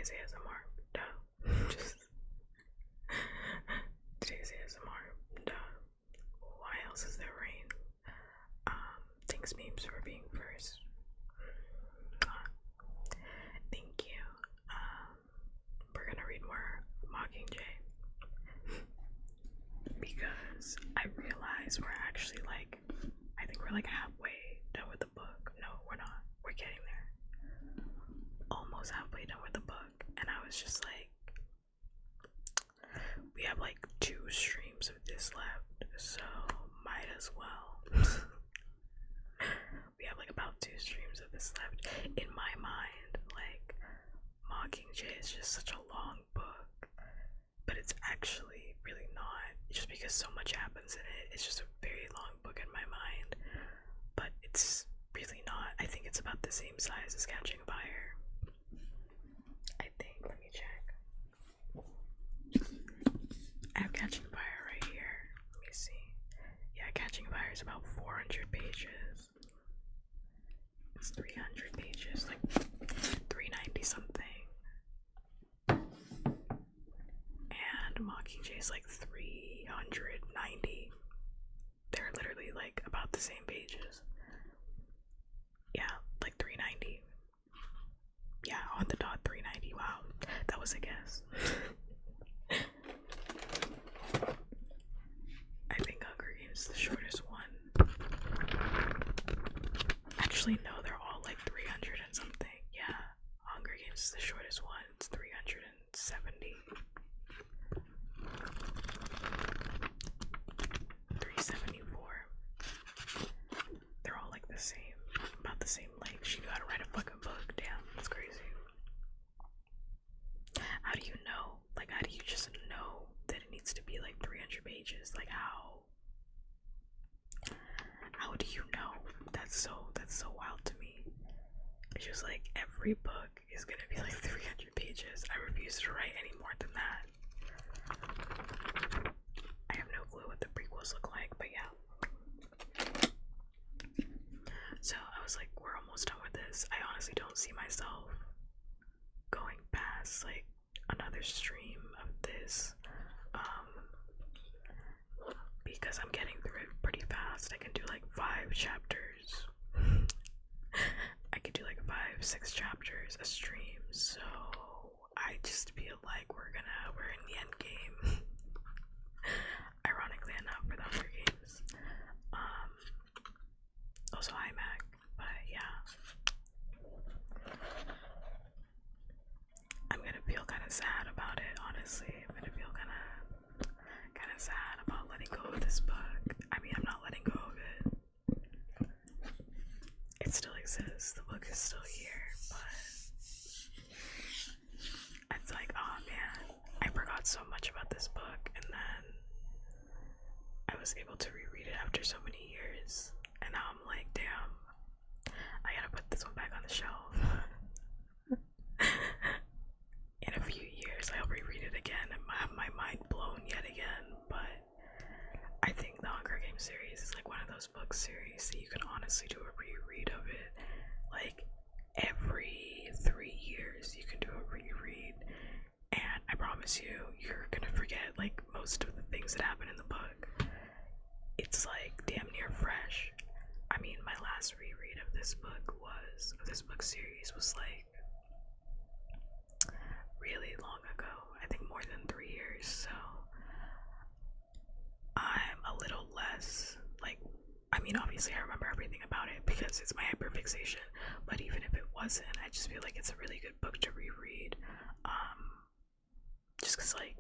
today's ASMR. Duh. Just today's ASMR. Duh. Why else is there rain? Thanks memes for being first. Thank you. We're gonna read more Mockingjay because I realize we're actually like, I think we're like halfway done with the book. No, we're not. We're getting there. Almost halfway done with the book, and I was just like, we have like 2 streams of this left, so might as well. We have like about 2 streams of this left. In my mind, like, Mockingjay is just such a long book, but it's actually really not. Just because so much happens in it, it's just a very long book in my mind, but it's really not. I think it's about the same size as Catching Fire. I think. Let me check. I have Catching Fire right here. Let me see. Yeah, Catching Fire is about 400 pages. It's 300 pages, like 390 something. And Mockingjay is like 390. They're literally like about the same pages. Yeah, like 390. Yeah, on the dot 390. Wow, that was a guess. I think Hunger Games is the shortest one. Actually, no, they're all like 300 and something. Yeah, Hunger Games is the shortest one. It's 370. 374. They're all like the same, about the same length. She gotta write a fucking book. Damn, that's crazy. How do you know? Like, how do you just know that it needs to be like 300 pages? Like, how do you know? That's so wild to me. It's just like every book is gonna be like 300 pages. I refuse to write any more than that. I have no clue what the prequels look like, but yeah. So I was like, we're almost done with this. I honestly don't see myself going past like another stream of this, because I'm getting through it pretty fast. I can do like 5 chapters. I could do like 5-6 chapters a stream, so I just feel like we're in the end game. Ironically enough, for the Hunger Games. Also iMac, but yeah. I'm gonna feel kind of sad about it, honestly. I'm gonna feel kind of sad about letting go of this book. I mean, I'm not letting go of it. It still exists. The book is still here, but it's like, oh man, I forgot so much about this book, and then I was able to reread it after so many years, and now I'm like, damn, I gotta put this one back on the shelf. In a few years, I'll reread it again and have my mind blown yet again. But I think the Hunger Games series is like one of those book series that you can honestly do a reread of it. Like every 3 years, you can do a reread, and I promise you, you're gonna forget like most of the things that happen in the book. It's like damn near fresh. I mean, my last reread of this book series was like really long ago. I think more than 3 years. So I'm a little less like, I mean, obviously I remember everything about it because it's my hyperfixation, but even if it wasn't, I just feel like it's a really good book to reread. Just because like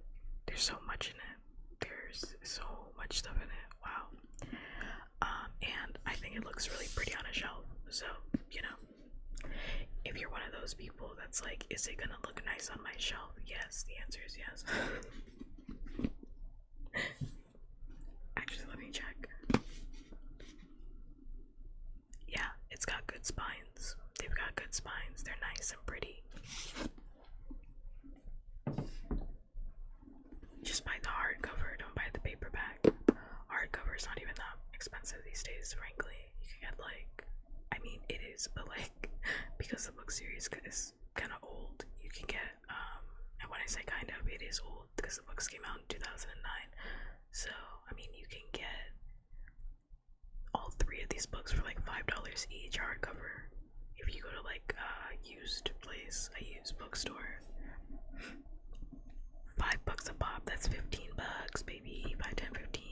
there's so much in it. There's so much stuff in it. Wow. And I think it looks really pretty on a shelf. So, you know, if you're one of those people that's like, is it gonna look nice on my shelf? Yes, the answer is yes. Actually, let me check. Yeah, it's got good spines. They've got good spines. They're nice and pretty. Just buy the hardcover, don't buy the paperback. Hardcover is not even that expensive these days, frankly. You can get like, I mean, it is, but like, because the book series is kind of old, you can get I say kind of, it is old because the books came out in 2009. So, I mean, you can get all three of these books for like $5 each hardcover. If you go to like a used place, a used bookstore, $5 a pop, that's $15, baby. 5, 10, 15.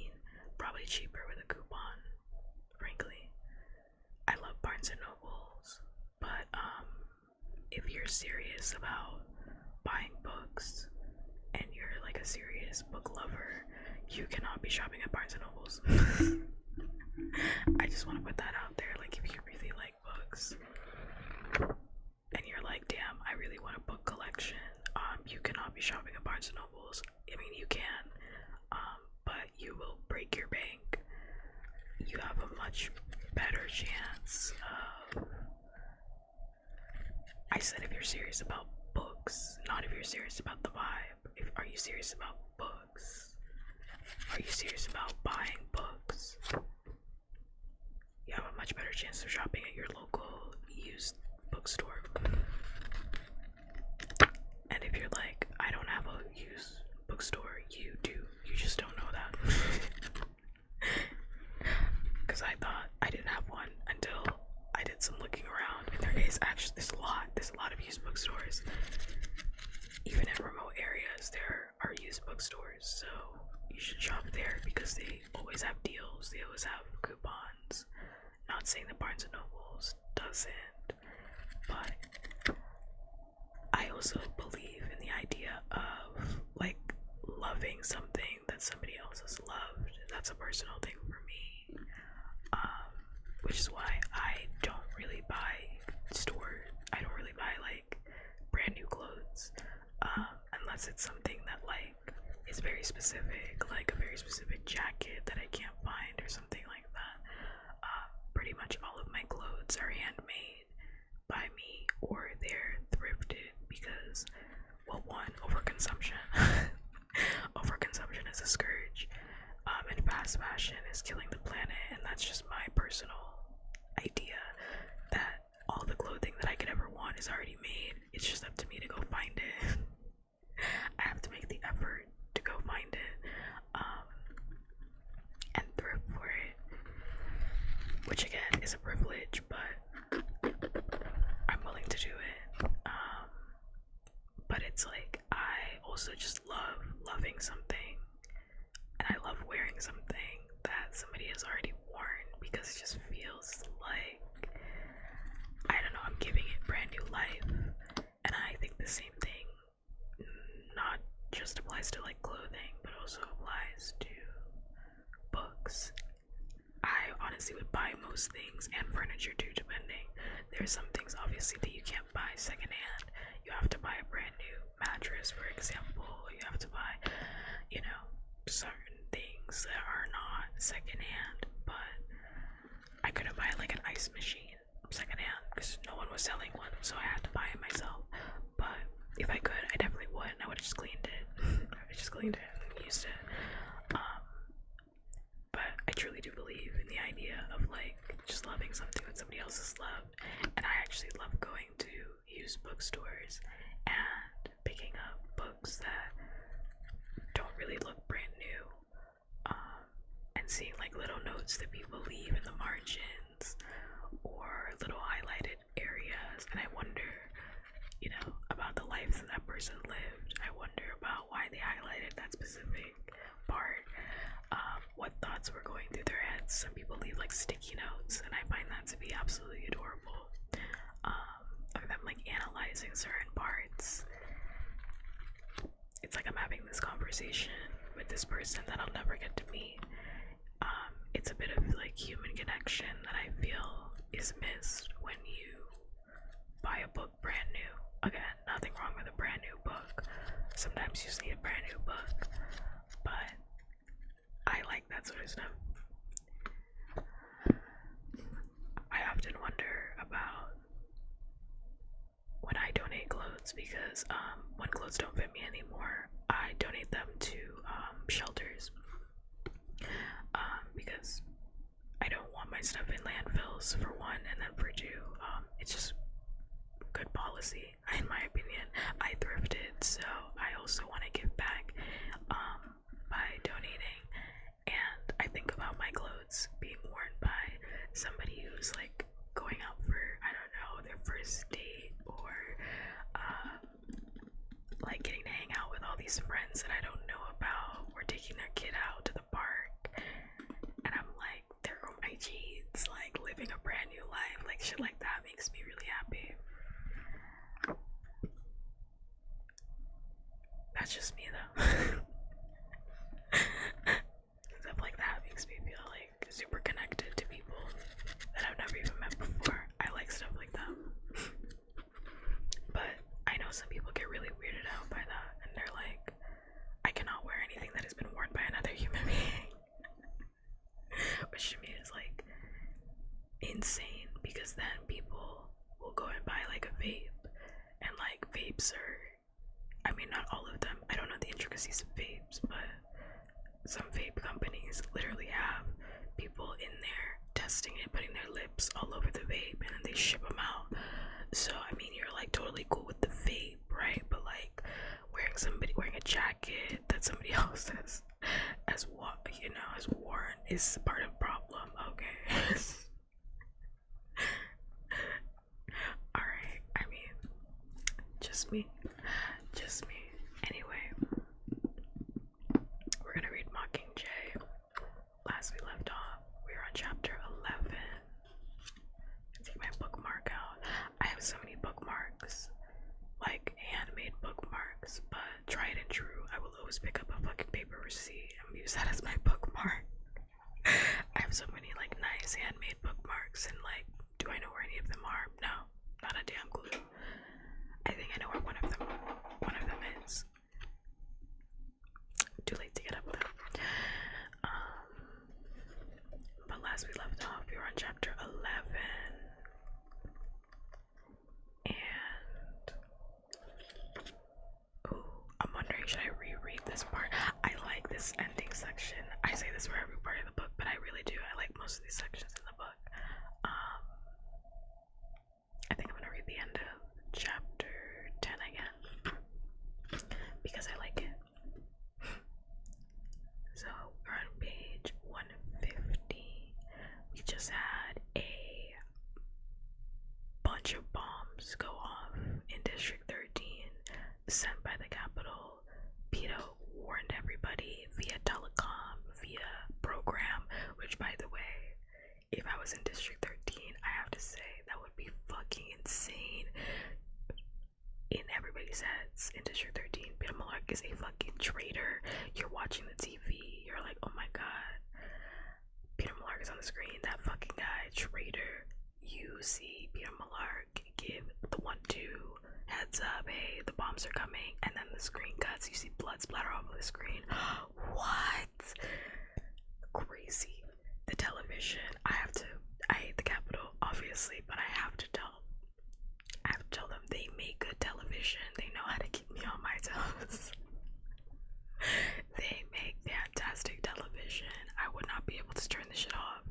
Probably cheaper with a coupon, frankly. I love Barnes and Nobles, but if you're serious about buying books and you're like a serious book lover, you cannot be shopping at Barnes and Nobles. I just want to put that out there. Like, if you really like books and you're like, damn, I really want a book collection, you cannot be shopping at Barnes and Nobles. I mean, you can, but you will break your bank. You have a much better chance of, I said, if you're serious about books, not if you're serious about the vibe. Are you serious about books? Are you serious about buying books? You have a much better chance of shopping at your local used bookstore. And if you're like, I don't have a used bookstore, you do. You just don't know that. Because I thought I didn't have one until I did some looking around, and there's a lot of used bookstores. Even in remote areas, there are used bookstores, so you should shop there because they always have deals, they always have coupons. Not saying that Barnes and Nobles doesn't, but I also believe in the idea of like loving something that somebody else has loved. That's a personal thing for me, which is why I don't really buy I don't really buy like brand new clothes, unless it's something that like is very specific, like a very specific jacket that I can't find or something like that. Pretty much all of my clothes are handmade by me or they're thrifted because, well, one, overconsumption. Overconsumption is a scourge, and fast fashion is killing the planet, and that's just my personal idea that all the clothing that I could ever want is already made. It's just up to me to go find it. I have to make the effort to go find it, and thrift for it, which again is a privilege, but I'm willing to do it. But it's like, I also just love loving something, and I love wearing something that somebody has already worn because it just feels like, I don't know, I'm giving it brand new life. And I think the same thing not just applies to like clothing, but also applies to books. I honestly would buy most things, and furniture too, depending. There's some things obviously that you can't buy secondhand. You have to buy a brand new mattress, for example. You have to buy, you know, certain things that are not secondhand. But I couldn't buy like an ice machine secondhand because no one was selling one, so I had to buy it myself. But if I could, I definitely would, and I would have just cleaned it. I just cleaned it and used it. But I truly do believe in the idea of like just loving something that somebody else has loved, and I actually love going to used bookstores and picking up books that don't really look brand new, and seeing like little notes that people leave in the margins or little highlighted areas, and I wonder, you know, about the life that that person lived. I wonder about why they highlighted that specific part, what thoughts were going through their heads. Some people leave like sticky notes, and I find that to be absolutely adorable. Of them like analyzing certain parts. It's like I'm having this conversation with this person that I'll never get to meet. It's a bit of like human connection that I feel is missed when you buy a book brand new. Again, nothing wrong with a brand new book. Sometimes you just need a brand new book, but I like that sort of stuff. I often wonder about when I donate clothes, because when clothes don't fit me anymore, I donate them to shelters, because I don't want my stuff in landfills, for one, and then for two, it's just good policy in my opinion. I thrifted, so I also these friends that I don't know about were taking their kid out to the park, and I'm like, they're on my jeans, like living a brand new life, like shit like that makes me really happy. That's just me though. Stuff like that makes me feel like super connected to people that I've never even met before. I like stuff like that. But I know some people get really weirded out by that, and they're like, I cannot wear anything that has been worn by another human being. Which to me is like insane, because then people will go and buy like a vape, and like vapes are, I mean, not all of them, I don't know the intricacies of vapes, but some vape companies literally have people in there testing it, putting their lips all over the vape, and then they ship them out. So I mean, you're like totally cool with the vape, right? But like wearing a jacket that somebody else has worn is part of the problem. Okay. All right. I mean, just me. Anyway, we're gonna read Mockingjay. Last we left off, we were on chapter 11. Take my bookmark out. I have so many bookmarks, like handmade bookmarks, but tried and true, I will always pick up a fucking paper receipt and use that as my bookmark. I have so many like nice handmade bookmarks, and like, do I know where any of them are? No, not a damn clue. I think I know where one of them is. Too late to get up though. But last we left off, we were on chapter 11. And I'm wondering, should I reread this part? I like this ending section. I say this for every part of the book, but I really do. I like most of these sections in the book. I think I'm gonna read the end of chapter 10 again, because I like it. So we're on page 150. We just had a bunch of bombs go off in District 13 sent by the Capitol. Pito warned everybody via telecom, via program, which, by the way, if I was in District 13, I have to say that would be fucking insane. In everybody's heads in District 13, Peter Malark is a fucking traitor. You're watching the TV, you're like, oh my god, Peter Malark is on the screen, that fucking guy, traitor. You see Peter Malark give the 1-2 heads up, hey, the bombs are coming, and then the screen cuts, you see blood splatter all over the screen. What? Crazy. The television, I hate the Capitol, obviously, but I have to tell them they make good television. They know how to keep me on my toes. They make fantastic television. I would not be able to turn this shit off.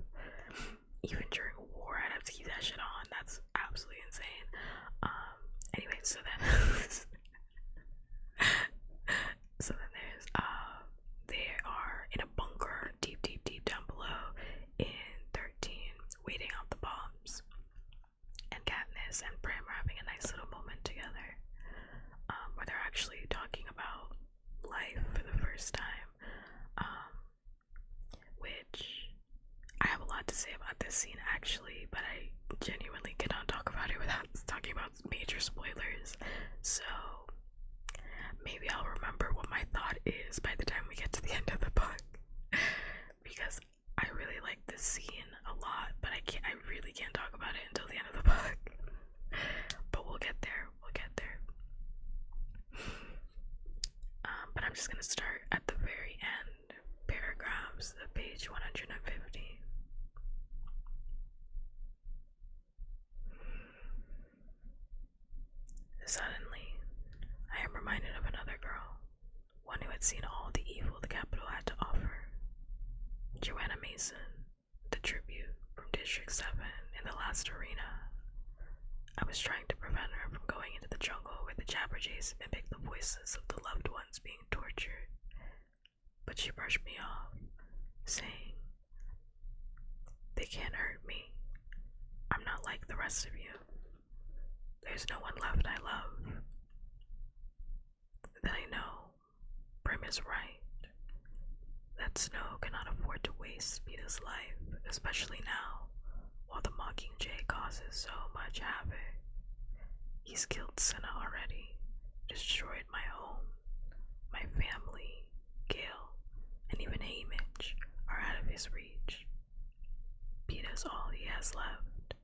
Even during a war, I'd have to keep that shit on. That's absolutely insane. Anyway, so then there's they are in a bunker deep down below in 13, waiting out the bombs. And Katniss and Prim are having a nice little moment together, where they're actually talking about life for the first time, which I have a lot to say about this scene actually, but I genuinely cannot talk about it without talking about major spoilers, so maybe I'll remember what my thought is by the time we get to the end of the book, because I really like this scene a lot, but I really can't talk about it until the end of the book. But we'll get there. But I'm just gonna start at the very end paragraphs of page 150. Suddenly, I am reminded of another girl, one who had seen all the evil the Capitol had to offer. Joanna Mason, the tribute from District 7 in the last arena. I was trying to prevent her from going into the jungle where the Jabberjays mimic the voices of the loved ones being tortured. But she brushed me off, saying, "They can't hurt me. I'm not like the rest of you. There's no one left I love, that I know, is right. That Snow cannot afford to waste Peeta's life, especially now, while the Mockingjay causes so much havoc. He's killed Senna already, destroyed my home, my family, Gale, and even Haymitch are out of his reach. Peeta's all he has left.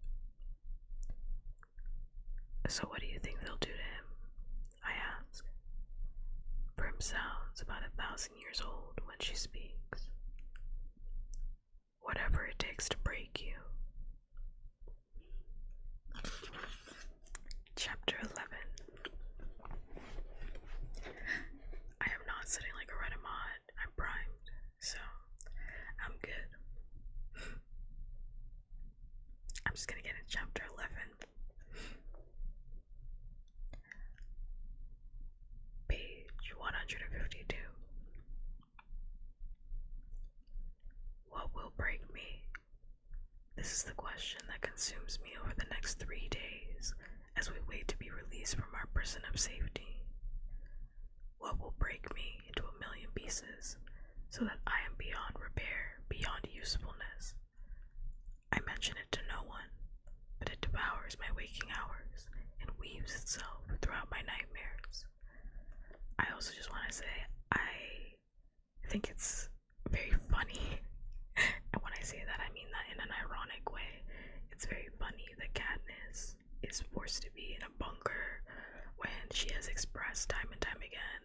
So what do you think they'll do to him? I ask. Brim sounds about 1,000 years old when she speaks. Whatever it takes to break you. Chapter 11. I am not sitting like a Redamon. I'm primed, so I'm good. I'm just gonna get into chapter 11. Page 152. What will break me? This is the question that consumes me over the next 3 days as we wait to be released from our prison of safety. What will break me into a million pieces so that I am beyond repair, beyond usefulness? I mention it to no one, but it devours my waking hours and weaves itself throughout my nightmares. I also just want to say, I think it's very funny, and when I say that, I mean that in an ironic way. It's very funny that Katniss is forced to be in a bunker when she has expressed time and time again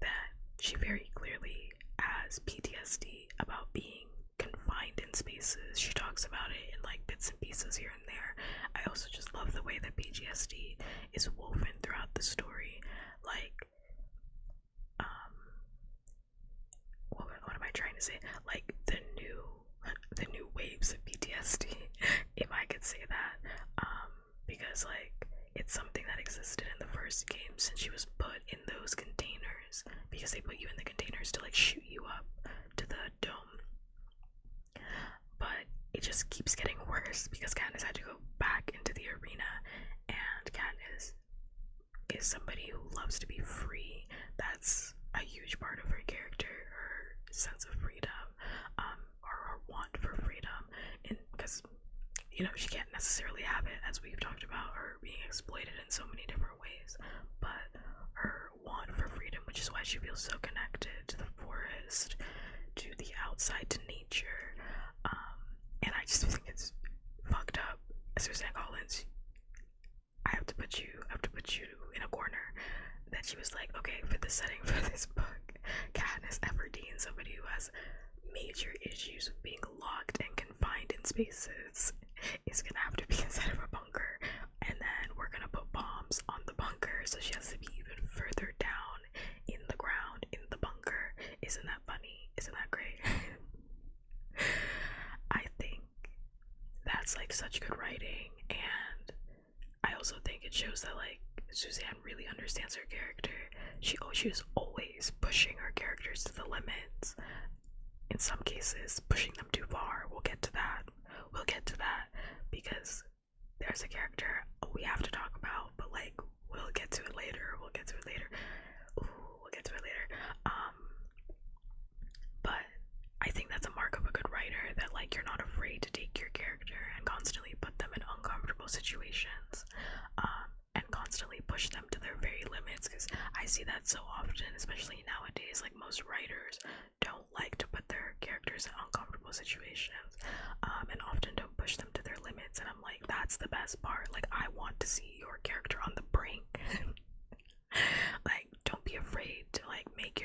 that she very clearly has PTSD about being confined in spaces. She talks about it in like bits and pieces here and there. I also just love the way that PTSD is woven throughout the story. Like, what am I trying to say? Like the new waves of PTSD, if I could say that, because like it's something that existed in the first game since she was put in those containers, because they put you in the containers to like shoot you up to the dome. But it just keeps getting worse because Katniss had to go back into the arena, and Katniss is somebody who loves to be free. That's a huge part of her character, her sense of freedom, or her want for freedom, and because she can't necessarily have it, as we've talked about, her being exploited in so many different ways, but her want for freedom, which is why she feels so connected to the forest, to the outside, to nature, and I just think it's fucked up. Suzanne Collins, I have to put you in a corner. That she was like, okay, for the setting for this book, Katniss Everdeen, somebody who has major issues with being locked and confined in spaces, is gonna have to be inside of a bunker, and then we're gonna put bombs on the bunker, so she has to be even further down in the ground in the bunker. Isn't that funny? Isn't that great? I think that's like such good writing, and I also think it shows that like Suzanne really understands her character. She was always pushing her characters to the limits. In some cases, pushing them too far. We'll get to that. Because there's a character we have to talk about, but like we'll get to it later. But I think that's a mark of a good writer, that like you're not afraid to take your character and constantly put them in uncomfortable situations, and constantly push them to their very limits, because I see that so often, especially nowadays. Like most writers don't like to put their characters in uncomfortable situations, and often don't push them to their limits, and I'm like, that's the best part. Like, I want to see your character on the brink. Like, don't be afraid to like make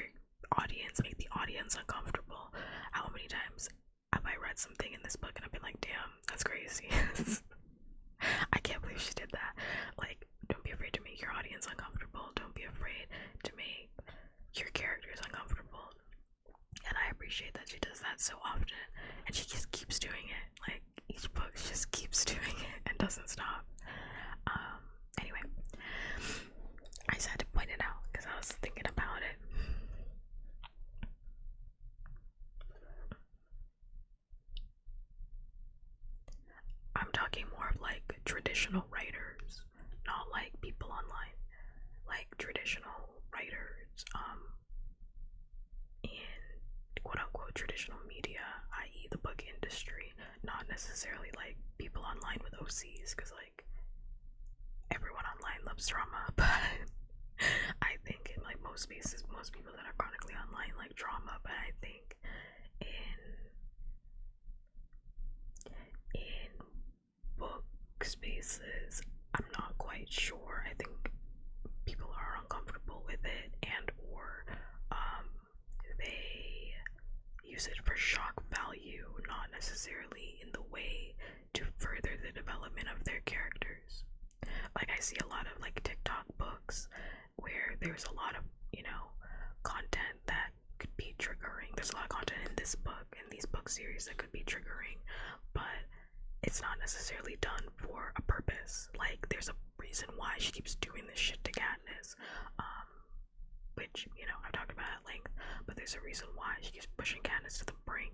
the audience uncomfortable. How many times have I read something in this book and I've been like, damn, that's crazy. I can't believe she did that. Like, don't be afraid to make your audience uncomfortable. Don't be afraid to make your characters uncomfortable. And I appreciate that she does that so often, and she just keeps doing it. Like, each book just keeps doing it and doesn't stop. Anyway, I just had to point it out because I was thinking about it. I'm talking more of like traditional writers, not like people online. Like traditional writers, traditional media, i.e. the book industry, not necessarily like people online with OCs, because like everyone online loves drama, but I think in like most spaces, most people that are chronically online like drama, but I think in book spaces, I'm not quite sure. I think people are uncomfortable with it, and or they use it for shock value, not necessarily in the way to further the development of their characters. Like I see a lot of like TikTok books where there's a lot of, you know, content that could be triggering. There's a lot of content in this book, in these book series that could be triggering, but it's not necessarily done for a purpose. Like there's a reason why she keeps doing this shit to Katniss, which, you know, I've talked about at length, but there's a reason why she keeps pushing Katniss to the brink.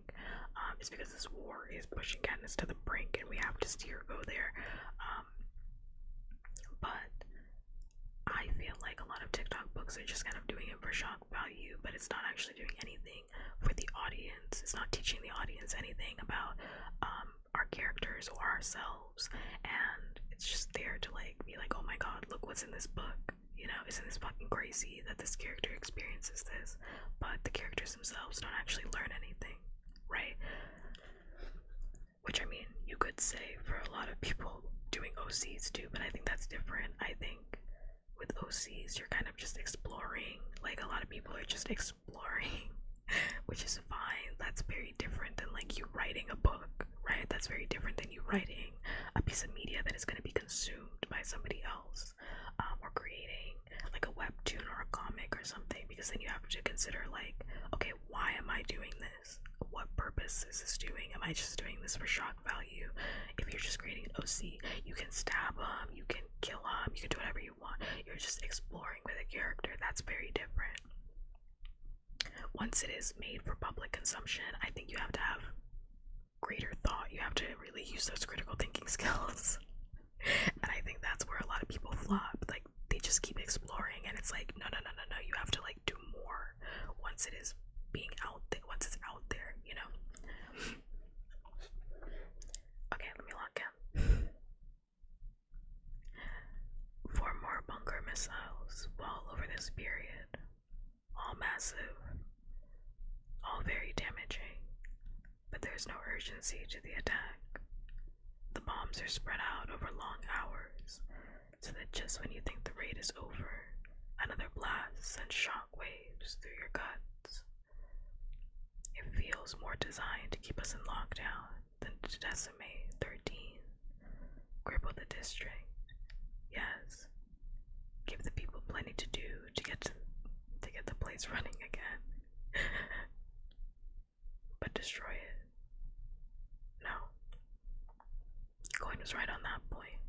It's because this war is pushing Katniss to the brink, and we have to see her go there. But I feel like a lot of TikTok books are just kind of doing it for shock value, but it's not actually doing anything for the audience. It's not teaching the audience anything about our characters or ourselves, and it's just there to like be like, oh my god, look what's in this book. You know, isn't this fucking crazy that this character experiences this? But the characters themselves don't actually learn anything, right? Which, I mean, you could say for a lot of people doing OCs too, but I think that's different. I think with OCs, you're kind of just exploring. Like, a lot of people are just exploring, which is fine. That's very different than like you writing a book, right? That's very different than you writing a piece of media that is going to be consumed by somebody else, or creating like a webtoon or a comic or something, because then you have to consider like, okay, why am I doing this? What purpose is this doing? Am I just doing this for shock value? If you're just creating an OC, you can stab them, you can kill them, you can do whatever you want. You're just exploring with a character. That's very different. Once it is made for public consumption, I think you have to have greater thought. You have to really use those critical thinking skills. And I think that's where a lot of people flop. Like, they just keep exploring, and it's like, no, you have to like do more once it is being out there, once it's out there, you know. Okay, let me lock in. 4 more bunker missiles fall over this period, all massive, all very damaging, but there's no urgency to the attack. The bombs are spread out over long hours, so that just when you think the raid is over, another blast sends shock waves through your guts. It feels more designed to keep us in lockdown than to decimate 13, cripple the district. Yes, give the people plenty to do to get the place running again. But destroy it. No. Coin was right on that point.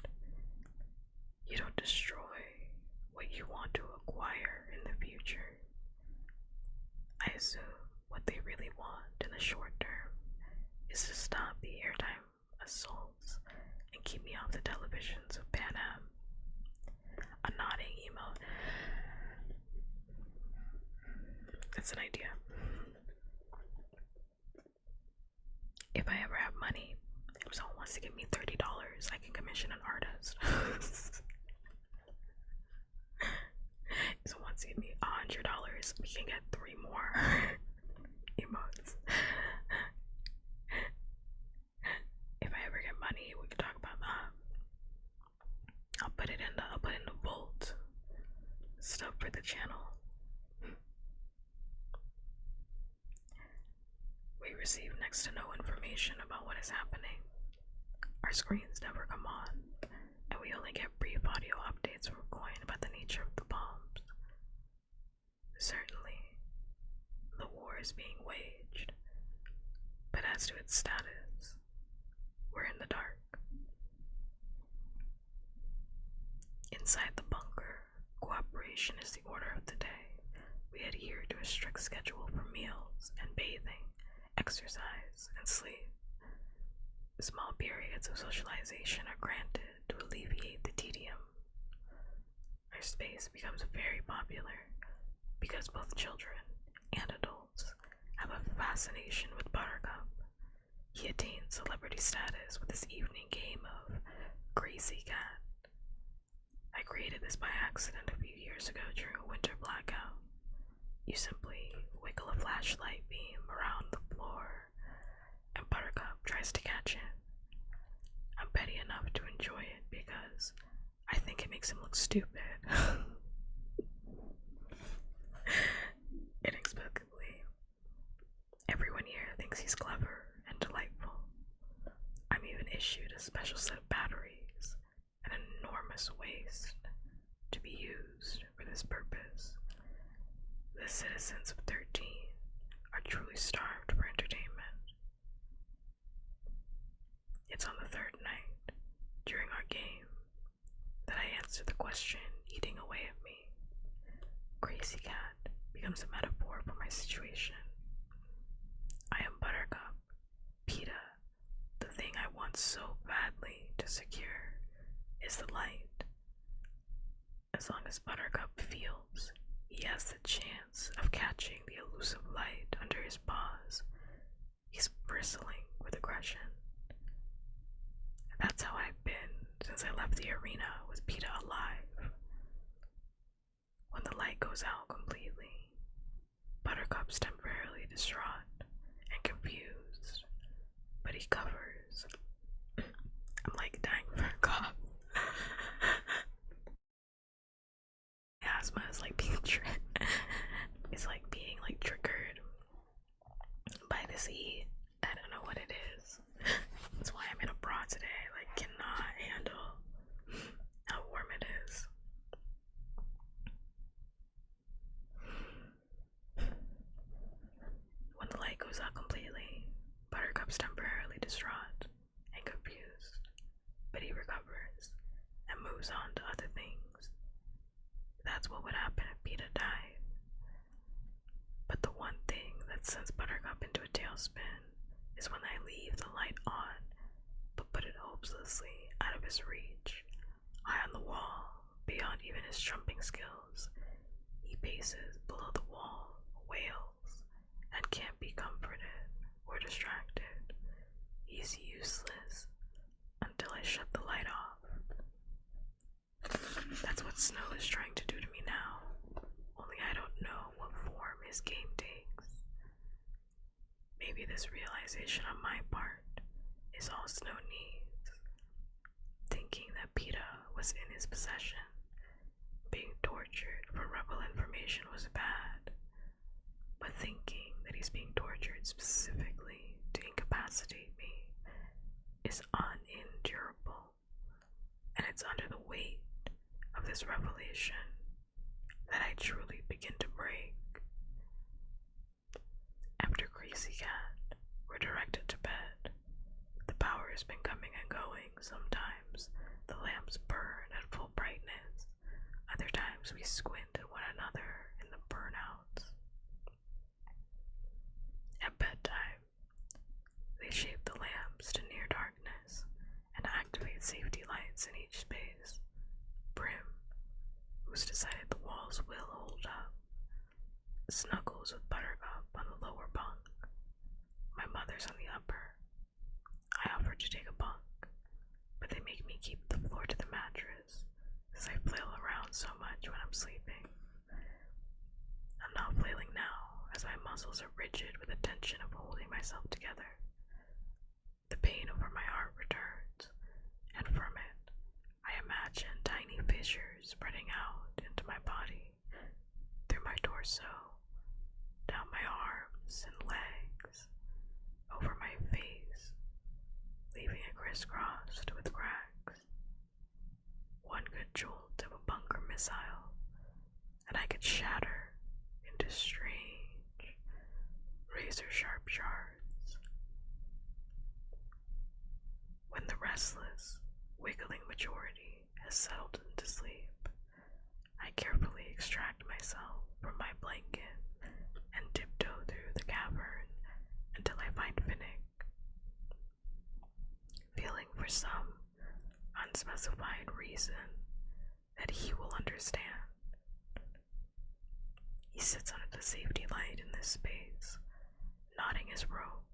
You don't destroy what you want to acquire in the future. I assume what they really want in the short term is to stop the airtime assaults and keep me off the televisions of Pan Am. A nodding emote. That's an idea. If I ever have money, if someone wants to give me $30, I can commission an artist. If someone wants to give me $100, we can get 3 more emotes. If I ever get money, we can talk about that. I'll put it in the vault. Stuff for the channel. We receive next to no information about what is happening. Our screens never come on, and we only get brief audio updates from Coin about the nature of the bombs. Certainly, the war is being waged, but as to its status, we're in the dark. Inside the bunker, cooperation is the order of the day. We adhere to a strict schedule for meals and bathing, exercise, and sleep. Small periods of socialization are granted to alleviate the tedium. Our space becomes very popular because both children and adults have have a fascination with Buttercup. He attained celebrity status with his evening game of Crazy Cat. I created this by accident a few years ago during a winter blackout. You simply wiggle a flashlight beam around the floor, and Buttercup tries to catch it. I'm petty enough to enjoy it because I think it makes him look stupid. Inexplicably, everyone here thinks he's clever and delightful. I'm even issued a special set of batteries, an enormous waste, to be used for this purpose. The citizens of 13 are truly starved for entertainment. It's on the third night, during our game, that I answer the question eating away at me. Crazy Cat becomes a metaphor for my situation. I am Buttercup. PETA, the thing I want so badly to secure, is the light. As long as Buttercup feels he has the chance of catching the elusive light under his paws, he's bristling with aggression. That's how I've been since I left the arena with PETA alive. When the light goes out completely, Buttercup's temporarily distraught and confused, but he covers. I'm like dying for a cough. Asthma is like being it's like being like triggered by this heat. I don't know what it is. That's why I'm in a bra today. Like, cannot handle how warm it is. When the light goes out completely, Buttercup's temporarily distraught and confused, but he recovers and moves on to other things. That's what would happen if PETA died. But the one thing that sends Buttercup into a tailspin is when I leave the light on, but put it hopelessly out of his reach. High on the wall, beyond even his jumping skills, he paces below the wall, wails, and can't be comforted or distracted. He's useless until I shut the light off. That's what Snow is trying to do to me now, only I don't know what form his game takes. Maybe this realization on my part is all Snow needs. Thinking that PETA was in his possession, being tortured for rebel information was bad, but thinking that he's being tortured specifically to incapacitate me is unendurable, and it's under the weight of this revelation that I truly begin to break. After Crazy Cat, we're directed to bed. The power has been coming and going. Sometimes the lamps burn at full brightness. Other times we squint at one another in the burnouts. At bedtime, they shape the lamps to near darkness and activate safety lights in each space. Brim, who's decided the walls will hold up, snuggles with Buttercup on the lower bunk. My mother's on the upper. I offer to take a bunk, but they make me keep the floor to the mattress, as I flail around so much when I'm sleeping. I'm not flailing now, as my muscles are rigid with the tension of holding myself together. The pain over my heart returns, and from it, I imagine tiny fissures spreading out into my body, through my torso, down my arms and legs, over my face, leaving it crisscrossed with cracks. One good jolt of a bunker missile, and I could shatter into strange, razor-sharp shards. When the restless, wiggling majority has settled into sleep, I carefully extract myself from my blanket and tiptoe through the cavern until I find Finnick. Feeling for some unspecified reason that he will understand, he sits under the safety light in this space, knotting his rope,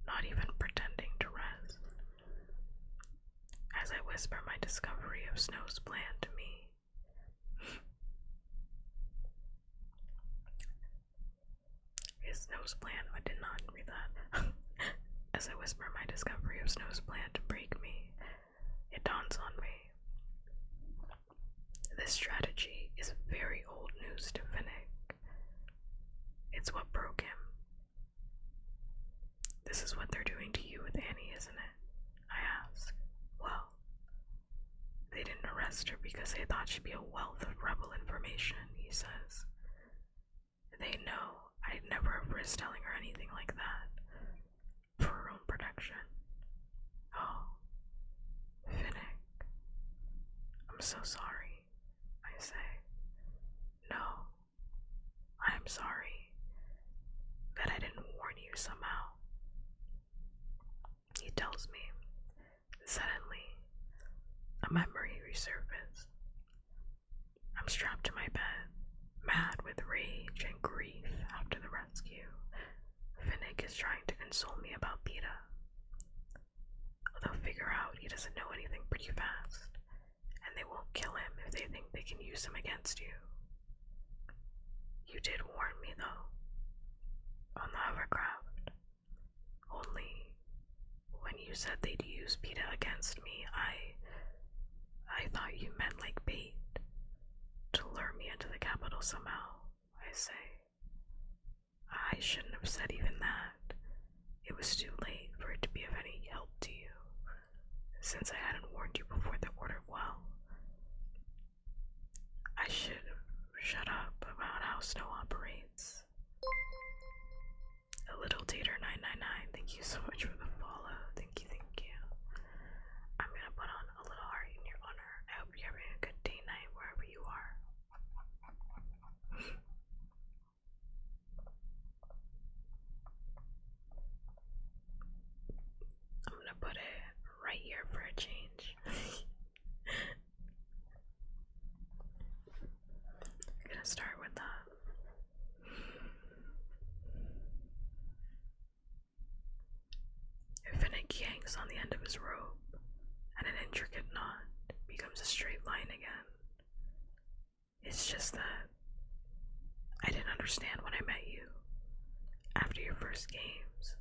not even pretending to rest. As I whisper my discovery of Snow's plan to me, Snow's plan, I did not read that. As I whisper my discovery of Snow's plan to break me, it dawns on me. This strategy is very old news to Finnick. It's what broke him. This is what they're doing to you with Annie, isn't it? I ask. Well, they didn't arrest her because they thought she'd be a wealth of rebel information, he says. They know I'd never have risked telling her anything like that. For her own protection. Oh, Finnick. I'm so sorry, I say. No, I'm sorry that I didn't warn you somehow. He tells me. Suddenly, a memory resurfaces. I'm strapped to my bed, mad with rage and grief after the rescue. Finnick is trying to console me about Peta. They'll figure out he doesn't know anything pretty fast, and they won't kill him if they think they can use him against you. You did warn me, though, on the hovercraft. Only, when you said they'd use Peta against me, I thought you meant like bait, to lure me into the capital somehow, I say. I shouldn't have said even that. It was too late for it to be of any help to you, since I hadn't warned you before the order well. I should shut up about how Snow operates. A little Tater 999, thank you so much for the follow. Thank you, thank you. I'm gonna put on a little heart in your honor. I hope you're having a good day, night, wherever you are. I'm gonna put it right here for a change. I'm gonna start with that. Finnick yanks on the end of his rope, and an intricate knot becomes a straight line again. It's just that I didn't understand when I met you. After your first games,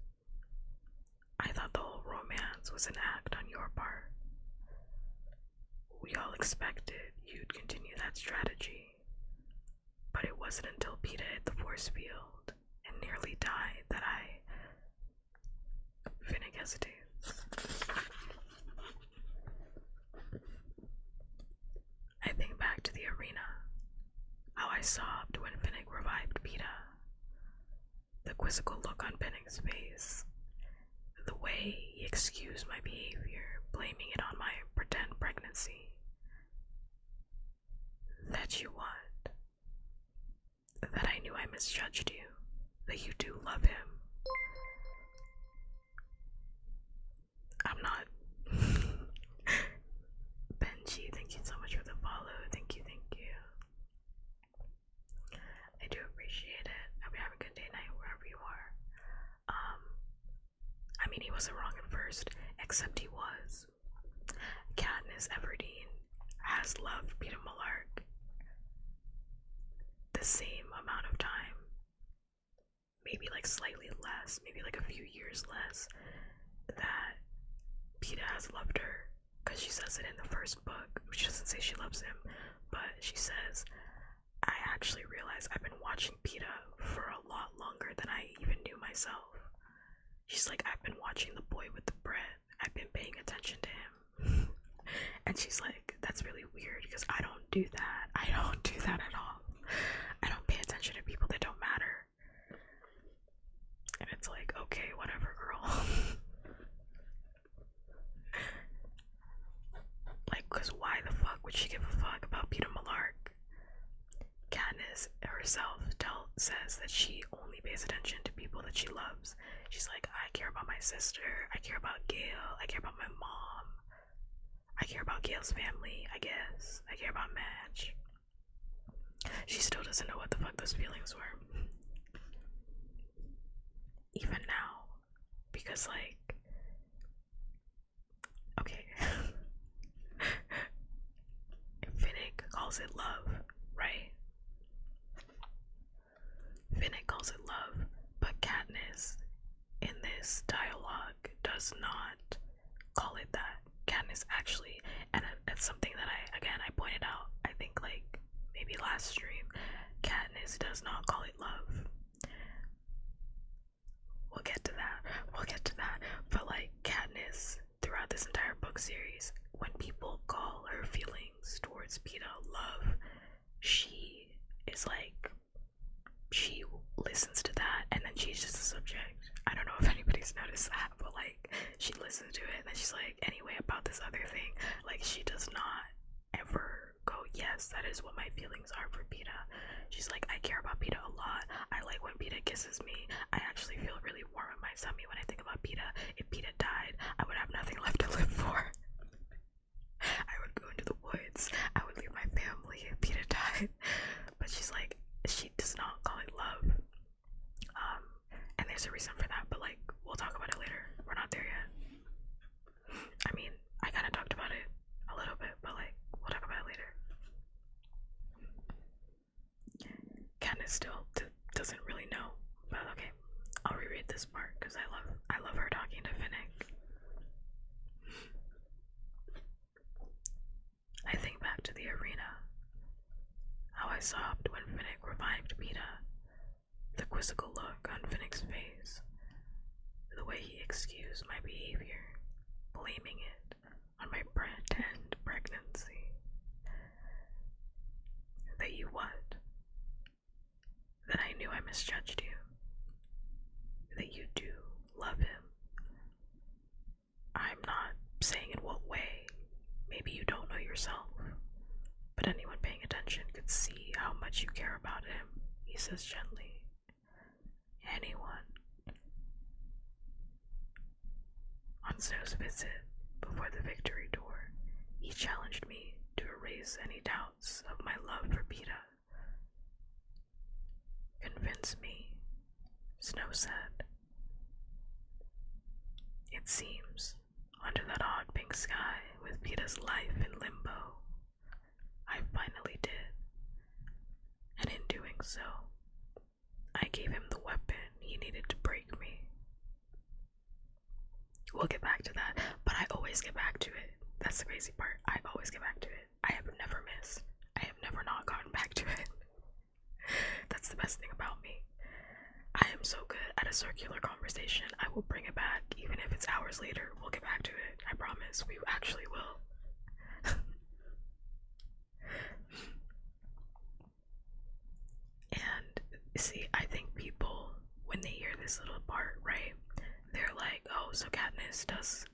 I thought the whole romance was an act on your part. We all expected you'd continue that strategy, but it wasn't until Peta hit the force field and nearly died that Finnick hesitates. I think back to the arena, how I sobbed when Finnick revived Peta. The quizzical look on Finnick's face, the way he excused my behavior, blaming it on my pretend pregnancy. That you what? That I knew I misjudged you, that you do love him. I'm not. Benji, thank you so much for the follow. Thank you, thank you. I do appreciate it. I hope you have a good day, night, wherever you are. I mean, he wasn't wrong at first, except he was. Katniss Everdeen has loved Peter Malark the same amount of time. Maybe like slightly less, maybe like a few years less, that Peta has loved her, because she says it in the first book. She doesn't say she loves him, but she says, I actually realized I've been watching Peta for a lot longer than I even knew myself. She's like, I've been watching the boy with the bread. I've been paying attention to him. And she's like, that's really weird because I don't do that. I don't do that at all. I don't pay attention to people that don't matter. And it's like, okay, whatever, girl. Like, because why the fuck would she give a fuck about Peter Malark? Katniss herself says that she only pays attention to people that she loves. She's like, I care about my sister, I care about Gale, I care about my mom, I care about Gale's family, I guess, I care about Madge. She still doesn't know what the fuck those feelings were. even now, because like, okay, Finnick calls it love, right? Finnick calls it love, but Katniss in this dialogue does not call it that. Katniss actually, and that's something that I pointed out, I think like maybe last stream, Katniss does not call it love. We'll get to that. We'll get to that. But like Katniss, throughout this entire book series, when people call her feelings towards Peeta love, she is like, she listens to that and then she's just a subject. I don't know if anybody's noticed that, but like she listens to it and then she's like, anyway, about this other thing. Like she does not ever go, yes, that is what my feelings are for Peeta. She's like, I care about Peeta a lot. I like when Peeta kisses me. I actually feel really warm in my tummy when I think about Peeta. If Peeta died, I would have nothing left to live for. I would go into the woods. I would leave my family if Peeta died. But she's like, she does not call it love. And there's a reason for that, but like, we'll talk about it later. We're not there yet. I mean, I kind of talked about it a little bit, but like, we'll talk about it later. Katniss still doesn't really know, but okay, I'll reread this part because I love her talking to Finnick. I think back to the arena, how I sobbed when Finnick revived Peeta, the quizzical look on Finnick's face, the way he excused my behavior, blaming it on my pretend pregnancy. That you what? That I knew I misjudged you. That you do love him. I'm not saying in what way. Maybe you don't know yourself. But anyone paying attention could see how much you care about him, he says gently. Anyone. On Snow's visit, before the victory tour, he challenged me to erase any doubts of my love for Peeta. Convince me, Snow said. It seems, under that odd pink sky with Peeta's life in limbo, I finally did. And in doing so, I gave him the weapon he needed to break me. We'll get back to that, but I always get back to it. That's the crazy part. I always get back to it. I have never missed. I have never not gotten back to it. That's the best thing about me. I am so good at a circular conversation. I will bring it back, even if it's hours later. We'll get back to it. I promise. We actually will. And see, I think people, when they hear this little part, right, they're like, oh, so Katniss does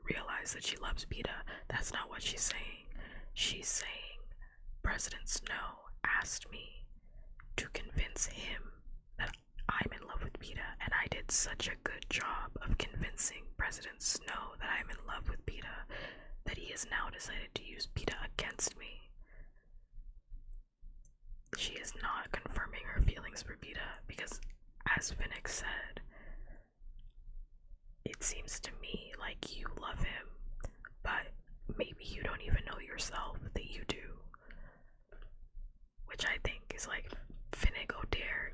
realize that she loves Peeta. That's not what she's saying. She's saying President Snow asked me to convince him that I'm in love with Peeta, and I did such a good job of convincing President Snow that I'm in love with Peeta that he has now decided to use Peeta against me. She is not confirming her feelings for Peeta because, as Finnick said, it seems to me like you love him, but maybe you don't even know yourself that you do. Which I think is like, Finnick, oh dare,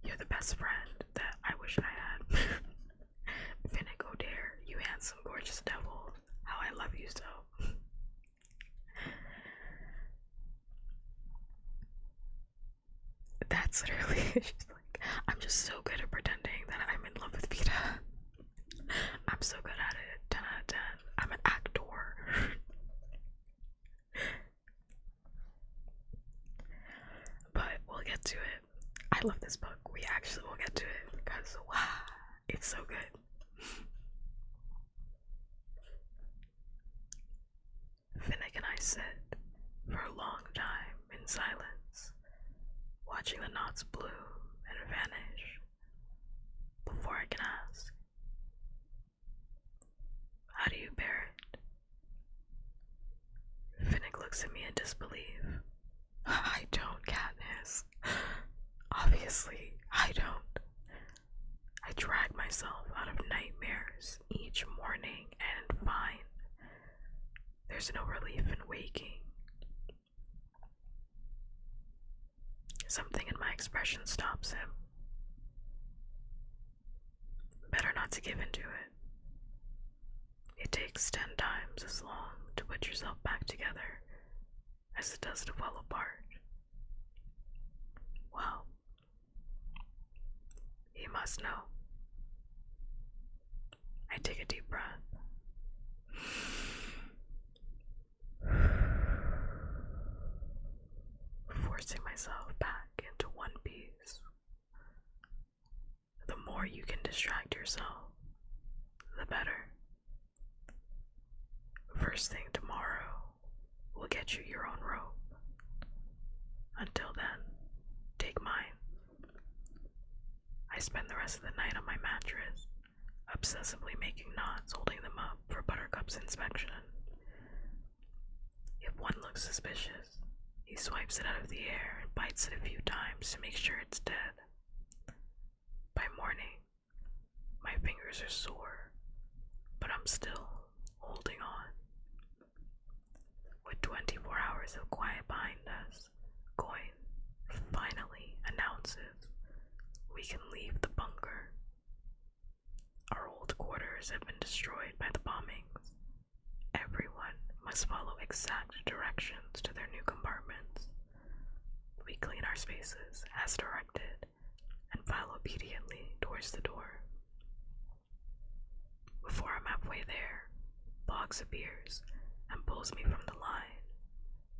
you're the best friend that I wish I had. Finnick, oh dare, you handsome, gorgeous devil, how I love you so. That's literally, she's like, I'm just so good at pretending that I'm in love with Peeta. I'm so good at it. 10 out of 10. I'm an actor. But we'll get to it. I love this book. We actually will get to it because wow, it's so good. Finnick and I sit for a long time in silence, watching the knots bloom and vanish before I can ask, how do you bear it? Finnick looks at me in disbelief. I don't, Katniss. Obviously, I don't. There's no relief in waking. Something in my expression stops him. Better not to give in to it. It takes 10 times as long to put yourself back together as it does to fall apart. Well, he must know. I take a deep breath. Forcing myself back into one piece. The more you can distract yourself, the better. First thing tomorrow, we'll get you your own rope. Until then, take mine. I spend the rest of the night on my mattress, obsessively making knots, holding them up for Buttercup's inspection. If one looks suspicious, he swipes it out of the air and bites it a few times to make sure it's dead. By morning, my fingers are sore, but I'm still holding on. With 24 hours of quiet behind us, Coin finally announces we can leave the bunker. Our old quarters have been destroyed by the bombings. Everyone must follow exact directions to their new compartments. We clean our spaces as directed and file obediently towards the door. Before I'm halfway there, Boggs appears and pulls me from the line.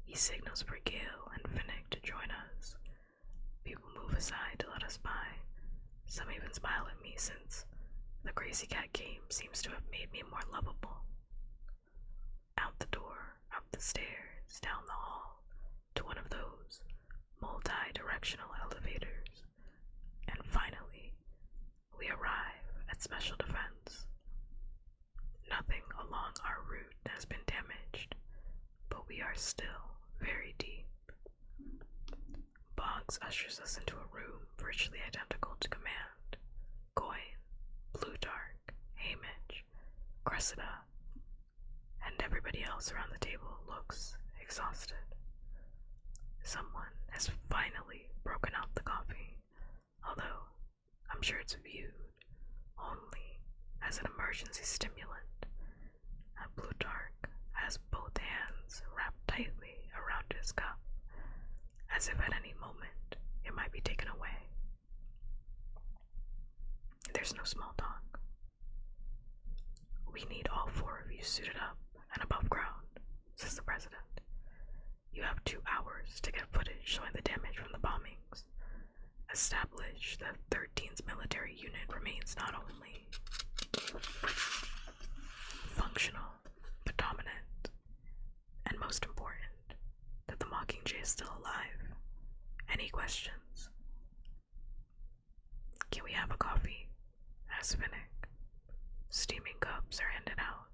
He signals for Gale and Finnick to join us. People move aside to let us by. Some even smile at me since the Crazy Cat game seems to have made me more lovable. Out the door, up the stairs, down the hall, to one of those multi-directional elevators. And finally, we arrive at Special Defense. Nothing along our route has been damaged, but we are still very deep. Boggs ushers us into a room virtually identical to Command. Coin, Plutarch, Hamish, Cressida, and everybody else around the table looks exhausted. Someone has finally broken out the coffee, although I'm sure it's viewed only as an emergency stimulant, and Plutarch has both hands wrapped tightly around his cup, as if at any moment it might be taken away. There's no small talk. We need all 4 of you suited up and above ground, says the president. You have 2 hours to get footage showing the damage from the bombings. Establish that 13's military unit remains not only functional, but dominant, and most important, that the Mockingjay is still alive. Any questions? Can we have a coffee? Asks Finnick. Steaming cups are handed out.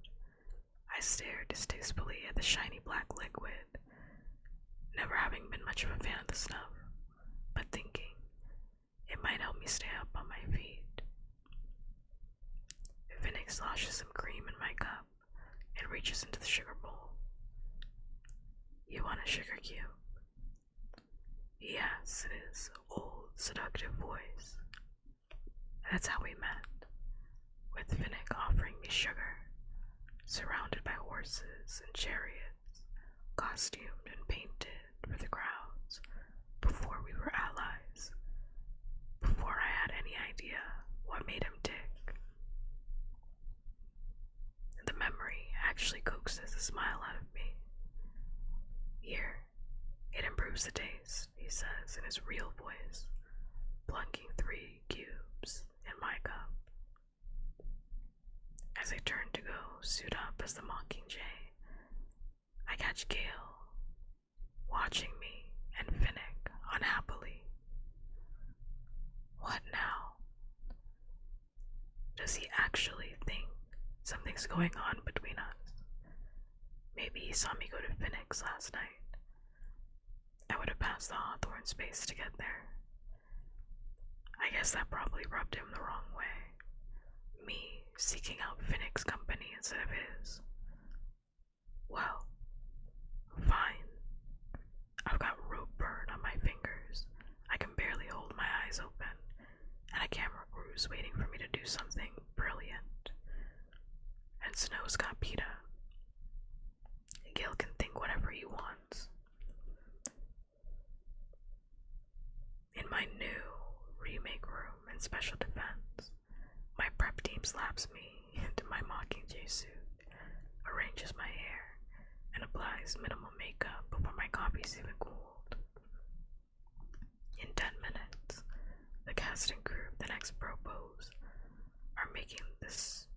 I stare distastefully at the shiny black liquid, never having been much of a fan of the stuff, but thinking it might help me stay up on my feet. Finnick sloshes some cream in my cup and reaches into the sugar bowl. You want a sugar cube? He asks in his old, seductive voice. That's how we met, with Finnick offering me sugar, surrounded by horses and chariots, costumed and painted for the crowds, before we were allies, before I had any idea what made him tick. The memory actually coaxes a smile out of me. Here, it improves the taste, he says in his real voice, plunking 3 cubes in my cup. As I turn to go suit up as the Mockingjay, I catch Gale watching me and Finnick unhappily. What now? Does he actually think something's going on between us? Maybe he saw me go to Finnick's last night. I would have passed the Hawthorne space to get there. I guess that probably rubbed him the wrong way. Me seeking out Finnick's company instead of his. Well, Fine. I've got rope burn on my fingers. I can barely hold my eyes open, and a camera crew's waiting for me to do something brilliant. And Snow's got PETA. Gil can think whatever he wants. In my new remake room in Special Defense, my prep team slaps me into my Mockingjay suit, arranges my hair, and applies minimal makeup before my copy's even cooled. In 10 minutes, the cast and crew of the next propose are making this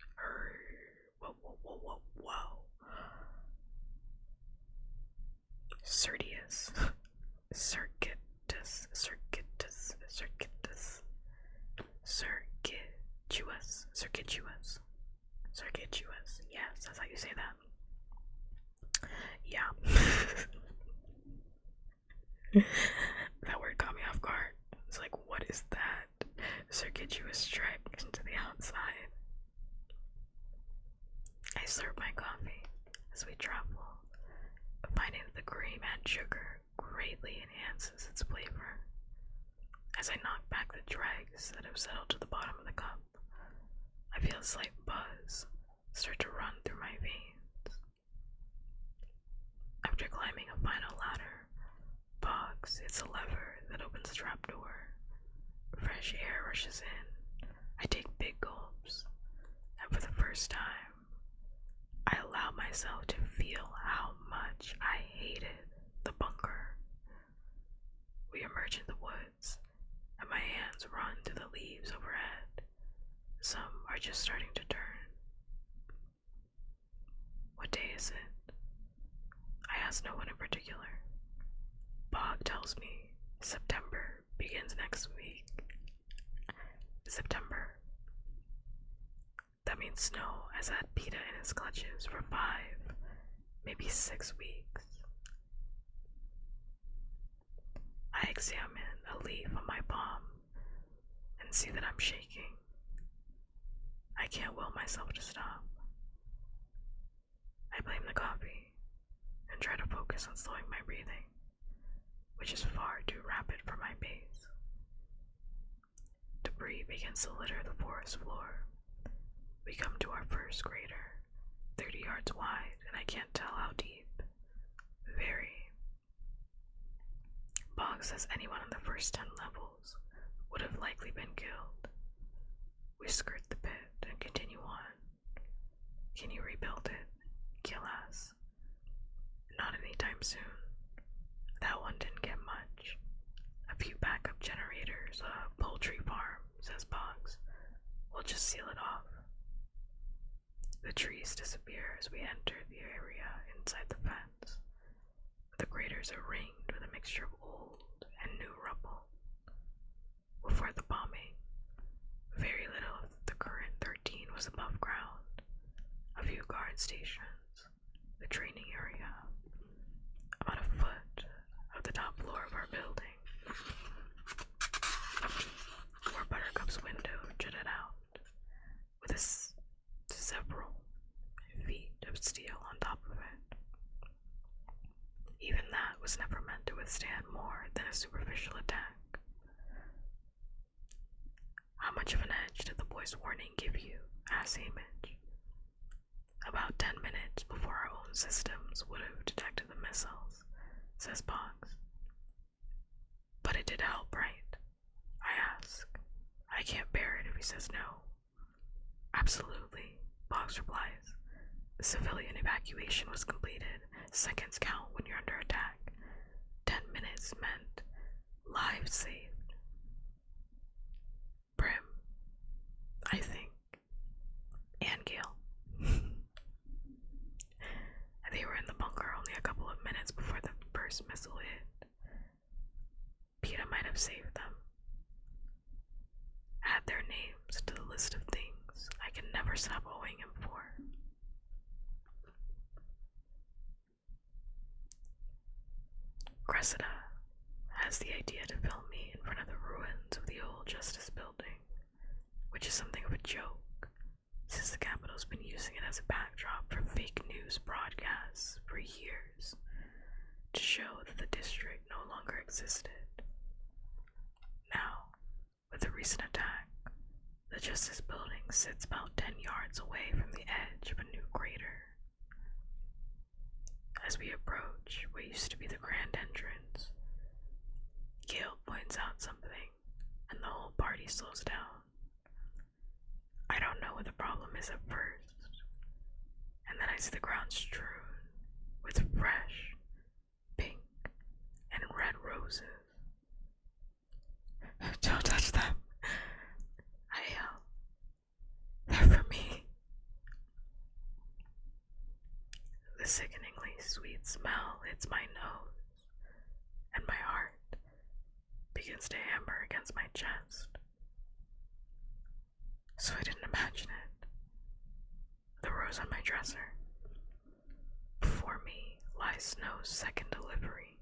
Circuitous, yes, that's how you say that. Yeah. That word caught me off guard. It's like, what is that? Circuitous stripe into the outside. I slurp my coffee as we travel, finding that the cream and sugar greatly enhances its flavor. As I knock back the dregs that have settled to the bottom of the cup, I feel a slight buzz start to run through my veins. After climbing a final ladder, Boggs hits a lever that opens the trapdoor. Fresh air rushes in. I take big gulps, and for the first time, I allow myself to feel how much I hated the bunker. We emerge in the woods, and my hands run through the leaves overhead. Some are just starting to turn. What day is it? I ask no one in particular. Bob tells me September begins next week. September. That means Snow has had PETA in his clutches for 5, maybe 6 weeks. I examine a leaf on my palm and see that I'm shaking. I can't will myself to stop. I blame the coffee and try to focus on slowing my breathing, which is far too rapid for my pace. Debris begins to litter the forest floor. We come to our first crater, 30 yards wide, and I can't tell how deep. Very. Boggs says anyone in the first 10 levels would have likely been killed. We skirt the pit and continue on. Can you rebuild it? Gil asks. Not anytime soon. That one didn't get much. A few backup generators, a poultry farm, says Boggs. We'll just seal it off. The trees disappear as we enter the area inside the fence. The craters are ringed with a mixture of old and new rubble. Before the bombing, very little of the current 13 was above ground. A few guard stations, the training area, about a foot of the top floor of our building, where Buttercup's window jutted out, with several feet of steel on top of it. Even that was never meant to withstand more than a superficial attack. How much of an edge did the boy's warning give you? Asked Hamish. About 10 minutes before our own systems would have detected the missiles, says Boggs. But it did help, right? I ask. I can't bear it if he says no. Absolutely, Boggs replies. The civilian evacuation was completed. Seconds count when you're under attack. 10 minutes meant lives saved. Prim, I think, and Gale. They were in the bunker only a couple of minutes before the first missile hit. PETA might have saved them. Add their names to the list of things I can never stop owing him for. Cressida has the idea to film me in front of the ruins of the old Justice Building, which is something of a joke, since the Capitol's been using it as a backdrop for fake news broadcasts for years. to show that the district no longer existed. Now, with the recent attack, the Justice Building sits about 10 yards away from the edge of a new crater. As we approach what used to be the grand entrance, Gale points out something, and the whole party slows down. I don't know what the problem is at first, and then I see the ground strewn with fresh, pink, and red roses. Don't touch them, I yell. They're for me. The sickeningly sweet smell hits my nose, and my heart begins to hammer against my chest. So I didn't imagine it. The rose on my dresser. Before me lies Snow's second delivery.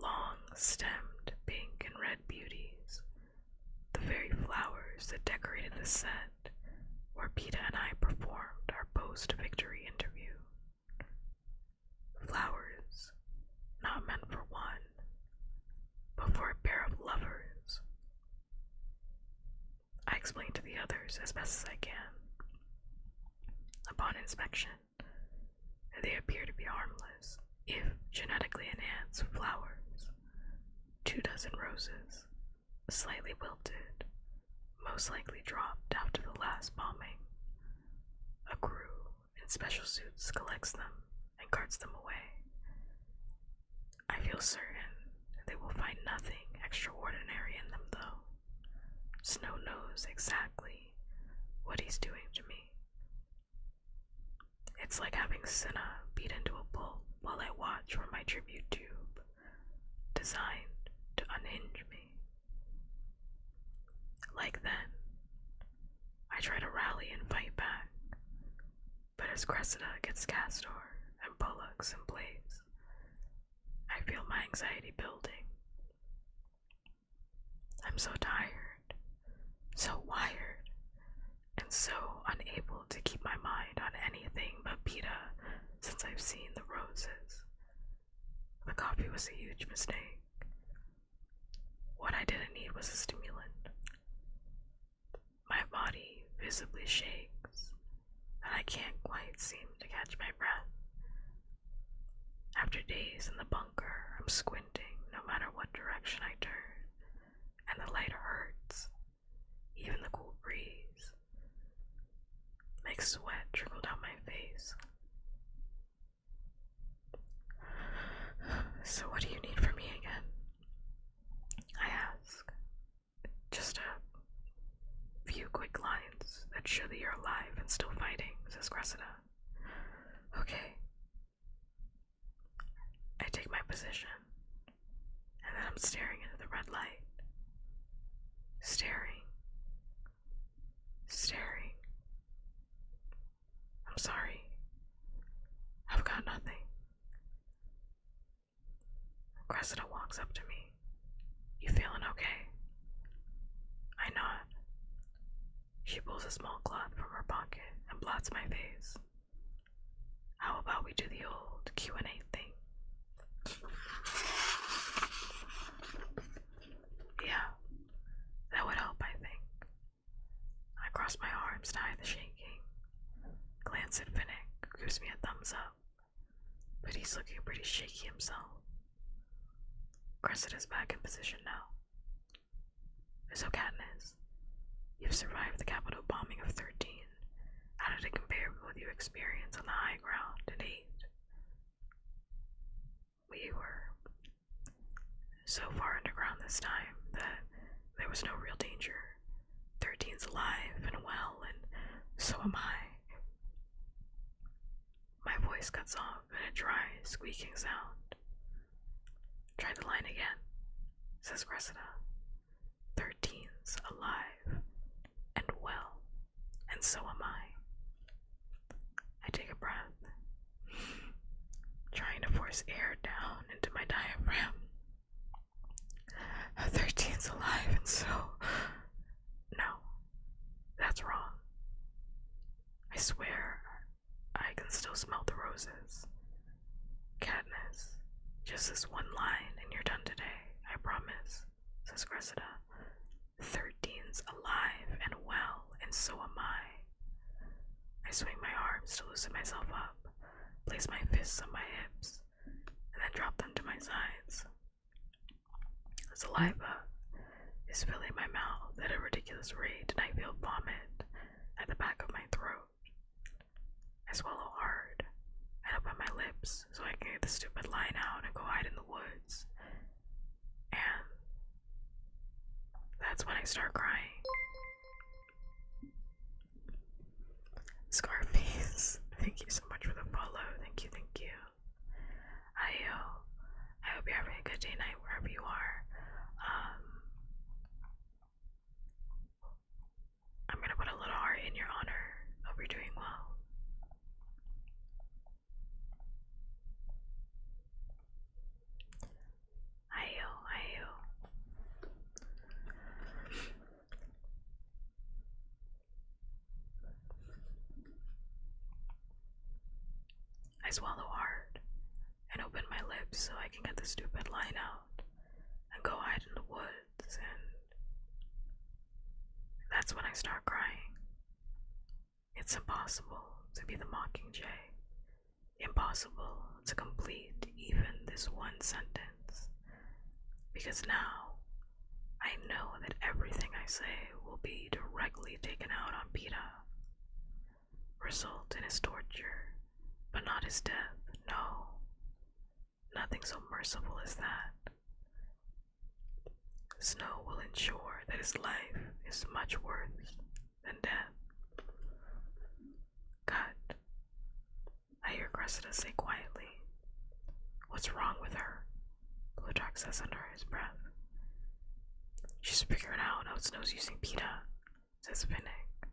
Long stemmed pink and red beauties, the very flowers that decorated the set where Peta and I performed our post-victory interview. Flowers not meant for one, but for a pair of lovers. I explain to the others as best as I can. Upon inspection, they appear to be harmless, if genetically enhanced flowers. 24 roses, slightly wilted, most likely dropped after the last bombing. A crew in special suits collects them and carts them away. I feel certain they will find nothing extraordinary in them, though. Snow knows exactly what he's doing to me. It's like having Cinna beat into a pulp while I watch from my tribute tube, designed to unhinge me. Like then, I try to rally and fight back, but as Cressida gets Castor and Pollux in place, I feel my anxiety building. I'm so tired, so wired, and so unable to keep my mind on anything but Peta since I've seen the roses. The coffee was a huge mistake. What I didn't need was a stimulant. My body visibly shakes, and I can't quite seem to catch my breath. After days in the bunker, I'm squinting no matter what direction I turn, and the light hurts. Even the cool breeze makes sweat trickle down my face. So what do you need from me again? I ask. Just a few quick lines that show that you're alive and still fighting, says Cressida. Okay. I take my position, and then I'm staring into the red light. Staring. I'm sorry. I've got nothing. Cressida walks up to me. You feeling okay? I nod. She pulls a small cloth from her pocket and blots my face. How about we do the old Q&A thing? Yeah, that would help, I think. I cross my arms to hide the shaking. Glance at Finnick, who gives me a thumbs up, but he's looking pretty shaky himself. Cressida's back in position now. So Katniss, you've survived the Capitol bombing of 13. How did it compare with what you experienced on the high ground at 8? We were so far underground this time that there was no real danger. 13's alive and well, and so am I. My voice cuts off in a dry, squeaking sound. Try the line again, says Cressida. 13's alive and well, and so am I. I take a breath, trying to force air down into my diaphragm. 13's alive and so... No, that's wrong. I swear, I can still smell the roses. Katniss, thanks, Cressida. 13's alive and well, and so am I. I swing my arms to loosen myself up, place my fists on my hips, and then drop them to my sides. Saliva is filling my mouth at a ridiculous rate, and I feel vomit at the back of my throat. I swallow hard and open my lips so I can get the stupid line out and go hide in the woods. And that's when I start crying. Scarface, thank you so much for the follow. Thank you, thank you. I hope you're having a good day, night, wherever you are. I'm gonna put a little heart in your honor. Hope you're doing well. I swallow hard and open my lips so I can get the stupid line out and go hide in the woods, and that's when I start crying. It's impossible to be the Mockingjay. Impossible to complete even this one sentence. Because now, I know that everything I say will be directly taken out on Peta. Result in his torture, but not his death, no. Nothing so merciful as that. Snow will ensure that his life is much worse than death. Cut. I hear Cressida say quietly, "What's wrong with her?" Plutarch says under his breath. "She's figuring out how Snow's using Peta," says Finnick.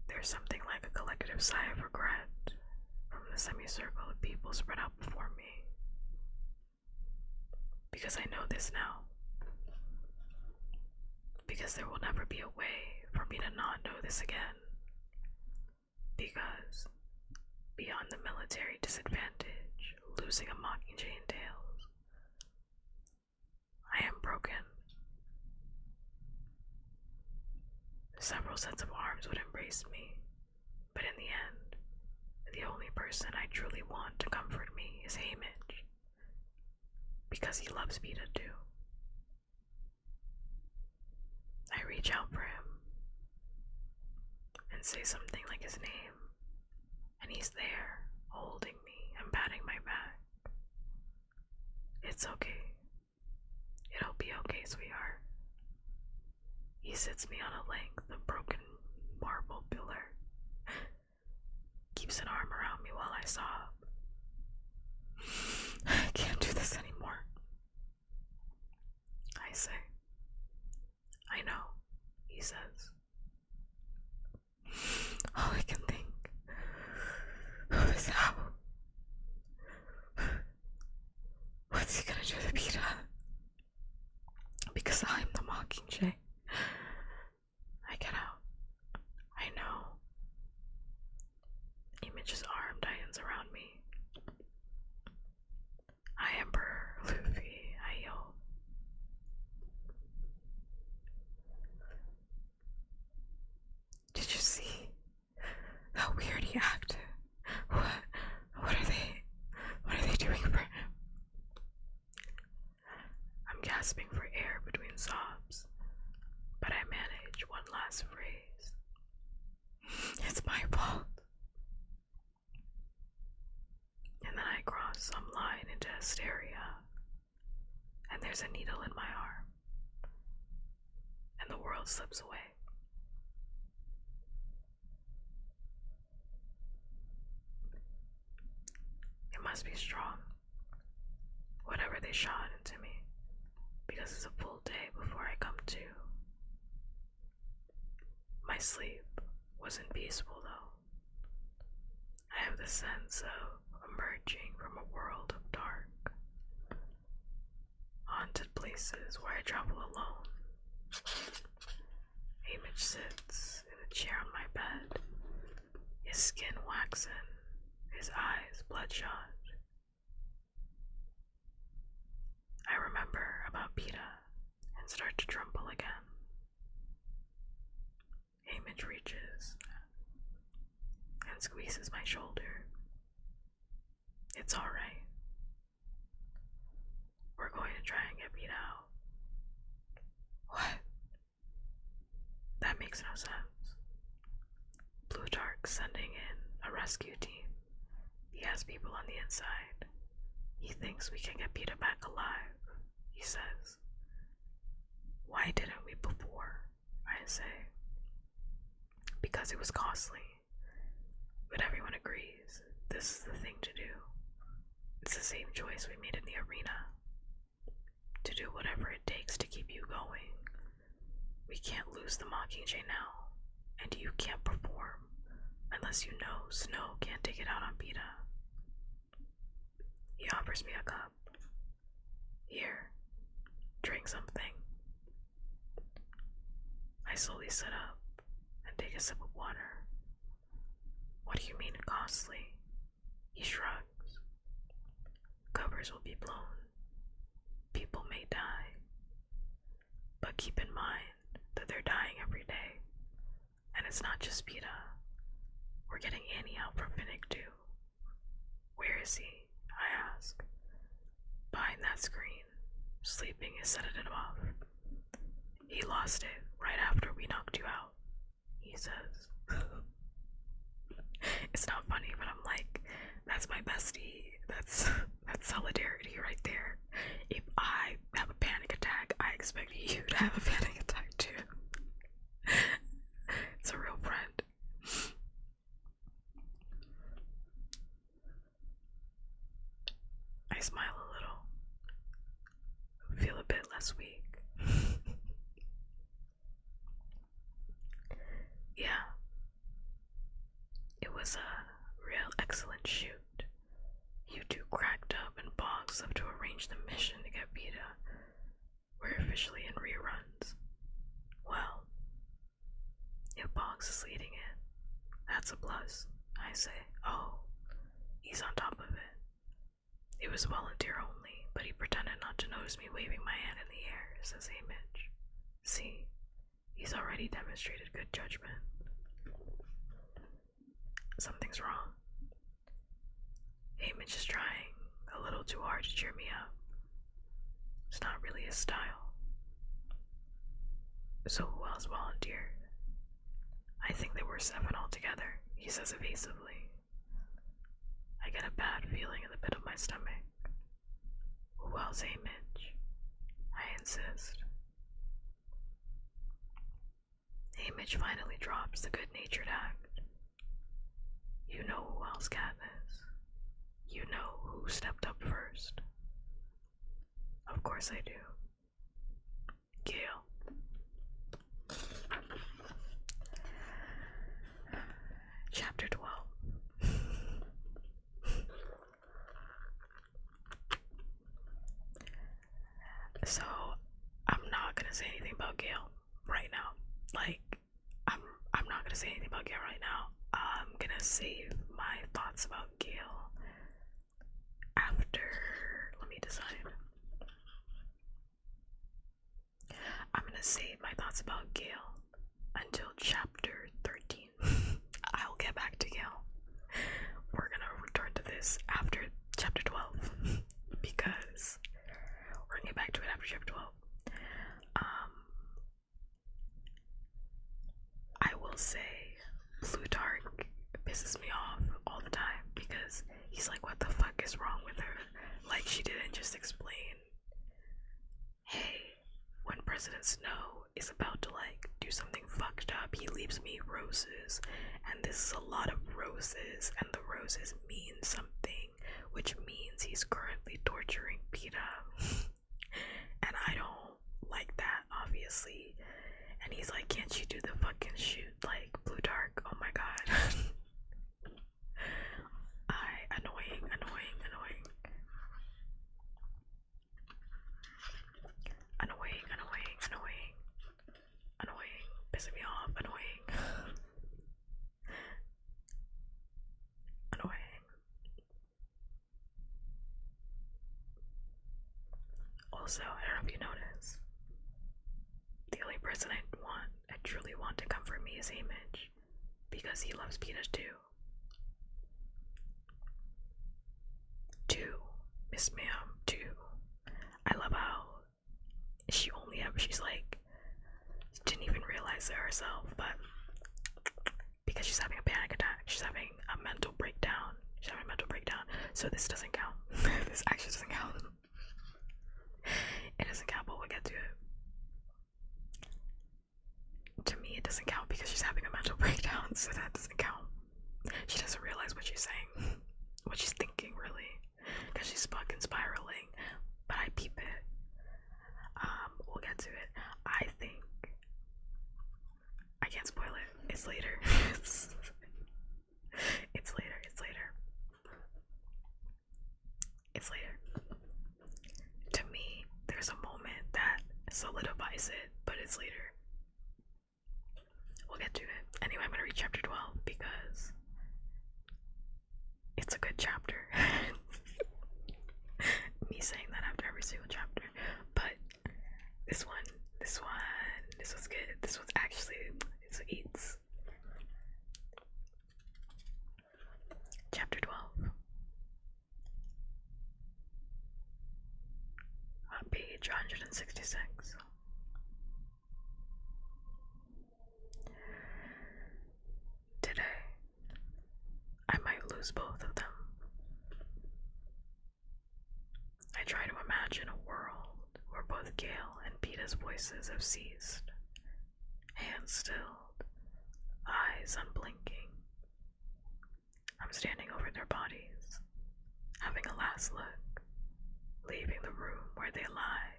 There's something like a collective sigh of regret from the semicircle of people spread out before me. Because I know this now. Because there will never be a way for me to not know this again. Because, beyond the military disadvantage losing a Mockingjay entails, I am broken. Several sets of arms would embrace me, but in the end, the only person I truly want to comfort me is Hamish, because he loves Peta too. I reach out for him and say something like his name, and he's there, holding me and patting my back. "It's okay. It'll be okay, sweetheart." He sits me on a length of broken marble pillar, keeps an arm around me while I sob. "I can't do this anymore," I say. "I know," he says. All I can think of is how. What's he gonna do to Peta? Because I'm the Mockingjay. I get out. I know. Image's arm tightens around me. "Hi, Emperor Luffy," I yell. "Did you see how weird he acted? What are they doing for him?" I'm gasping for air between sobs, but I manage one last phrase. "It's my fault." And then I cross some line into hysteria, and there's a needle in my arm, and the world slips away. It must be strong, whatever they shot into me, because it's a full day before I come to. My sleep wasn't peaceful though. I have the sense of emerging from a world of dark, haunted places where I travel alone. Hamish sits in a chair on my bed, his skin waxen, his eyes bloodshot. I remember about Peta squeezes my shoulder. It's alright. We're going to try and get beat out. What? That makes no sense. Plutarch's sending in a rescue team. He has people on the inside. He thinks we can get Peter back alive, he says. Why didn't we before? I say. Because it was costly. But everyone agrees this is the thing to do. It's the same choice we made in the arena. To do whatever it takes to keep you going. We can't lose the Mockingjay now, and you can't perform unless you know Snow can't take it out on Peta. He offers me a cup. Here, drink something. I slowly sit up and take a sip of water. What do you mean costly? He shrugs. Covers will be blown. People may die. But keep in mind that they're dying every day. And it's not just Peta. We're getting Annie out from Finnick too. Where is he? I ask. Behind that screen, sleeping his sedative off. He lost it right after we knocked you out, he says. It's not funny, but I'm like, that's my bestie. That's solidarity right there. If I have a panic attack, I expect you to have a panic attack too. It's a real friend. I smile a little. Feel a bit less weak. Yeah. It was a real excellent shoot. You two cracked up and Boggs left to arrange the mission to get Peta. We're officially in reruns. Well, if Boggs is leading it, that's a plus, I say. Oh, he's on top of it. It was volunteer only, but he pretended not to notice me waving my hand in the air, says Mitch. See, he's already demonstrated good judgment. Something's wrong. Mitch is trying a little too hard to cheer me up. It's not really his style. So who else volunteered? I think there were 7 altogether, he says evasively. I get a bad feeling in the pit of my stomach. Who else, Mitch? I insist. Mitch finally drops the good-natured act. You know who else, Katniss. You know who stepped up first. Of course I do. Gale. Chapter 12. So, I'm not gonna say anything about Gale right now. Like, I'm not gonna say anything about Gale right now. I'm gonna save my thoughts about Gale after. Let me decide. I'm gonna save my thoughts about Gale until chapter 13. I'll get back to Gale. We're gonna return to this after chapter 12 because we're gonna get back to it after chapter 12. I will say Plutarch pisses me off all the time because he's like, what the fuck is wrong with her? Like, she didn't just explain, hey, when President Snow is about to like do something fucked up, he leaves me roses, and this is a lot of roses, and the roses mean something, which means he's currently torturing Peta. And I don't like that, obviously. And he's like, can't you do the fucking shoot? Like, Plutarch, oh my god. Annoying. Pissing me off, annoying. Also, I don't know if you noticed, the only person I truly want to comfort me is Mitch, because he loves Peta too. Miss Ma'am too. I love how she's like, didn't even realize it herself, but because she's having a panic attack, she's having a mental breakdown. So this doesn't count. This actually doesn't count. It doesn't count, but we'll get to it. To me, it doesn't count because she's having a mental breakdown, so that doesn't count. She doesn't realize what she's saying, what she's thinking, really, because she's fucking spiraling. But I peep it. We'll get to it. I think I can't spoil it. It's later. It's later. It's later. To me, there's a moment that solidifies it, but it's later. We'll get to it. Anyway, I'm gonna read chapter 12 because it's a good chapter. Me saying that after every single chapter. But this was good. This was actually, it's eats. Chapter 12. On page 166. Today, I might lose both of them. I try to imagine a world where both Gale and Peta's voices have ceased, hands stilled, eyes unblinking. I'm standing over their bodies, having a last look, leaving the room where they lie.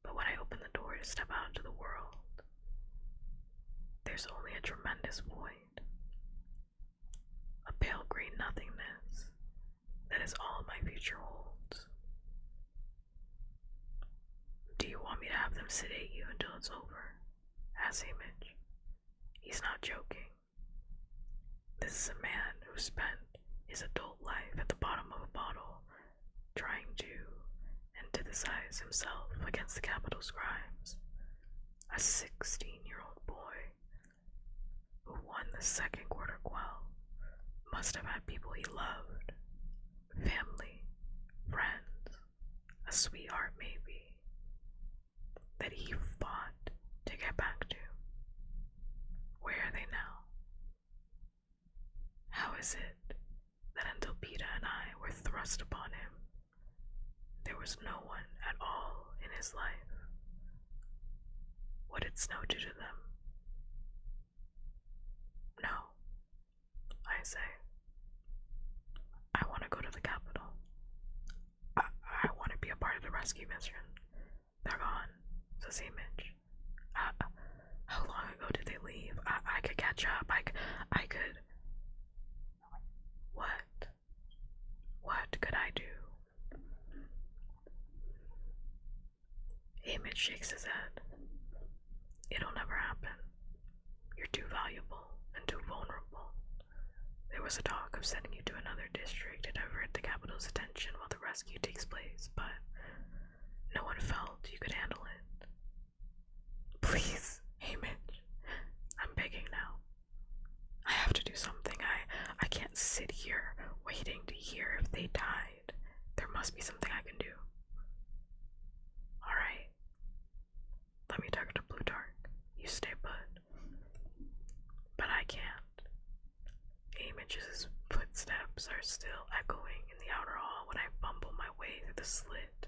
But when I open the door to step out into the world, there's only a tremendous void, a pale green nothingness that is all my future holds. Do you want me to have them sedate you until it's over? Asks Image. He's not joking. This is a man who spent his adult life at the bottom of a bottle, trying to antithesize himself against the capital's crimes. A 16-year-old boy who won the second quarter quell must have had people he loved, family, friends, a sweetheart maybe, that he fought to get back to. Where are they now? How is it that until Peta and I were thrust upon him, there was no one at all in his life? What did Snow do to them? No, I say. I want to go to the capital. I want to be a part of the rescue mission. They're gone, says Image. How long ago did they leave? I could catch up. I could. What? What could I do? Image shakes his head. It'll never happen. You're too valuable and too vulnerable. There was a talk of sending you to another district to divert the capital's attention while the rescue takes place, but no one felt you could handle it. Please, Image. I'm begging now. I have to do something. I can't sit here waiting to hear if they died. There must be something I can do. Alright. Let me talk to Plutarch. You stay put. But I can't. Image's footsteps are still echoing in the outer hall when I fumble my way through the slit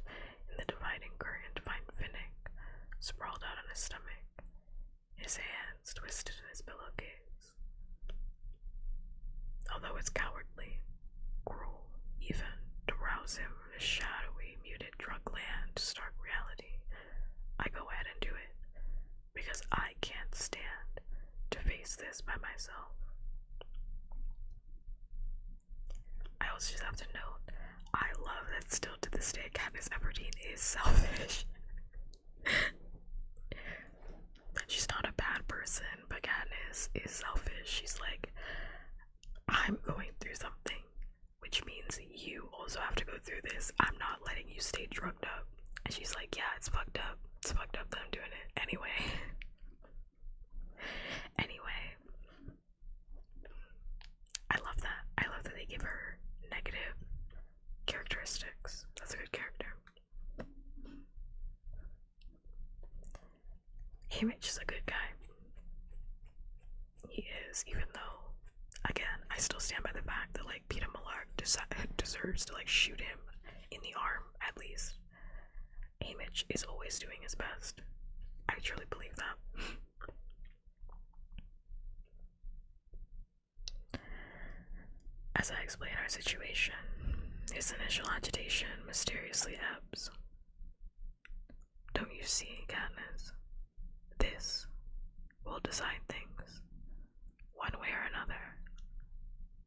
in the dividing curtain to find Finnick sprawled out on his stomach, his hands twisted in his pillowcase. Although it's cowardly, cruel, even, to rouse him from his shadowy, muted drug land to stark reality, I go ahead and do it, because I can't stand to face this by myself. I also just have to note, I love that still to this day, Katniss Everdeen is selfish. She's not a bad person, but Katniss is selfish. She's like, I'm going through something, which means you also have to go through this. I'm not letting you stay drugged up. And she's like, yeah, it's fucked up. It's fucked up that I'm doing it. Anyway. I love that. I love that they give her negative characteristics. Haymitch is a good guy. He is, even though, again, I still stand by the fact that like Peter Millar deserves to like shoot him in the arm at least. Haymitch is always doing his best. I truly believe that. As I explain our situation, his initial agitation mysteriously ebbs. Don't you see, Katniss? This will decide things, one way or another.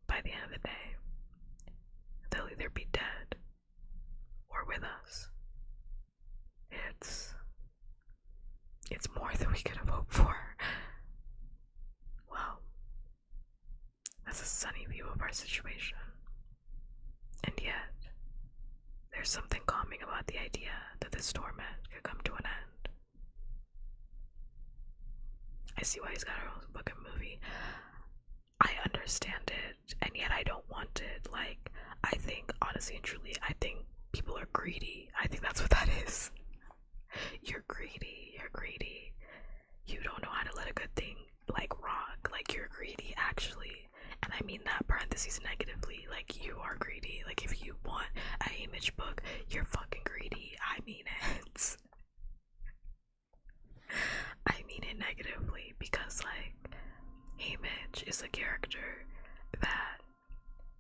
By the end of the day, they'll either be dead or with us. It's more than we could have hoped for. Well, that's a sunny view of our situation. And yet, there's something calming about the idea that this torment could come to an end. I see why he's got a fucking movie. I understand it, and yet I don't want it. Like, I think, honestly and truly, I think people are greedy. I think that's what that is. You're greedy. You don't know how to let a good thing, like, rock. Like, you're greedy, actually. And I mean that parentheses negatively. Like, you are greedy. Like, if you want a Haymitch book, you're fucking greedy. I mean it. I mean it negatively because, like, Haymitch is a character that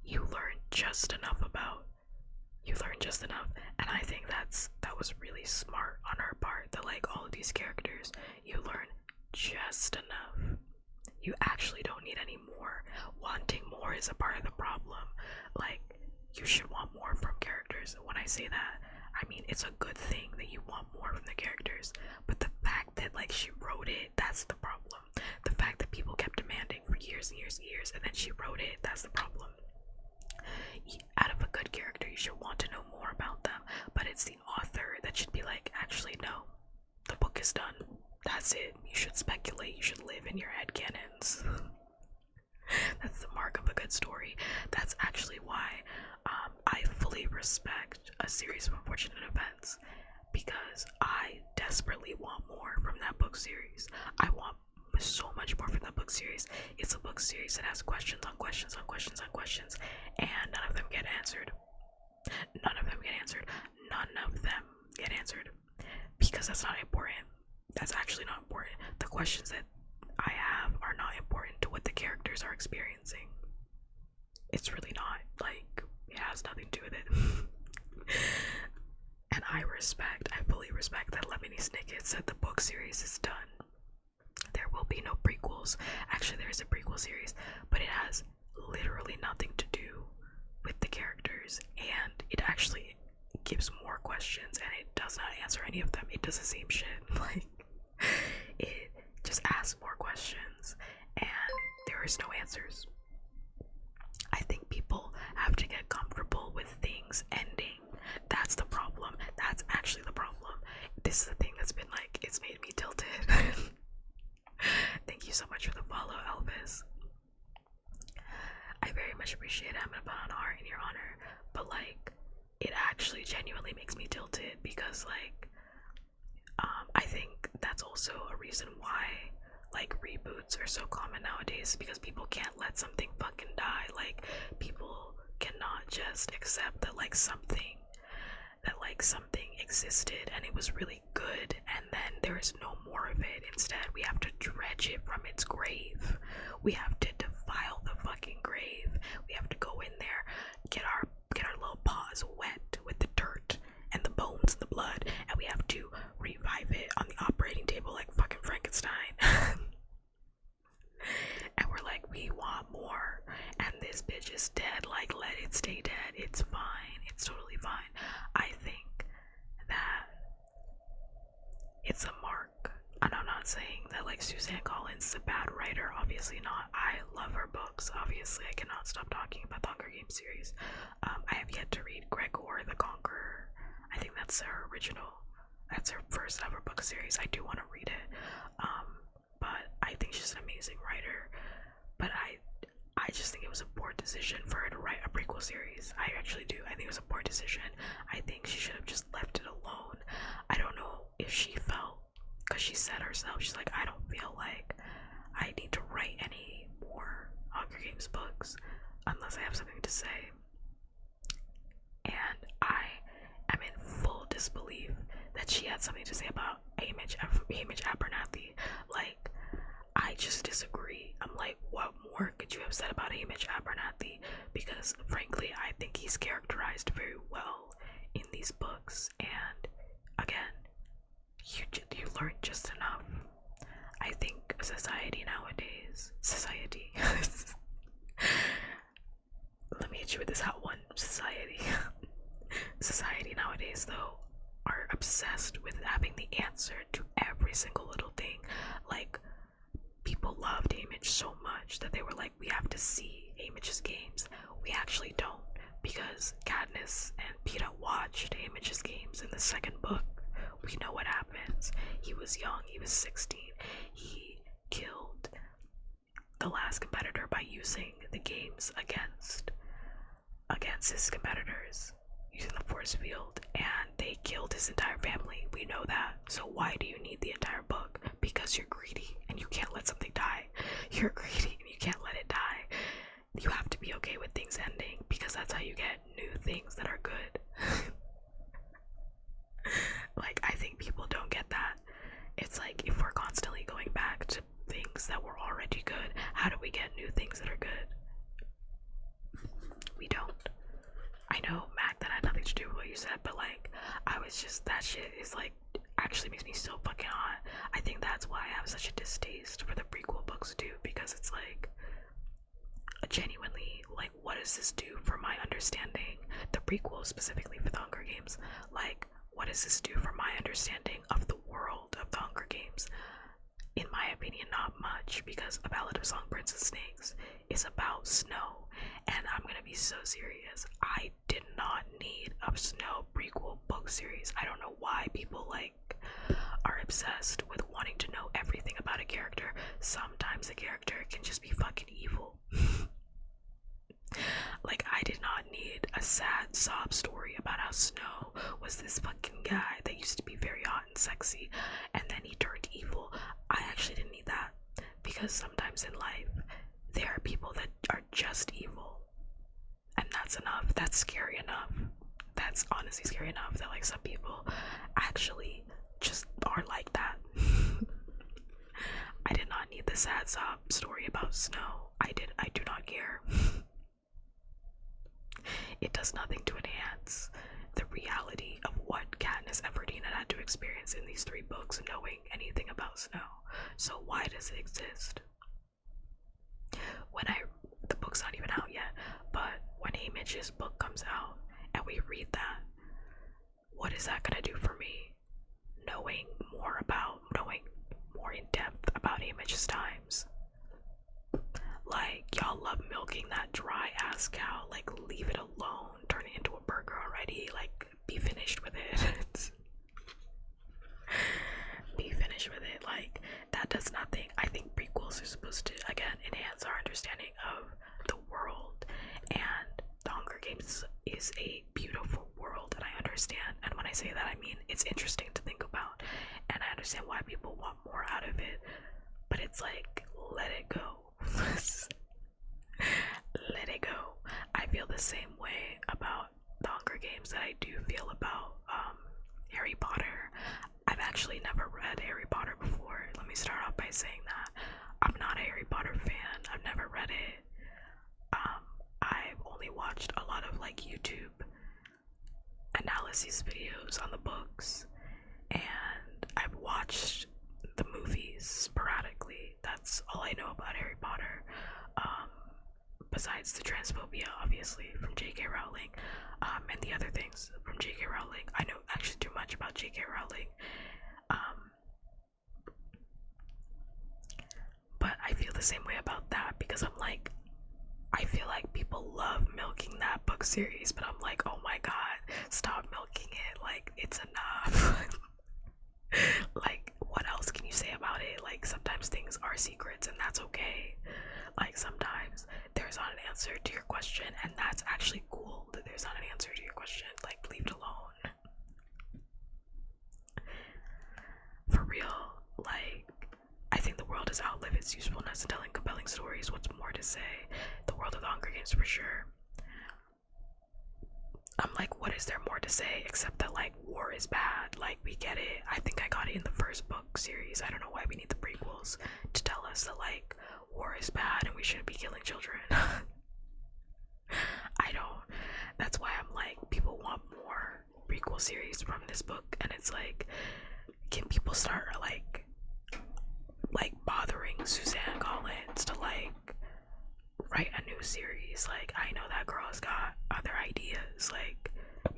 you learn just enough about. You learn just enough, and I think that was really smart on her part. That like all of these characters, you learn just enough. You actually don't need any more. Wanting more is a part of the problem. Like, you should want more from characters. When I say that, I mean it's a good thing that you want more from the characters. But the fact that like she wrote it, that's the problem. The fact that people kept demanding for years and years and years, and then she wrote it, that's the problem. Out of a good character, you should want to know more about them, but it's the author that should be like, actually no, the book is done, that's it. You should speculate, you should live in your head canons. That's the mark of a good story. That's actually why I fully respect a series of unfortunate events, because I desperately want more from that book series. I want so much more from that book series. It's a book series that has questions on questions on questions on questions, and none of them get answered. None of them get answered. None of them get answered. Because that's not important. That's actually not important. The questions that I have are not important to what the characters are experiencing. It's really not. Like, it has nothing to do with it. And I fully respect that Lemony Snicket said the book series is done. There will be no prequels. Actually, there is a prequel series, but it has literally nothing to do with the characters, and it actually gives more questions, and it does not answer any of them. It does the same shit. Like, it just asks more questions, and there is no answers. I think people have to get comfortable with things ending. That's the problem. That's actually the problem. This is the thing that's been like, it's made me tilted. Thank you so much for the follow, Elvis. I very much appreciate it. I'm gonna put on heart in your honor, but like, it actually genuinely makes me tilted because like, I think that's also a reason why like reboots are so common nowadays, because people can't let something fucking die. Like, people cannot just accept that like something existed and it was really good, and then there is no more of it. Instead, we have to dredge it from its grave. We have to defile the fucking grave. We have to go in there, get our little paws wet with the dirt and the bones and the blood, and we have to revive it on the operating table like fucking Frankenstein. And we're like, we want more, and this bitch is dead. Like, let it stay dead. It's fine. It's totally fine. I think that it's a mark, and I'm not saying that like Suzanne Collins is a bad writer. Obviously not. I love her books. Obviously, I cannot stop talking about the Hunger Games series. I have yet to read Gregor the Conqueror. I think that's her original. That's her first ever book series. I do want to read it. But I think she's an amazing writer. But I just think it was a poor decision for her to write a prequel series. I actually do. I think it was a poor decision. I think she should have just left it alone. I don't know if she felt, because she said herself, she's like, I don't feel like I need to write any more Hunger Games books unless I have something to say. And I am in full disbelief that she had something to say about Hamish Abernathy. Like, I just disagree. I'm like, what more could you have said about Hamish Abernathy? Because frankly, I think he's characterized very well in these books, and again, you learn just enough. I think society nowadays, let me hit you with this hot one. Society nowadays, though, are obsessed with having the answer to every single little thing. Like, people loved Hamish so much that they were like, we have to see Hamish's games. We actually don't, because Katniss and Peeta watched Hamish's games in the second book. We know what happens. He was young, he was 16. He killed the last competitor by using the games against his competitors, using the force field, and they killed his entire family. We know that. So why do you need the entire book? Because you're greedy and you can't let something die. You're greedy and you can't let it die. You have to be okay with things ending, because that's how you get new things that are good. Like, I think people don't get that. It's like, if we're constantly going back to things that were already good, how do we get new things that are good? We don't. I know, Mac, that had nothing to do with what you said, but like, I was just, that shit is like, actually makes me so fucking hot. I think that's why I have such a distaste for the prequel books too, because it's like, genuinely, like, what does this do for my understanding? The prequel specifically for the Hunger Games, like, what does this do for my understanding of the world of the Hunger Games? In my opinion, not much, because A Ballad of Songbirds and Snakes is about snow, and I'm gonna be so serious. I did not need a snow prequel book series. I don't know why people like are obsessed with wanting to know everything about a character. Sometimes a character can just be fucking evil. Like, I did not need a sad sob story about how Snow was this fucking guy that used to be very hot and sexy, and then he turned evil. I actually didn't need that, because sometimes in life there are people that are just evil, and that's enough. That's scary enough. That's honestly scary enough that like some people actually just are like that. I did not need the sad sob story about Snow. I do not care. It does nothing to enhance the reality of what Katniss Everdeen had to experience in these 3 books, knowing anything about Snow. So why does it exist? The book's not even out yet, but when Hamish's book comes out and we read that, what is that gonna do for me? Knowing more in depth about Hamish's times. Like, y'all love milking that dry ass cow. Like, leave it alone. Turn it into a burger already. Like, be finished with it. Be finished with it. Like, that does nothing. I think prequels are supposed to, again, enhance our understanding of the world. And the Hunger Games is a beautiful world, and I understand. And when I say that, I mean it's interesting to think about. And I understand why people want more out of it. But it's like, let it go. Let it go. I feel the same way about the Hunger Games that I do feel about Harry Potter. I've actually never read Harry Potter before. Let me start off by saying that I'm not a Harry Potter fan. I've never read it. I've only watched a lot of like YouTube analysis videos on the books, and I've watched the movies sporadically. That's all I know about Harry Potter. Besides the transphobia, obviously, from J.K. Rowling, and the other things from J.K. Rowling. I know actually too much about J.K. Rowling. But I feel the same way about that, because I'm like, I feel like people love milking that book series, but I'm like, oh my god, stop milking it. Like, it's enough. Like, what else can you say about it? Like, sometimes things are secrets, and that's okay. Like, sometimes there's not an answer to your question, and that's actually cool that there's not an answer to your question. Like, leave it alone. For real, does outlive its usefulness in telling compelling stories. What's more to say? The world of the Hunger Games for sure. I'm like, what is there more to say except that like war is bad? Like, we get it. I think I got it in the first book series. I don't know why we need the prequels to tell us that like war is bad and we shouldn't be killing children. I don't. That's why I'm like, people want more prequel series from this book, and it's like, can people start like bothering Suzanne Collins to like write a new series? Like, I know that girl's got other ideas. Like,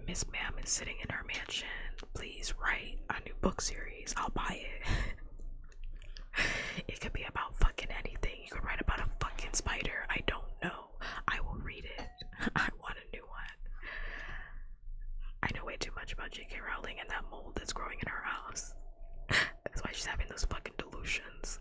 Miss Ma'am is sitting in her mansion. Please write a new book series. I'll buy it. It could be about fucking anything. You could write about a fucking spider. I don't know. I will read it. I want a new one. I know way too much about J.K. Rowling and that mold that's growing in her house. That's why she's having those fucking delusions.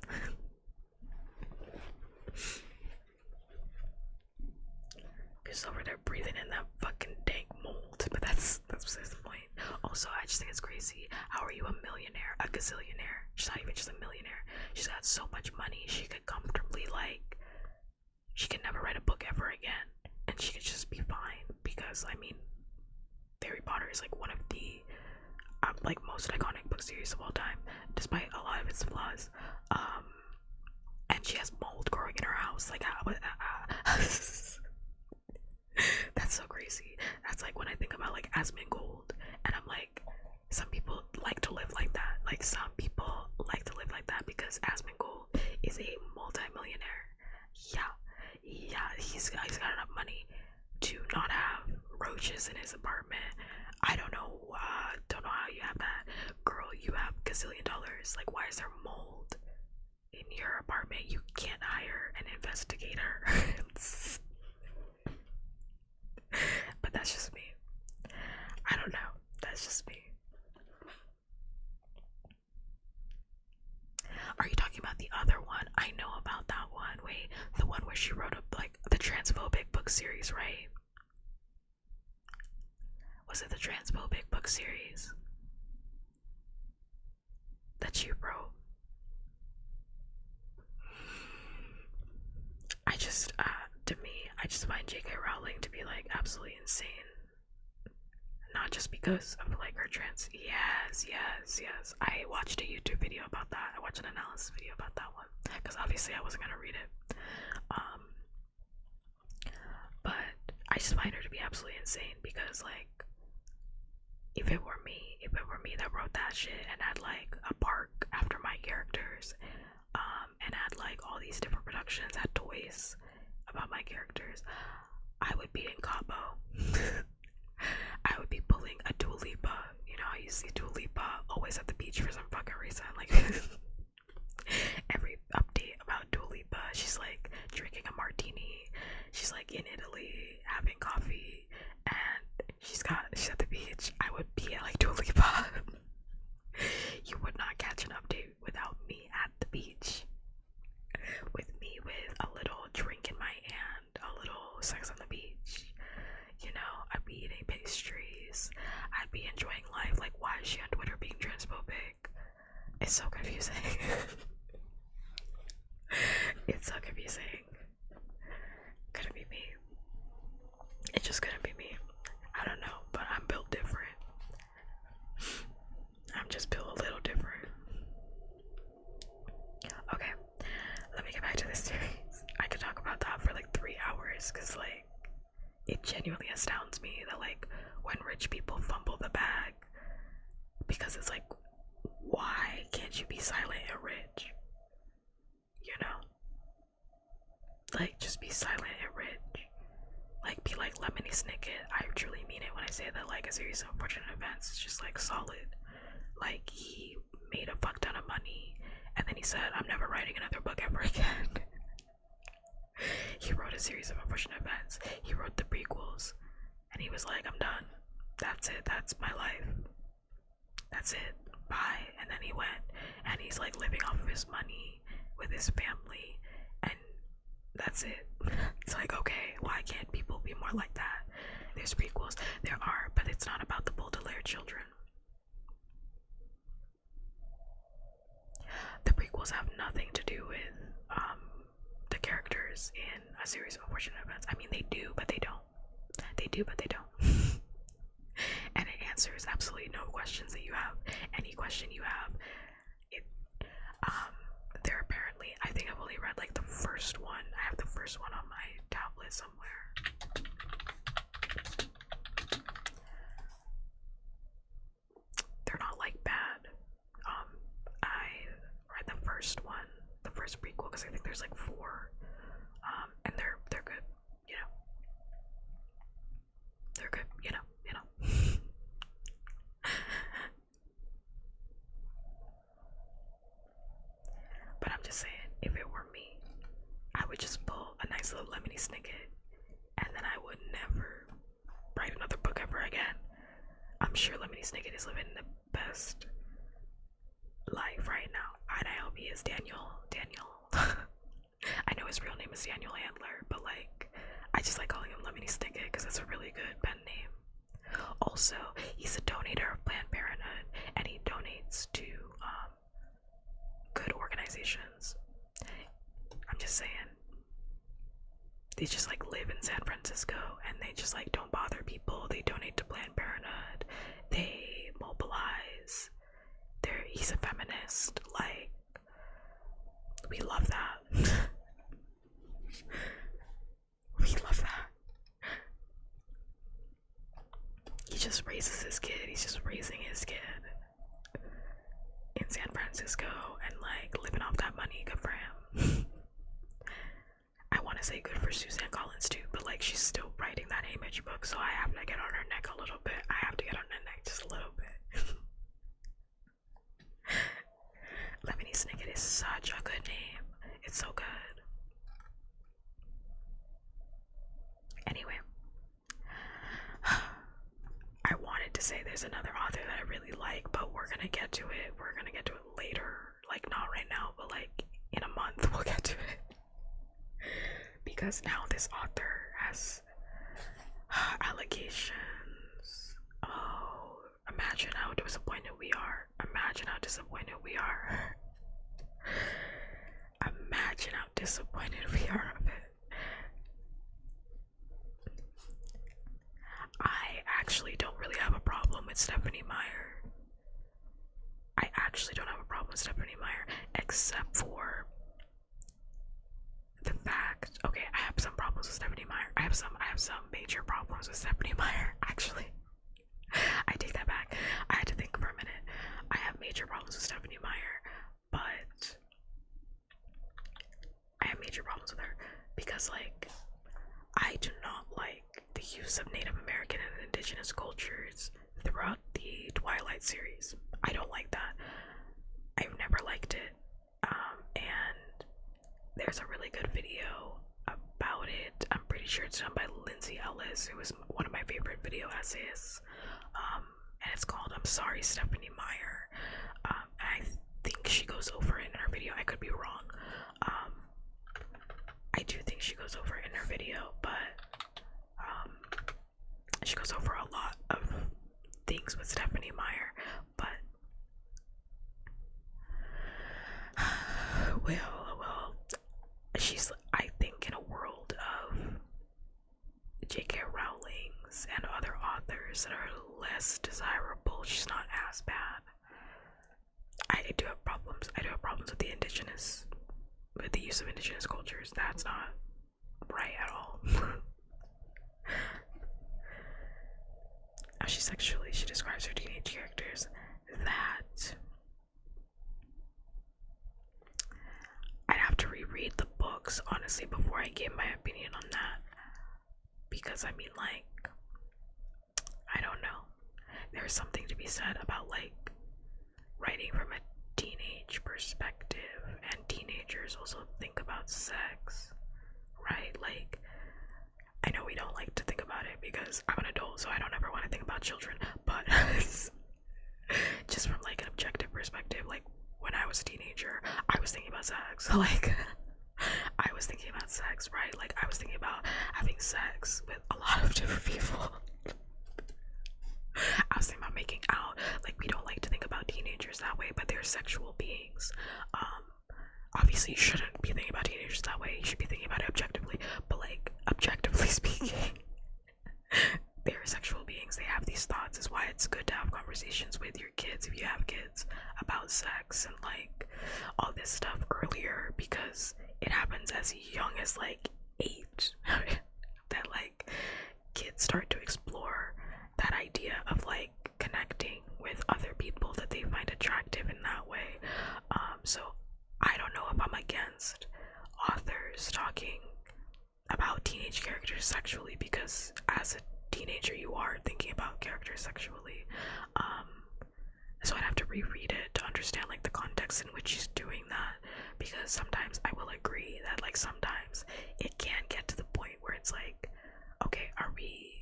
Just over there breathing in that fucking dank mold, but that's besides the point. Also, I just think it's crazy. How are you a millionaire, a gazillionaire? She's not even just a millionaire. She's got so much money, she could comfortably like, she could never write a book ever again, and she could just be fine. Because I mean, Harry Potter is like one of the like most iconic book series of all time, despite a lot of its flaws. And she has mold growing in her house. Like, that's so crazy. That's like when I think about like Asmongold, and I'm like, some people like to live like that. Like, some people like to live like that because Asmongold is a multi-millionaire. Yeah, he's got enough money to not have roaches in his apartment. I don't know how you have that. Girl, you have gazillion dollars. Like, why is there mold in your apartment? You can't hire an investigator. But that's just me. I don't know. That's just me. Are you talking about the other one? I know about that one. Wait, the one where she wrote up like the transphobic book series, right? Was it the transphobic book series that you wrote? I just find J.K. Rowling to be like absolutely insane. Not just because of like her trans. Yes. I watched a YouTube video about that. I watched an analysis video about that one because obviously I wasn't gonna read it. But I just find her to be absolutely insane because like, if it were me that wrote that shit and had like a park after my characters, and had like all these different productions, had toys about my characters, I would be in Cabo. I would be pulling a Dua Lipa. You know how you see Dua Lipa always at the beach for some fucking reason. Like, every update about Dua Lipa, she's like drinking a martini. She's like in Italy having coffee, and she's at the beach. I would be at like Dua Lipa. You would not catch an update without me at the beach. With me with a little drink in my hand, a little sex on the beach. You know, I'd be eating pastries. I'd be enjoying life. Like, why is she on Twitter being transphobic? It's so confusing. It's so confusing. Couldn't be me. It just couldn't be me. I don't know, but I'm built different. I'm just built a little different. Okay, let me get back to this series. I could talk about that for like 3 hours because like, it genuinely astounds me that like when rich people fumble the bag, because it's like, why can't you be silent and rich? You know, like, just be silent and rich. Like, be like Lemony Snicket. I truly mean it when I say that like a series of unfortunate events is just like solid. Like, he made a fuck ton of money and then he said, I'm never writing another book ever again. He wrote a series of unfortunate events. He wrote the prequels and he was like, I'm done. That's it. That's my life. That's it. Bye. And then he went and he's like living off of his money with his family, and that's it. It's like, okay, why can't people be more like that? There's prequels. There are, but it's not about the Baudelaire children. The prequels have nothing to do with answers in a series of unfortunate events. I mean, they do, but they don't. They do, but they don't. And it answers absolutely no questions that you have. Any question you have, it, they're apparently, I think I've only read like the first one. I have the first one on my tablet somewhere. They're not like bad. I read the first one, the first prequel, because I think there's like 4. And they're good, you know. They're good, you know. But I'm just saying, if it were me, I would just pull a nice little Lemony Snicket, and then I would never write another book ever again. I'm sure Lemony Snicket is living the best life right now, and I hope he is Daniel. I know his real name is Daniel Handler, but like, I just like calling him Lemony Snicket because that's a really good pen name. Also, he's a donator of Planned Parenthood, and he donates to good organizations. I'm just saying, they just like live in San Francisco, and they just like don't bother people. They donate to Planned Parenthood. They mobilize. He's a feminist. Like, we love that. We love that. He just raises his kid. He's just raising his kid in San Francisco and like living off that money. Good for him. I want to say good for Suzanne Collins too, but like, she's still writing that Image book, so I have to get on her neck a little bit. I have to get on her neck just a little bit. Lemony Snicket is such a good name. It's so good. Anyway, I wanted to say there's another author that I really like, but we're gonna get to it. We're gonna get to it later. Like, not right now, but like in a month we'll get to it. Because now this author has allegations. Oh, imagine how disappointed we are. Imagine how disappointed we are. Imagine how disappointed we are of it. I actually don't really have a problem with Stephanie Meyer. I actually don't have a problem with Stephanie Meyer, except for the fact, okay, I have some problems with Stephanie Meyer. I have some major problems with Stephanie Meyer, actually. I take that back. I had to think for a minute. I have major problems with Stephanie Meyer, but I have major problems with her because, like, I do not like the use of Native American and indigenous cultures throughout the Twilight series. I don't like that. I've never liked it. And there's a really good video about it. I'm pretty sure it's done by Lindsay Ellis, who is one of my favorite video essayists. And it's called I'm Sorry, Stephanie Meyer. I think she goes over it in her video. I could be wrong. I do think she goes over it in her video, but she goes over a lot of things with Stephanie Meyer, but well, she's, I think, in a world of J.K. Rowling's and other authors that are less desirable, she's not as bad. I do have problems with the use of indigenous cultures. That's not right at all. How she describes her teenage characters, that I'd have to reread the books, honestly, before I give my opinion on that. Because, I mean, like, I don't know. There's something to be said about, like, writing from a teenage perspective, and teenagers also think about sex, right? Like, I know we don't like to think about it because I'm an adult, so I don't ever want to think about children, but just from like an objective perspective, like when I was a teenager, I was thinking about sex. Like, I was thinking about sex, right? Like, I was thinking about having sex with a lot of different people. I was thinking about making out. Like, we don't like to think about teenagers that way, but they're sexual beings. obviously you shouldn't be thinking about teenagers that way. You should be thinking about it objectively. But like objectively speaking, they're sexual beings. They have these thoughts. Is why it's good to have conversations with your kids, if you have kids, about sex and like all this stuff earlier, because it happens as young as like 8 that like kids start to explore that idea of like connecting with other people that they find attractive in that way. So I don't know if I'm against authors talking about teenage characters sexually, because as a teenager you are thinking about characters sexually. So I'd have to reread it to understand like the context in which he's doing that, because sometimes I will agree that like sometimes it can get to the point where it's like, okay, are we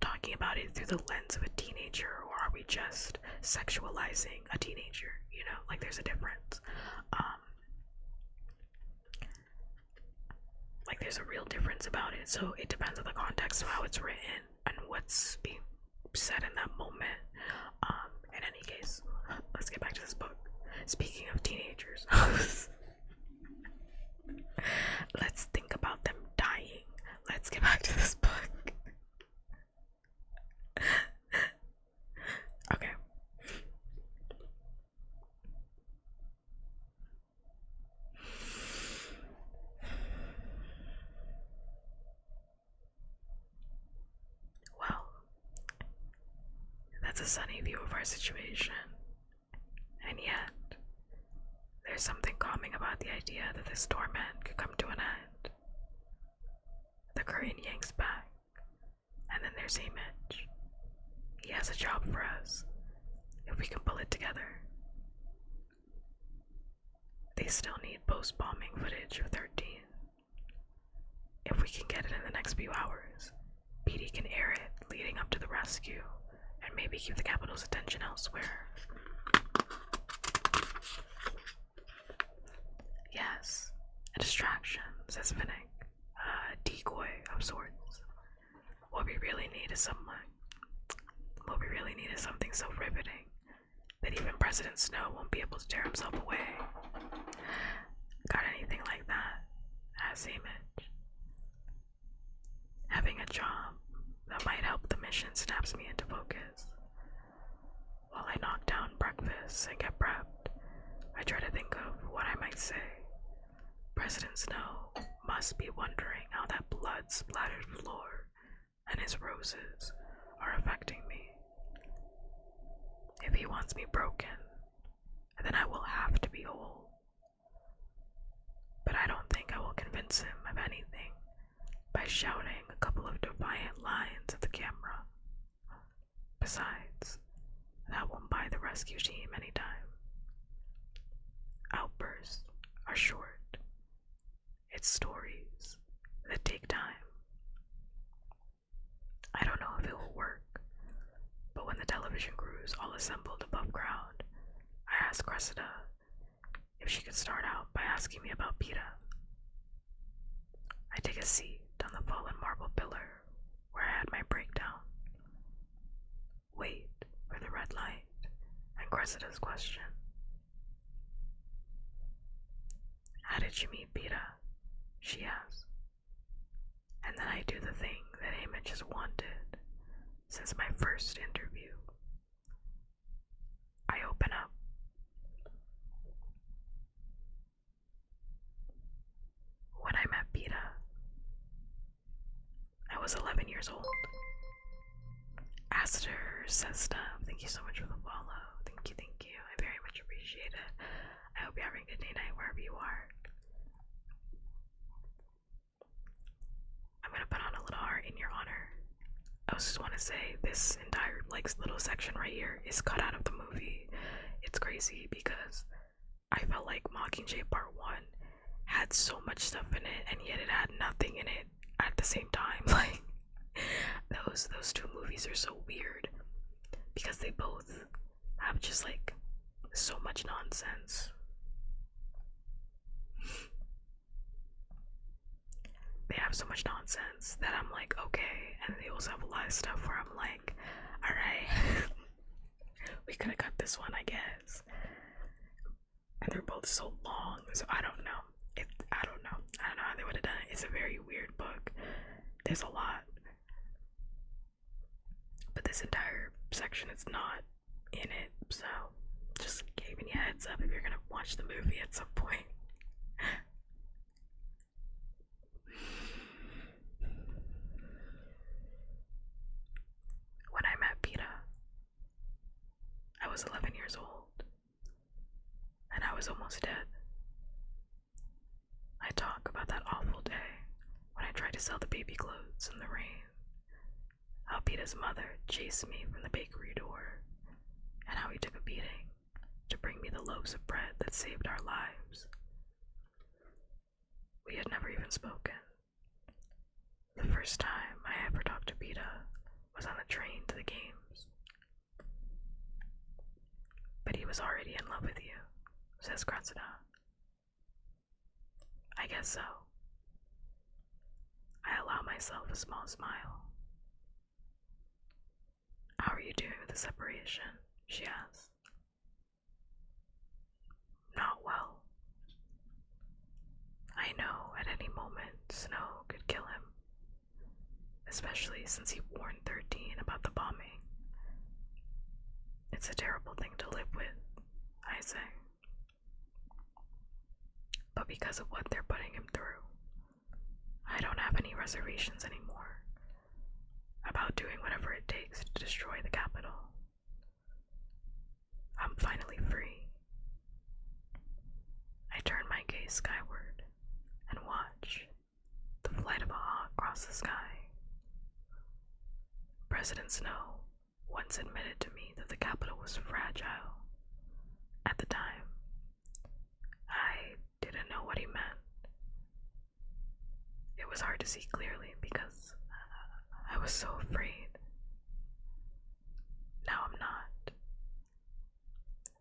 talking about it through the lens of a teenager, or are we just sexualizing a teenager? You know, like there's a difference. Like there's a real difference about it. So it depends on the context of how it's written and what's being said in that moment. In any case, let's get back to this book. Speaking of teenagers, let's think about them dying. Let's get back to this book. Okay. Well, that's a sunny view of our situation. And yet, there's something calming about the idea that this torment could come to an end. The curtain yanks back, and then there's Image. He has a job for us, if we can pull it together. They still need post-bombing footage of 13. If we can get it in the next few hours, PD can air it leading up to the rescue, and maybe keep the capital's attention elsewhere. Yes, a distraction, says Finnick. A decoy of sorts. What we really need is something so riveting that even President Snow won't be able to tear himself away. Got anything like that? Asks Image. Having a job that might help the mission snaps me into focus. While I knock down breakfast and get prepped, I try to think of what I might say. President Snow must be wondering how that blood-splattered floor and his roses are affecting me. If he wants me broken, then I will have to be whole. But I don't think I will convince him of anything by shouting a couple of defiant lines at the camera. Besides, that won't buy the rescue team any time. Outbursts are short. It's stories that take time. I don't know if it will work, but when the television crews all assembled above ground, I asked Cressida if she could start out by asking me about Peta. I take a seat on the fallen marble pillar where I had my breakdown. Wait for the red light and Cressida's question. How did you meet Peta? She asks. And then I do the thing that Image has wanted since my first interview. I open up. When I met Peta, I was 11 years old. Aster says stuff. Thank you so much for the follow. Thank you. I very much appreciate it. I hope you're having a good day, night, wherever you are. I'm gonna put on a little heart in your honor. I just want to say this entire little section right here is cut out of the movie. It's crazy because I felt like Mockingjay Part 1 had so much stuff in it, and yet it had nothing in it at the same time. Like those two movies are so weird because they both have just like so much nonsense. They have so much nonsense that I'm like, okay, and they also have a lot of stuff where I'm like, alright, we could have cut this one, I guess. And they're both so long So I don't know. I don't know. I don't know how they would have done it. It's a very weird book. There's a lot. But this entire section is not in it, so just giving you a heads up if you're gonna watch the movie at some point. When I met Peta, I was 11 years old, and I was almost dead. I talk about that awful day when I tried to sell the baby clothes in the rain, how Peta's mother chased me from the bakery door, and how he took a beating to bring me the loaves of bread that saved our lives. We had never even spoken. The first time I ever talked to Peta was on the train to the games. But he was already in love with you, says Cressida. I guess so. I allow myself a small smile. How are you doing with the separation? She asks. Not well. I know at any moment snow could kill him, especially since he warned 13 about the bombing. It's a terrible thing to live with, I say. But because of what they're putting him through, I don't have any reservations anymore about doing whatever it takes to destroy the capital. I'm finally free. I turn my gaze skyward and watch the flight of a hawk across the sky. President Snow once admitted to me that the capital was fragile. At the time, I didn't know what he meant. It was hard to see clearly because I was so afraid. Now I'm not.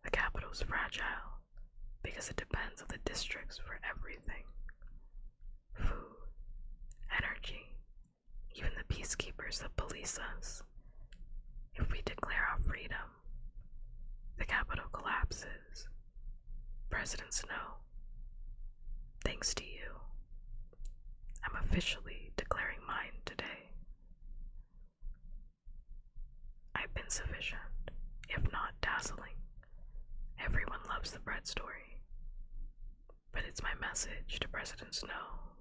The capital's fragile because it depends on the districts for everything. Food, energy, even the peacekeepers that police us. If we declare our freedom, the capital collapses. President Snow, thanks to you, I'm officially declaring mine today. I've been sufficient, if not dazzling. Everyone loves the bread story. But it's my message to President Snow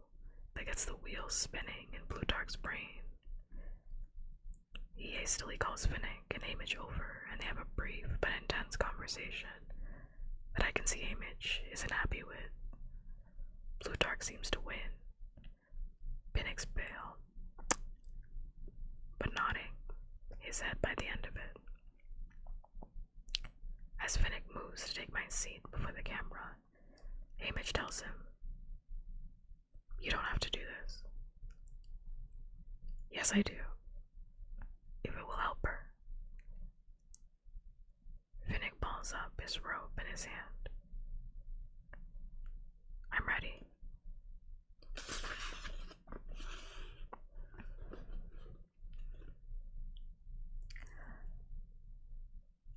that gets the wheels spinning in Plutarch's brain. He hastily calls Finnick and Hamish over, and they have a brief but intense conversation that I can see Hamish isn't happy with. Plutarch seems to win. Finnick's pale, but nodding his head by the end of it. As Finnick moves to take my seat before the camera, Hamish tells him, "You don't have to do this." "Yes, I do. If it will help her." Finnick balls up his rope in his hand. "I'm ready."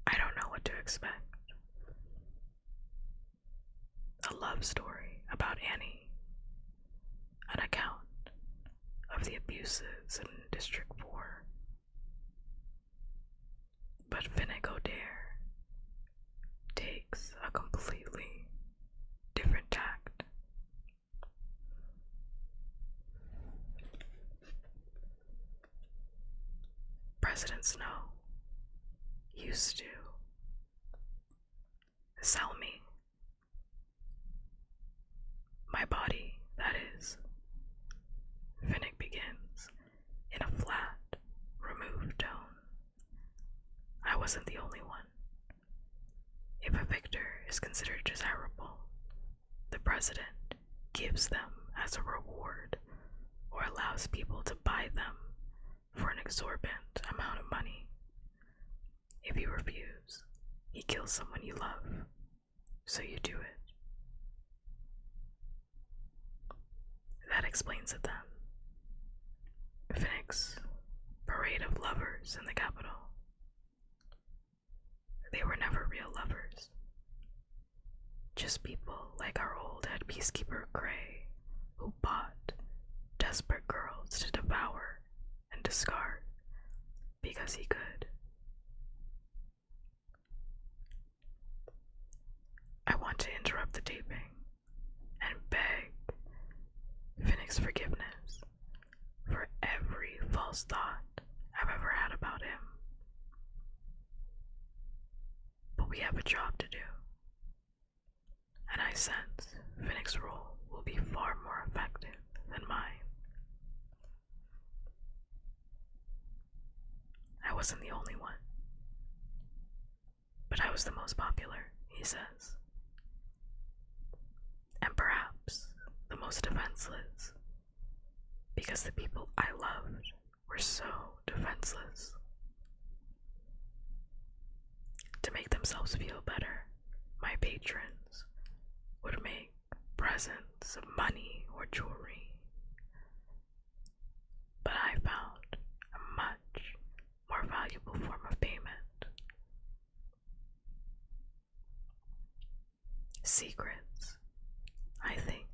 I don't know what to expect. A love story about Annie. An account of the abuses in District 4. But Finnick O'Dare takes a completely different tact. President Snow used to sell me. My body, that is. Finnick begins in a flat, removed tone. I wasn't the only one. If a victor is considered desirable, the president gives them as a reward or allows people to buy them for an exorbitant amount of money. If you refuse, he kills someone you love, so you do it. That explains it then. Finnick's parade of lovers in the capital. They were never real lovers. Just people like our old head peacekeeper Gray, who bought desperate girls to devour and discard because he could. I want to interrupt the taping and beg Finnick's forgiveness for every false thought I've ever had about him. But we have a job to do, and I sense Finnick's role will be far more effective than mine. I wasn't the only one, but I was the most popular, he says. And perhaps the most defenseless, because the people I loved were so defenseless. To make themselves feel better, my patrons would make presents of money or jewelry. But I found a much more valuable form of payment. Secrets, I think.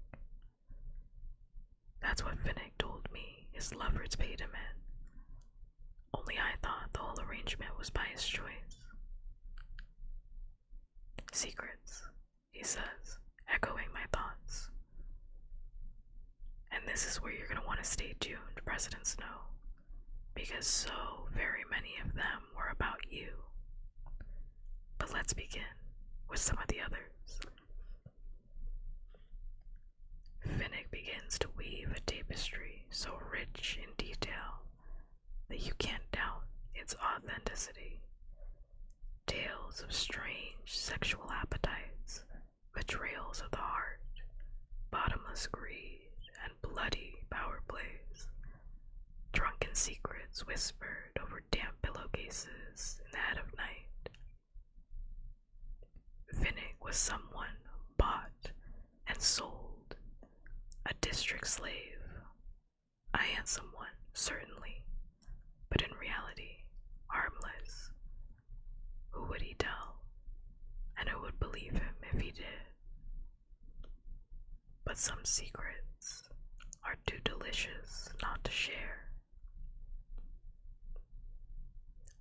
That's what Finnick told me his lovers paid him in. Only I thought the whole arrangement was by his choice. Secrets, he says, echoing my thoughts. And this is where you're going to want to stay tuned, President Snow, because so very many of them were about you. But let's begin with some of the others. Finnick begins to weave a tapestry so rich in detail that you can't doubt its authenticity. Tales of strange sexual appetites, betrayals of the heart, bottomless greed, and bloody power plays. Drunken secrets whispered over damp pillowcases in the head of night. Finnick was someone bought and sold, a district slave, a handsome one, certainly, but in reality, harmless. Who would he tell? And who would believe him if he did? But some secrets are too delicious not to share.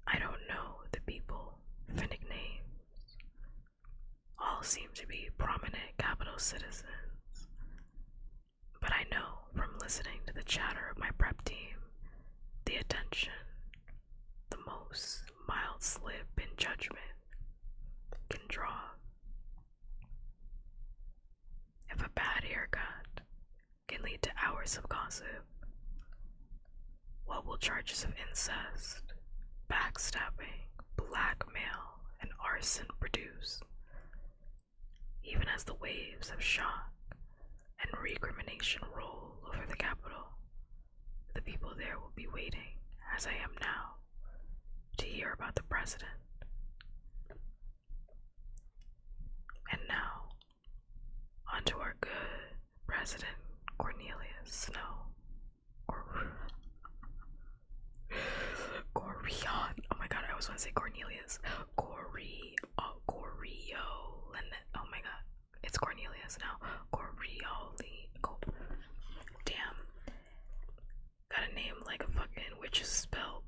I don't know the people Finnick names. All seem to be prominent capital citizens. But I know from listening to the chatter of my prep team, the attention, the most mild slip in judgment can draw. If a bad haircut can lead to hours of gossip, what will charges of incest, backstabbing, blackmail, and arson produce? Even as the waves of shock and recrimination roll over the capital, the people there will be waiting, as I am now, to hear about the president. And now, onto our good President Cornelius Snow. Corion. Oh my god, I always want to say Cornelius. Oh my god, it's Cornelius now. Damn. Got a name like a fucking witch's spell.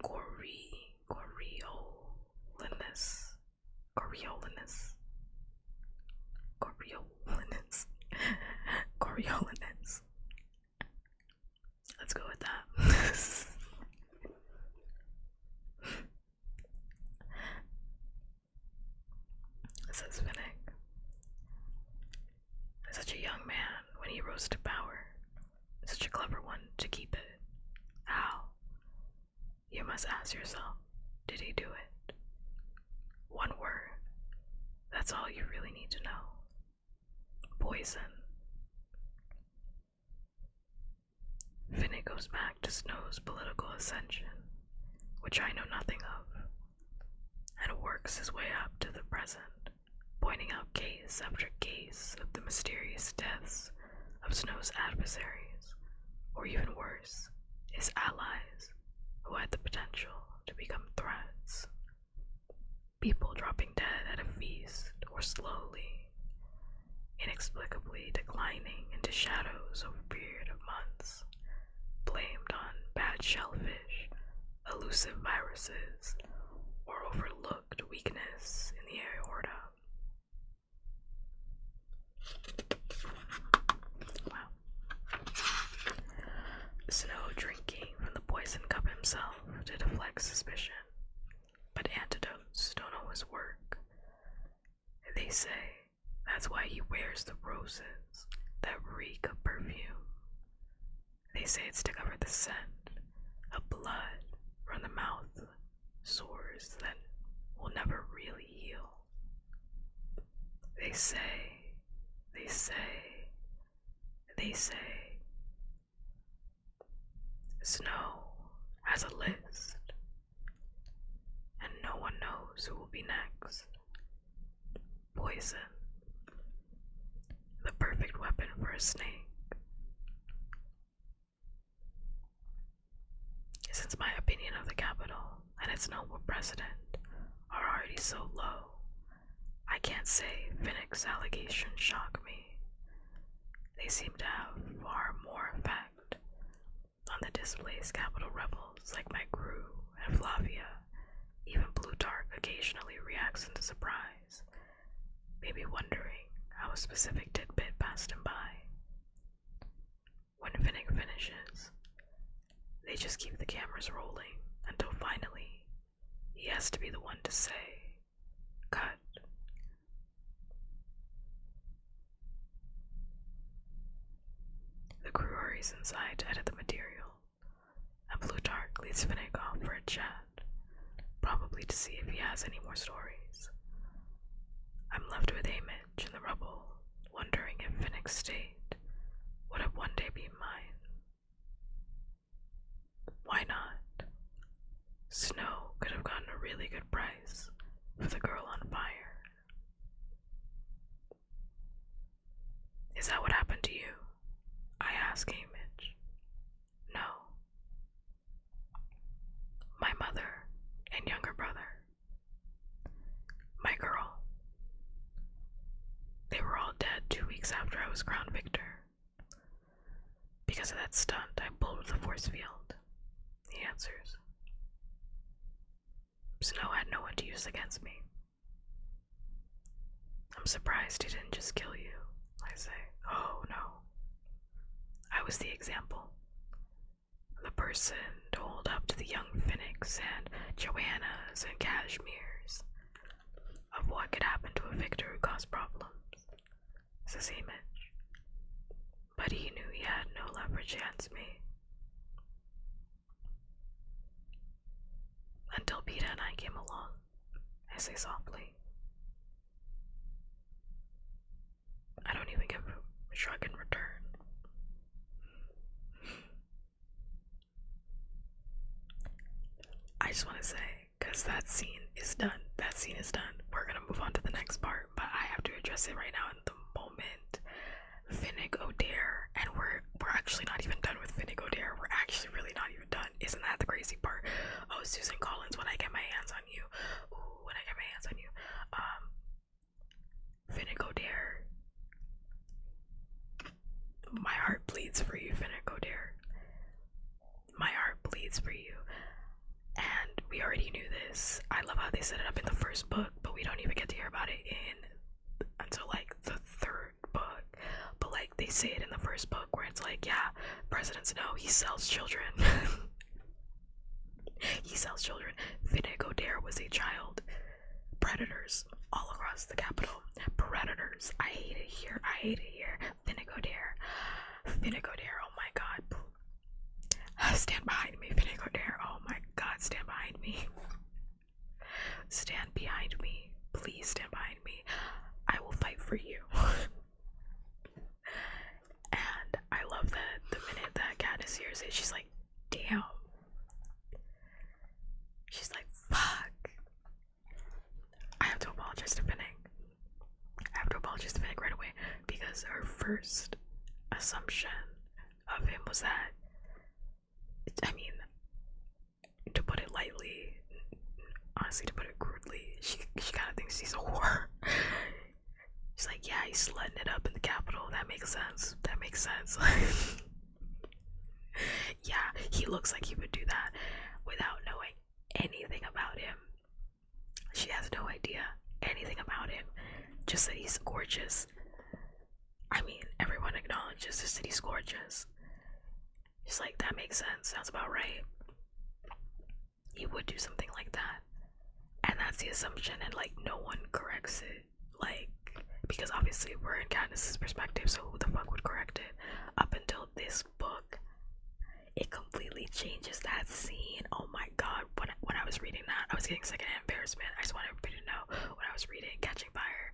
Coriolanus. Let's go with that. Says Finnick. Such a young man when he rose to power. Such a clever one to keep it. How? You must ask yourself, did he do it? One word. That's all you really need to know. Poison. Finnick goes back to Snow's political ascension, which I know nothing of, and works his way up to the present, pointing out case after case of the mysterious deaths of Snow's adversaries, or even worse, his allies, who had the potential to become threats. People dropping dead at a feast, or slowly, inexplicably declining into shadows over a period of months, blamed on bad shellfish, elusive viruses, or overlooked weakness in the aorta. Wow. Snow drinking from the poison cup himself to deflect suspicion, but antidotes don't always work. They say that's why he wears the roses that reek of perfume. They say it's to cover the scent of blood from the mouth, sores that will never really heal. They say, Snow has a list, and no one knows who will be next. Poison, the perfect weapon for a snake. Since my opinion of the Capitol and its noble president are already so low, I can't say Finnick's allegations shock me. They seem to have far more effect on the displaced Capitol rebels like my crew and Flavia. Even Plutarch occasionally reacts into surprise, maybe wondering how a specific tidbit passed him by. When Finnick finishes, they just keep the cameras rolling until finally he has to be the one to say, cut. The crew hurries inside to edit the material, and Plutarch leads Finnick off for a chat, probably to see if he has any more stories. I'm left with Image in the rubble, wondering if Finnick's state would have one day been mine. Why not? Snow could have gotten a really good price for the girl on fire. Is that what happened to you? I ask Image. No. My mother and younger brother. My girl. They were all dead 2 weeks after I was crowned victor. Because of that stunt I pulled with the force field, he answers. Snow had no one to use against me. I'm surprised he didn't just kill you, I say. Oh no. I was the example. The person to hold up to the young Finnicks and Joannas and Cashmeres of what could happen to a victor who caused problems, says Image. But he knew he had no leverage against me. Until Peeta and I came along, I say softly. I don't even give a shrug in return. I just want to say, because that scene is done. We're going to move on to the next part, but I have to address it right now in the moment. Finnick O'Dare, and we're actually not even done with Finnick O'Dare. We're actually really not even done. Isn't that the crazy part? Oh, Susan Collins, when I get my hands on you. Ooh, when I get my hands on you. Finnick O'Dare. My heart bleeds for you, Finnick O'Dare. My heart bleeds for you. And we already knew this. I love how they set it up in the first book, but we don't even get to hear about it until like the third book. But like they say it in the first book where it's like, yeah, President Snow, he sells children. He sells children. Finnick O'Dare was a child. Predators all across the Capitol. Predators. I hate it here. Finnick O'Dare. Oh my god. Stand behind me, Finnick O'Dare. Oh my god, stand behind me. Stand behind me. Please stand behind me. I will fight for you. And I love that the minute that Katniss hears it, she's like, damn. She's like, fuck. I have to apologize to Finnick. Right away, because her first assumption of him was that, I mean, to put it lightly, honestly, to put it crudely, she kind of thinks he's a whore. She's like, yeah, he's slutting it up in the Capitol. That makes sense. That makes sense. Yeah, he looks like he would do that without knowing anything about him. She has no idea anything about him, just that he's gorgeous. I mean, everyone acknowledges just that he's gorgeous. She's like, that makes sense. Sounds about right. He would do something like that. And that's the assumption, and like, no one corrects it. Like, because obviously we're in Katniss's perspective, so who the fuck would correct it? Up until this book, it completely changes that scene. Oh my god, when I was reading that, I was getting secondhand embarrassment. I just want everybody to know, when I was reading Catching Fire,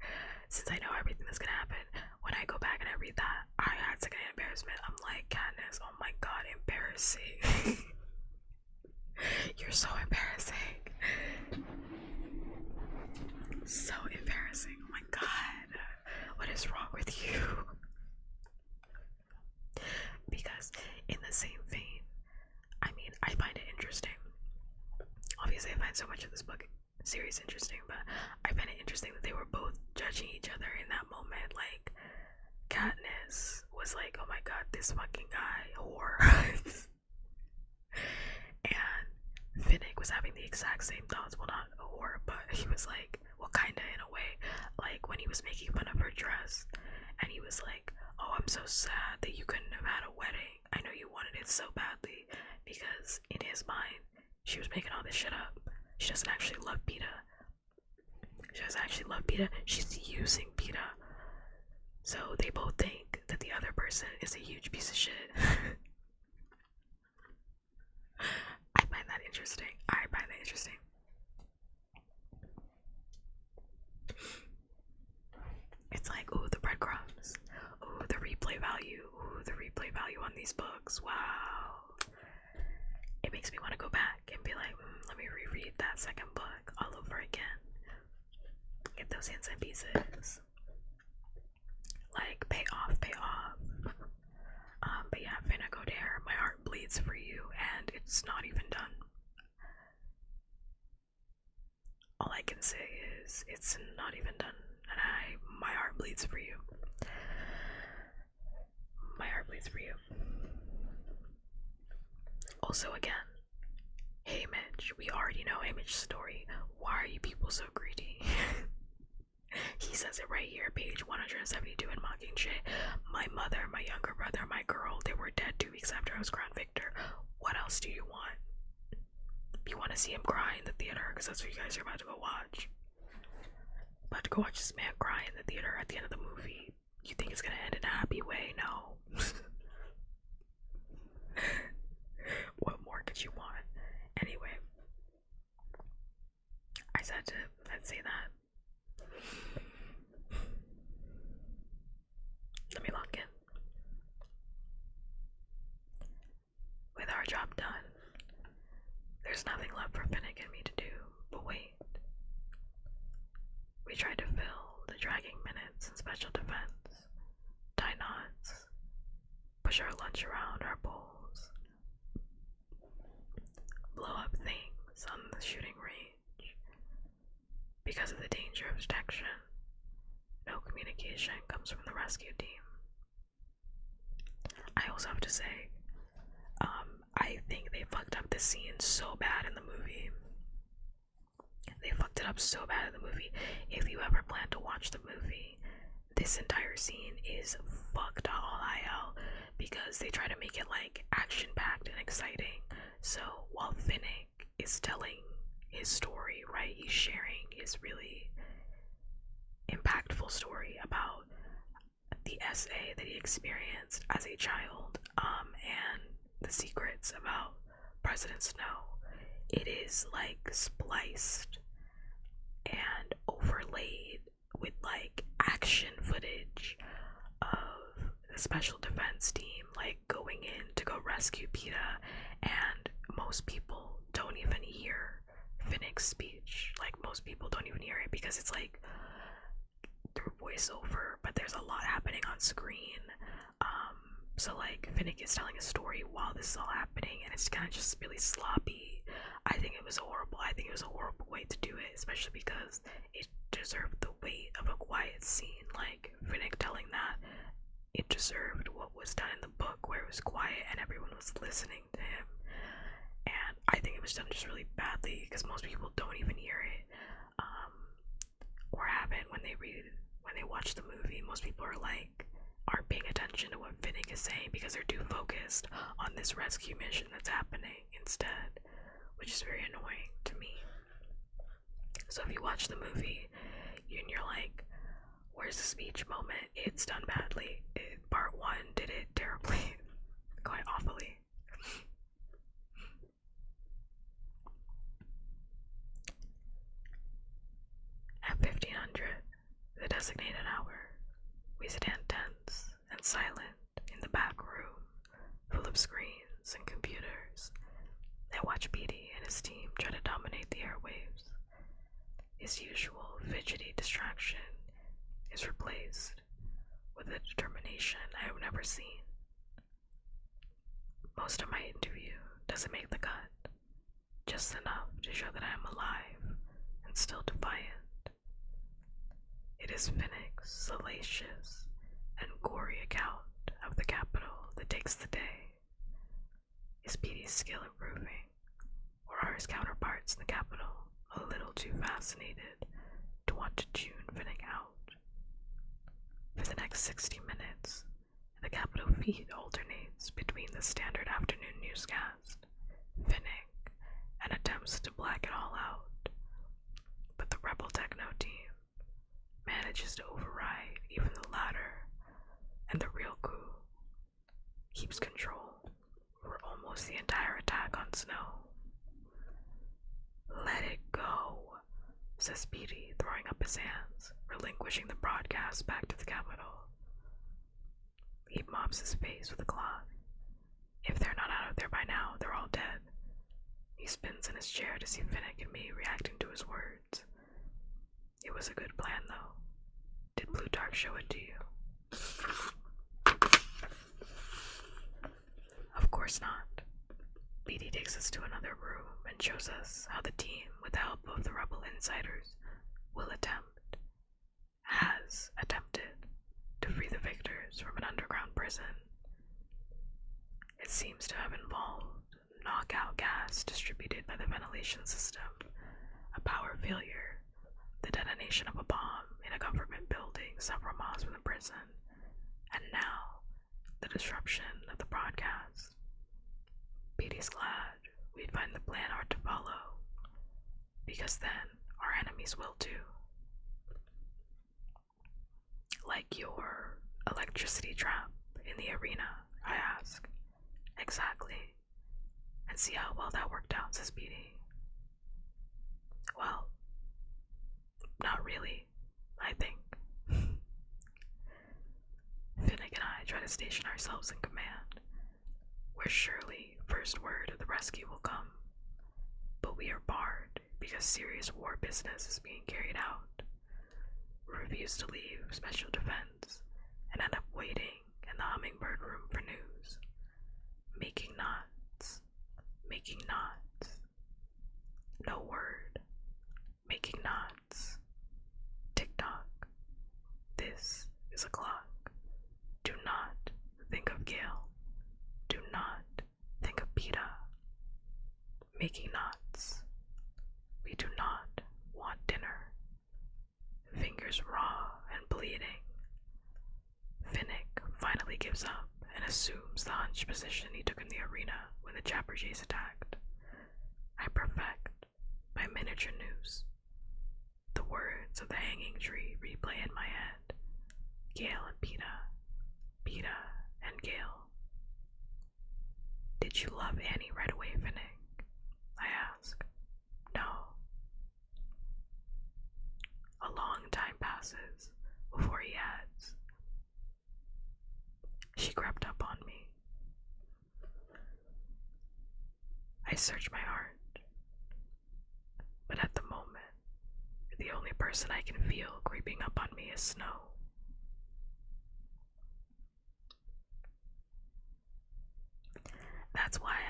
since I know everything that's gonna happen, when I go back and I read that, I had secondhand embarrassment. I'm like, Katniss, oh my god, embarrassing. You're so embarrassing. So embarrassing. Oh my god. What is wrong with you? Because in the same vein, I mean, I find it interesting. Obviously, I find so much of this book series interesting, but I find it interesting that they were both judging each other in that moment. Like, Katniss was like, oh my god, this fucking guy, whore. And Finnick was having the exact same thoughts. Well, not a whore, but he was like, well, kinda in a way. Like, when he was making fun of her dress, and he was like, oh, I'm so sad that you couldn't have had a wedding. I know you wanted it so badly, because in his mind, she was making all this shit up. She doesn't actually love Peta. She doesn't actually love Peta. She's using Peta. So they both think that the other person is a huge piece of shit. I find that interesting. It's like, ooh, the breadcrumbs. Ooh, the replay value. Ooh, the replay value on these books. Wow. It makes me want to go back and be like, let me reread that second book all over again. Get those hints and pieces. Like, pay off. But yeah, Finna go there. My heart bleeds for you, and it's not even done. All I can say is, it's not even done, and my heart bleeds for you. My heart bleeds for you. Also, again, hey Mitch, we already know Mitch's story. Why are you people so greedy? He says it right here, page 172 in Mockingjay. My mother, my younger brother, my girl, they were dead 2 weeks after I was crowned victor. What else do you want? You want to see him cry in the theater, because that's what you guys are about to go watch. About to go watch this man cry in the theater at the end of the movie. You think it's gonna end in a happy way? No. What more could you want? Anyway, I'd say that. Let me lock in. With our job done, there's nothing left for Finnick and me to do, but wait. We tried to fill the dragging minutes in special defense, tie knots, push our lunch around our bowls, blow up things on the shooting range. Because of the danger of detection, no communication comes from the rescue team. I also have to say, I think they fucked up this scene so bad in the movie. They fucked it up so bad in the movie. If you ever plan to watch the movie, this entire scene is fucked all hell, because they try to make it like action-packed and exciting. So while Finnick is telling his story, right, he's sharing his really impactful story about the SA that he experienced as a child, and the secrets about President Snow. It is like spliced and overlaid with like action footage of the special defense team like going in to go rescue Peta, and most people don't even hear Finnick's speech. Like, most people don't even hear it because it's like through voiceover, but there's a lot happening on screen. So like Finnick is telling a story while this is all happening, and it's kind of just really sloppy. I think it was horrible. I think it was a horrible way to do it, especially because it deserved the weight of a quiet scene. Like Finnick telling that, it deserved what was done in the book, where it was quiet and everyone was listening to him. And I think it was done just really badly because most people don't even hear it, or haven't when they watch the movie. Most people aren't paying attention to what Finnick is saying because they're too focused on this rescue mission that's happening instead, which is very annoying to me. So if you watch the movie and you're like, where's the speech moment? It's done badly. Part 1 did it terribly, quite awfully. At 1500, the designated hour, we stand tense and silent in the back room, full of screens and computers. I watch Beatty and his team try to dominate the airwaves. His usual fidgety distraction is replaced with a determination I have never seen. Most of my interview doesn't make the cut, just enough to show that I am alive and still defiant. It is Finnick's salacious and gory account of the capital that takes the day. Is Beatty's skill improving, or are his counterparts in the capital a little too fascinated to want to tune Finnick out? For the next 60 minutes, the capital feed alternates between the standard afternoon newscast, Finnick, and attempts to black it all out. But the rebel techno team manages to override even the latter, and the real coup keeps control over almost the entire attack on Snow. Let it go, says Beatty, throwing up his hands, relinquishing the broadcast back to the capital. He mops his face with a cloth. If they're not out of there by now, they're all dead. He spins in his chair to see Finnick and me reacting to his words. It was a good plan, though. Did Plutarch show it to you? Of course not. Beatty takes us to another room and shows us how the team, with the help of the rebel insiders, has attempted to free the victors from an underground prison. It seems to have involved knockout gas distributed by the ventilation system, a power failure, the detonation of a bomb in a government building several miles from the prison, and now the disruption of the broadcast. Beatty's glad we find the plan hard to follow, because then our enemies will too. Like your electricity trap in the arena, I ask. Exactly. And see how well that worked out, says Beatty. Well, not really, I think. Finnick and I try to station ourselves in command, where surely first word of the rescue will come. But we are barred because serious war business is being carried out. We refuse to leave special defense and end up waiting in the hummingbird room for news. Making knots. No word. Making knots. Tick-tock. This is a clock. Do not think of Gale. Do not think of Peta. Making knots. We do not want dinner. Fingers raw and bleeding. Finnick finally gives up and assumes the hunched position he took in the arena when the Jabberjays attacked. I perfect my miniature news. The words of the hanging tree replay in my head. Gale and Peta. Peta and Gale. Did you love Annie right away, Finnick? I ask. No. A long time passes before he adds. She crept up on me. I search my heart, but at the moment, the only person I can feel creeping up on me is Snow.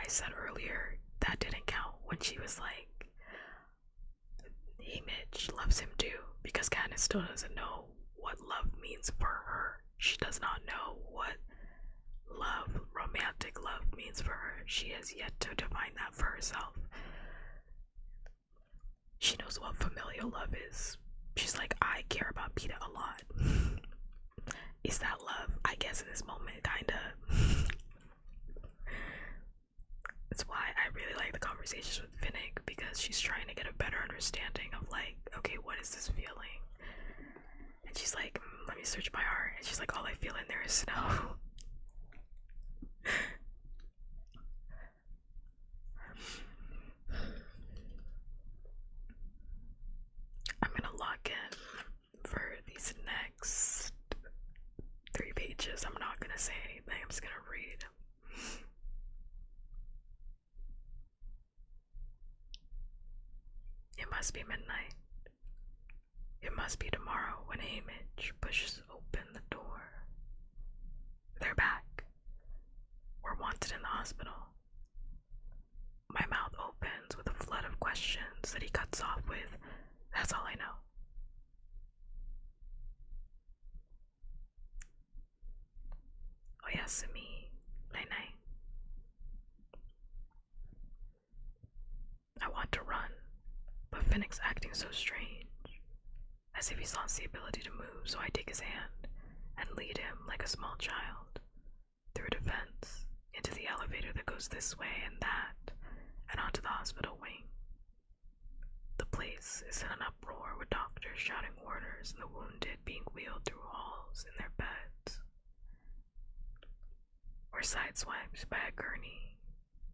I said earlier, that didn't count when she was like, hey, Mitch loves him too, because Katniss still doesn't know what love means for her. She does not know what love, romantic love, means for her. She has yet to define that for herself. She knows what familial love is. She's like, I care about Peeta a lot. Is that love? I guess in this moment, kinda. That's why I really like the conversations with Finnick, because she's trying to get a better understanding of like, okay, what is this feeling? And she's like, let me search my heart. And she's like, all I feel in there is snow. I'm gonna lock in for these next 3 pages. I'm not gonna say anything, I'm just gonna read. It must be midnight. It must be tomorrow when Haymitch pushes open the door. They're back. We're wanted in the hospital. My mouth opens with a flood of questions that he cuts off with, that's all I know. Oyasumi, night night. I want to run, but Finnick's acting so strange, as if he's lost the ability to move, so I take his hand and lead him like a small child through a fence into the elevator that goes this way and that, and onto the hospital wing. The place is in an uproar with doctors shouting orders and the wounded being wheeled through halls in their beds. We're sideswiped by a gurney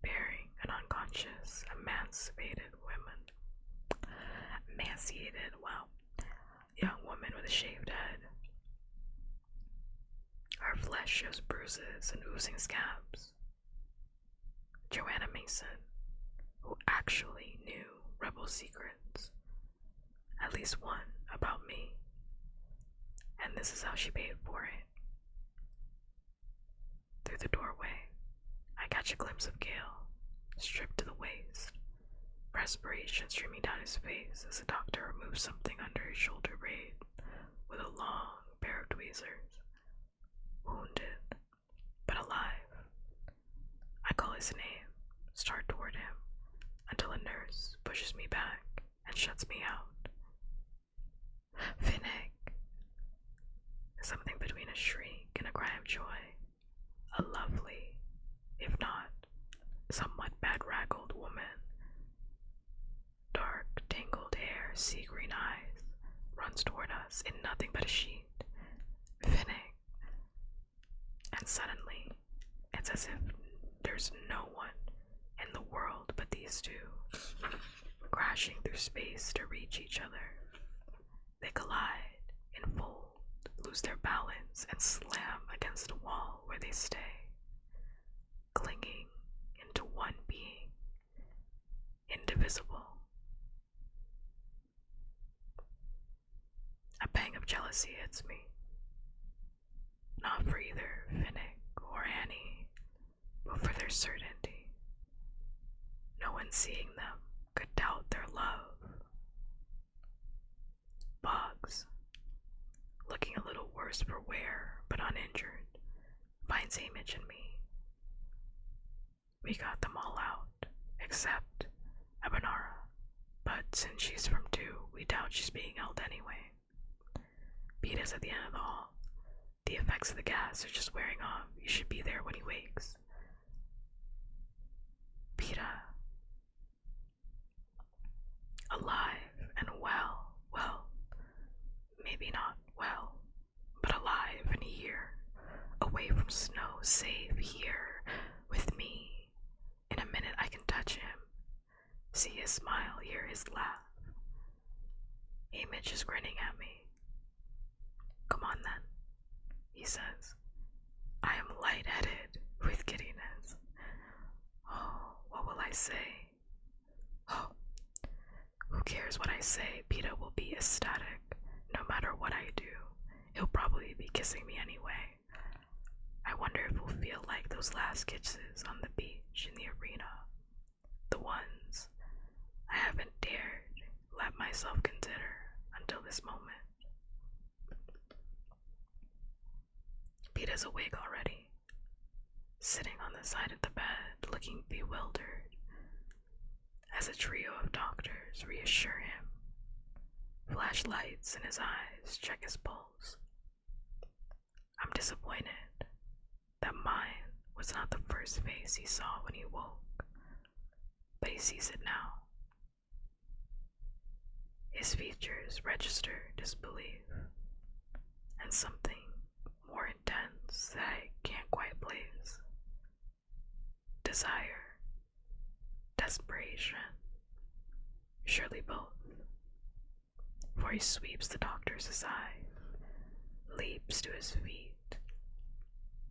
bearing an unconscious, emancipated young woman with a shaved head. Her flesh shows bruises and oozing scabs. Joanna Mason, who actually knew rebel secrets, at least one about me, and this is how she paid for it. Through the doorway, I catch a glimpse of Gale, stripped to the waist, perspiration streaming down his face as the doctor removes something under his shoulder braid with a long pair of tweezers. Wounded, but alive. I call his name, start toward him, until a nurse pushes me back and shuts me out. Finnick! Something between a shriek and a cry of joy. A lovely, if not somewhat bedraggled woman. Dark, tangled hair, sea green eyes, runs toward us in nothing but a sheet. Finnick. And suddenly, it's as if there's no one in the world but these two, crashing through space to reach each other. They collide, enfold, lose their balance, and slam against a wall where they stay, clinging into one being, indivisible. A pang of jealousy hits me. Not for either Finnick or Annie, but for their certainty. No one seeing them could doubt their love. Boggs, looking a little worse for wear, but uninjured, finds Haymitch and me. We got them all out, except Abanara, but since she's from 2, we doubt she's being held anyway. Peeta's at the end of the hall. The effects of the gas are just wearing off. You should be there when he wakes. Peeta. Alive and well, maybe not well, but alive and here, away from snow, safe here, with me. In a minute I can touch him, see his smile, hear his laugh. Haymitch is grinning at me. Come on then, he says. I am lightheaded with giddiness. Oh, what will I say? Oh, who cares what I say? Peeta will be ecstatic. No matter what I do, he'll probably be kissing me anyway. I wonder if we'll feel like those last kisses on the beach. stage in the arena, the ones I haven't dared let myself consider until this moment. Peeta's awake already, sitting on the side of the bed, looking bewildered, as a trio of doctors reassure him, flashlights in his eyes check his pulse. I'm disappointed that mine was not the first face he saw when he woke, but he sees it now. His features register disbelief, and something more intense that I can't quite place. Desire, desperation, surely both. For he sweeps the doctors aside, leaps to his feet,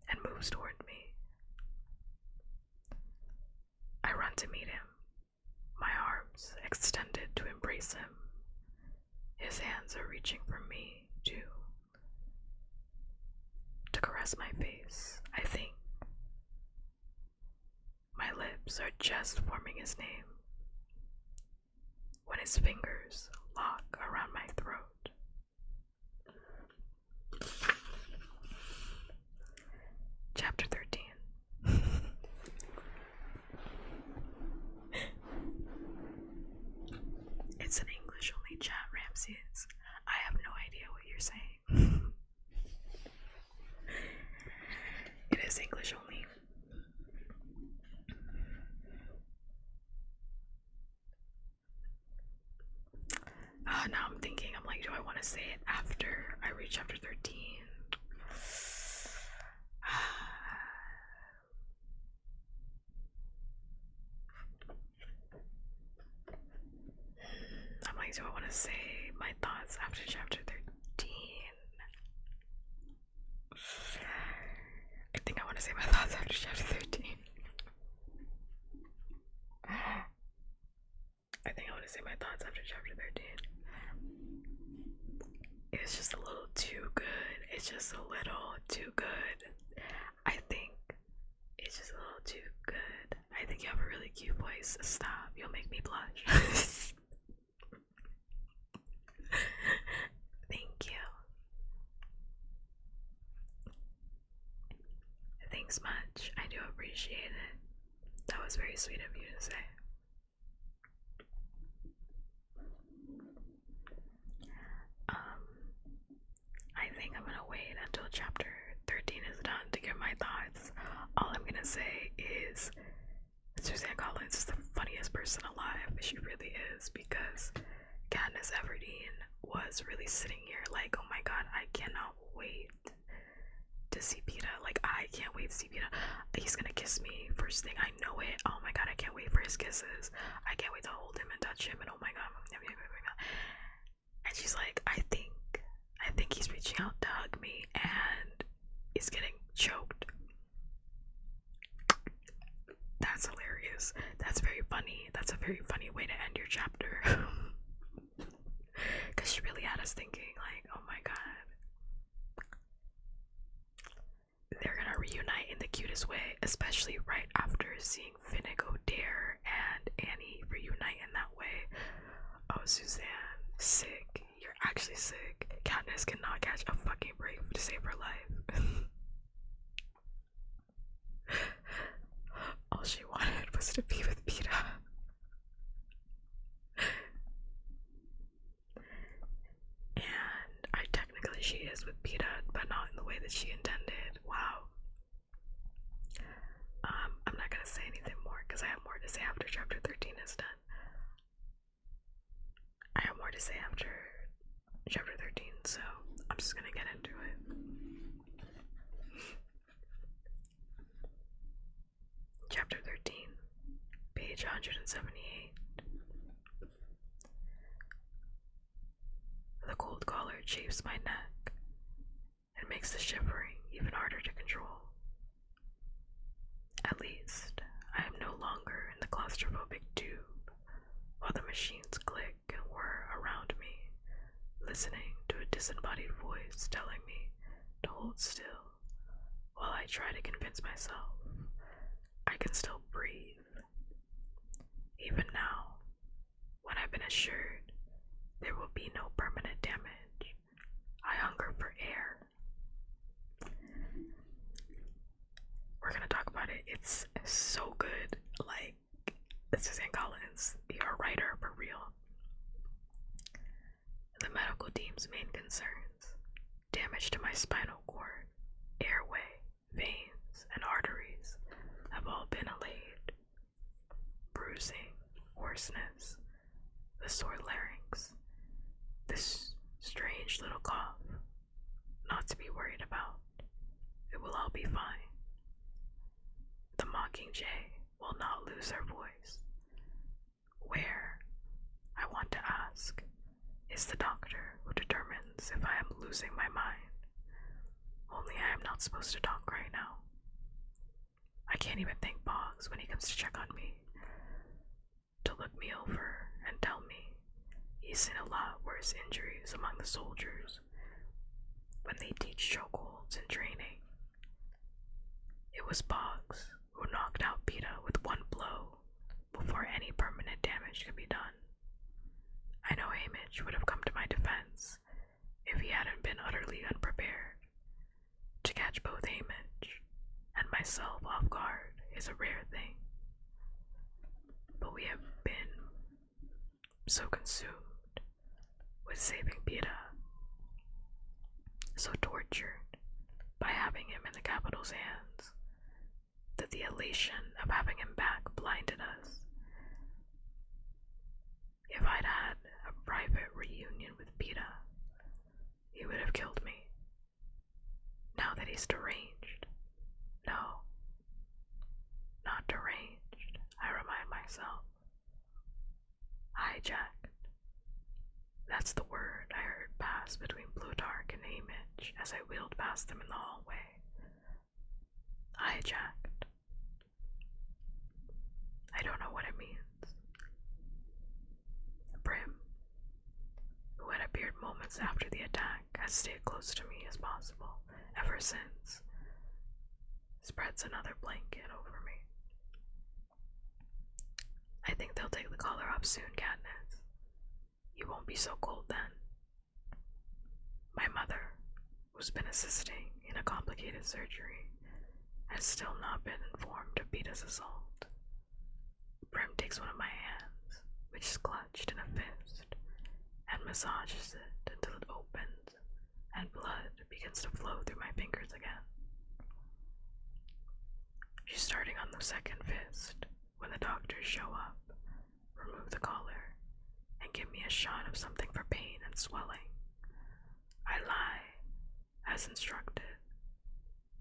and moves toward me. I run to meet him, my arms extended to embrace him. His hands are reaching for me, too, to caress my face, I think. My lips are just forming his name when his fingers lock around my throat. Chapter 13. It's an English only chat, Ramses. I have no idea what you're saying. It is English only. Now I'm thinking, I'm like, do I want to say it after I reach chapter 13? I'm like, do I want to say my thoughts after chapter 13? I think I want to say my thoughts after chapter 13. I think I want to say my thoughts after chapter 13. It's just a little too good. It's just a little too good. I think it's just a little too good. I think you have a really cute voice. Stop. You'll make me blush. Thank you. Thanks much. I do appreciate it. That was very sweet of you to say. I think I'm gonna wait until chapter 13 is done to give my thoughts. All I'm gonna say is Suzanne Collins is the funniest person alive. She really is, because Katniss Everdeen was really sitting here like, oh my god, I cannot wait to see Peeta. Like, I can't wait to see Peeta. He's gonna kiss me first thing. I know it. Oh my god, I can't wait for his kisses. I can't wait to hold him and touch him, and oh my god. And she's like, I think he's reaching out to hug me and he's getting choked. That's hilarious. That's very funny. That's a very funny way to end your chapter. Because she really had us thinking, like, oh my god. They're gonna reunite in the cutest way, especially right after seeing Finnick O'Dare and Annie reunite in that way. Oh, Suzanne, sick. You're actually sick. Katniss cannot catch a fucking break to save her life. All she wanted was to be with Peeta. And technically she is with Peeta, but not in the way that she intended. Wow. I'm not gonna say anything more because I have more to say after chapter 13 is done. I have more to say after chapter 13, so I'm just gonna get into it. Chapter 13, page 178. The cold collar chafes my neck and makes the shivering even harder to control. At least, I am no longer in the claustrophobic tube, while the machines click and whir around me, listening to a disembodied voice telling me to hold still, while I try to convince myself I can still breathe. Even now, when I've been assured there will be no permanent damage, I hunger for air. We're gonna talk about it. It's so good. Like, this is Ann Collins, you're a writer for real. The medical team's main concerns: damage to my spinal cord, airway, veins, and arteries have all been allayed. Bruising, hoarseness, the sore larynx, this strange little cough, not to be worried about. It will all be fine. The Mockingjay will not lose her voice. Where, I want to ask, is the doctor who determines if I am losing my mind? Only I am not supposed to talk right now. I can't even thank Boggs when he comes to check on me, to look me over and tell me he's seen a lot worse injuries among the soldiers when they teach chokeholds in training. It was Boggs who knocked out Peta with one blow before any permanent damage could be done. I know Hamish would have come to my defense if he hadn't been utterly unprepared. To catch both Hamish and myself off guard is a rare thing. But we have been so consumed with saving Peta, so tortured by having him in the capital's hands, that the elation of having him back blinded us. If I'd had a private reunion with Peta, he would have killed me. Now that he's deranged, no, not deranged, I remind myself. Hijacked. That's the word I heard pass between Plutarch and Hamish as I wheeled past them in the hallway. Hijacked. I don't know what it means. Prim, who had appeared moments after the attack, has stayed close to me as possible ever since, spreads another blanket over me. I think they'll take the collar off soon, Katniss. You won't be so cold then. My mother, who's been assisting in a complicated surgery, has still not been informed of Peta's assault. Prim takes one of my hands, which is clutched in a fist, and massages it until it opens and blood begins to flow through my fingers again. She's starting on the second fist when the doctors show up, remove the collar, and give me a shot of something for pain and swelling. I lie, as instructed,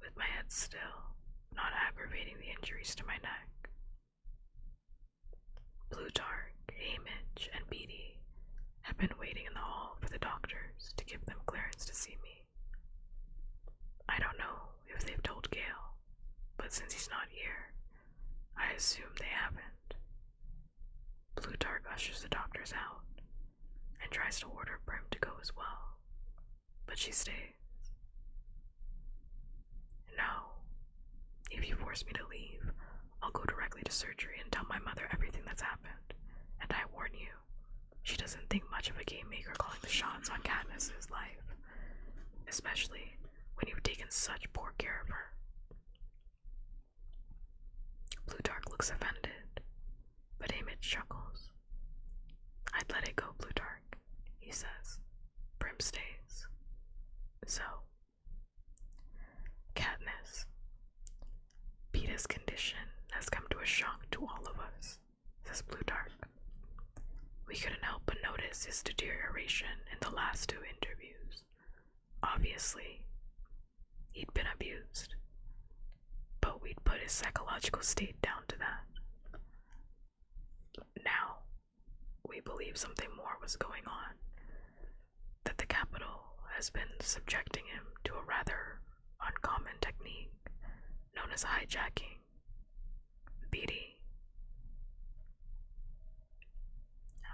with my head still, not aggravating the injuries to my neck. Plutarch, Hamish, and Beatty have been waiting in the hall for the doctors to give them clearance to see me. I don't know if they've told Gale, but since he's not here, I assume they haven't. Plutarch ushers the doctors out and tries to order Prim to go as well, but she stays. No, if you force me to leave, I'll go directly to surgery and tell my mother everything that's happened. And I warn you, she doesn't think much of a game maker calling the shots on Katniss's life, especially when you've taken such poor care of her. Plutarch looks offended, but Hamish chuckles. I'd let it go, Plutarch, he says. Prim stays. So, Katniss, Peta's condition has come to a shock to all of us, says Plutarch. We couldn't help but notice his deterioration in the last 2 interviews. Obviously, he'd been abused, but we'd put his psychological state down to that. Now, we believe something more was going on, that the Capitol has been subjecting him to a rather uncommon technique known as hijacking. Beatty.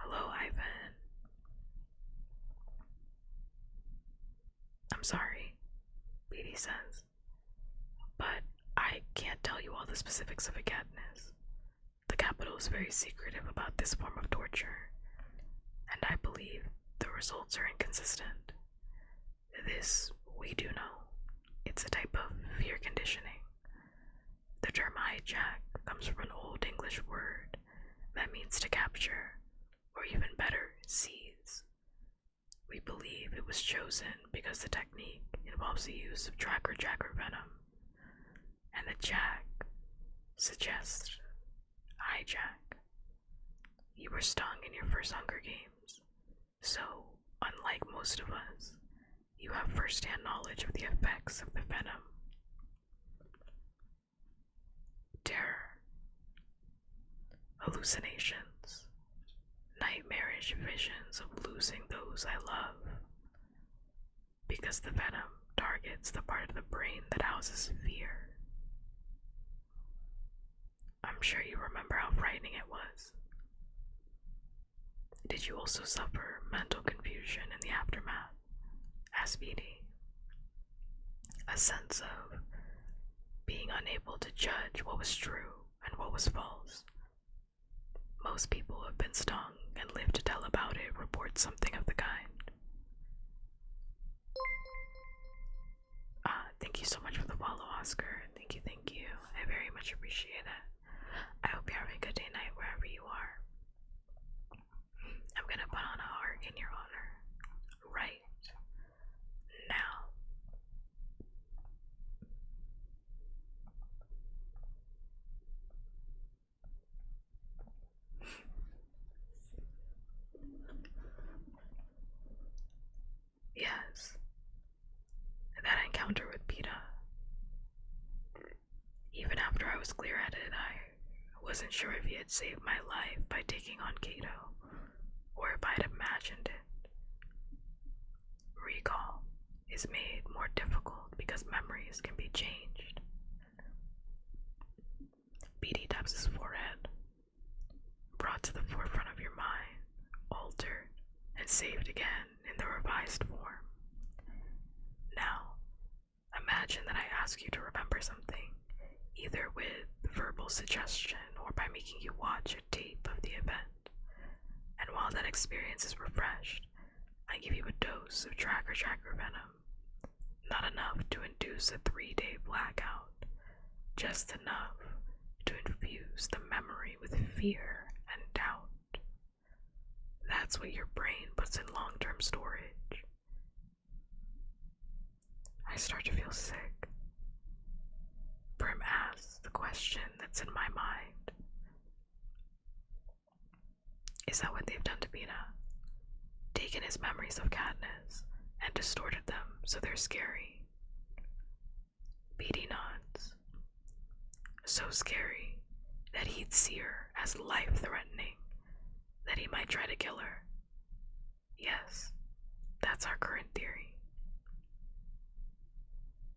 Hello, Ivan. I'm sorry, Beatty says, but I can't tell you all the the specifics of a Katniss. The capital is very secretive about this form of torture, and I believe the results are inconsistent. This we do know. It's a type of fear conditioning. The term hijack comes from an Old English word that means to capture, or even better, seize. We believe it was chosen because the technique involves the use of jacker venom, and the jack suggests hijack. You were stung in your first Hunger Games, so unlike most of us, you have first-hand knowledge of the effects of the venom. Terror, hallucinations, nightmarish visions of losing those I love, because the venom targets the part of the brain that houses fear. I'm sure you remember how frightening it was. Did you also suffer mental confusion in the aftermath? Asked Beatty. A sense of being unable to judge what was true and what was false. Most people who have been stung and live to tell about it report something of the kind. Thank you so much for the follow, Oscar. Thank you. I very much appreciate it. I hope you're having a good day, night, wherever you are. I'm gonna put on a heart in your honor right now. Yes, that encounter with Peta. Even after I was clear-headed, I wasn't sure if he had saved my life by taking on Cato, or if I'd imagined it. Recall is made more difficult because memories can be changed. Beatty taps his forehead. Brought to the forefront of your mind, altered, and saved again in the revised form. Now, imagine that I ask you to remember something, either with verbal suggestion or by making you watch a tape of the event. And while that experience is refreshed, I give you a dose of tracker venom. Not enough to induce a 3-day blackout, just enough to infuse the memory with fear and doubt. That's what your brain puts in long-term storage. I start to feel sick. Prim asks the question that's in my mind. Is that what they've done to Peta? Taken his memories of Katniss and distorted them so they're scary. Beatty nods. So scary that he'd see her as life-threatening, that he might try to kill her. Yes, that's our current theory.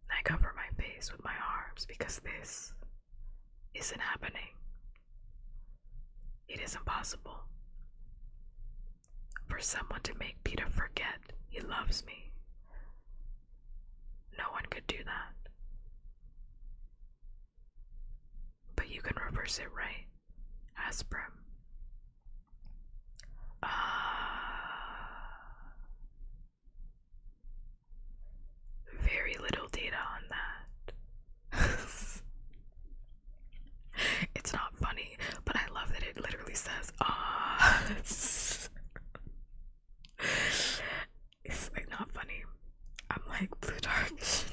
I cover my face with my arms because this isn't happening. It is impossible for someone to make Peter forget he loves me. No one could do that. But you can reverse it, right? Asked Brim. Very little data on that. It's not funny, but I love that it literally says, It's like not funny. I'm like, Plutarch.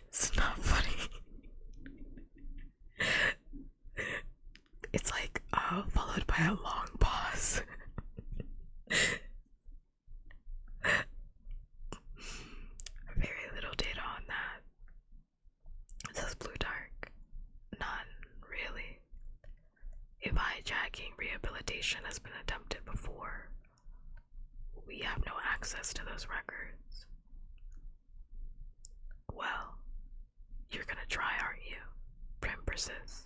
It's not funny. It's like, followed by a long pause. Very little data on that, says Plutarch. None, really. If hijacking rehabilitation has been attempted before, we have no access to those records. Well, you're gonna try, aren't you? Prim persists.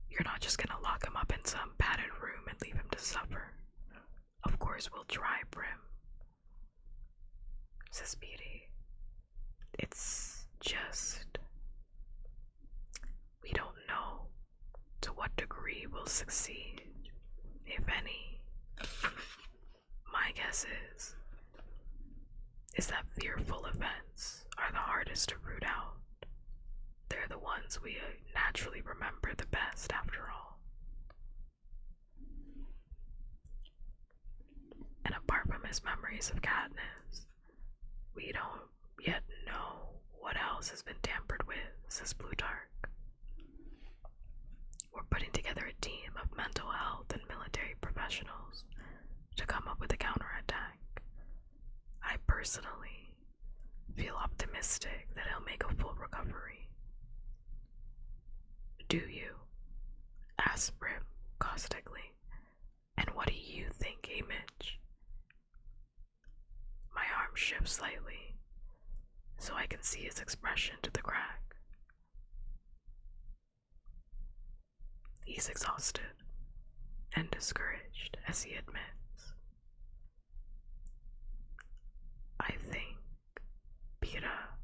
You're not just gonna lock him up in some padded room and leave him to suffer. Of course we'll try, Prim, says Beatty. It's just... we three will succeed, if any. My guess is that fearful events are the hardest to root out. They're the ones we naturally remember the best, after all. And apart from his memories of Katniss, we don't yet know what else has been tampered with, says Plutarch. We're putting together a team of mental health and military professionals to come up with a counterattack. I personally feel optimistic that he'll make a full recovery. Do you? Asked Brim caustically. And what do you think, Mitch? My arm shifts slightly, so I can see his expression to the crack. He's exhausted and discouraged, as he admits. I think Peeta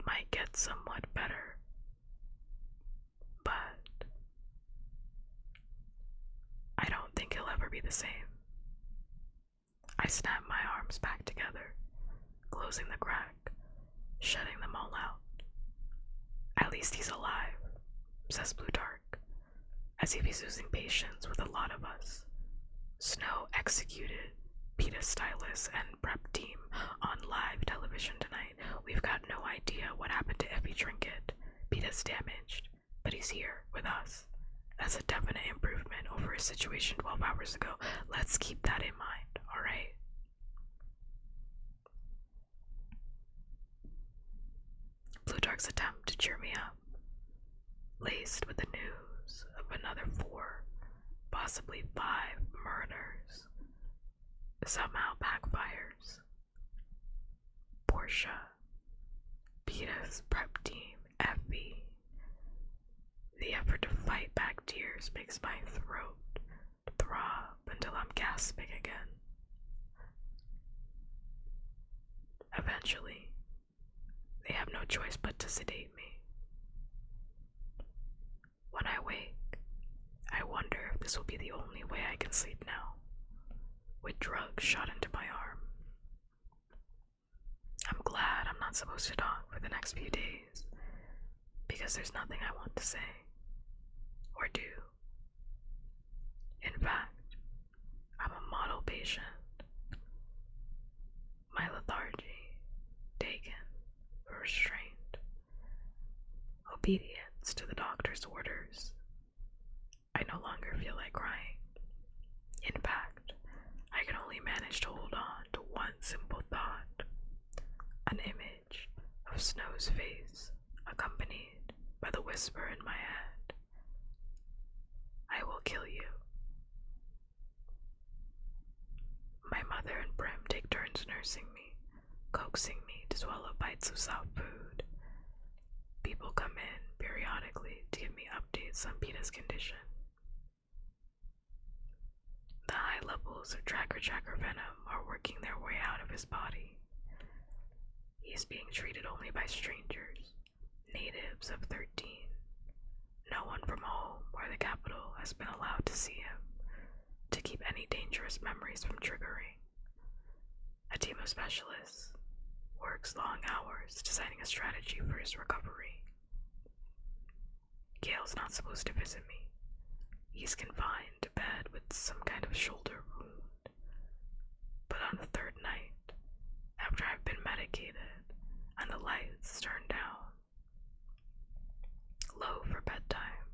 might get somewhat better, but I don't think he'll ever be the same. I snap my arms back together, closing the crack, shutting them all out. At least he's alive, says Plutarch, as if he's losing patience with a lot of us. Snow executed Peeta's stylist and prep team on live television tonight. We've got no idea what happened to every trinket. Peeta's damaged, but he's here with us. That's a definite improvement over his situation 12 hours ago. Let's keep that in mind, alright? Plutarch's attempt to cheer me up, laced with the news of another 4, possibly 5 murders, somehow backfires. Portia, Peeta's prep team, Effie. The effort to fight back tears makes my throat throb until I'm gasping again. Eventually, they have no choice but to sedate me. When I wake, I wonder if this will be the only way I can sleep now, with drugs shot into my arm. I'm glad I'm not supposed to talk for the next few days, because there's nothing I want to say or do. In fact, I'm a model patient. My lethargy taken for restraint, obedience to the doctor's orders. I no longer feel like crying. In fact, I can only manage to hold on to one simple thought, an image of Snow's face, accompanied by the whisper in my head, I will kill you. My mother and Brim take turns nursing me, coaxing me to swallow bites of soft food. People come in periodically to give me updates on Peeta's condition. The high levels of Tracker venom are working their way out of his body. He is being treated only by strangers, natives of 13. No one from home or the capital has been allowed to see him, to keep any dangerous memories from triggering. A team of specialists works long hours designing a strategy for his recovery. Gale's not supposed to visit me. He's confined to bed with some kind of shoulder wound. But on the 3rd night, after I've been medicated and the lights turned down, low for bedtime,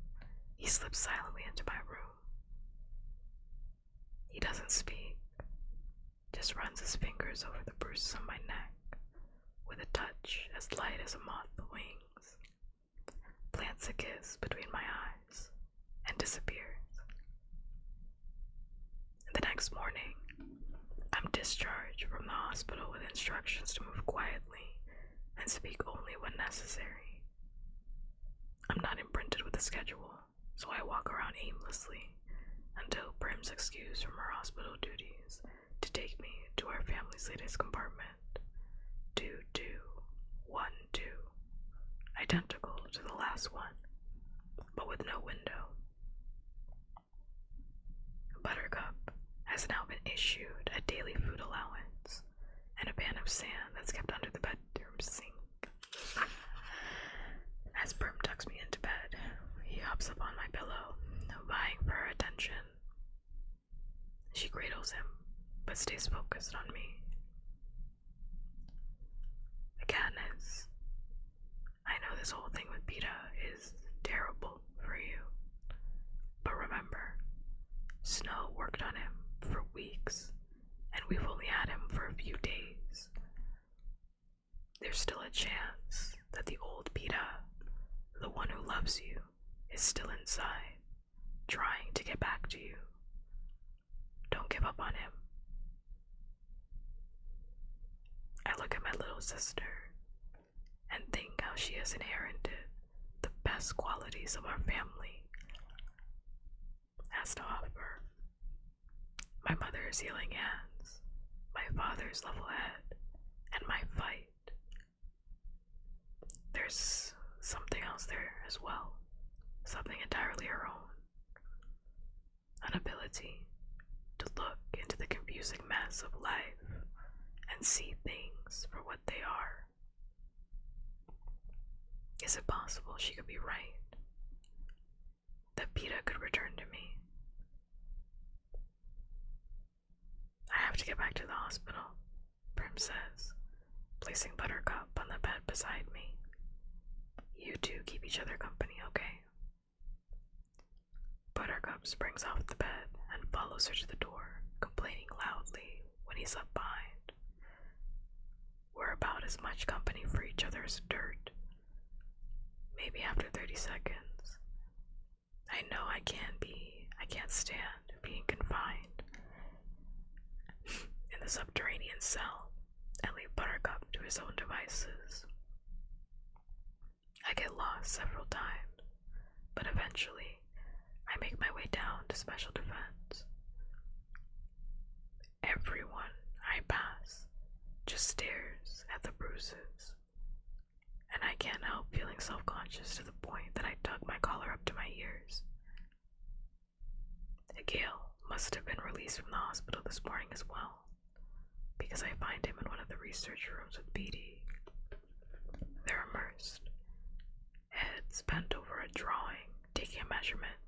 he slips silently into my room. He doesn't speak, just runs his fingers over the bruises on my neck with a touch as light as a moth's wings, plants a kiss between my eyes, and disappears. The next morning, I'm discharged from the hospital with instructions to move quietly and speak only when necessary. I'm not imprinted with a schedule, so I walk around aimlessly until Brim's excused from her hospital duties to take me to our family's latest compartment, 2212, identical to the last one, but with no window. Buttercup has now been issued a daily food allowance and a pan of sand that's kept under the bedroom sink. As Brim tucks me into bed, he hops up on my pillow, vying for her attention. She cradles him, but stays focused on me. Katniss, I know this whole thing with Peta is terrible for you, but remember, Snow worked on him for weeks, and we've only had him for a few days. There's still a chance that the old Peta, the one who loves you, is still inside, trying to get back to you. Don't give up on him. I look at my little sister and think how she has inherited the best qualities of our family has to offer. My mother's healing hands, my father's level head, and my fight. There's something else there as well, something entirely her own. An ability to look into the confusing mess of life and see things for what they are. Is it possible she could be right? That Peta could return to me? I have to get back to the hospital, Prim says, placing Buttercup on the bed beside me. You two keep each other company, okay? Buttercup springs off the bed and follows her to the door, complaining loudly when he's left behind. We're about as much company for each other as dirt. Maybe after 30 seconds. I know I can't stand being confined in the subterranean cell and leave Buttercup to his own devices. I get lost several times, but eventually I make my way down to special defense. Everyone I pass just stares at the bruises, and I can't help feeling self-conscious to the point that I tug my collar up to my ears. Gale must have been released from the hospital this morning as well, because I find him in one of the research rooms with Beatty. They're immersed, heads bent over a drawing, taking a measurement.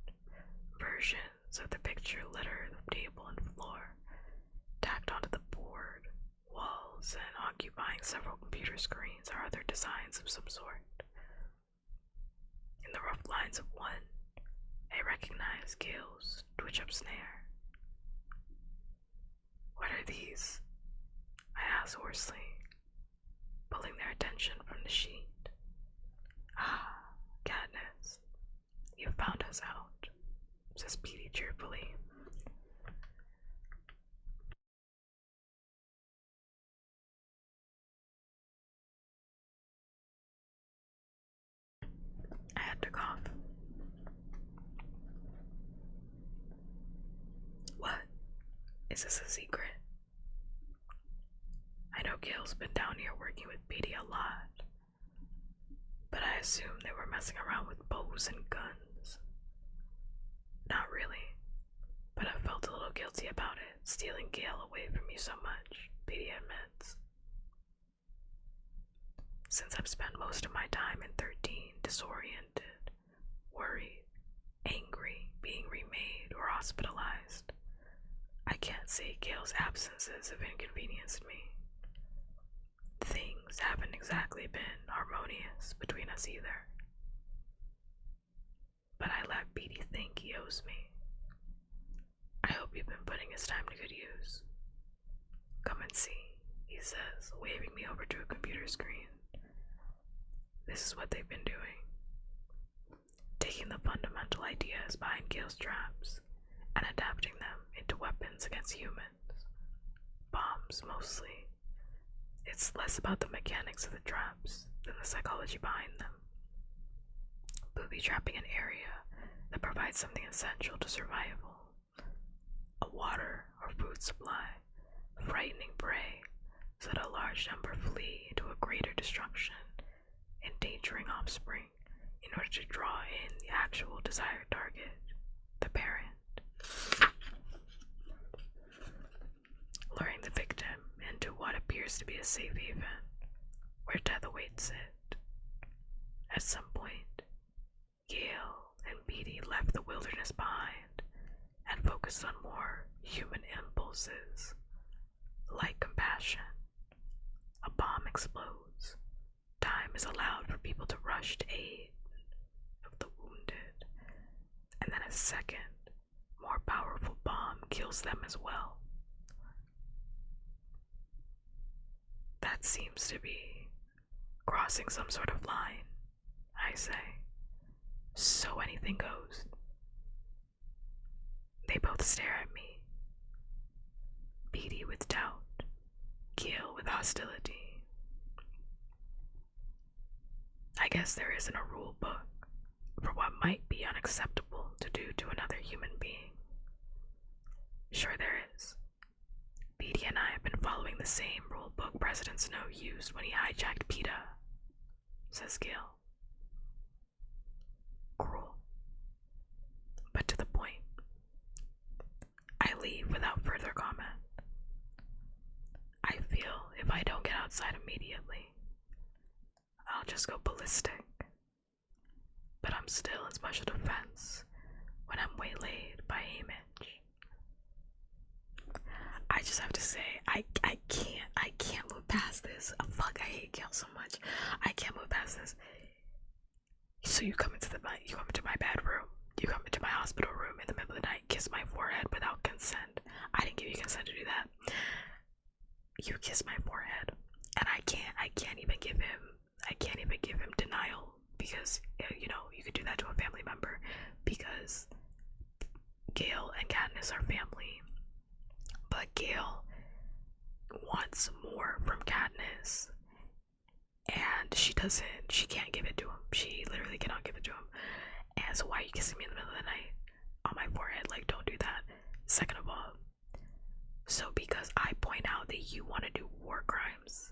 Versions of the picture litter the table and floor, tacked onto the board, walls, and occupying several computer screens are other designs of some sort. In the rough lines of one, I recognize Gale's twitch-up snare. What are these? I ask hoarsely, pulling their attention from the sheet. Ah, Katniss, you found us out, says Petey cheerfully. I had to cough. What? Is this a secret? I know Gale's been down here working with Petey a lot, but I assumed they were messing around with bows and guns. Not really, but I felt a little guilty about it, stealing Gale away from you so much, Petey admits. Since I've spent most of my time in 13 disoriented, worried, angry, being remade, or hospitalized, I can't say Gale's absences have inconvenienced me. Things haven't exactly been harmonious between us either. But I let Petey think he owes me. I hope you've been putting his time to good use. Come and see, he says, waving me over to a computer screen. This is what they've been doing. Taking the fundamental ideas behind Gale's traps and adapting them into weapons against humans. Bombs, mostly. It's less about the mechanics of the traps than the psychology behind them. Booby trapping an area that provides something essential to survival. A water or food supply, frightening prey, so that a large number flee into a greater destruction, endangering offspring in order to draw in the actual desired target, the parent. appears to be a safe haven where death awaits it. At some point, Gale and Beatty left the wilderness behind and focused on more human impulses, like compassion. A bomb explodes. Time is allowed for people to rush to aid of the wounded, and then a second, more powerful bomb kills them as well. That seems to be crossing some sort of line, I say. So anything goes. They both stare at me. Beatty with doubt, Gale with hostility. I guess there isn't a rule book for what might be unacceptable to do to another human being. Sure there is. Beatty and I have been following the same rule book President Snow used when he hijacked PETA, says Gale. Cruel, but to the point. I leave without further comment. I feel if I don't get outside immediately, I'll just go ballistic. But I'm still in special defense when I'm waylaid by Image. I just have to say, I can't move past this. Oh, fuck, I hate Gale so much. I can't move past this. So you come into my bedroom, you come into my hospital room in the middle of the night, kiss my forehead without consent. I didn't give you consent to do that. You kiss my forehead, and I can't even give him denial, because you could do that to a family member, because Gale and Katniss are family. But Gale wants more from Katniss, and she can't give it to him. She literally cannot give it to him. And so why are you kissing me in the middle of the night on my forehead? Like, don't do that. Second of all, so because I point out that you want to do war crimes,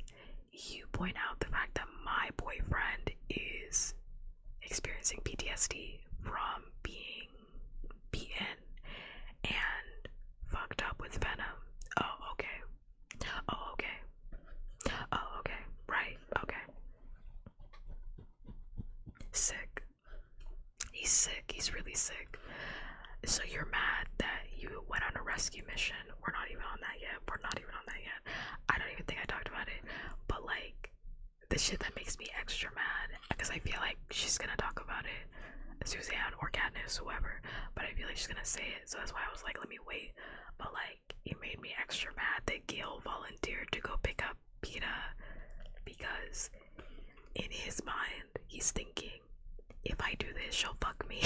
you point out the fact that my boyfriend is experiencing PTSD from being beaten and fucked up with venom. Oh, okay. Right, okay. Sick. He's sick. He's really sick. So you're mad that you went on a rescue mission. We're not even on that yet. I don't even think I talked about it. But like, the shit that makes me extra mad, because I feel like she's gonna talk about it, Suzanne or Katniss, whoever, but I feel like she's gonna say it, so that's why I was like, let me wait. But like, it made me extra mad that Gale volunteered to go pick up PETA, because in his mind, he's thinking, if I do this, she'll fuck me.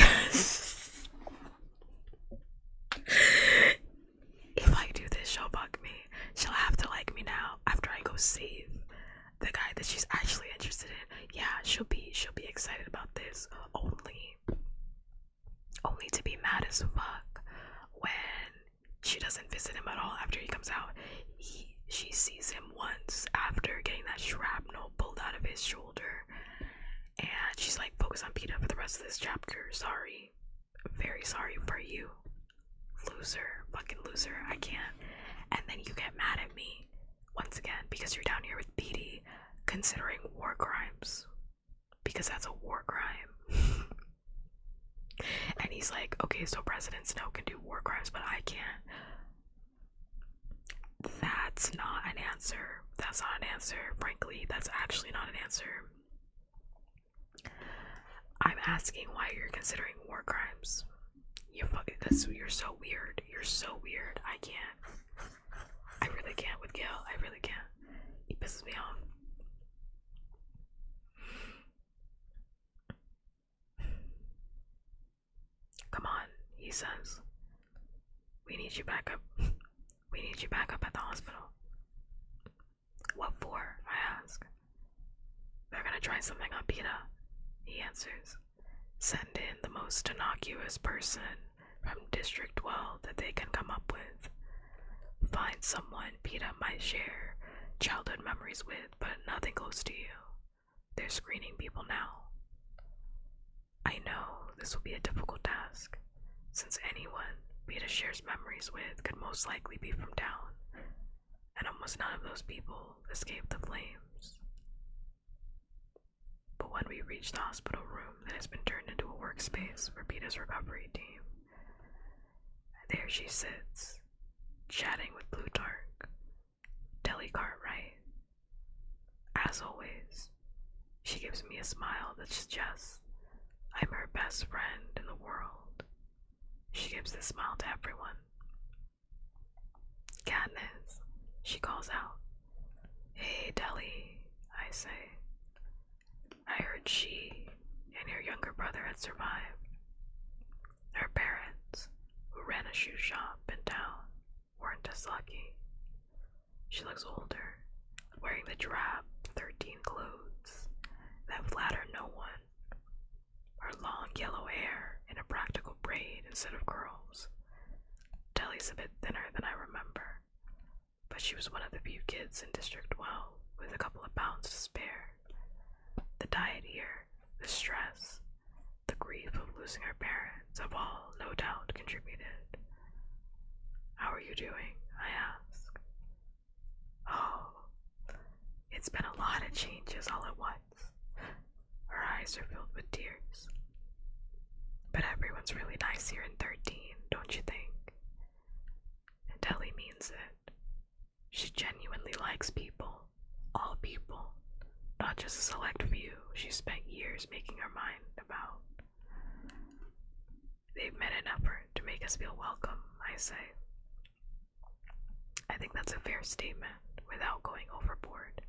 If I do this, she'll fuck me. She'll have to like me now after I go save the guy that she's actually interested in. Yeah, she'll be excited about this only to be mad as fuck when she doesn't visit him at all after he comes out. She sees him once after getting that shrapnel pulled out of his shoulder, and she's like, focus on PETA for the rest of this chapter. Sorry, very sorry for you, loser, fucking loser. I can't. And then you get mad at me once again because you're down here with Beatty considering war crimes, because that's a war crime. And he's like, okay, so President Snow can do war crimes, but I can't. That's not an answer. That's not an answer. Frankly, that's actually not an answer. I'm asking why you're considering war crimes. You're so weird. You're so weird. I can't. I really can't with Gale. I really can't. He pisses me off. Come on, he says. We need you back up. We need you back up at the hospital. What for? I ask. They're gonna try something on PETA, he answers. Send in the most innocuous person from District 12 that they can come up with. Find someone PETA might share childhood memories with, but nothing close to you. They're screening people now. I know this will be a difficult task, since anyone PETA shares memories with could most likely be from town. and almost none of those people escaped the flames. But when we reached the hospital room that has been turned into a workspace for Peta's recovery team, there she sits, chatting with Plutarch, Deli Cartwright. As always, she gives me a smile that suggests I'm her best friend in the world. She gives this smile to everyone. Katniss, she calls out. Hey, Deli, I say. I heard she and her younger brother had survived. Her parents, who ran a shoe shop in town, weren't as lucky. She looks older, wearing the drab 13 clothes that flatter no one. Her long yellow hair in a practical braid instead of curls. Deli's a bit thinner than I remember, but she was one of the few kids in District 12 with a couple of pounds to spare. The diet here, the stress, the grief of losing her parents have all, no doubt, contributed. How are you doing? I ask. Oh, it's been a lot of changes all at once. Her eyes are filled with tears. But everyone's really nice here in 13, don't you think? And Deli means it. She genuinely likes people, all people, not just a select few she spent years making her mind about. They've made an effort to make us feel welcome, I say. I think that's a fair statement without going overboard.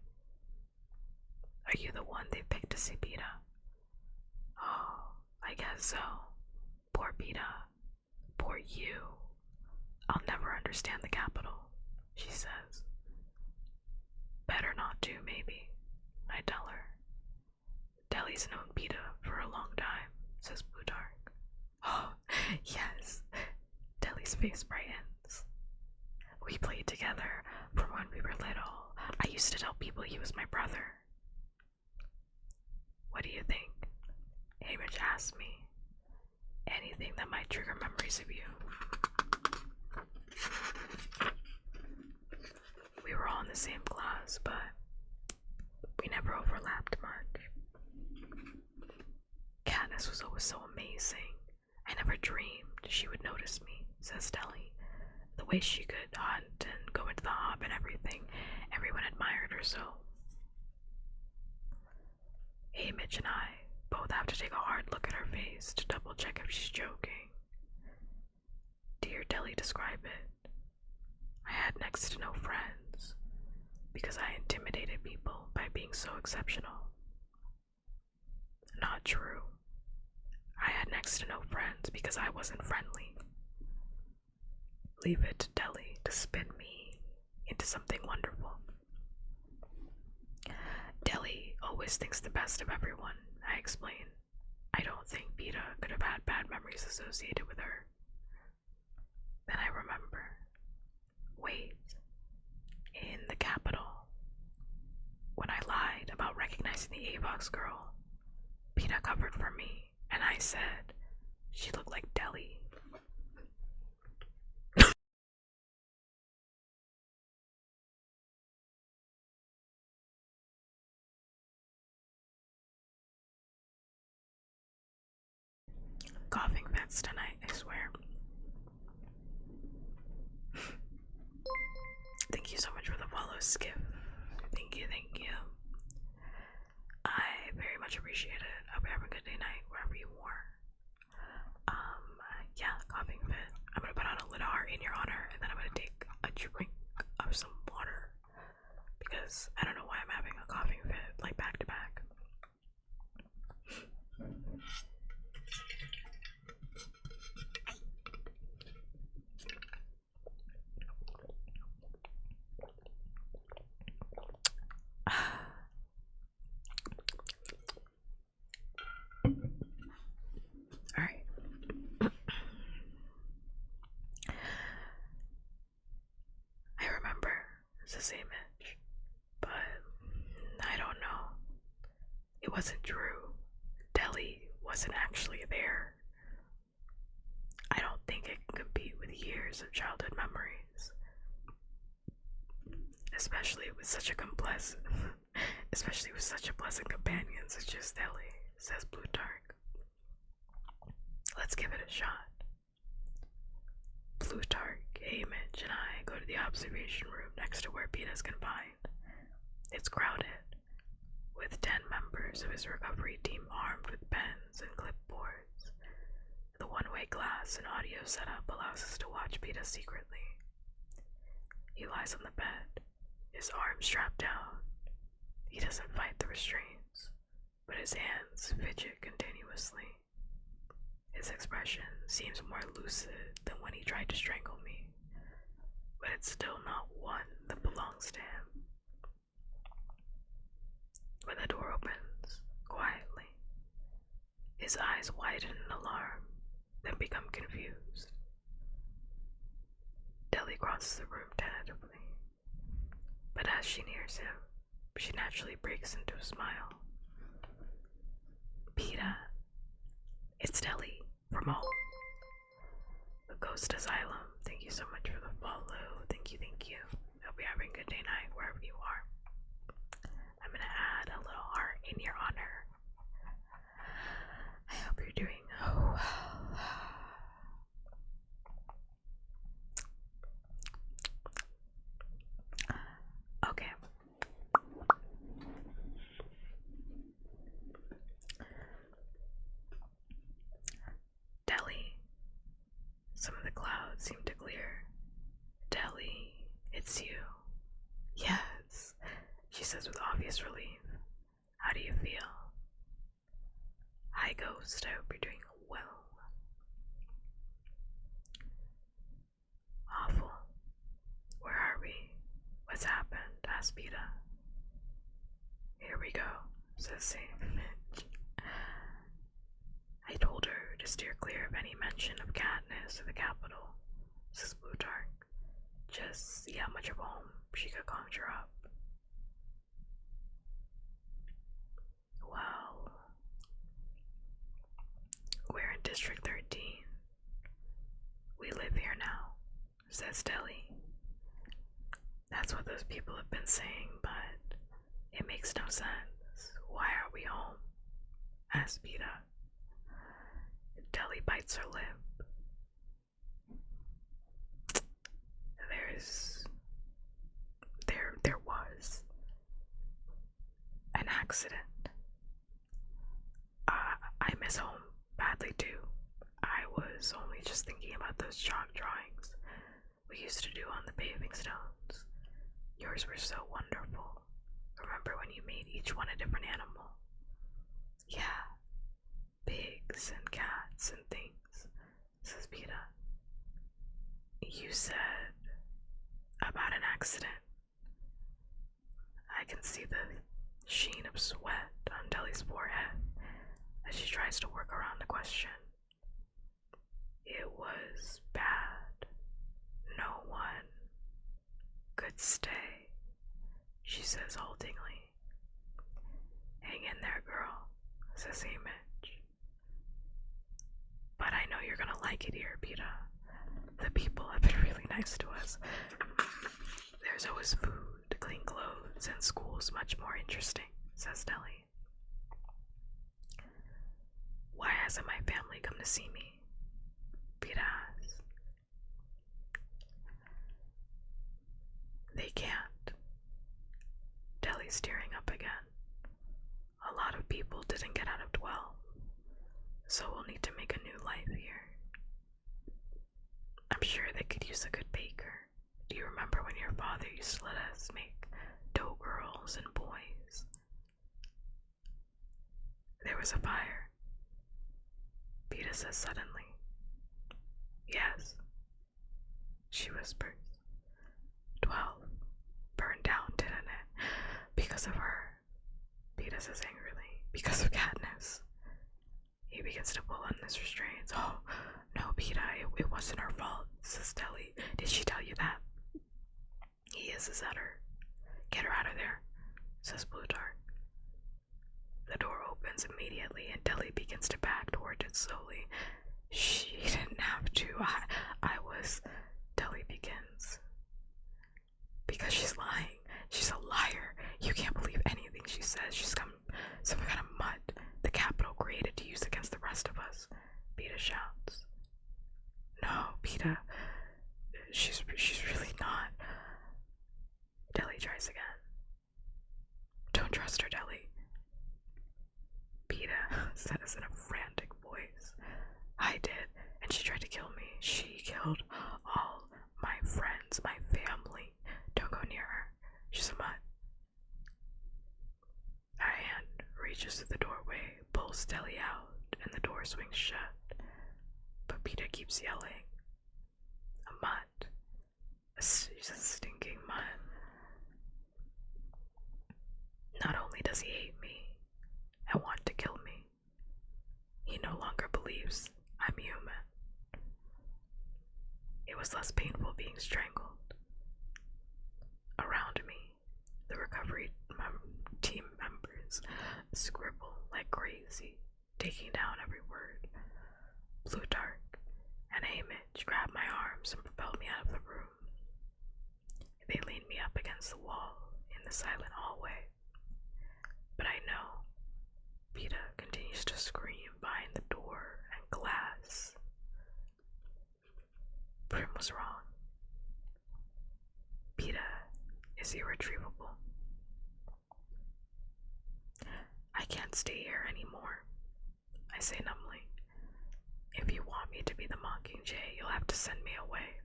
Are you the one they picked to see Peta? Oh, I guess so. Poor Peta. Poor you. I'll never understand the capital, she says. Better not to, maybe, I tell her. Deli's known Peta for a long time, says Plutarch. Oh, yes. Deli's face brightens. We played together from when we were little. I used to tell people he was my brother. What do you think? Hamish asked me. Anything that might trigger memories of you. We were all in the same class, but we never overlapped much. Katniss was always so amazing. I never dreamed she would notice me, says Deli. The way she could hunt and go into the hop and everything, everyone admired her so. Mitch and I both have to take a hard look at her face to double check if she's joking. Dear Deli, describe it. I had next to no friends because I intimidated people by being so exceptional. Not true. I had next to no friends because I wasn't friendly. Leave it to Deli to spin me into something wonderful. Deli always thinks the best of everyone, I explain. I don't think Peta could have had bad memories associated with her. Then I remember. Wait. In the capital. When I lied about recognizing the Avox girl, Peta covered for me, and I said she looked like Deli. Coughing fits tonight, I swear. Thank you so much for the follow, Skip. Thank you, thank you. I very much appreciate it. Hope you have a good day, night, wherever you are. Yeah, coughing fit. I'm gonna put on a little heart in your honor, and then I'm gonna take a drink of some water. Because I don't know why I'm having a coughing fit, like back to back. Alright. I remember, says Image, but I don't know. It wasn't true. Deli wasn't actually there. I don't think it can compete with years of childhood memories. especially with such a pleasant companion such as Deli, says Plutarch. Let's give it a shot. Plutarch, Hamish, and I go to the observation room next to where Peeta's confined. It's crowded, with 10 members of his recovery team armed with pens and clipboards. The one-way glass and audio setup allows us to watch Peeta secretly. He lies on the bed, his arms strapped down. He doesn't fight the restraints, but his hands fidget continuously. His expression seems more lucid than when he tried to strangle me, but it's still not one that belongs to him. When the door opens, quietly, his eyes widen in alarm, then become confused. Deli crosses the room tentatively, but as she nears him, she naturally breaks into a smile. Peeta, it's Deli from home. The Ghost Asylum, thank you so much for the follow. Thank you, thank you. Hope you're having a good day, night, wherever you are. I'm gonna add a little heart in your honor. I hope you're doing well. Okay. Deli. Some of the clouds seem to clear. Deli, it's you. Yes, she says with obvious relief. How do you feel? Hi, Ghost. I hope you're doing well. Awful. Where are we? What's happened? Asked Peeta. Here we go, says Sam. I told her to steer clear of any mention of Katniss or the capital, says Plutarch. Just see how much of a home she could conjure up. Well, we're in District 13. We live here now, says Deli. That's what those people have been saying, but it makes no sense. Why are we home? Asks Peeta. Deli bites her lip. There was an accident. I miss home badly too. I was only just thinking about those chalk drawings we used to do on the paving stones. Yours were so wonderful. Remember when you made each one a different animal? Yeah, pigs and cats and things, says Peeta. You said about an accident. I can see the sheen of sweat on Deli's forehead as she tries to work around the question. It was bad. No one could stay, she says haltingly. Hang in there, girl, says Hamish. But I know you're gonna like it here, Peeta. The people have been really nice to us. There's always food, clean clothes, and school's much more interesting, says Deli. Why hasn't my family come to see me? Peeta asks. They can't. Deli's tearing up again. A lot of people didn't get out of 12, so we'll need to make a new life here. I'm sure they could use a good baker. Do you remember when your father used to let us make dough girls and boys? There was a fire, Peeta says suddenly. Yes, she whispers. 12 burned down, didn't it? Because of her, Peeta says angrily. Because of Katniss. He begins to pull on his restraints. Oh, no, Peeta, it wasn't her fault, says Deli. Did she tell you that? He hisses at her. Get her out of there, says Plutarch. The door opens immediately and Deli begins to back towards it slowly. She didn't have to. I was... Deli begins. Because she's lying. swings shut, but Peter keeps yelling. A mutt. She's a stinking mutt. Not only does he hate me and want to kill me, he no longer believes I'm human. It was less painful being strangled. Around me, the recovery team members scribble like crazy, taking down every word. Plutarch and Hamish grab my arms and propel me out of the room. They lean me up against the wall in the silent hallway. But I know Peta continues to scream behind the door and glass. Prim was wrong. Peta is irretrievable. I can't stay here anymore, I say numbly. If you want me to be the Mockingjay, you'll have to send me away.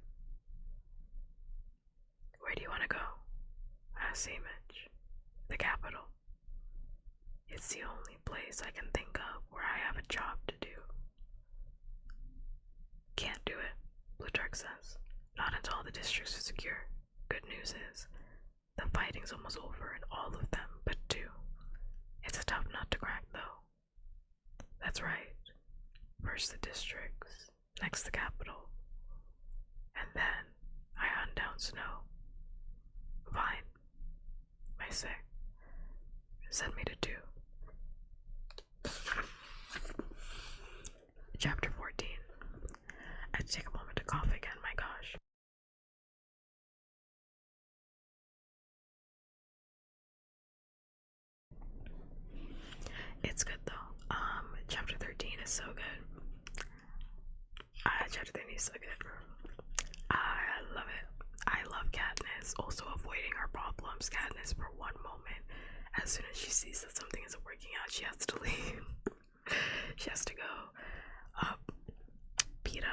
Where do you want to go? Asks Hamish. The capital. It's the only place I can think of where I have a job to do. Can't do it, Plutarch says. Not until all the districts are secure. Good news is, the fighting's almost over in all of them but 2. It's a tough nut to crack, though. That's right. First the districts, next the capital, and then I hunt down Snow. Fine, I say. Send me to 2. Chapter 14. I had to take a moment to cough again, my gosh. It's good though. Chapter 13 is so good. Chapter 13 is so good. I love it. I love Katniss. Also avoiding her problems. Katniss, for one moment, as soon as she sees that something isn't working out, she has to leave. She has to go. Peta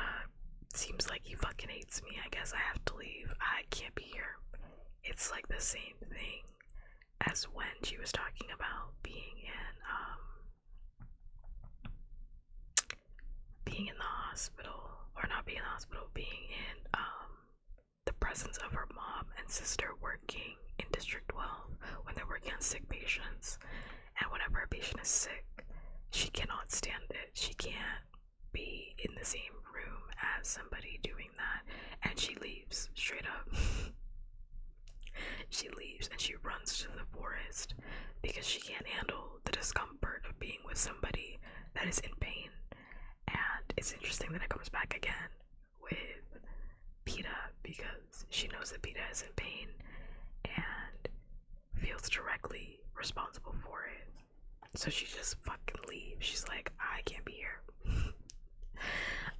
seems like he fucking hates me. I guess I have to leave. I can't be here. It's like the same thing as when she was talking about being in the hospital, or not being in the hospital, being in the presence of her mom and sister working in District 12 when they're working on sick patients. And whenever a patient is sick, she cannot stand it. She can't be in the same room as somebody doing that, and she leaves straight up. She leaves and she runs to the forest because she can't handle the discomfort of being with somebody that is in pain. And it's interesting that it comes back again with Peta because she knows that Peta is in pain and feels directly responsible for it. So she just fucking leaves. She's like, I can't be here.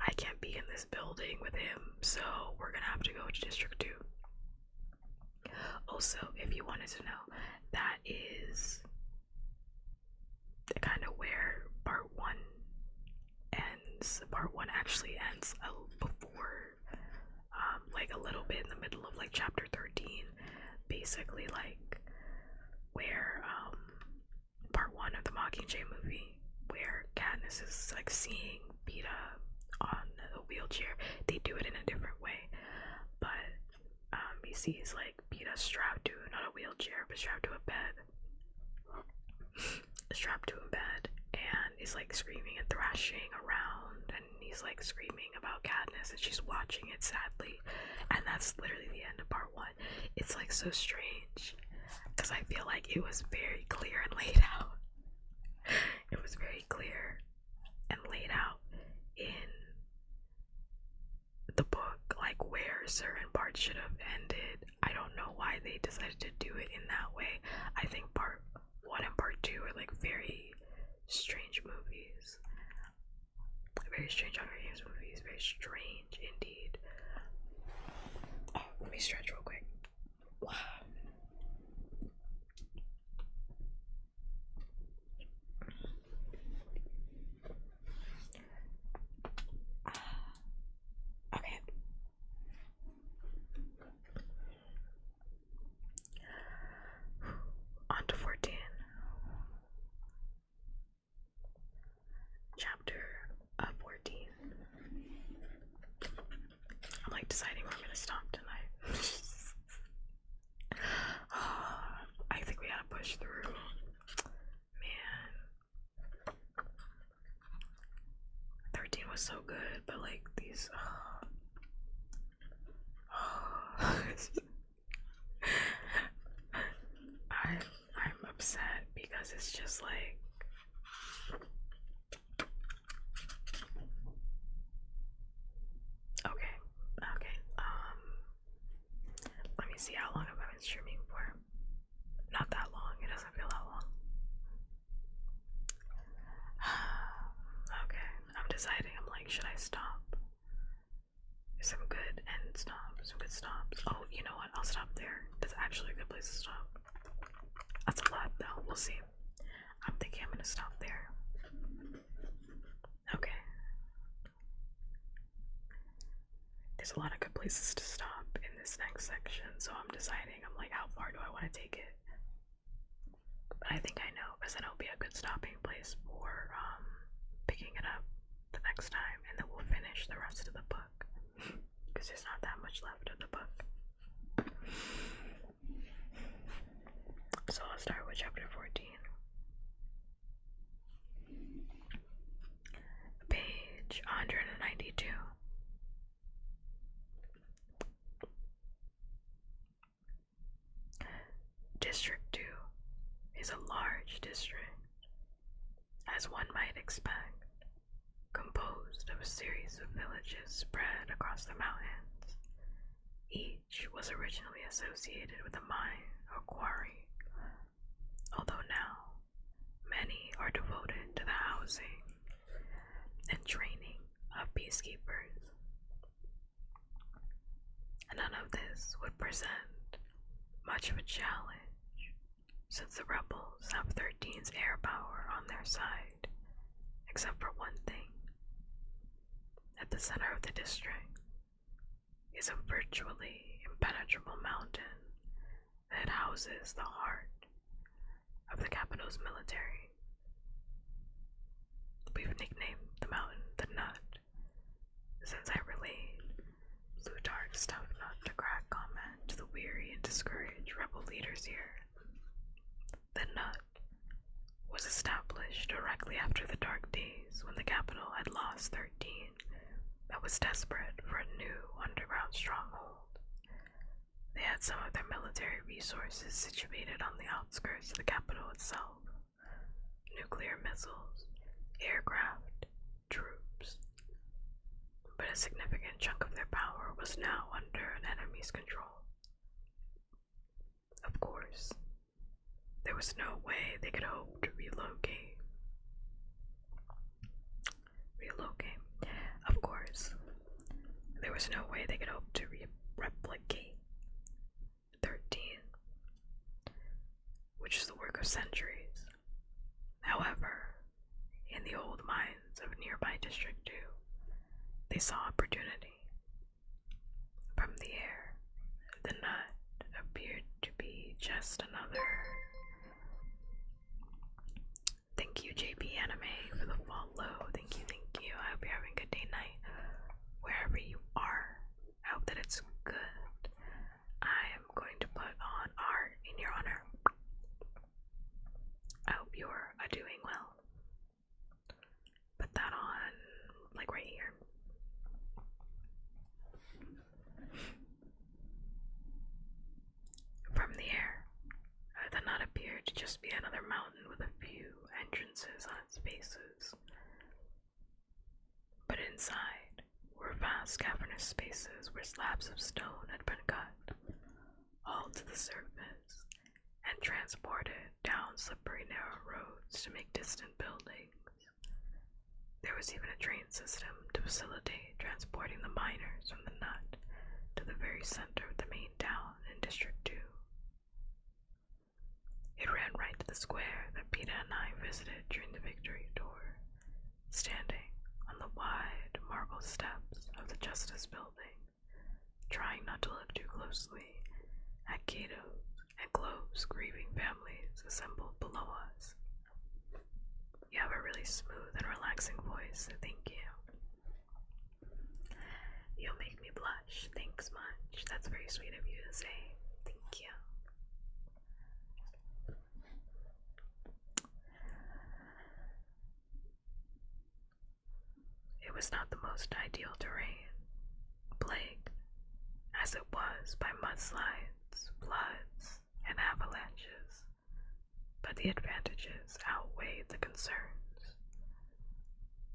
I can't be in this building with him, so we're gonna have to go to District 2. Also, if you wanted to know, that is kind of where part 1 ends. Part 1 actually ends before, like a little bit in the middle of like chapter 13, basically like where part 1 of the Mockingjay movie, where Katniss is like seeing Peta on a wheelchair. They do it in a different way, but he sees like Peta strapped to not a wheelchair but strapped to a bed, and he's like screaming and thrashing around, and he's like screaming about Katniss, and she's watching it sadly. And that's literally the end of part 1. It's like so strange because I feel like it was very clear and laid out. It was very clear and laid out in the book, like where certain parts should have ended. I don't know why they decided to do it in that way. I think part 1 and part 2 are like very strange movies. Very strange Hunger Games movies. Very strange indeed. Oh, let me stretch real quick. Wow. Okay. On to 14. Chapter deciding where I'm gonna stop tonight. I think we gotta push through. Man. 13 was so good, but like these. I'm upset because it's just like. Okay. Let me see how long have I been streaming for. Not that long. It doesn't feel that long. Okay, I'm deciding. I'm like, should I stop? Some good end stops, some good stops. Oh, you know what? I'll stop there. That's actually a good place to stop. That's a lot, though. We'll see. I'm thinking I'm gonna stop there. Okay. There's a lot of good places to stop in this next section, so I'm deciding. I'm like, how far do I want to take it? But I think I know, because then it'll be a good stopping place for picking it up the next time, and then we'll finish the rest of the book, because there's not that much left of the book. So I'll start with chapter 14. Page 192. District 2 is a large district, as one might expect, composed of a series of villages spread across the mountains. Each was originally associated with a mine or quarry, although now many are devoted to the housing and training of peacekeepers. None of this would present much of a challenge, since the rebels have 13's air power on their side, except for one thing. At the center of the district is a virtually impenetrable mountain that houses the heart of the capital's military. We've nicknamed the mountain the Nut, since I relayed Plutarch's tough nut to crack comment to the weary and discouraged rebel leaders here. The Nut was established directly after the dark days when the capital had lost 13 that was desperate for a new underground stronghold. They had some of their military resources situated on the outskirts of the capital itself: nuclear missiles, aircraft, troops. But a significant chunk of their power was now under an enemy's control. Of course, there was no way they could hope to relocate. Of course, there was no way they could hope to replicate 13, which is the work of centuries. However, in the old mines of nearby District 2, they saw opportunity. From the air, the Nut appeared to be just another. Thank you, JP Anime, for the follow. Thank you. I hope you're having a good day, night, wherever you are. I hope that it's good. I am going to put on art in your honor. I hope you're doing well. Put that on, like right here. From the air, the Nut appeared to just be another mountain with a few entrances on its faces. But inside were vast cavernous spaces where slabs of stone had been cut, hauled to the surface, and transported down slippery narrow roads to make distant buildings. There was even a train system to facilitate transporting the miners from the Nut to the very center of the main town in District 2. It ran right to the square that Peter and I visited during the victory tour, standing on the wide marble steps of the Justice Building, trying not to look too closely at Cato's and Globe's grieving families assembled below us. You have a really smooth and relaxing voice, so thank you. You'll make me blush, thank much. That's very sweet of you to say. Thank you. It was not the most ideal terrain, plagued as it was by mudslides, floods, and avalanches, but the advantages outweighed the concerns.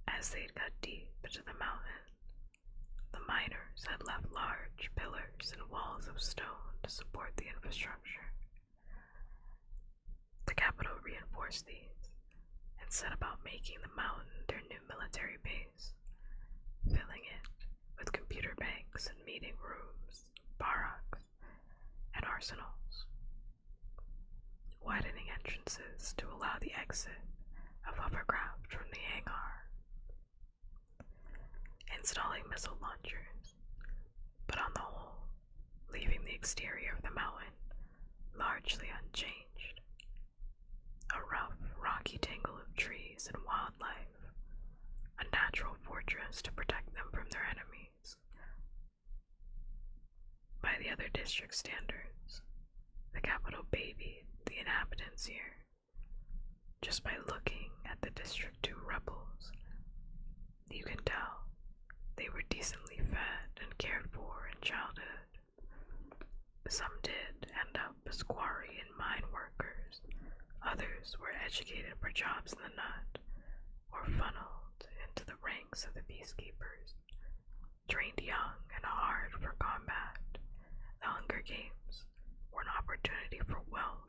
As they'd cut deep into the mountain, the miners had left large pillars and walls of stone to support the infrastructure. The capital reinforced these and set about making the mountain their new military base, filling it with computer banks and meeting rooms, barracks, and arsenals, widening entrances to allow the exit of hovercraft from the hangar, installing missile launchers, but on the whole, leaving the exterior of the mountain largely unchanged. A rough, rocky tangle of trees and wildlife, a natural fortress to protect them from their enemies. By the other district standards, the capital babied the inhabitants here. Just by looking at the District 2 rebels, you can tell they were decently fed and cared for in childhood. Some did end up as quarry and mine workers. Others were educated for jobs in the nut, or funneled into the ranks of the peacekeepers, trained young and hard for combat. The Hunger Games were an opportunity for wealth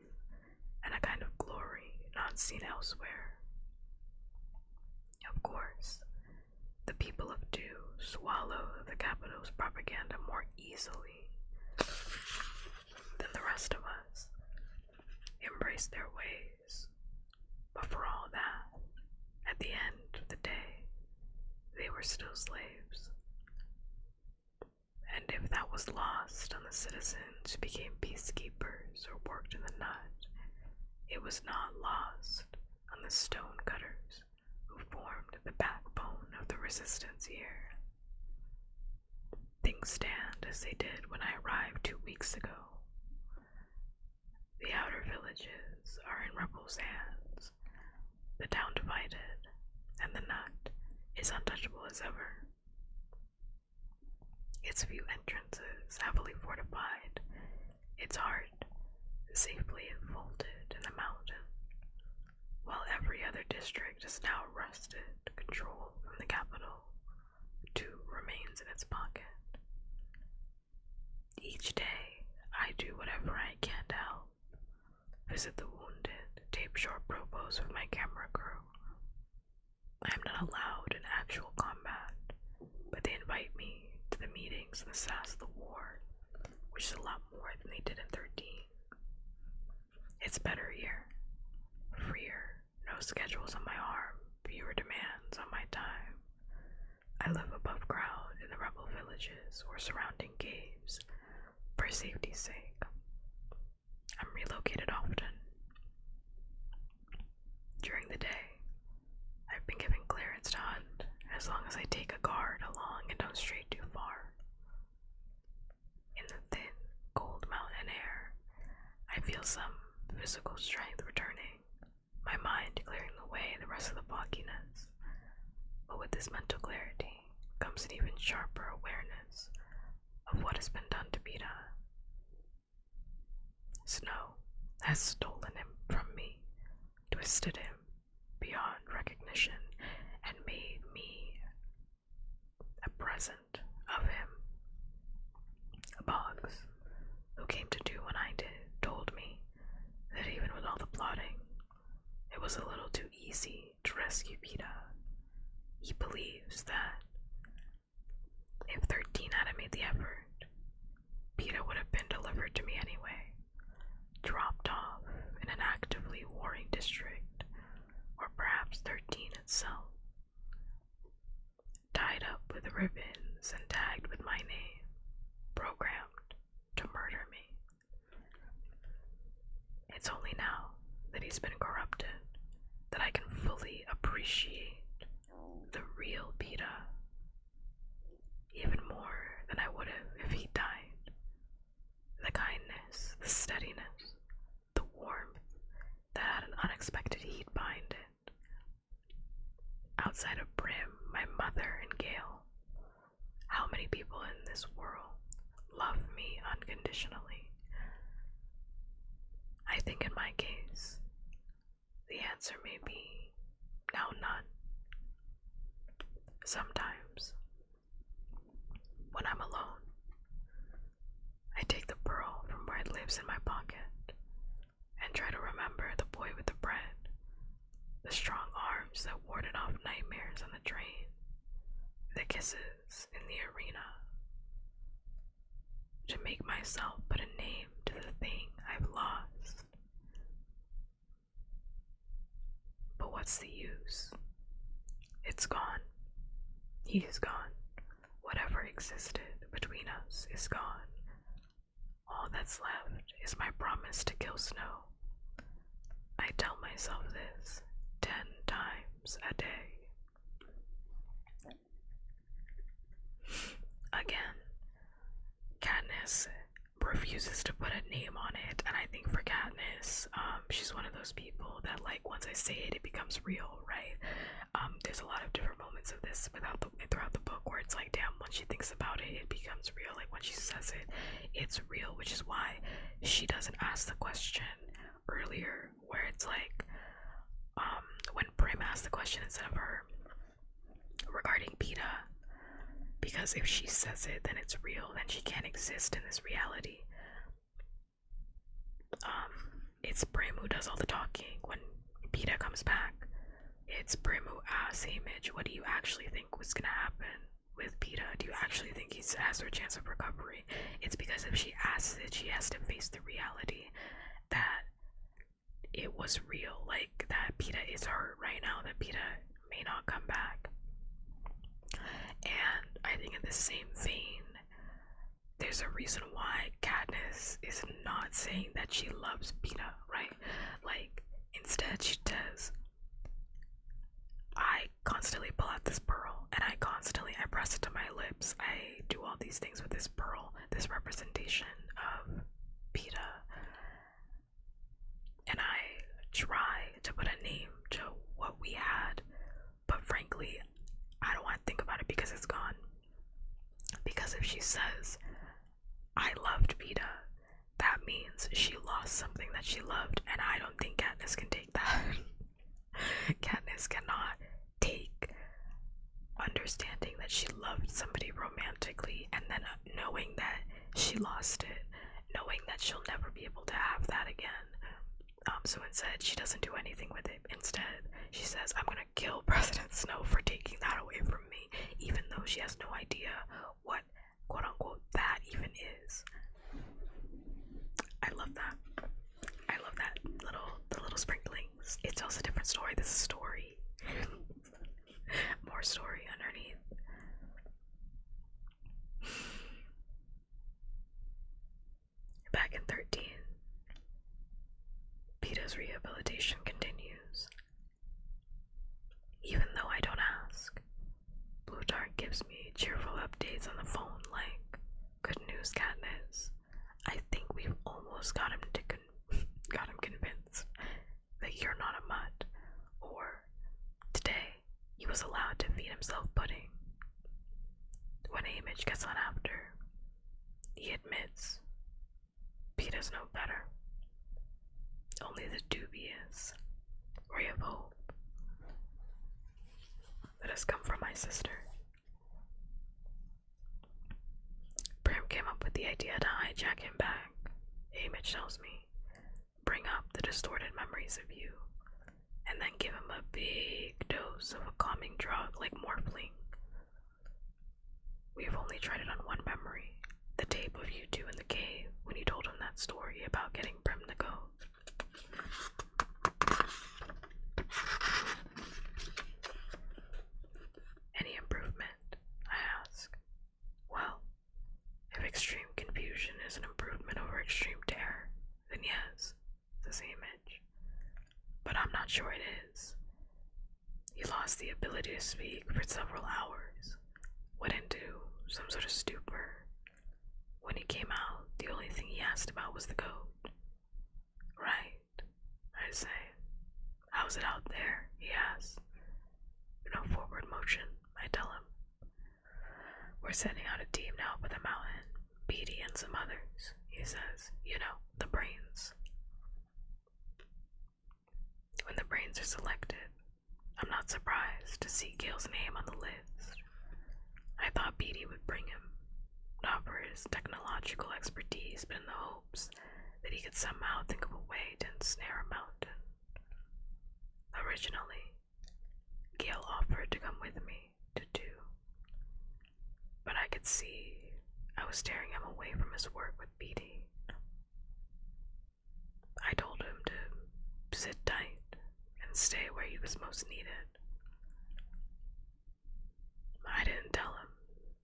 and a kind of glory not seen elsewhere. Of course, the people of Dew swallow the capital's propaganda more easily than the rest of us, embrace their ways, but for all that, at the end of the day, they were still slaves. And if that was lost on the citizens who became peacekeepers or worked in the nut, it was not lost on the stone cutters who formed the backbone of the resistance here. Things stand as they did when I arrived 2 weeks ago. The outer villages are in rebels' hands, the town divided, and the nut is untouchable as ever. Its few entrances heavily fortified, its heart safely enfolded in the mountain, while every other district is now wrested control from the capital. 2 remains in its pocket. Each day, I do whatever I can to help. Visit the wounded, tape short propos with my camera crew. I am not allowed in actual combat, but they invite me to the meetings and assess the war, which is a lot more than they did in 13. It's better here. Freer, no schedules on my arm, fewer demands on my time. I live above ground in the rebel villages or surrounding caves for safety's sake. I'm relocated often. During the day, I've been given clearance to hunt as long as I take a guard along and don't stray too far. In the thin, cold mountain air, I feel some physical strength returning, my mind clearing away the rest of the fogginess. But with this mental clarity comes an even sharper awareness of what has been done to Peta. Snow has stolen him from me, twisted him beyond recognition, and made me a present of him. Boggs, who came to do what I did, told me that even with all the plotting, it was a little too easy to rescue Peta. He believes that if 13 hadn't made the effort, Peta would have been delivered to me anyway, dropped off in an actively warring district, or perhaps 13 itself, tied up with ribbons and tagged with my name, programmed to murder me. It's only now that he's been corrupted that I can fully appreciate the real Peta, even more than I would have if he died. people in this world love me unconditionally? I think in my case, the answer may be now none. Sometimes, when I'm alone, I take the pearl from where it lives in my pocket and try to remember the boy with the bread, the strong arms that warded off nightmares on the train, the kisses in the arena, to make myself put a name to the thing I've lost. But what's the use? It's gone. He's gone. Whatever existed between us is gone. All that's left is my promise to kill snow. I tell myself this 10 times a day. Again, Katniss refuses to put a name on it, and I think for Katniss, she's one of those people that, like, once I say it, it becomes real, right? There's a lot of different moments of this throughout the book where it's like, damn, once she thinks about it, it becomes real. Like, when she says it, it's real, which is why she doesn't ask the question earlier where it's like, when Prim asked the question instead of her regarding Peeta, because if she says it, then it's real, then she can't exist in this reality. It's Prim who does all the talking when Peeta comes back. It's Prim who asks Haymitch, what do you actually think was gonna happen with Peeta? Do you actually think he has a chance of recovery? It's because if she asks it, she has to face the reality that it was real, like that Peeta is hurt right now, that Peeta may not come back. And I think in the same vein, there's a reason why Katniss is not saying that she loves Peeta, right? Like, instead she says, I constantly pull out this pearl, and I press it to my lips. I do all these things with this pearl, this representation of Peeta, and I try to put a name to what we had, but frankly, I don't want to think about it because it's gone. Because if she says, I loved Peeta, that means she lost something that she loved, and I don't think Katniss can take that. Katniss cannot take understanding that she loved somebody romantically and then knowing that she lost it, knowing that she'll never be able to have that again. So instead, she doesn't do anything with it. Instead, she says, I'm gonna kill President Snow for taking that away from me, even though she has no idea what, quote unquote, that even is. I love that. I love that the little sprinklings. It tells a different story. This is a story. More story underneath. Back in 13, Peeta's rehabilitation continues. Even though I don't ask, Plutarch gives me cheerful updates on the phone like, good news, Katniss. I think we've almost got him convinced that you're not a mutt. Or, today, he was allowed to feed himself pudding. When Haymitch gets on after, he admits Peeta's no better. Only the dubious ray of hope that has come from my sister. Prim came up with the idea to hijack him back. Haymitch tells me, bring up the distorted memories of you, and then give him a big dose of a calming drug like morphine. We've only tried it on one memory, the tape of you two in the cave when you told him that story about getting Prim to go. Any improvement? I ask. Well, if extreme confusion is an improvement over extreme terror, then yes, says Haymitch. But I'm not sure it is. He lost the ability to speak for several hours, went into some sort of stupor. When he came out, the only thing he asked about was the goat. Right, I say. How's it out there? He asks. No forward motion, I tell him. We're setting out a team to help with the mountain. Beatty and some others, he says. You know, the brains. When the brains are selected, I'm not surprised to see Gale's name on the list. I thought Beatty would bring him, not for his technological expertise, but in the hopes that he could somehow think of a way to ensnare a mountain. Originally, Gale offered to come with me to do, but I could see I was steering him away from his work with Beatty. I told him to sit tight and stay where he was most needed. I didn't tell him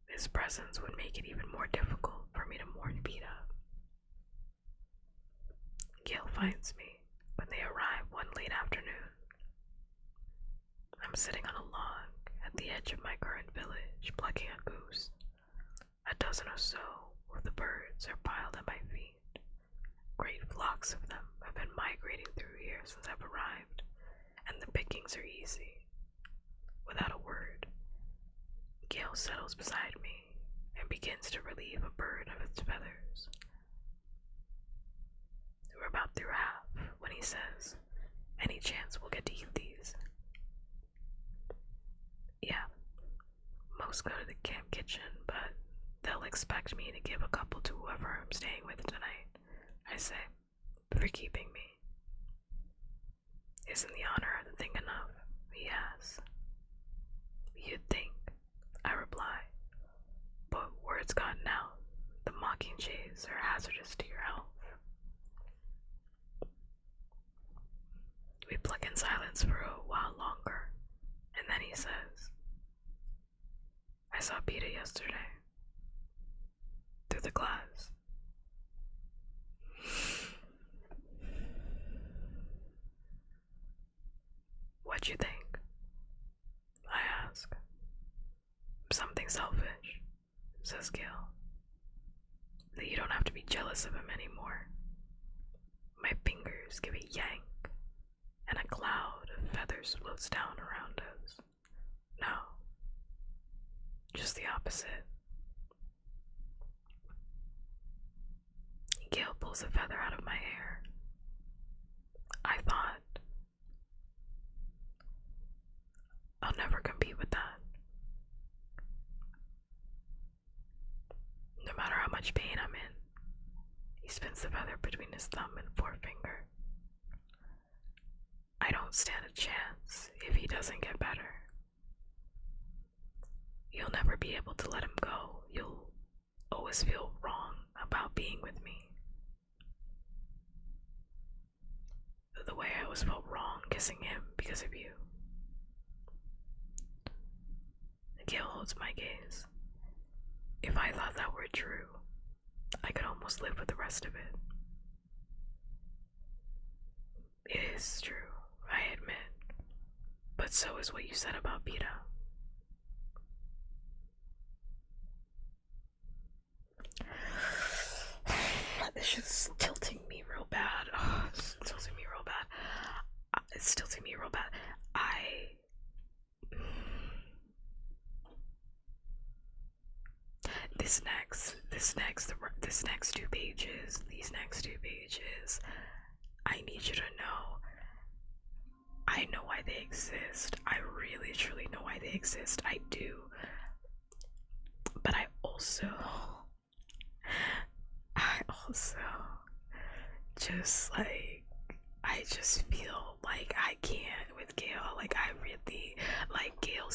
his presence would make it even more difficult for me to mourn Peta. Gale finds me when they arrive one late afternoon. I'm sitting on a log at the edge of my current village plucking a goose. A dozen or so of the birds are piled at my feet. Great flocks of them have been migrating through here since I've arrived, and the pickings are easy. Without a word, Gale settles beside me and begins to relieve a bird of its feathers. We're about through half when he says, "Any chance we'll get to eat these?" Yeah, most go to the camp kitchen, but they'll expect me to give a couple to whoever I'm staying with tonight, I say, for keeping me. Isn't the honor of the thing enough? He asks. You'd think, I reply, but word's gotten out. The Mockingjays are hazardous to your health. We pluck in silence for a while longer, and then he says, I saw Peta yesterday. Through the glass. What'd you think? I ask. Something selfish, says Gale. That you don't have to be jealous of him anymore. My fingers give a yank, and a cloud of feathers floats down around us. No, just the opposite. Gale pulls a feather out of my hair. I thought, I'll never compete with that. No matter how much pain I'm in, he spins the feather between his thumb and forefinger. I don't stand a chance if he doesn't get better. You'll never be able to let him go. You'll always feel wrong about being with me. The way I always felt wrong kissing him because of you. Gale holds my gaze. If I thought that were true, I could almost live with the rest of it. It is true, I admit, but so is what you said about Peta. This shit's tilting me real bad. Oh, it's tilting me real bad. It's tilting me real bad. These next two pages, I need you to know, I know why they exist. I really, truly know why they exist. I do. But I also just like, I just feel like I can't with Gale. Like, I really, like, Gale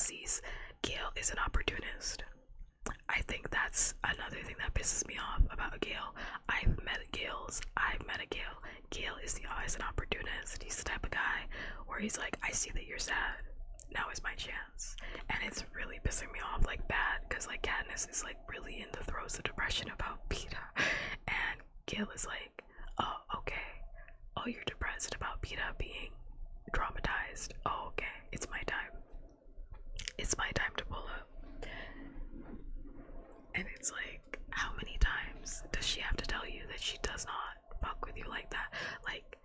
is an opportunist. I think that's another thing that pisses me off about Gale. I've met a Gale. Gale is an opportunist. He's the type of guy where he's like, I see that you're sad. Now is my chance. And it's really pissing me off, like, bad, because, like, Katniss is, like, really in the throes of depression about Peta. And Gale is like, oh, okay. Oh, you're depressed about Peta being traumatized. Oh, okay. It's my time. It's my time to pull up. And it's like, how many times does she have to tell you that she does not fuck with you like that? Like,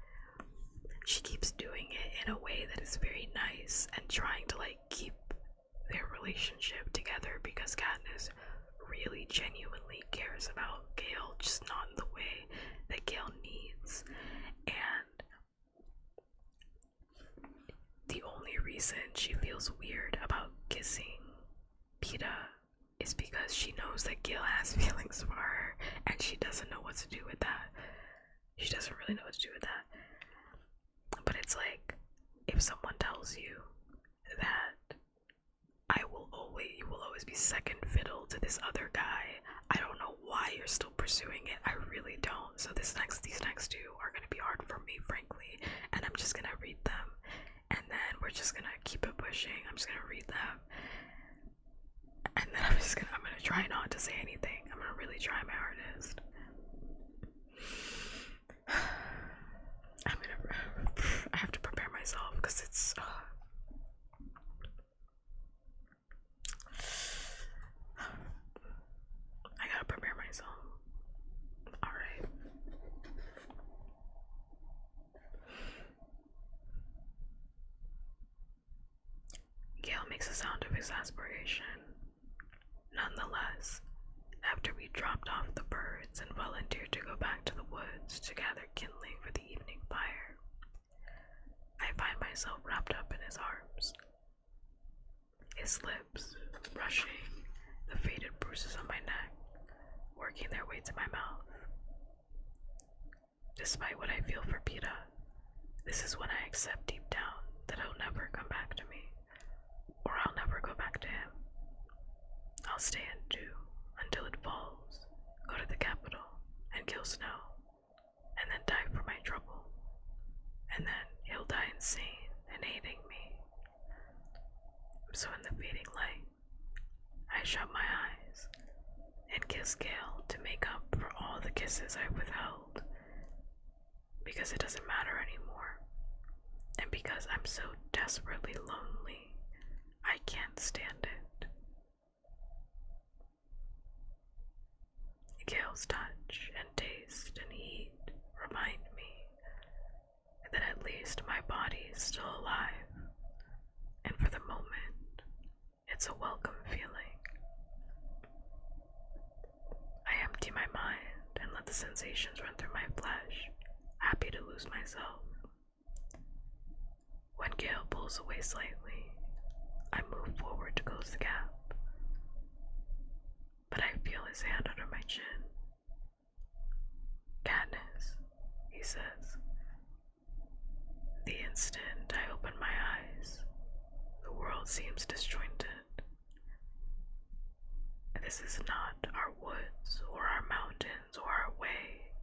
she keeps doing it in a way that is very nice and trying to, like, keep their relationship together because Katniss really genuinely cares about Gale, just not in the way that Gale needs. And the only reason she feels weird about kissing Peta is because she knows that Gale has feelings for her and she doesn't know what to do with that. She doesn't really know what to do with that. But it's like, if someone tells you that you will always be second fiddle to this other guy, I don't know why you're still pursuing it. I really don't. So these next two are gonna be hard for me, frankly, and I'm just gonna read them, and then we're just gonna keep it pushing. I'm just gonna read them, and then I'm gonna try not to say anything. I'm gonna really try my hardest. I have to prepare myself because it's I gotta prepare myself. Alright. Gale makes a sound of exasperation. Nonetheless, after we dropped off the birds and volunteered to go back to the woods to gather kindling for the evening fire, I find myself wrapped up in his arms. His lips brushing the faded bruises on my neck, working their way to my mouth. Despite what I feel for Peta, this is when I accept deep down that he'll never come back to me, or I'll never go back to him. I'll stay in Dew until it falls, go to the capital, and kill Snow, and then die for my trouble. And then he'll die insane and hating me. So in the fading light, I shut my eyes and kiss Gale to make up for all the kisses I withheld, because it doesn't matter anymore, and because I'm so desperately lonely, I can't stand it. Gale's touch and taste and heat remind me that at least my body is still alive, and for the moment, it's a welcome feeling. I empty my mind and let the sensations run through my flesh, happy to lose myself. When Gale pulls away slightly, I move forward to close the gap, but I feel his hand under my chin. Katniss, he says. The instant I open my eyes, the world seems disjointed. This is not our woods or our mountains or our way.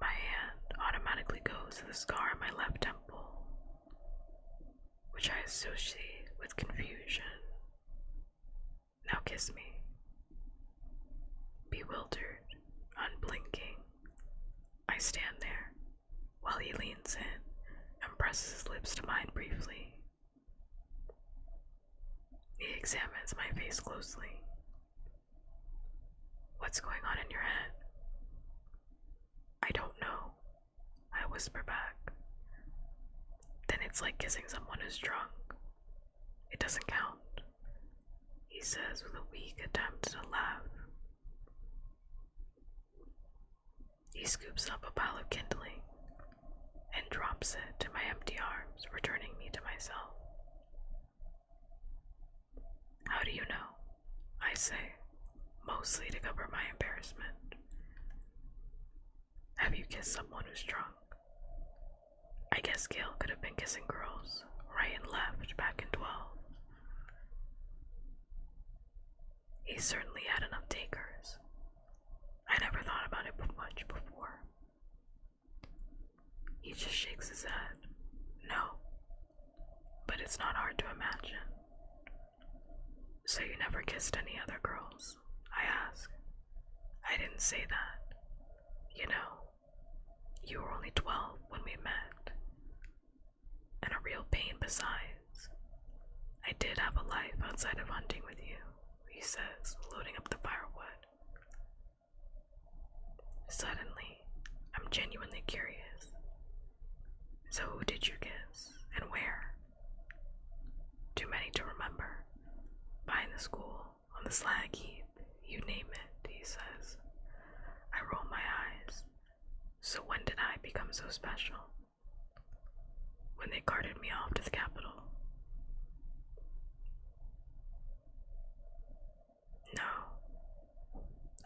My hand automatically goes to the scar on my left temple, which I associate with confusion. Now kiss me. Bewildered, unblinking, I stand there while he leans in and presses his lips to mine briefly. He examines my face closely. What's going on in your head? I don't know, I whisper back. Then it's like kissing someone who's drunk. It doesn't count, he says with a weak attempt to laugh. He scoops up a pile of kindling and drops it to my empty arms, returning me to myself. How do you know? I say, mostly to cover my embarrassment. Have you kissed someone who's drunk? I guess Gale could have been kissing girls right and left back in 12. He certainly had enough takers. I never thought about it much before. He just shakes his head. No, but it's not hard to imagine. So you never kissed any other girls? I ask. I didn't say that. You know, you were only 12 when we met. And a real pain besides. I did have a life outside of hunting with you, he says, loading up the firewood. Suddenly, I'm genuinely curious. So who did you kiss, and where? Too many to remember. Behind the school, the slag heap, you name it, he says. I roll my eyes. So when did I become so special? When they carted me off to the capital. No.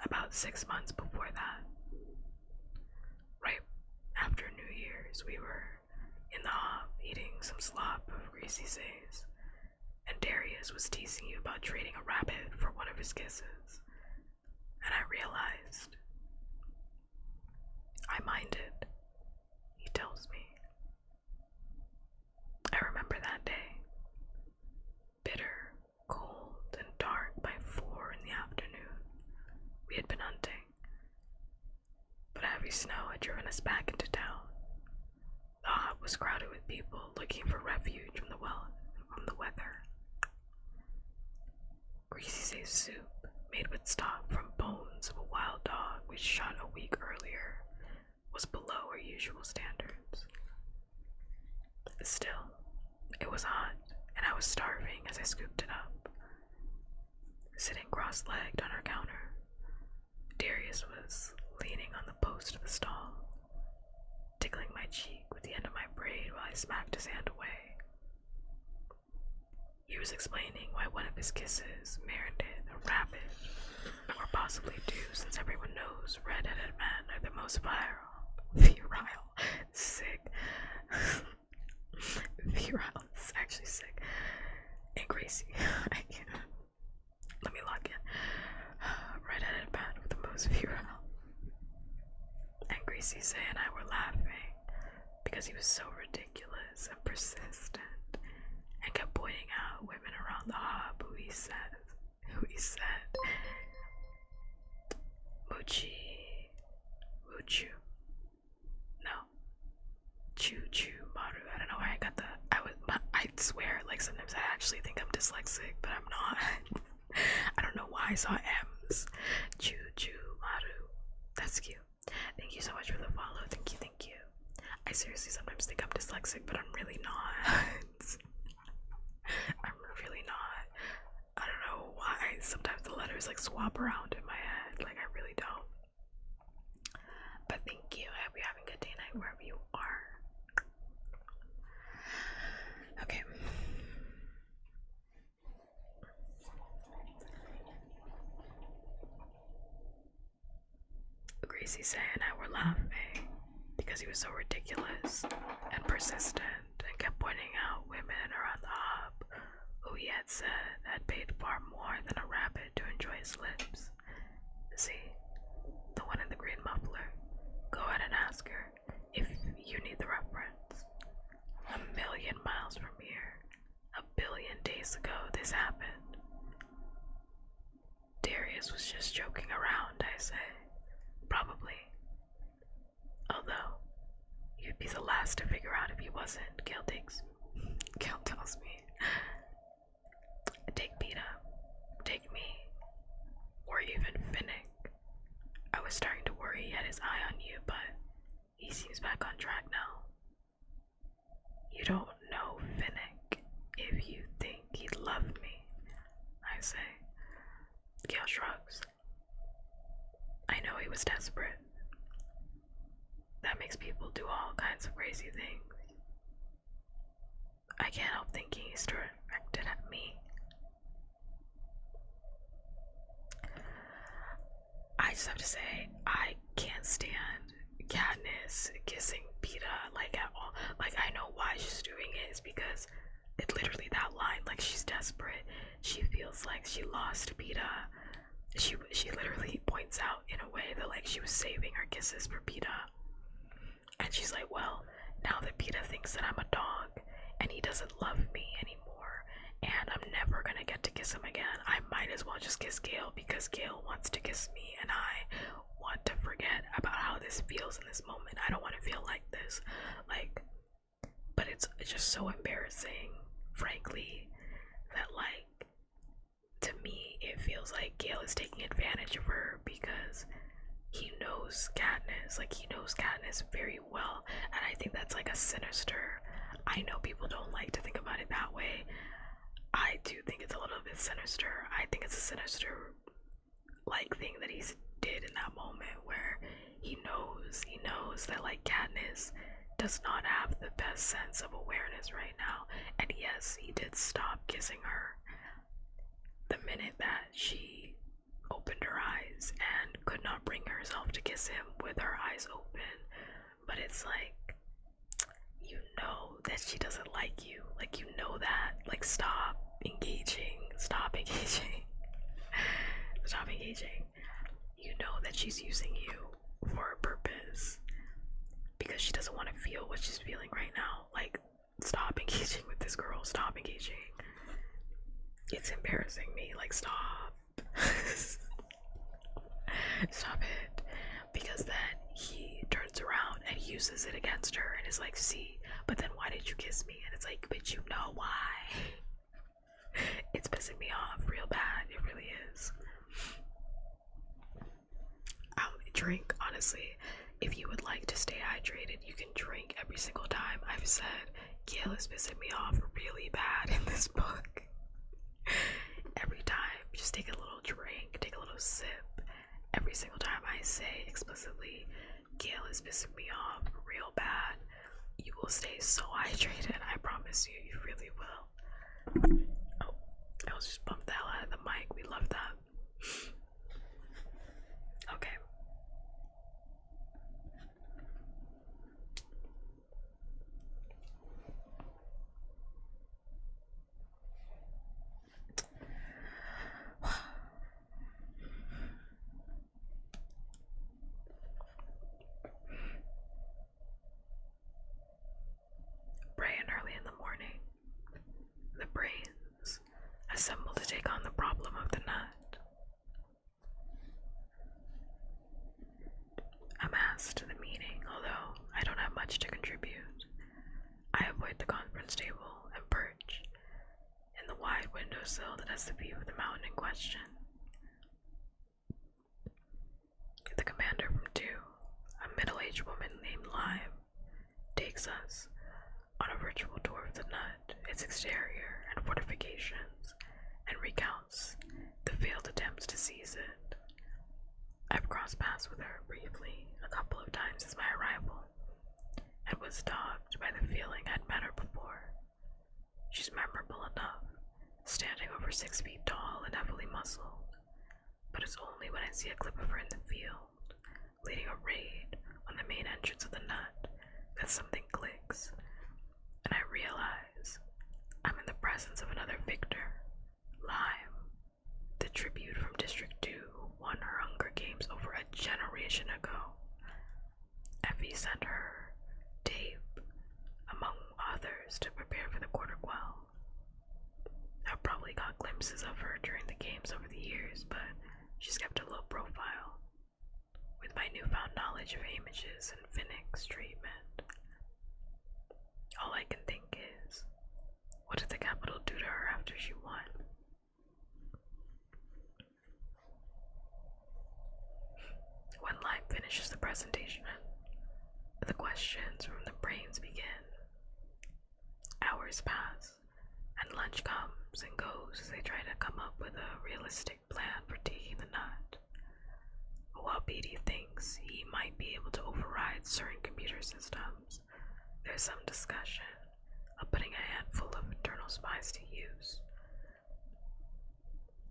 About 6 months before that. Right after New Year's, we were in the hop eating some slop of greasy says, and Darius was teasing you about trading a rabbit for one of his kisses. And I realized I minded, he tells me. I remember that day. Bitter, cold, and dark by 4 in the afternoon. We had been hunting, but heavy snow had driven us back into town. The hop was crowded with people looking for refuge from the weather. Greasy safe soup, made with stock from bones of a wild dog we shot a week earlier, was below our usual standards. Still, it was hot, and I was starving as I scooped it up. Sitting cross-legged on our counter, Darius was leaning on the post of the stall, tickling my cheek with the end of my braid while I smacked his hand away. He was explaining why one of his kisses merited a rabbit, or possibly 2, since everyone knows red-headed men are the most virile, sick. Virile is actually sick. And Gracie, I can't. Let me log in. Red-headed man with the most virile. And Gracie Say and I were laughing because he was so ridiculous and persistent and kept pointing out women around the hop who he said Muchu, no, Choo Maru. I don't know where I got that. I swear, like sometimes I actually think I'm dyslexic, but I'm not. I don't know why I saw M's. Choo Maru. That's cute. Thank you so much for the follow. Thank you. I seriously sometimes think I'm dyslexic, but I'm really not. I'm really not. I don't know why. Sometimes the letters like swap around in my head. Like I really don't. But thank you. I hope you're having a good day night wherever you are. Okay. Gracie Say and I were laughing because he was so ridiculous and persistent and kept pointing out women around the hop who he had said had paid far more than a rabbit to enjoy his lips. See, the one in the green muffler. Go ahead and ask her if you need the reference. 1,000,000 miles from here, 1,000,000,000 days ago, this happened. Darius was just joking around, I say. Probably. Although, you'd be the last to figure out if he wasn't, Gail tells me. Take Peta, take me, or even Finnick. I was starting to worry he had his eye on you, but he seems back on track now. You don't know Finnick if you think he'd love me, I say. Gail shrugs. I know he was desperate. That makes people do all kinds of crazy things. I can't help thinking he's directed at me. I just have to say, I can't stand Katniss kissing Peta like at all. Like I know why she's doing it is because it literally that line, like she's desperate. She feels like she lost Peta. She literally points out in a way that like she was saving her kisses for Peta. And she's like, well, now that Peta thinks that I'm a dog and he doesn't love me anymore and I'm never gonna get to kiss him again, I might as well just kiss Gail because Gail wants to kiss me and I want to forget about how this feels in this moment. I don't want to feel like this. Like, but it's just so embarrassing, frankly, that like, to me, it feels like Gail is taking advantage of her because he knows Katniss. Like, he knows Katniss very well. And I think that's like a sinister. I know people don't like to think about it that way. I do think it's a little bit sinister. I think it's a sinister like thing that he did in that moment where he knows that like Katniss does not have the best sense of awareness right now. And yes, he did stop kissing her the minute that she opened her eyes and could not bring herself to kiss him with her eyes open. But it's like, you know that she doesn't like you. Like, you know that. Like, stop engaging. Stop engaging. Stop engaging. You know that she's using you for a purpose because she doesn't want to feel what she's feeling right now. Like, stop engaging with this girl. Stop engaging. It's embarrassing me. Like, stop. Stop it. Because then he turns around and uses it against her and is like, see, but then why did you kiss me? And it's like, but you know why. It's pissing me off real bad. It really is. Drink, honestly. If you would like to stay hydrated, you can drink every single time. I've said Gail is pissing me off really bad in this book. Every time, just take a little drink, take a little sip. Every single time I say explicitly, Gail is pissing me off real bad, you will stay so hydrated. I promise you, you really will. Oh, I was just bumped the hell out of the mic. We love that. Okay. Bright and early in the morning, the brains assemble to take on the problem of the nut. I'm asked to the meeting, although I don't have much to contribute. I avoid the conference table and perch in the wide windowsill that has the view of the mountain in question. The commander from 2, a middle-aged woman named Lime, takes us on a virtual tour of the nut, its exterior and fortifications, and recounts the failed attempts to seize it. I've crossed paths with her briefly a couple of times since my arrival, and was dogged by the feeling I'd met her before. She's memorable enough, standing over 6 feet tall and heavily muscled, but it's only when I see a clip of her in the field, leading a raid on the main entrance of the nut, that something clicks, and I realize I'm in the presence of another victor, Lime, the tribute from District 2 who won her Hunger Games over a generation ago. Effie sent her, Dave, among others, to prepare for the Quarter Quell. I've probably got glimpses of her during the games over the years, but she's kept a low profile. With my newfound knowledge of Haymitch's and Finnick's treatment, all I can think is, what did the Capitol do to her after she won? When Lime finishes the presentation, the questions from the brains begin. Hours pass, and lunch comes and goes as they try to come up with a realistic plan for taking the nut. While Beatty thinks he might be able to override certain computer systems, there's some discussion of putting a handful of internal spies to use.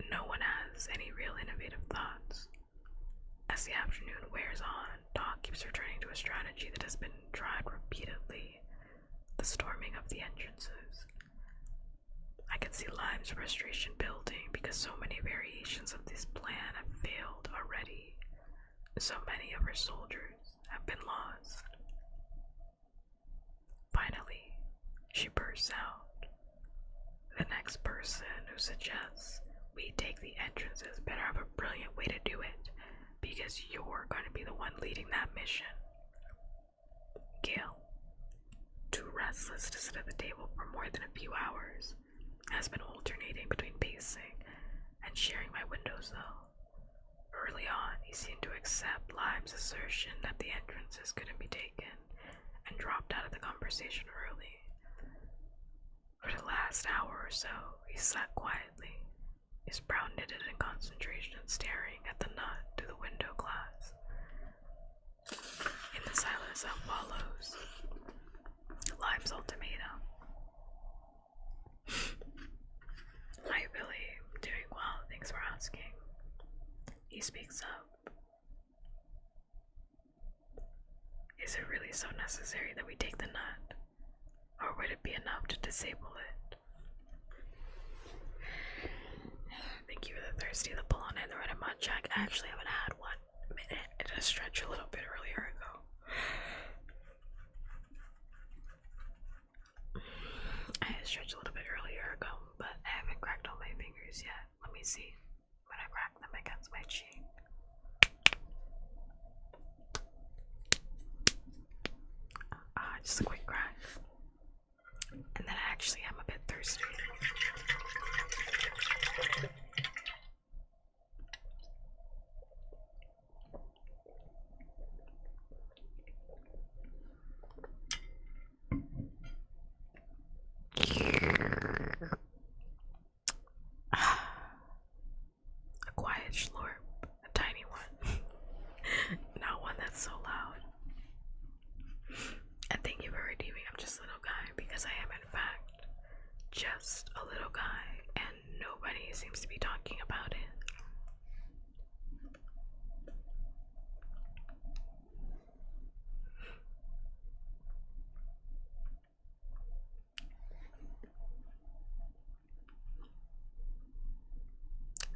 No one has any real innovative thoughts. As the afternoon wears on, Doc keeps returning to a strategy that has been tried repeatedly: the storming of the entrances. I can see Lime's frustration building because so many variations of this plan have failed already. So many of her soldiers have been lost. Finally, she bursts out. The next person who suggests we take the entrances better have a brilliant way to do it, because you're going to be the one leading that mission. Gail, too restless to sit at the table for more than a few hours, has been alternating between pacing and sharing my windowsill. Early on, he seemed to accept Lime's assertion that the entrances couldn't be taken, and dropped out of the conversation early. For the last hour or so, he sat quietly, his brown brow, knitted in concentration, staring at the nut through the window glass. In the silence that follows, life's ultimatum. Hi Billy, I'm doing well, thanks for asking. He speaks up. Is it really so necessary that we take the nut? Or would it be enough to disable it? Thank you for the thirsty, the pull on and the red and mud check. I actually haven't had one. It did stretch a little bit earlier ago. I had stretched a little bit earlier ago, but I haven't cracked all my fingers yet. Let me see when I crack them against my cheek. Just a quick crack. And then I actually am a bit thirsty. A quiet slurp, a tiny one. Not one that's so loud. And thank you for redeeming I'm just a little guy, because I am in fact just a little guy and nobody seems to be talking about it.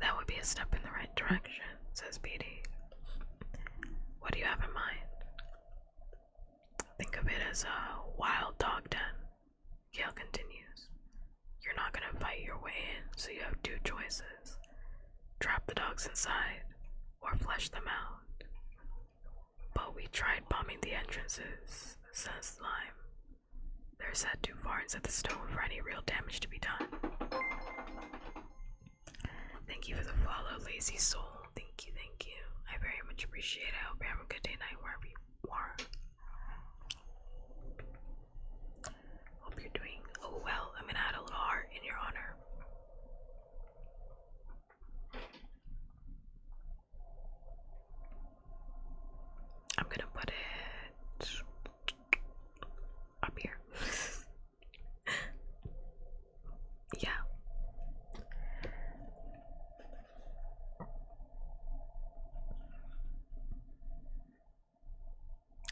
That would be a step in the right direction, says Beatty. What do you have in mind? Think of it as a wild dog den. Gail continues. You're not gonna fight your way in, so you have two choices. Trap the dogs inside, or flush them out. But we tried bombing the entrances, says Lime. They're set too far inside the stone for any real damage to be done. Thank you for the follow, Lazy Soul. Thank you, thank you. I very much appreciate it. I hope you have a good day, night, wherever you are. Hope you're doing well. I'm gonna add a little heart in your honor. I'm gonna put it up here. Yeah.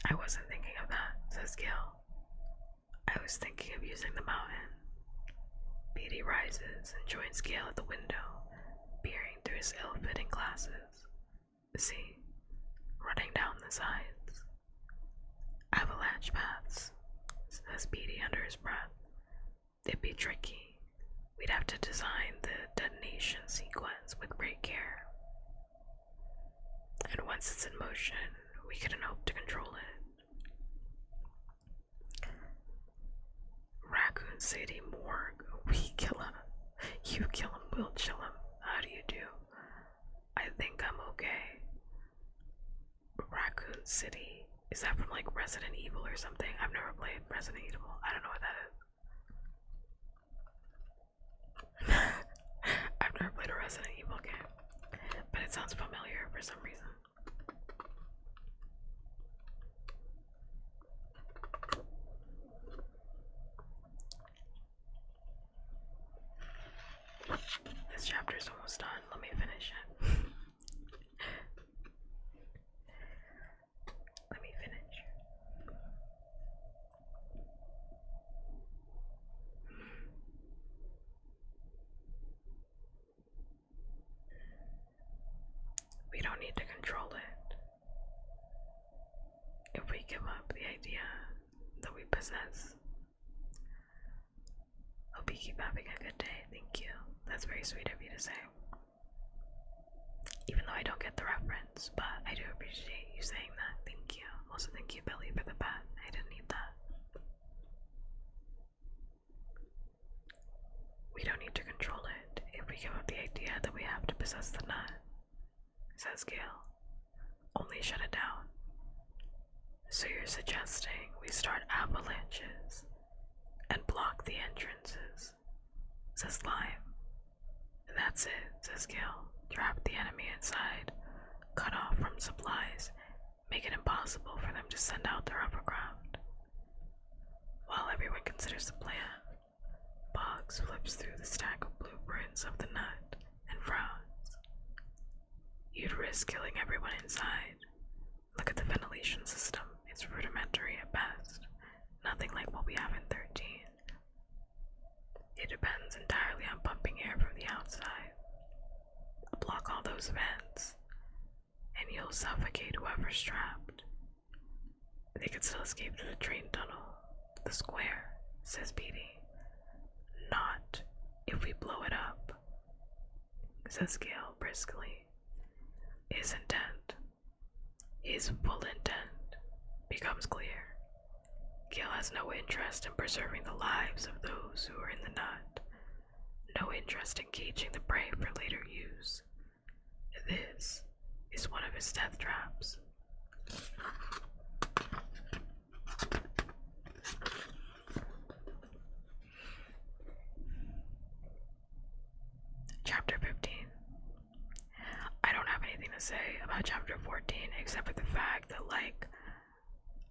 I wasn't thinking of that, says Gail. I was thinking of using the mountain. Beatty rises and joins Gail at the window, peering through his ill-fitting glasses. See, running down the sides. Avalanche paths, says Beatty under his breath. They'd be tricky. We'd have to design the detonation sequence with great care. And once it's in motion, we couldn't hope to control it. Raccoon City Morgue. We kill him. You kill him, we'll chill him. How do you do? I think I'm okay. Raccoon City. Is that from like Resident Evil or something? I've never played Resident Evil. I don't know what that is. I've never played a Resident Evil game, but it sounds familiar for some reason. This chapter's almost done. Let me finish it. Let me finish. We don't need to control it. If we give up the idea that we possess. Hope you keep having a good day. Thank you. That's very sweet of you to say. Even though I don't get the reference, but I do appreciate you saying that. Thank you. Also, thank you, Billy, for the bat. I didn't need that. We don't need to control it if we give up the idea that we have to possess the nut, says Gail. Only shut it down. So you're suggesting we start avalanches and block the entrances, says Lime. That's it, says Gil. Trap the enemy inside, cut off from supplies, make it impossible for them to send out their uppercraft. While everyone considers the plan, Boggs flips through the stack of blueprints of the nut and frowns. You'd risk killing everyone inside. Look at the ventilation system. It's rudimentary at best. Nothing like what we have in 13. It depends entirely on pumping air from the outside. Block all those vents, and you'll suffocate whoever's trapped. They could still escape through the train tunnel. The square, says Petey. Not if we blow it up, says Gale briskly. His intent, his full intent, becomes clear. Gale has no interest in preserving the lives of those who are in the nut, no interest in caging the prey for later use. This is one of his death traps. Chapter 15. I don't have anything to say about chapter 14 except for the fact that, like,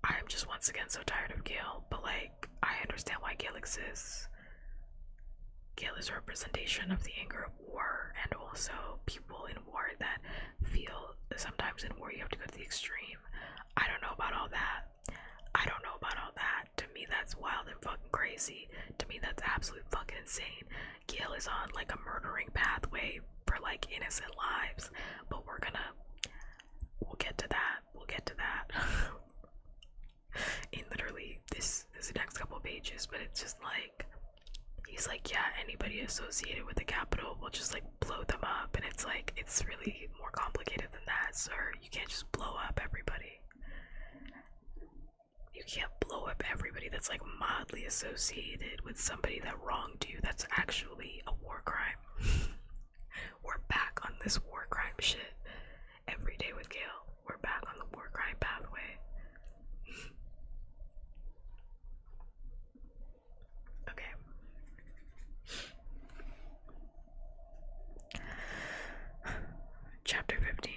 I'm just once again so tired of Gale, but, like, I understand why Gale exists. Gale is a representation of the anger of war, and also people in war that feel sometimes in war you have to go to the extreme. I don't know about all that. To me, that's wild and fucking crazy. To me, that's absolute fucking insane. Gale is on, like, a murdering pathway for, like, innocent lives, but we'll get to that. In literally this next couple of pages, but it's just like, he's like, yeah, anybody associated with the Capitol will just, like, blow them up, and it's like, it's really more complicated than that, sir. You can't just blow up everybody. You can't blow up everybody that's, like, mildly associated with somebody that wronged you. That's actually a war crime. We're back on this war crime shit every day with Gale. We're back on the war crime pathway. Okay. Chapter 15.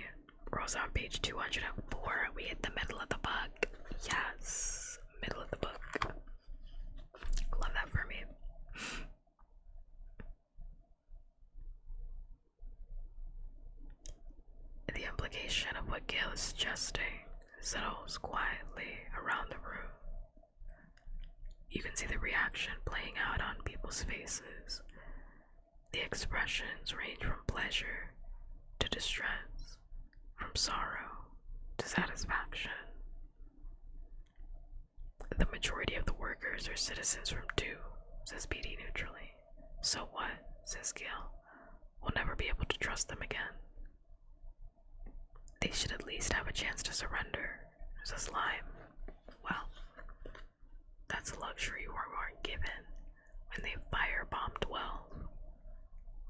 Rolls on page 204. We hit the middle of the book. Yes, middle of the book. Love that for me. The implication of what Gale is suggesting settles quietly around the room. You can see the reaction playing out on people's faces. The expressions range from pleasure to distress, from sorrow to satisfaction. The majority of the workers are citizens from 2, says Petey neutrally. So what, says Gale. We'll never be able to trust them again. They should at least have a chance to surrender, says Lime. Well, that's a luxury you weren't given when they firebombed 12.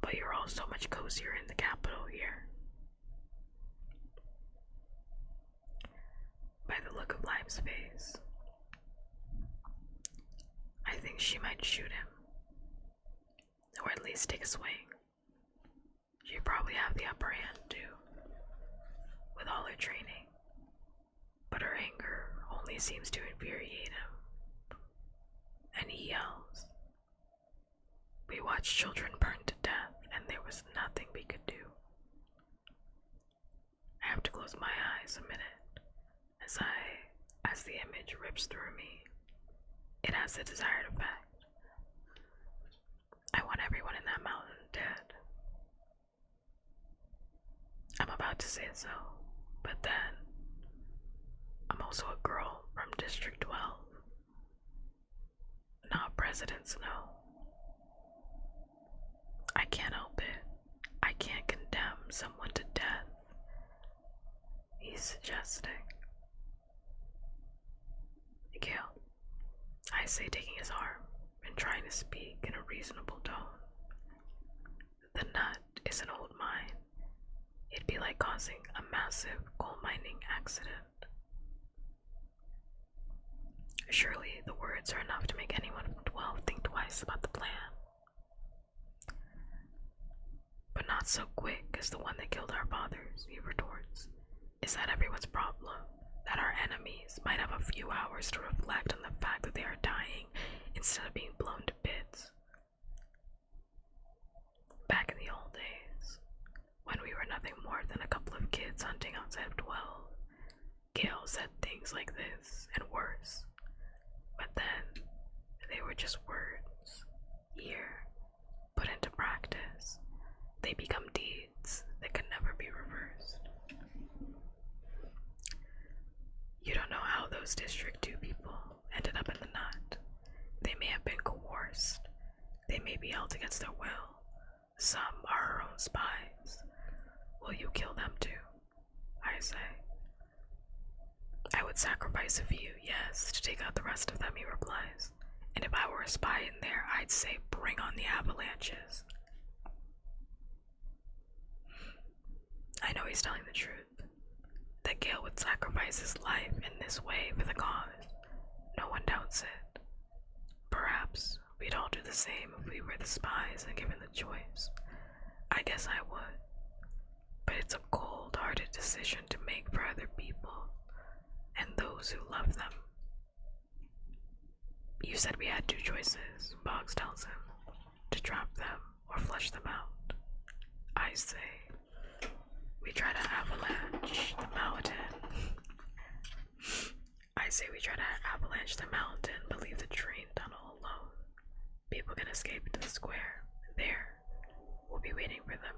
But you're all so much cozier in the capital here. By the look of Lime's face, I think she might shoot him, or at least take a swing. She probably have the upper hand too, with all her training, but her anger only seems to infuriate him, and he yells. We watched children burn to death, and there was nothing we could do. I have to close my eyes a minute as the image rips through me. It has the desired effect. I want everyone in that mountain dead. I'm about to say so, but then I'm also a girl from District 12. Not presidents, no. I can't help it. I can't condemn someone to death. He's suggesting. Gale, I say, taking his arm and trying to speak in a reasonable tone. The nut is an old mine. It'd be like causing a massive coal mining accident. Surely the words are enough to make anyone from 12 think twice about the plan. But not so quick as the one that killed our fathers, he retorts. Is that everyone's problem? That our enemies might have a few hours to reflect on the fact that they are dying instead of being blown to bits? Back in the old days, when we were nothing more than a couple of kids hunting outside of 12, Gail said things like this and worse. But then, they were just words. Here, put into practice, they become deeds that can never be reversed. You don't know how those District 2 people ended up in the nut. They may have been coerced. They may be held against their will. Some are our own spies. Will you kill them too? I say. I would sacrifice a few, yes, to take out the rest of them, he replies. And if I were a spy in there, I'd say bring on the avalanches. I know he's telling the truth. That Gale would sacrifice his life in this way for the cause. No one doubts it. Perhaps we'd all do the same if we were the spies and given the choice. I guess I would. But it's a cold-hearted decision to make for other people and those who love them. You said we had two choices, Boggs tells him. To trap them or flush them out. I say, we try to avalanche the mountain. But leave the train tunnel alone. People can escape into the square. There, we'll be waiting for them.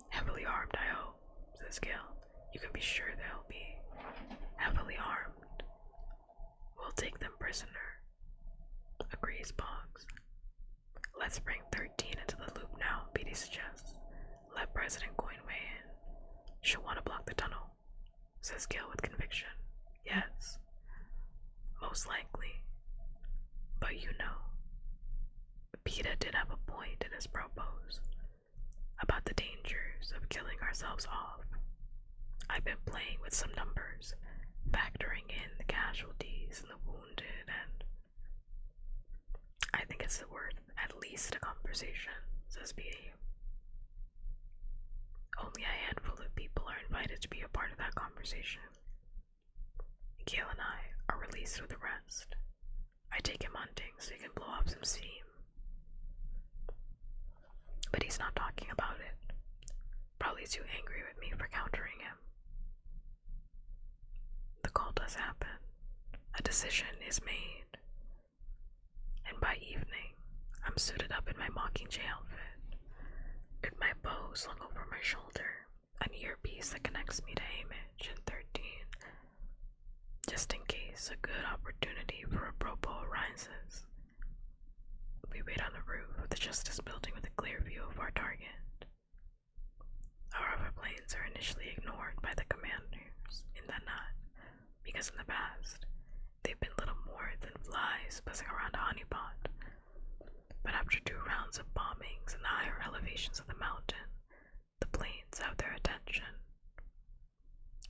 Heavily armed, I hope, says Gale. You can be sure they'll be heavily armed. We'll take them prisoner, agrees Boggs. Let's bring 13 into the loop now, Petey suggests. Let President Coinway in. She'll want to block the tunnel, says Gale with conviction. Yes, most likely. But you know, Peta did have a point in his propose about the dangers of killing ourselves off. I've been playing with some numbers, factoring in the casualties and the wounded, and I think it's worth at least a conversation, says Petey. Only a handful of people are invited to be a part of that conversation. Gale and I are released with the rest. I take him hunting so he can blow off some steam. But he's not talking about it. Probably too angry with me for countering him. The call does happen. A decision is made. And by evening, I'm suited up in my Mockingjay outfit, with my bow slung over my shoulder, an earpiece that connects me to Hamish and 13, just in case a good opportunity for a propo arises. We wait on the roof of the Justice Building with a clear view of our target. Our other planes are initially ignored by the commanders in the nut, because in the past, they've been little more than flies buzzing around a honeypot. But after 2 rounds of bombings in the higher elevations of the mountain, the planes have their attention.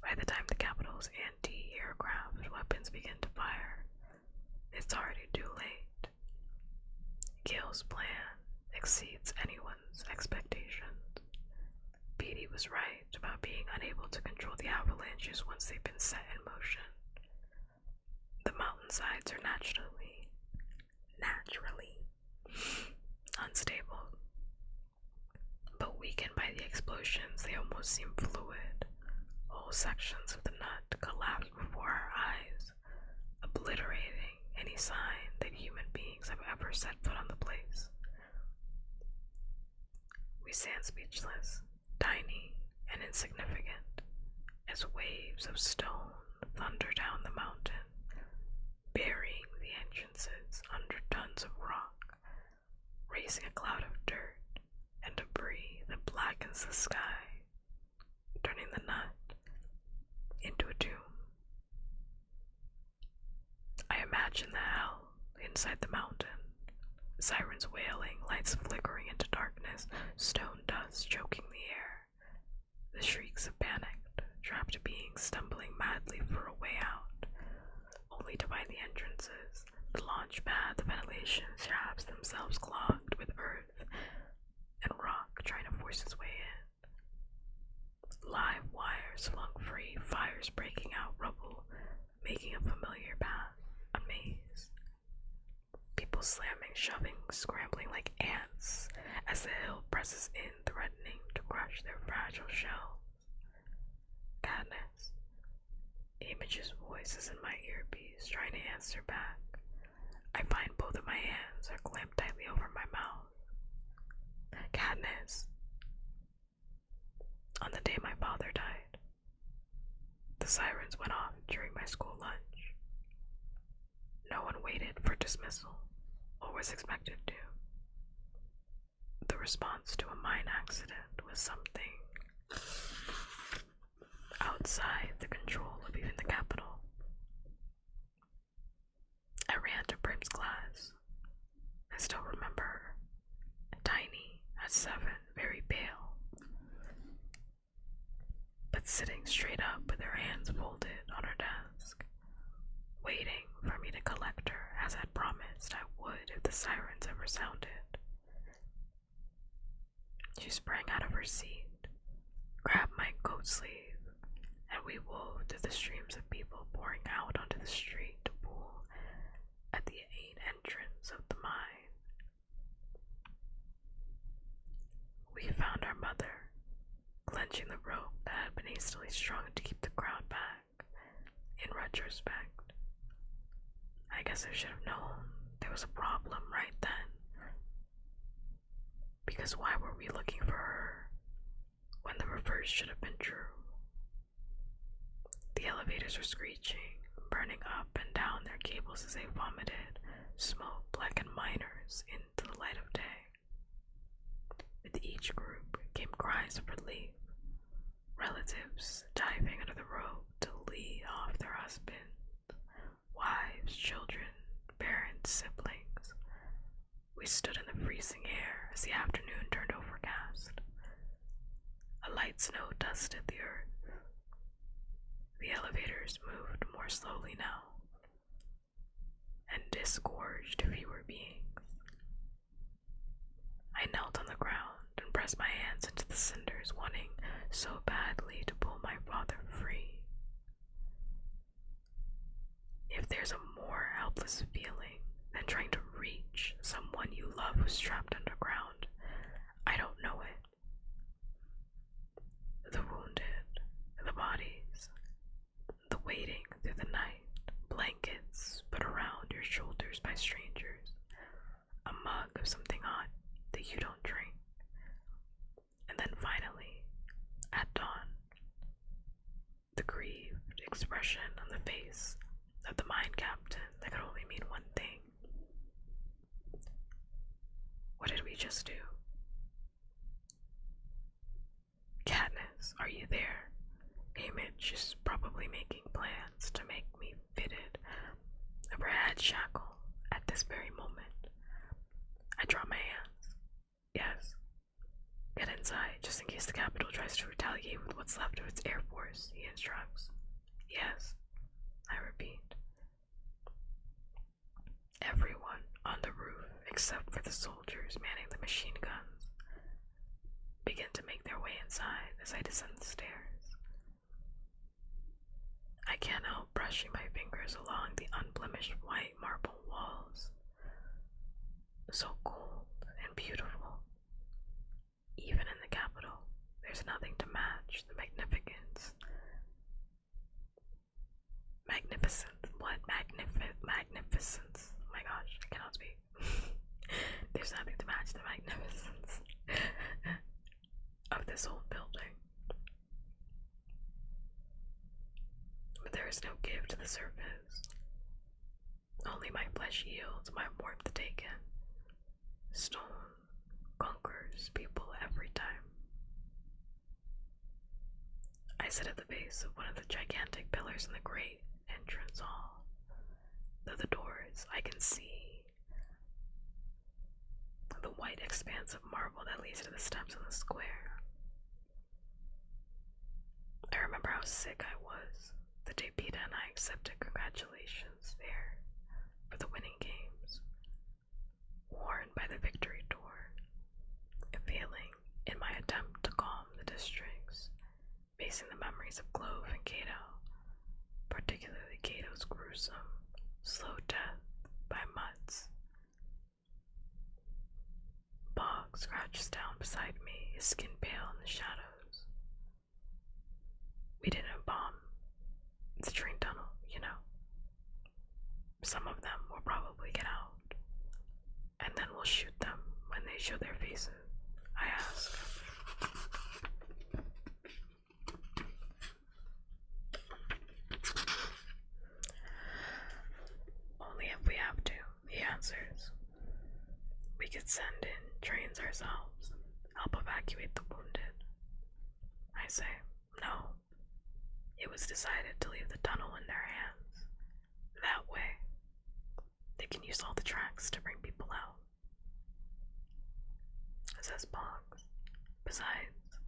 By the time the capital's anti-aircraft weapons begin to fire, it's already too late. Gale's plan exceeds anyone's expectations. Petey was right about being unable to control the avalanches once they've been set in motion. The mountainsides are naturally unstable, but weakened by the explosions, they almost seem fluid. Whole sections of the nut collapse before our eyes, obliterating any sign that human beings have ever set foot on the place. We stand speechless, tiny and insignificant, as waves of stone thunder down the mountain, burying the entrances under tons of rock, raising a cloud of dirt and debris that blackens the sky, turning the nut into a tomb. I imagine the hell inside the mountain, sirens wailing, lights flickering into darkness, stone dust choking the air, the shrieks of panicked, trapped beings stumbling madly for a way out, only to find the entrances, the launch pad, the ventilation shafts themselves clogged with earth and rock trying to force its way in. Live wires flung free, fires breaking out, rubble making a familiar path, a maze. People slamming, shoving, scrambling like ants as the hill presses in, threatening to crush their fragile shells. Katniss. Image's voice is in my earpiece, trying to answer back. I find both of my hands are clamped tightly over my mouth. Katniss. On the day my father died, the sirens went off during my school lunch. No one waited for dismissal or was expected to. The response to a mine accident was something outside the control of even the capital. I ran to Prim's class. I still remember her. Tiny at 7, very pale, but sitting straight up with her hands folded on her desk, waiting for me to collect her as I'd promised I would if the sirens ever sounded. She sprang out of her seat, grabbed my coat sleeve, and we wove through the streams of people pouring out onto the street to pool at the main entrance of the mine. We found our mother, clenching the rope that had been hastily strung to keep the crowd back. In retrospect, I guess I should have known there was a problem right then. Because why were we looking for her when the reverse should have been true? The elevators were screeching, burning up and down their cables as they vomited smoke blackened miners into the light of day. With each group came cries of relief, relatives diving under the rope to lead off their husbands, wives, children, parents, siblings. We stood in the freezing air as the afternoon turned overcast. A light snow dusted the earth. The elevators moved more slowly now, and disgorged fewer beings. I knelt on the ground and pressed my hands into the cinders, wanting so badly to pull my father free. If there's a more helpless feeling than trying to reach someone you love who's trapped underground, I don't know it. The wounded, the bodies, the waiting through the night, blankets put around your shoulders by strangers, a mug of something hot that you don't drink. And then finally, at dawn, the grieved expression on the face of the mine captain that could only mean one thing. What did we just do? Katniss, are you there? Image is probably making plans to make me fitted of her head shackle at this very moment. I drop my hands. Yes. Get inside, just in case the capital tries to retaliate with what's left of its air force, he instructs. Yes, I repeat. Everyone on the roof, except for the soldiers manning the machine guns, begin to make their way inside as I descend the stairs. I can't help brushing my fingers along the unblemished white marble walls. So cold and beautiful. Even in the capital, there's nothing to match the magnificence. Magnificence. Oh my gosh, I cannot speak. There's nothing to match the magnificence of this old building. But there is no give to the surface. Only my flesh yields, my warmth taken. Stone conquers people every time. I sit at the base of one of the gigantic pillars in the great entrance hall. Through the doors, I can see the white expanse of marble that leads to the steps in the square. I remember how sick I was the day Peeta and I accepted congratulations there for the winning games, worn by the victory door, a feeling in facing the memories of Clove and Cato, particularly Cato's gruesome, slow death by Mutts. Bog crouches down beside me, his skin pale in the shadows. We didn't bomb the train tunnel, you know. Some of them will probably get out, and then we'll shoot them when they show their faces, I ask. Only if we have to, he answers. We could send in trains ourselves, help evacuate the wounded. I say, no. It was decided to leave the tunnel in their hands. That way, they can use all the tracks to bring people out. Says Boggs. Besides,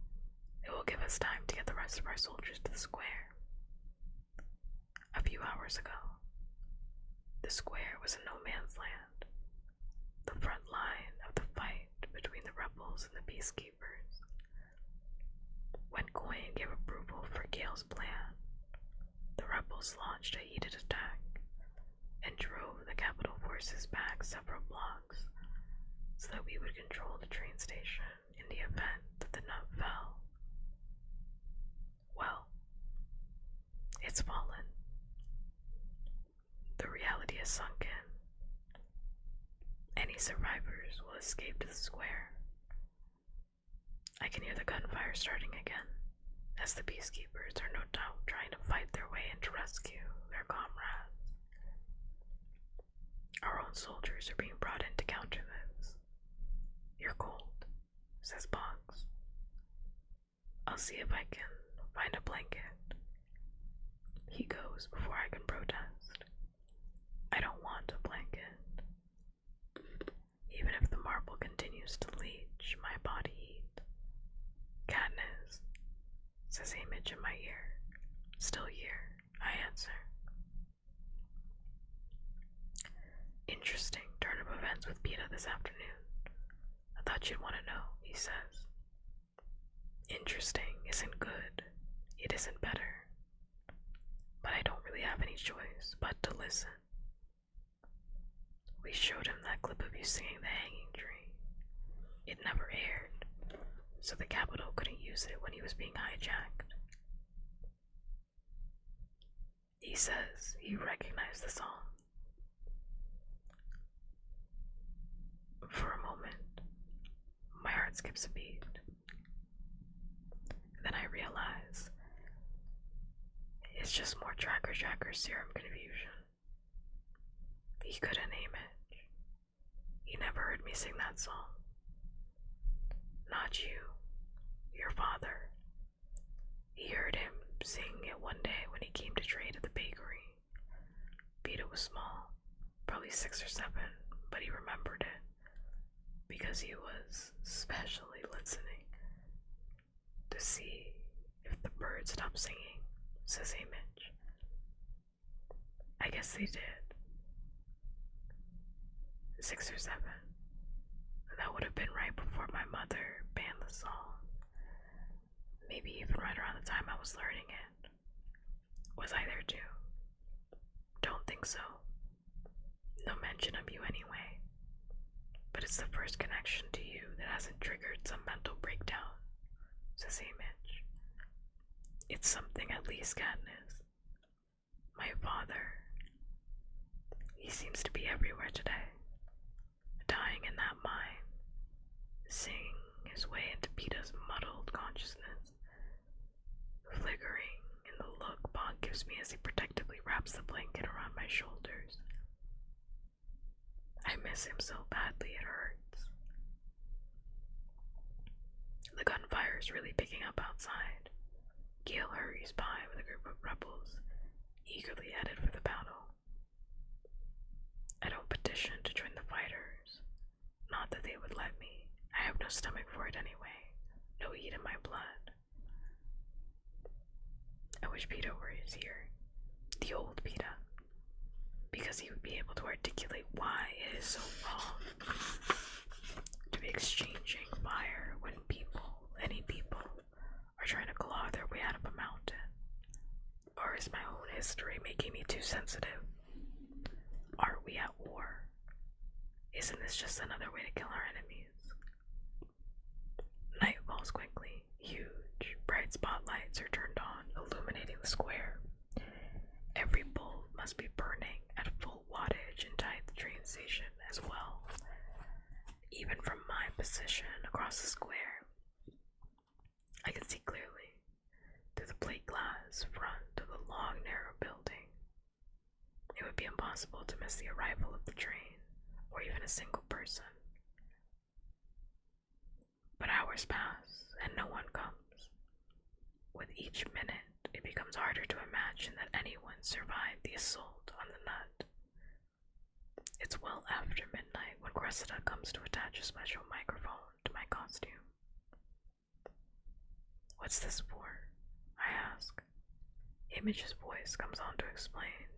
it will give us time to get the rest of our soldiers to the square. A few hours ago, the square was in no man's land, the front line of the fight between the rebels and the peacekeepers. When Coin gave approval for Gale's plan, the rebels launched a heated attack and drove the capital forces back several blocks so that we would control the train station in the event that the nut fell. Well, it's fallen. The reality has sunk in. Any survivors will escape to the square. I can hear the gunfire starting again, as the peacekeepers are no doubt trying to fight their way in to rescue their comrades. Our own soldiers are being brought in to counter this. You're cold, says Boggs. I'll see if I can find a blanket. He goes before I can protest. I don't want a blanket. Even if the marble continues to leach my body heat. Katniss, says Image in my ear. Still here, I answer. Interesting turn of events with Peeta this afternoon. I thought you'd want to know, he says. Interesting isn't good. It isn't better. But I don't really have any choice but to listen. We showed him that clip of you singing the hanging tree. It never aired, so the Capitol couldn't use it when he was being hijacked. He says he recognized the song. For a moment, my heart skips a beat. Then I realize it's just more Tracker serum confusion. He couldn't name it. He never heard me sing that song. Not you, your father. He heard him sing it one day when he came to trade at the bakery. Peeta was small, probably 6 or 7, but he remembered it because he was specially listening to see if the birds stopped singing, says Image. I guess they did. 6 or 7. That would have been right before my mother banned the song. Maybe even right around the time I was learning it. Was I there too? Don't think so. No mention of you anyway. But it's the first connection to you that hasn't triggered some mental breakdown, says Image. It's something at least, Katniss. My father. He seems to be everywhere today. Dying in that mine. Seeing his way into Peeta's muddled consciousness. Flickering in the look Bog gives me as he protectively wraps the blanket around my shoulders. I miss him so badly it hurts. The gunfire is really picking up outside. Gale hurries by with a group of rebels, eagerly headed for the battle. I don't petition to join the fighters. Not that they would let me. I have no stomach for it anyway. No heat in my blood. I wish Peeta were here. The old Peeta. Because he would be able to articulate why it is so wrong to be exchanging fire when people, any people, are trying to claw their way out of Or is my own history making me too sensitive? Are we at war? Isn't this just another way to kill our enemies? Night falls quickly. Huge, bright spotlights are turned on, illuminating the square. Every bulb must be burning at full wattage inside the train station as well. Even from my position across the square, I can see clearly through the plate glass front of the long, narrow building. It would be impossible to miss the arrival of the train, or even a single person. But hours pass, and no one comes. With each minute, it becomes harder to imagine that anyone survived the assault on the nut. It's well after midnight when Cressida comes to attach a special microphone to my costume. "What's this for?" I ask. Image's voice comes on to explain.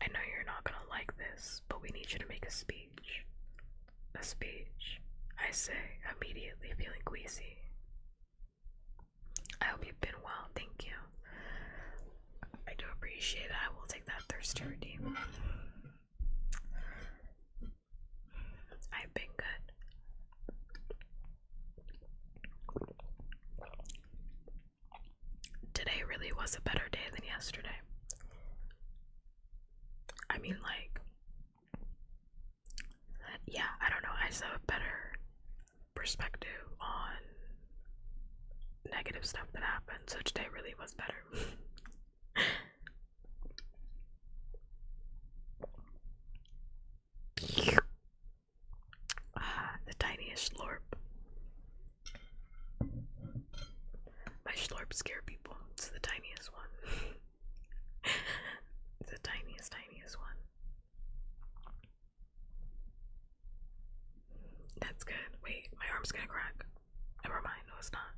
"I know you're not gonna like this, but we need you to make a speech." "A speech?" I say, immediately feeling queasy. "I hope you've been well, thank you. I do appreciate it. I will take that thirst to redeem." I've been good. Today really was a better day than yesterday. I mean, like, yeah, I don't know. I just have a better perspective on negative stuff that happened, so today really was better. The tiniest slurp. My slurps scare people. It's the tiniest one. It's the tiniest one. That's good. Wait, my arm's gonna crack. Never mind, no it's not.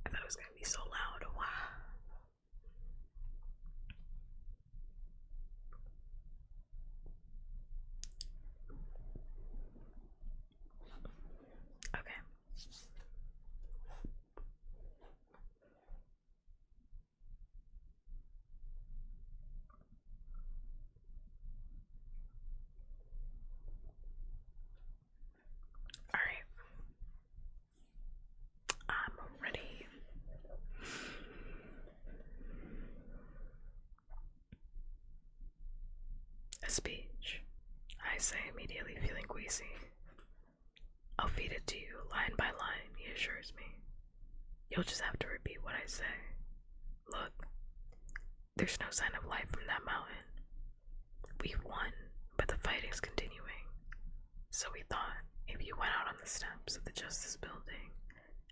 I thought it was gonna be so loud. Wow. Okay. Alright. I'm ready. A speech, I say, immediately feeling queasy. "I'll feed it to you line by line," he assures me. "You'll just have to repeat what I say. Look, there's no sign of life from that mountain. We've won, but the fighting's continuing. So we thought if you went out on the steps of the Justice Building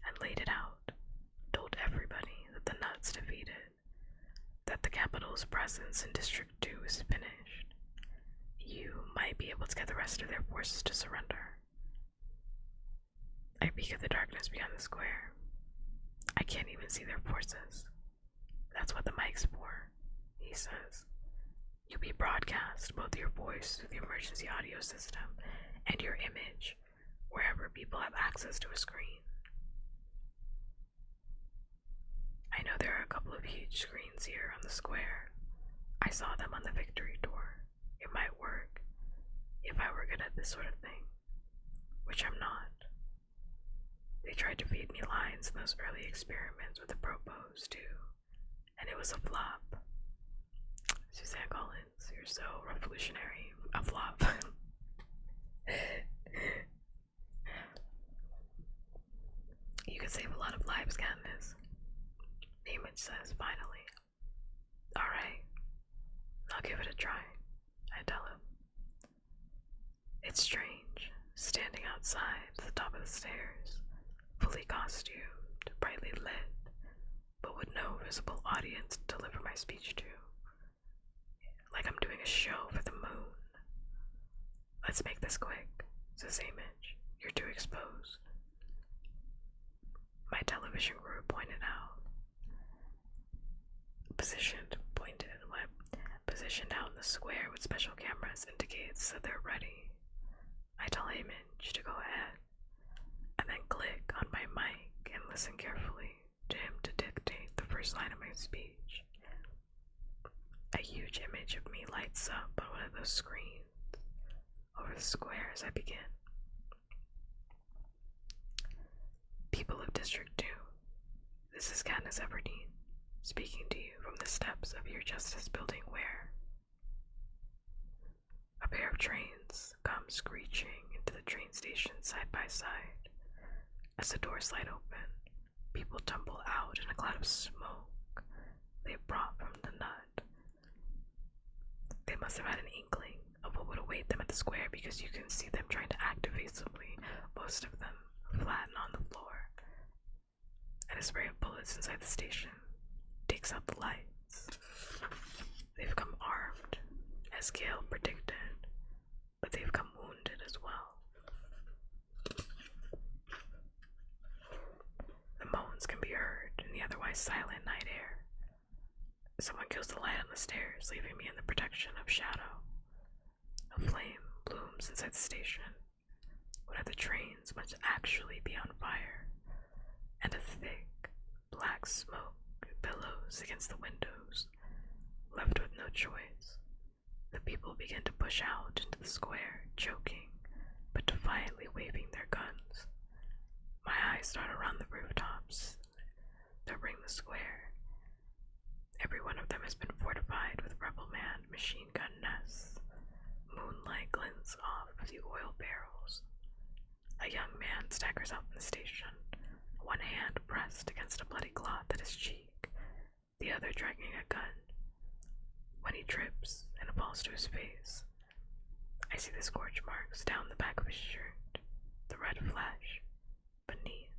and laid it out, told everybody that the nut's defeated, that the capital's presence in District 2 is finished, you might be able to get the rest of their forces to surrender." I peek at the darkness beyond the square. I can't even see their forces. "That's what the mic's for," he says. "You'll be broadcast, both your voice through the emergency audio system and your image, wherever people have access to a screen." I know there are a couple of huge screens here on the square. I saw them on the Victory Tour. It might work if I were good at this sort of thing, which I'm not. They tried to feed me lines in those early experiments with the propos too, and it was a flop. Suzanne Collins, you're so revolutionary. A flop. "You could save a lot of lives, Katniss," the image says finally. "Alright, I'll give it a try," I tell him. It's strange, standing outside at the top of the stairs, fully costumed, brightly lit, but with no visible audience to deliver my speech to. Like I'm doing a show for the moon. "Let's make this quick," says Image. "You're too exposed." My television crew pointed out. Positioned out in the square with special cameras indicates that they're ready. I tell Image to go ahead, and then click on my mic and listen carefully to him to dictate the first first line of my speech. A huge image of me lights up on one of those screens over the square as I begin. People of District 2, this is Katniss Everdeen, speaking to you from the steps of your Justice Building where a pair of trains come screeching into the train station side by side. As the doors slide open, people tumble out in a cloud of smoke they brought from the nut. They must have had an inkling of what would await them at the square because you can see them trying to act evasively, most of them flatten on the floor. And a spray of bullets inside the station takes out the lights. They've come armed, as Gale predicted, but they've come wounded as well. The moans can be heard in the otherwise silent night air. Someone kills the light on the stairs, leaving me in the protection of shadow. A flame blooms inside the station. One of the trains must actually be on fire, and a thick, black smoke billows against the windows. Left with no choice, the people begin to push out into the square, choking, but defiantly waving their guns. My eyes dart around the rooftops that ring the square. Every one of them has been fortified with rebel-manned machine gun nests. Moonlight glints off the oil barrels. A young man staggers out from the station, one hand pressed against a bloody cloth at his cheek, the other dragging a gun. When he trips and falls to his face, I see the scorch marks down the back of his shirt, the red flesh beneath,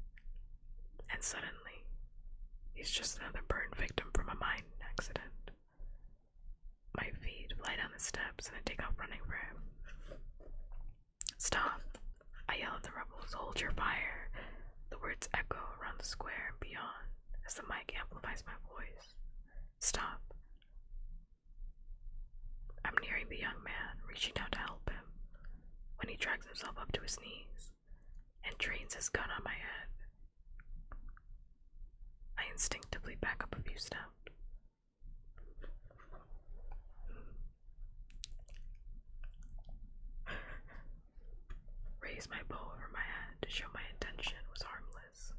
and suddenly, he's just another burn victim from a mine accident. My feet fly down the steps and I take off running for him. Stop! I yell at the rebels, hold your fire! The words echo around the square and beyond as the mic amplifies my voice. Stop! I'm nearing the young man, reaching down to help him, when he drags himself up to his knees and trains his gun on my head. I instinctively back up a few steps. Raise my bow over my head to show my intention was harmless.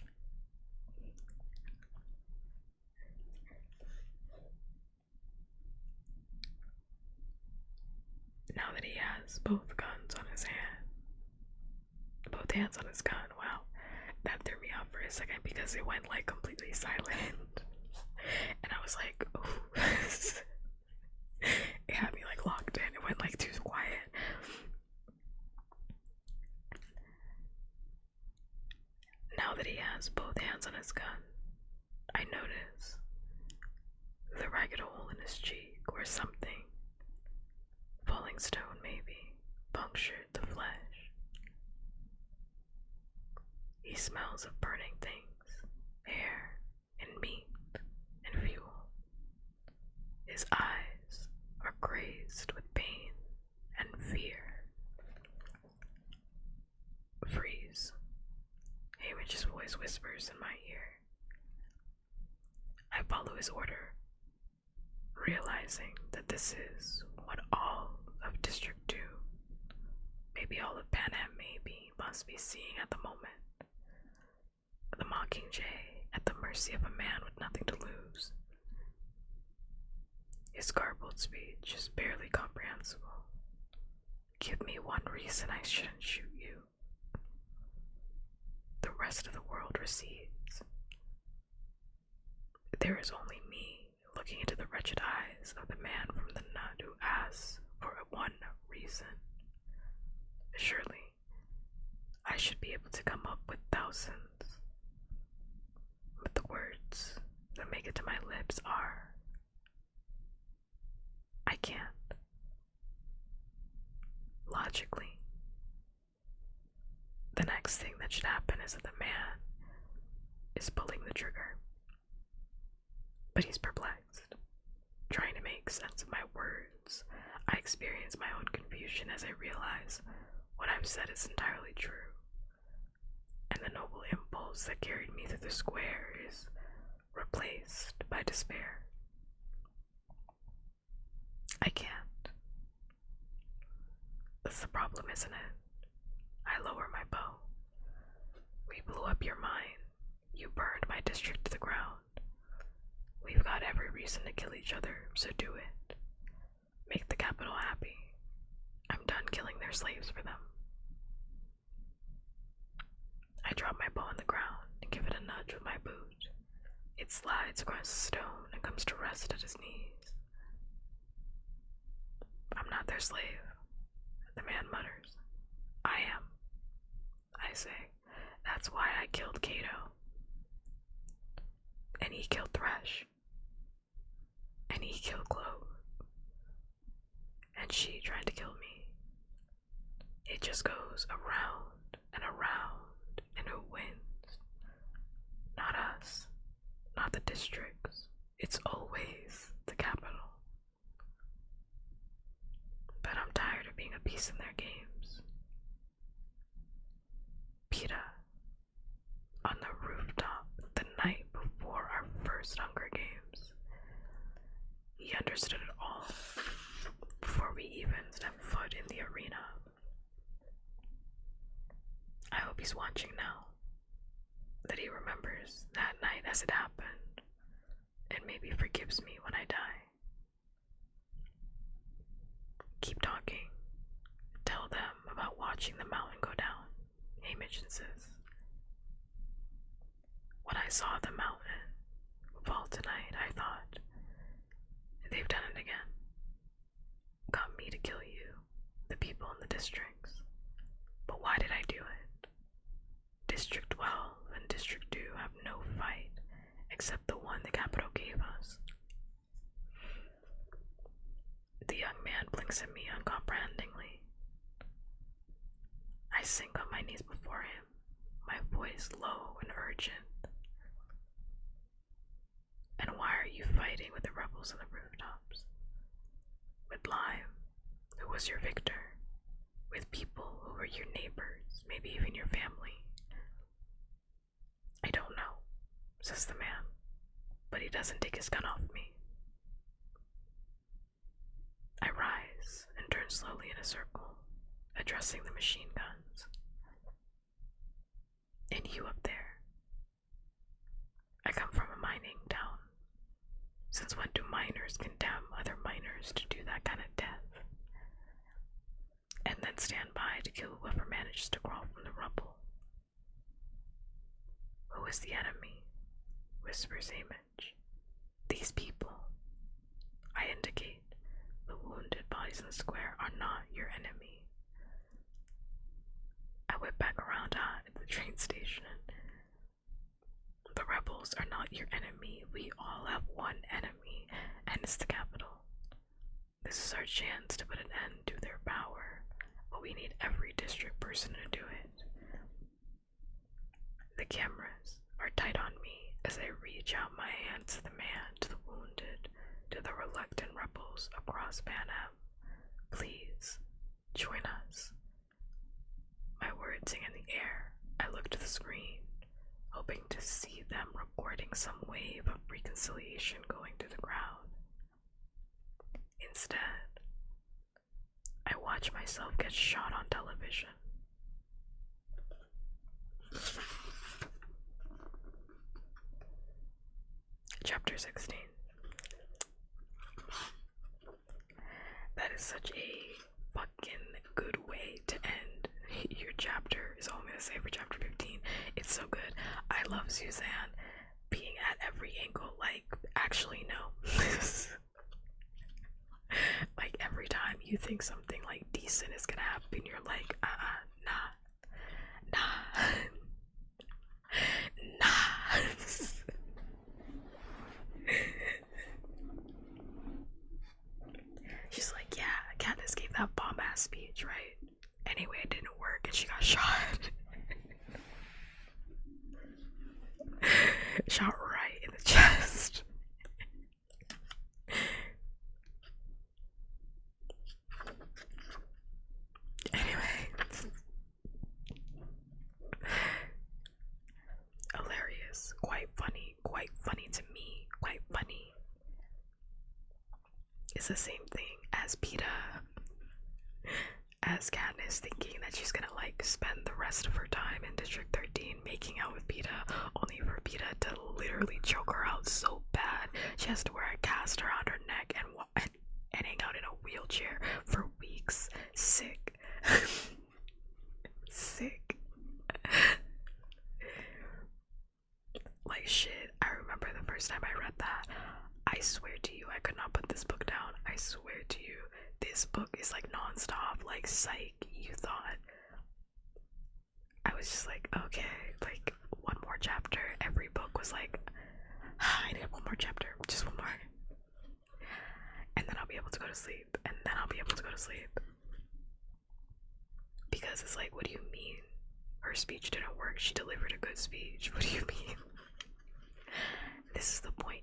Now that he has both hands on his gun, wow, that threw me off for a second because it went like completely silent. And I was like, ooh. It had me like locked in. It went like too quiet. Now that he has both hands on his gun, I notice the ragged hole in his cheek or something. Falling stone, maybe, punctured the flesh. He smells of burning things, air and meat and fuel. His eyes are crazed with pain and fear. Freeze. Haymitch's voice whispers in my ear. I follow his order, realizing that this is what all of District 2, maybe all of Panem maybe, must be seeing at the moment. The Mockingjay at the mercy of a man with nothing to lose. His garbled speech is barely comprehensible. Give me one reason I shouldn't shoot you. The rest of the world recedes. There is only me looking into the wretched eyes of the man from the nut who asks for one reason. Surely, I should be able to come up with thousands. But the words that make it to my lips are, I can't. Logically, the next thing that should happen is that the man is pulling the trigger. But he's perplexed, trying to make sense of my words. I experience my own confusion as I realize what I've said is entirely true. And the noble impulse that carried me through the square is replaced by despair. I can't. That's the problem, isn't it? I lower my bow. We blew up your mine. You burned my district to the ground. We've got every reason to kill each other, so do it. Make the capital happy. I'm done killing their slaves for them. I drop my bow on the ground and give it a nudge with my boot. It slides across the stone and comes to rest at his knees. I'm not their slave, the man mutters. I am, I say. That's why I killed Cato. And he killed Thresh. And he killed Clove. And she tried to kill me. It just goes around and around, and who wins? Not us, not the districts. It's always the capital. But I'm tired of being a piece in their games. Peta, on the rooftop the night before our first Hunger Games, he understood it all before we even stepped foot in the arena. I hope he's watching now, that he remembers that night as it happened, and maybe forgives me when I die. Keep talking. Tell them about watching the mountain go down, Hamish insists. When I saw the mountain fall tonight, I thought, they've done it again. Got me to kill you, the people in the districts. But why did I do it? District 12 and District 2 have no fight except the one the capital gave us. The young man blinks at me uncomprehendingly. I sink on my knees before him, my voice low and urgent. And why are you fighting with the rebels on the rooftops? With Lime, who was your victor? With people who were your neighbors, maybe even your family? I don't know, says the man, but he doesn't take his gun off me. I rise and turn slowly in a circle, addressing the machine guns. And you up there. I come from a mining town. Since when do miners condemn other miners to do that kind of death? And then stand by to kill whoever manages to crawl from the rubble? Who is the enemy? Whispers Hamish. These people. I indicate. The wounded bodies in the square are not your enemy. I whip back around at the train station. The rebels are not your enemy. We all have one enemy, and it's the capital. This is our chance to put an end to their power, but we need every district person to do it. The cameras are tight on me as I reach out my hand to the man, to the wounded, to the reluctant rebels across Panem. Please, join us. My words sing in the air. I look to the screen, hoping to see them recording some wave of reconciliation going to the crowd. Instead, I watch myself get shot on television. Chapter 16. That is such a fucking good way to end your chapter, is all I'm gonna say for chapter 15. It's so good. I love Suzanne being at every angle, like, actually no. Like, every time you think something like decent is gonna happen, you're like, nah. She's like, yeah, Katniss gave that bomb-ass speech, right? Anyway, it didn't work and she got shot. Shot right in the chest. Anyway. Hilarious. Quite funny. quite funny to me, quite funny, is the same thing as Peta, as Katniss thinking that she's gonna like spend the rest of her time in District 13 making out with Peta, only for Peta to literally choke her out so bad she has to wear a cast around her neck and hang out in a wheelchair for weeks. Sick. Sick. Like shit, I remember the first time I read that. I swear to you, I could not put this book down. I swear to you, this book is like non-stop, like psych. You thought I was just like, okay, like one more chapter. Every book was like, I need one more chapter, just one more, and then I'll be able to go to sleep, and then I'll be able to go to sleep. Because it's like, what do you mean? Her speech didn't work. She delivered a good speech. What do you mean? This is the point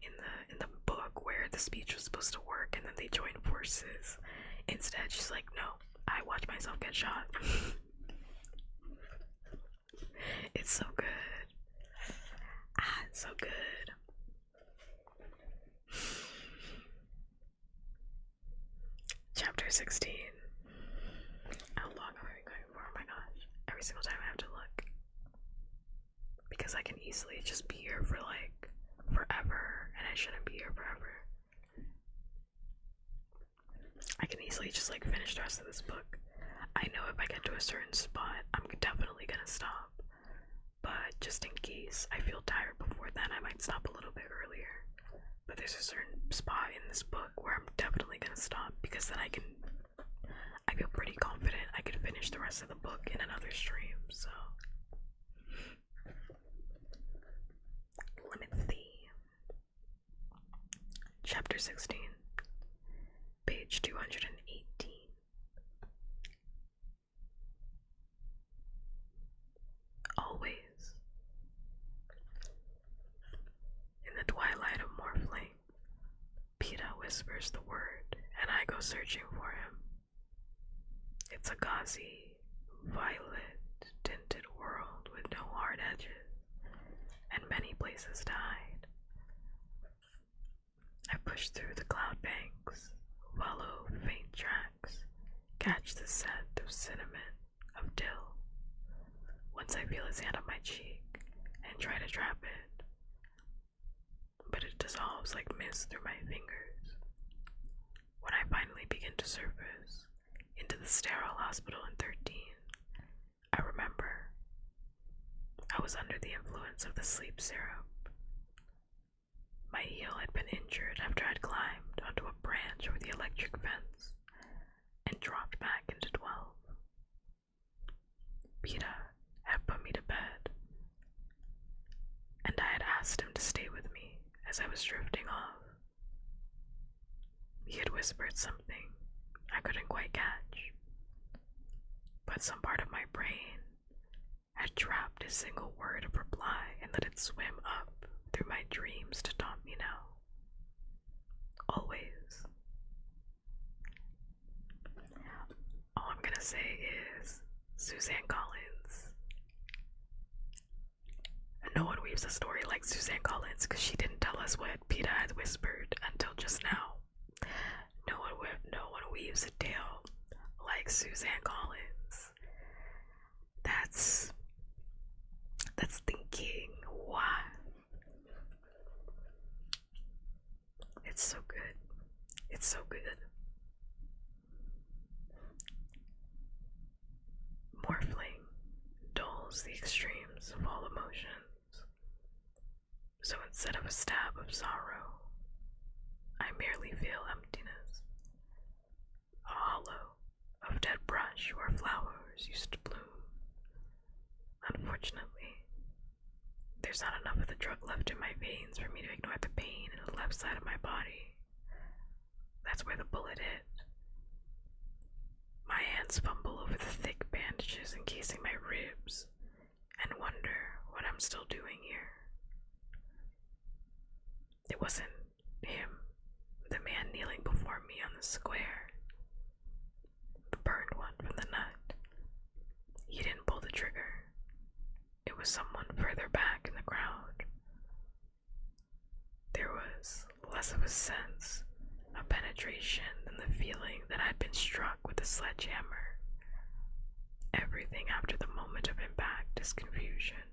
in the book where the speech was supposed to work, and then they joined forces. Instead, she's like, no, I watched myself get shot. It's so good. It's so good. Chapter 16. How long have I been going for? Oh my gosh. Every single time I have to look. Because I can easily just be here for like forever, and I shouldn't be here forever. I can easily just like finish the rest of this book. I know if I get to a certain spot, I'm definitely gonna stop. But just in case I feel tired before then, I might stop a little bit earlier. But there's a certain spot in this book where I'm definitely gonna stop, because then I feel pretty confident I could finish the rest of the book in another stream, so. Let me see. Chapter 16. Page 218. Always. In the twilight of Morphling, Peta whispers the word, and I go searching for him. It's a gauzy, violet-tinted world with no hard edges, and many places to hide. I push through the cloud banks, follow faint tracks, catch the scent of cinnamon, of dill. Once I feel his hand on my cheek and try to trap it, but it dissolves like mist through my fingers. When I finally begin to surface into the sterile hospital in 13, I remember I was under the influence of the sleep syrup. My heel had been injured after I'd climbed onto a branch over the electric fence and dropped back into 12. Peta had put me to bed, and I had asked him to stay with me as I was drifting off. He had whispered something I couldn't quite catch, but some part of my brain had trapped a single word of reply and let it swim up through my dreams to taunt me now. Always. All I'm gonna say is Suzanne Collins. No one weaves a story like Suzanne Collins, because she didn't tell us what Peta had whispered until just now. No one weaves a tale like Suzanne Collins. That's thinking, why? It's so good. It's so good. Morphling dulls the extremes of all emotions. So instead of a stab of sorrow, I merely feel emptiness. A hollow of dead brush where flowers used to bloom. Unfortunately, there's not enough of the drug left in my veins for me to ignore the pain in the left side of my body. That's where the bullet hit. My hands fumble over the thick bandages encasing my ribs and wonder what I'm still doing here. It wasn't him, the man kneeling before me on the square, the burned one from the nut. He didn't pull the trigger. It was someone further back in the crowd. was less of a sense of penetration than the feeling that I'd been struck with a sledgehammer. Everything after the moment of impact is confusion,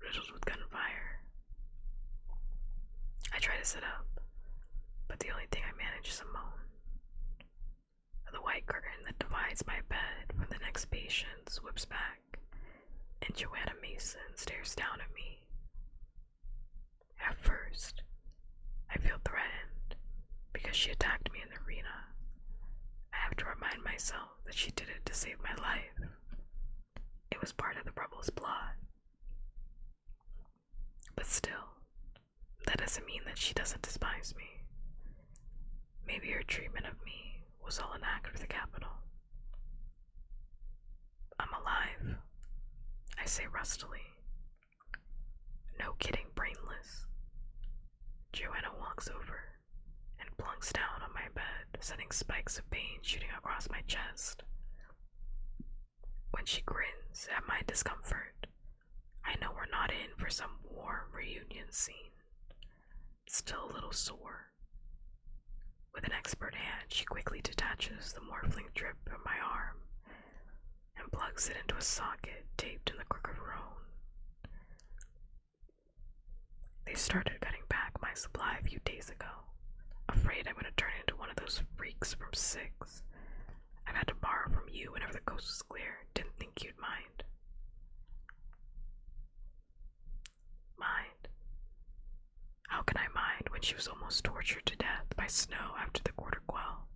riddled with gunfire. I try to sit up, but the only thing I manage is a moan. The white curtain that divides my bed from the next patient's whips back, and Joanna Mason stares down at me. At first, I feel threatened because she attacked me in the arena. I have to remind myself that she did it to save my life. It was part of the rebels' plot. But still, that doesn't mean that she doesn't despise me. Maybe her treatment of me was all an act for the Capitol. I'm alive, I say rustily. No kidding, brainless. Joanna walks over and plunks down on my bed, sending spikes of pain shooting across my chest. When she grins at my discomfort, I know we're not in for some warm reunion scene. Still a little sore. With an expert hand, she quickly detaches the morphling drip from my arm and plugs it into a socket taped in the crook of her own. They started cutting back my supply a few days ago, afraid I'm going to turn into one of those freaks from Six. I've had to borrow from you whenever the coast was clear. Didn't think you'd mind. Mind? How can I mind when she was almost tortured to death by snow after the quarter quell?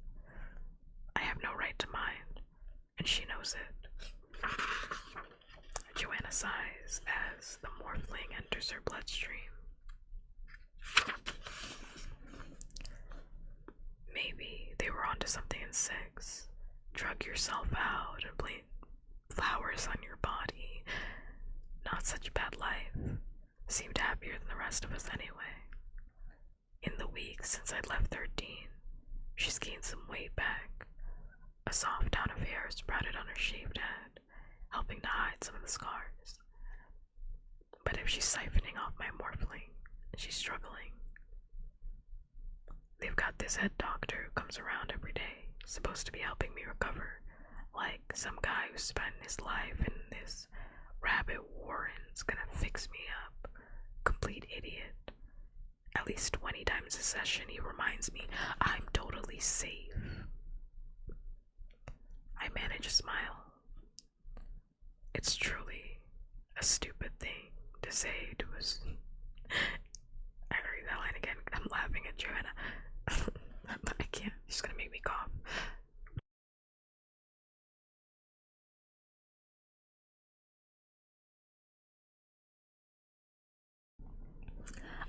I have no right to mind, and she knows it. Joanna sighs as the morphling enters her bloodstream. Maybe they were onto something in Six. Drug yourself out and plant flowers on your body. Not such a bad life. Seemed happier than the rest of us anyway. In the weeks since I'd left 13, she's gained some weight back. A soft down of hair sprouted on her shaved head, helping to hide some of the scars. But if she's siphoning off my morphling, she's struggling. They've got this head doctor who comes around every day, supposed to be helping me recover, like some guy who spent his life in this rabbit warren's gonna fix me up. Complete idiot. At least 20 times a session he reminds me I'm totally safe. I manage a smile. It's truly a stupid thing to say to us. I read that line again. I'm laughing at Joanna. I can't. She's gonna make me cough.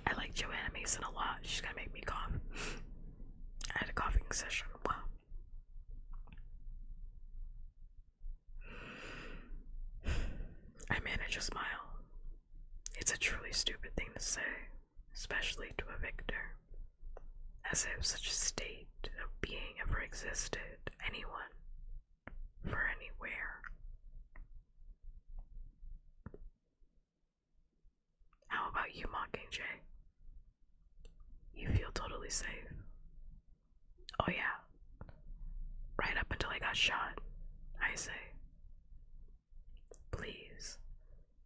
I like Joanna Mason a lot. She's gonna make me cough. I had a coughing session. Wow. I manage a smile. It's a truly stupid thing to say, especially to a victor. As if such a state of being ever existed, anyone, for anywhere. How about you, Mockingjay? You feel totally safe? Oh yeah. Right up until I got shot, I say. Please.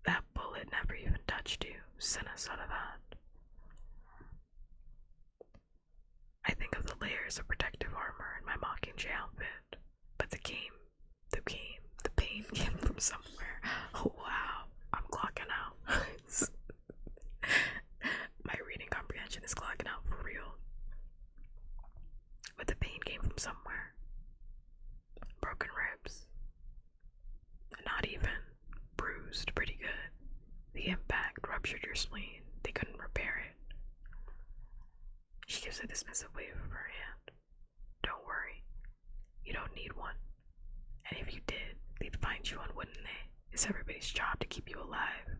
That bullet never even touched you. Send us out of that. I think of the layers of protective armor in my Mockingjay outfit, but the pain came from somewhere. Oh wow, I'm clocking out. My reading comprehension is clocking out for real. But the pain came from somewhere. Broken ribs. Not even. Bruised pretty good. The impact ruptured your spleen. They couldn't repair it. She gives a dismissive wave of her hand. Don't worry. You don't need one. And if you did, they'd find you one, wouldn't they? It's everybody's job to keep you alive.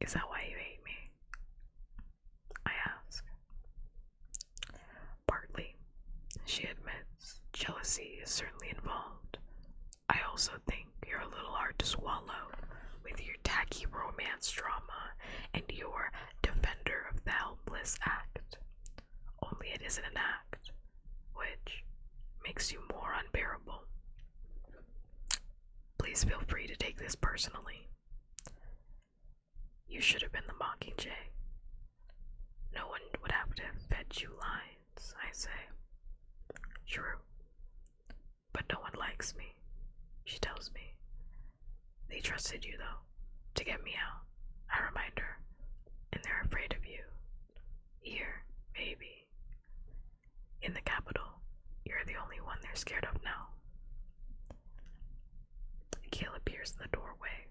Is that why you hate me? I ask. Partly, she admits. Jealousy is certainly involved. I also think you're a little hard to swallow with your tacky romance drama and your defender of the helpless act. isn't an act, which makes you more unbearable. Please feel free to take this personally. You should have been the Mockingjay. No one would have to have fed you lines, I say. True. But no one likes me, she tells me. They trusted you, though, to get me out, I remind her, and they're afraid of you. Here, maybe. In the capital, you're the only one they're scared of now. Gail appears in the doorway,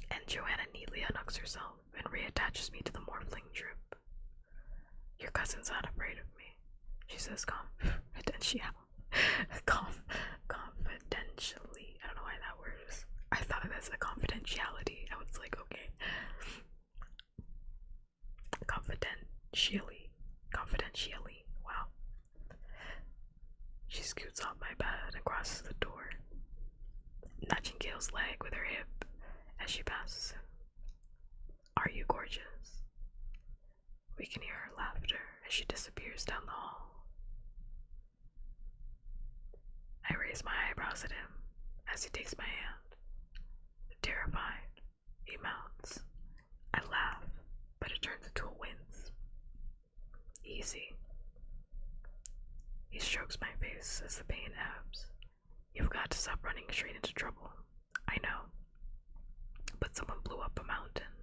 and Joanna neatly unhooks herself and reattaches me to the morphling drip. Your cousin's not afraid of me, she says confidentially. Confidentially. I don't know why that word is. I thought of it as a confidentiality. I was like, okay. Confidentially. Wow. She scoots off my bed and crosses the door, nudging Gail's leg with her hip as she passes him. Are you gorgeous? We can hear her laughter as she disappears down the hall. I raise my eyebrows at him as he takes my hand. Terrified, he mounts. I laugh, but it turns into a wince. Easy. He strokes my face as the pain ebbs. You've got to stop running straight into trouble. I know. But someone blew up a mountain,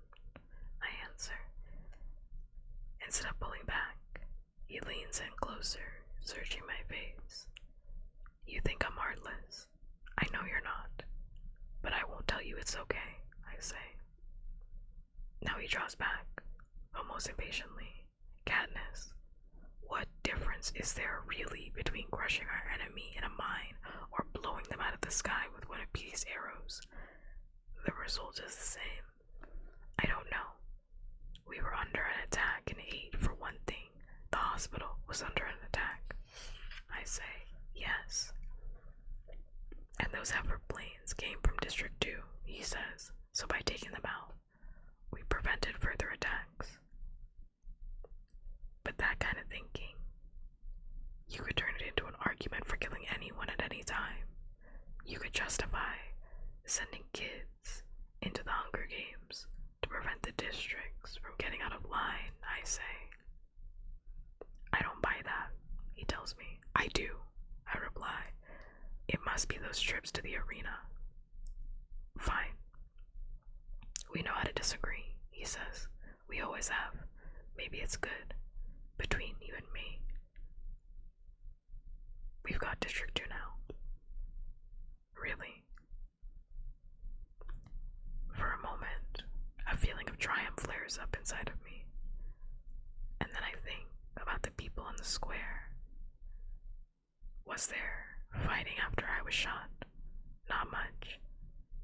I answer. Instead of pulling back, he leans in closer, searching my face. You think I'm heartless? I know you're not. But I won't tell you it's okay, I say. Now he draws back, almost impatiently. Katniss, what difference is there really between crushing our enemy in a mine or blowing them out of the sky with one of Petey's arrows? The result is the same. I don't know. We were under an attack and ate, for one thing. The hospital was under an attack. I say, yes. And those Heifer planes came from District 2, he says, so by taking them out, we prevented further attacks. But that kind of thinking, you could turn it into an argument for killing anyone at any time. You could justify sending kids into the Hunger Games to prevent the districts from getting out of line, I say. I don't buy that, he tells me. I do, I reply. It must be those trips to the arena. Fine. We know how to disagree, he says. We always have. Maybe it's good. Between you and me. We've got District 2 now. Really? For a moment, a feeling of triumph flares up inside of me. And then I think about the people in the square. Was there fighting after I was shot? Not much.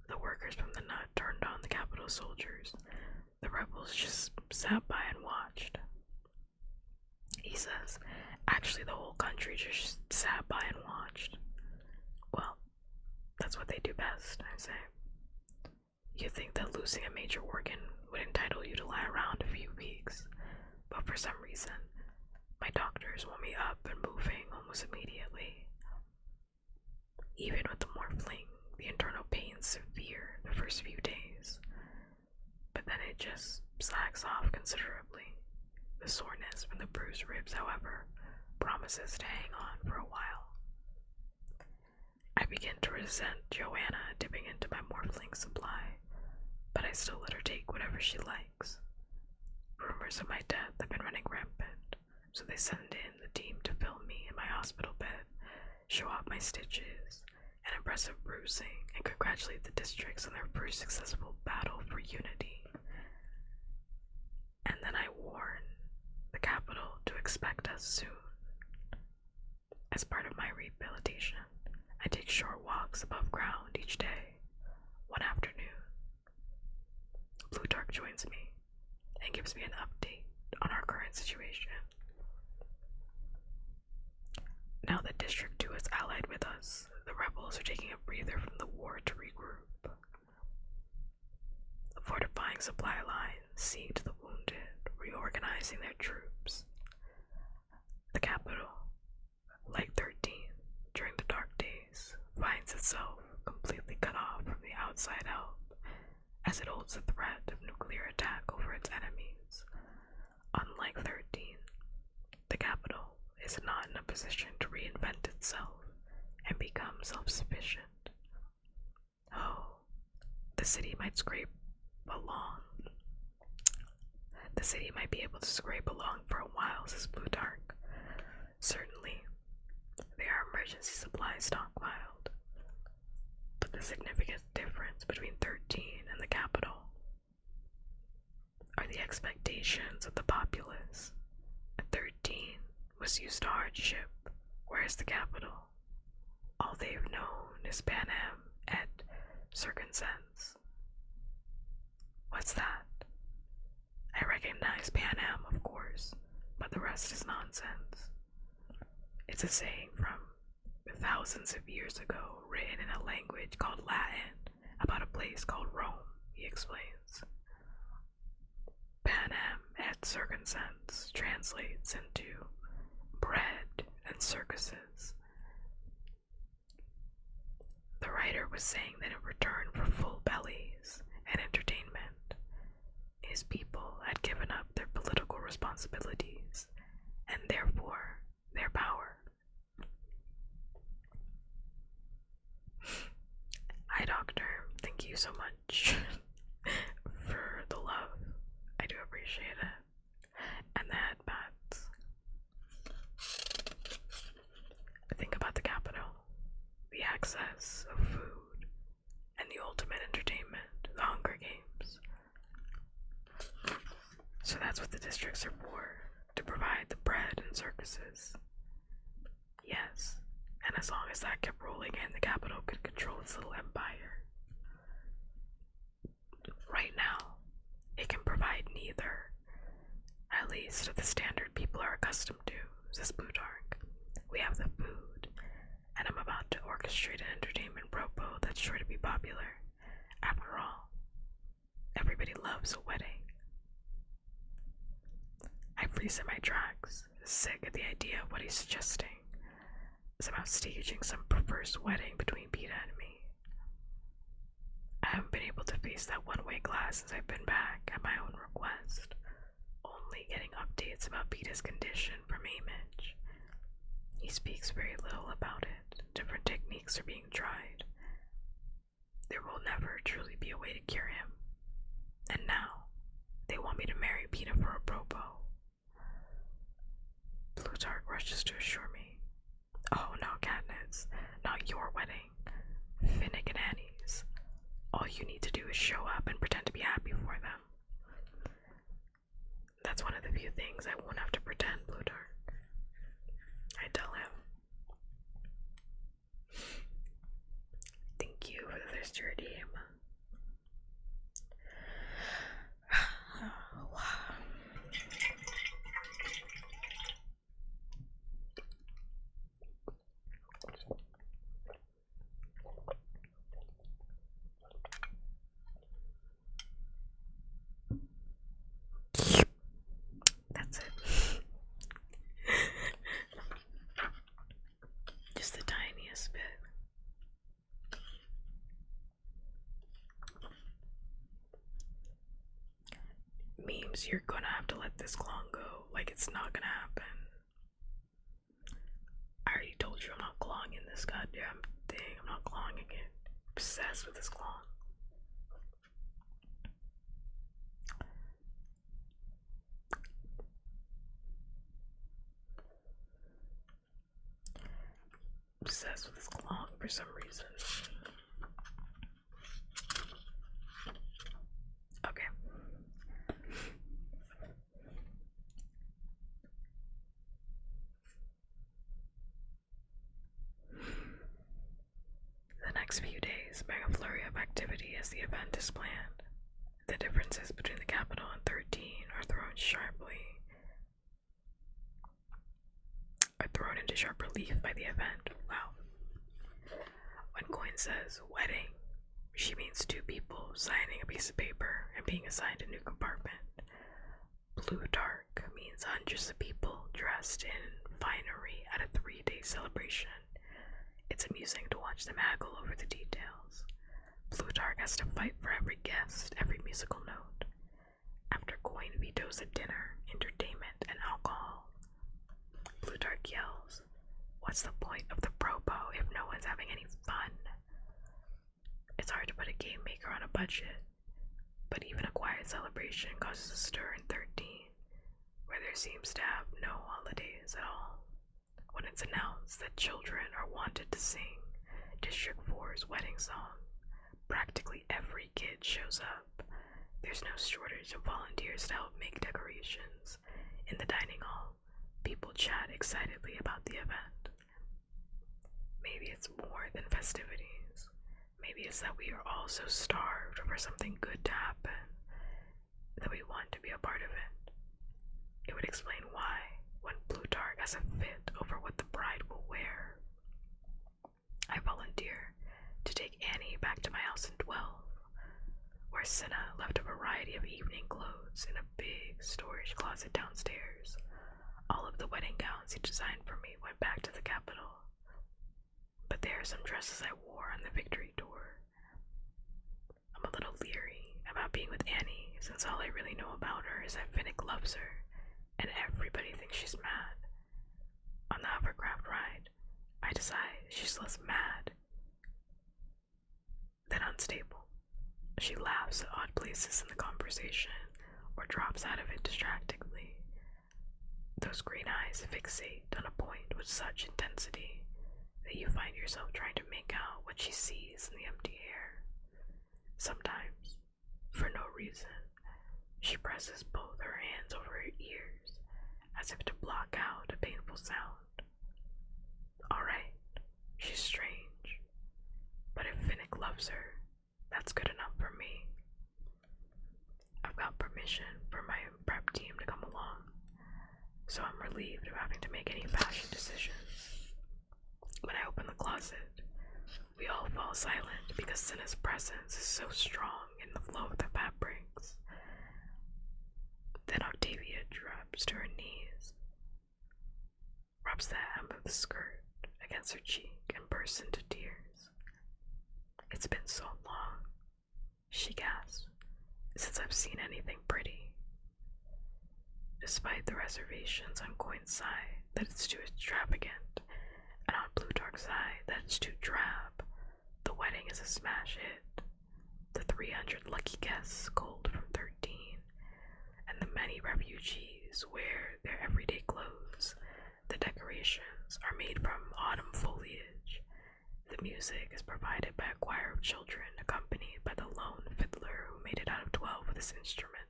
The workers from the nut turned on the Capitol soldiers. The rebels just sat by and watched. He says, actually the whole country just sat by and watched. Well, that's what they do best, I say. You think that losing a major organ would entitle you to lie around a few weeks, but for some reason, my doctors want me up and moving almost immediately. Even with the morphling, the internal pain's severe the first few days, but then it just slacks off considerably. The soreness from the bruised ribs, however, promises to hang on for a while. I begin to resent Joanna dipping into my morphling supply, but I still let her take whatever she likes. Rumors of my death have been running rampant, so they send in the team to film me in my hospital bed, show off my stitches and impressive bruising, and congratulate the districts on their first successful battle for unity. And then I warn the capital to expect us soon. As part of my rehabilitation, I take short walks above ground each day. One afternoon, Plutarch joins me and gives me an update on our current situation. Now that District 2 is allied with us, the rebels are taking a breather from the war to regroup. Fortifying supply lines, seeing to the wounded, reorganizing their troops. itself completely cut off from the outside help, as it holds the threat of nuclear attack over its enemies. Unlike 13, the capital is not in a position to reinvent itself and become self-sufficient. Oh, the city might scrape along. The city might be able to scrape along for a while, says Plutarch. Certainly, there are emergency supplies stockpiled. But the significant difference between 13 and the capital are the expectations of the populace. 13 was used to hardship, whereas the capital, all they've known is panem et circumstance. What's that? I recognize panem, of course, but the rest is nonsense. It's a saying from thousands of years ago, written in a language called Latin, about a place called Rome, he explains. Panem et circumstance translates into bread and circuses. The writer was saying that in return for full bellies and entertainment, his people had given up their political responsibilities and therefore their power. Hi, Doctor. Thank you so much for the love. I do appreciate it. And the headbats. Think about the capital, the access of food, and the ultimate entertainment, the Hunger Games. So that's what the districts are for, to provide the bread and circuses. Yes, and as long as that kept rolling in, the capital could control its little empire. Right now, it can provide neither, at least the standard people are accustomed to, says Plutarch. We have the food, and I'm about to orchestrate an entertainment propo that's sure to be popular. After all, everybody loves a wedding. I freeze in my tracks, sick at the idea of what he's suggesting. Somehow staging some perverse wedding between Peeta and me. I haven't been able to face that one-way glass since I've been back at my own request, only getting updates about Peeta's condition from Image. He speaks very little about it. Different techniques are being tried. There will never truly be a way to cure him. And now, they want me to marry Peeta for a propo. Plutarch rushes to assure me. Oh no, Katniss, not your wedding. Finnick and Annie's. All you need to do is show up and pretend to be happy for them. That's one of the few things I won't have to pretend, Plutarch. I tell him. Thank you for the thirst redeem. That's it. Just the tiniest bit. Memes, you're gonna have to let this clone go. Like, it's not gonna happen. I already told you I'm not clawing in this goddamn thing. I'm not clawing again. Obsessed with this clone. Obsessed with this clone for some reason. Okay. The next few days bring a flurry of activity as the event is planned. The differences between the capital and 13 are thrown into sharp relief by the event. Wow. When Coin says wedding, she means two people signing a piece of paper and being assigned a new compartment. Plutarch means hundreds of people dressed in finery at a 3-day celebration. It's amusing to watch them haggle over the details. Plutarch has to fight for every guest, every musical note. After coin vetoes at dinner, entertainment, and alcohol, Plutarch yells, "What's the point of the propo if no one's having any fun?" It's hard to put a game maker on a budget, but even a quiet celebration causes a stir in 13, where there seems to have no holidays at all. When it's announced that children are wanted to sing District 4's wedding song, practically every kid shows up. There's no shortage of volunteers to help make decorations. In the dining hall, people chat excitedly about the event. Maybe it's more than festivities. Maybe it's that we are all so starved for something good to happen that we want to be a part of it. It would explain why, when Plutarch has a fit over what the bride will wear, I volunteer to take Annie back to my house in 12, where Cinna left a variety of evening clothes in a big storage closet downstairs. All of the wedding gowns he designed for me went back to the capital, but there are some dresses I wore on the victory tour. I'm a little leery about being with Annie, since all I really know about her is that Finnick loves her, and everybody thinks she's mad. On the hovercraft ride, I decide she's less mad than unstable. She laughs at odd places in the conversation, or drops out of it distractingly. Those green eyes fixate on a point with such intensity that you find yourself trying to make out what she sees in the empty air. Sometimes, for no reason, she presses both her hands over her ears, as if to block out a painful sound. Alright, she's strange, but if Finnick loves her, that's good enough for me. I've got permission for my prep team to come along, so I'm relieved of having to make any fashion decisions. When I open the closet, we all fall silent because Cinna's presence is so strong in the flow of the fabrics. Then Octavia drops to her knees, rubs the hem of the skirt against her cheek, and bursts into tears. "It's been so long," she gasps, "since I've seen anything pretty." Despite the reservations on Coin's side that it's too extravagant, and on Plutarch's side that it's too drab, the wedding is a smash hit. The 300 lucky guests culled from 13, and the many refugees wear their everyday clothes. The decorations are made from autumn foliage. The music is provided by a choir of children accompanied by the lone fiddler who made it out of 12 with his instrument.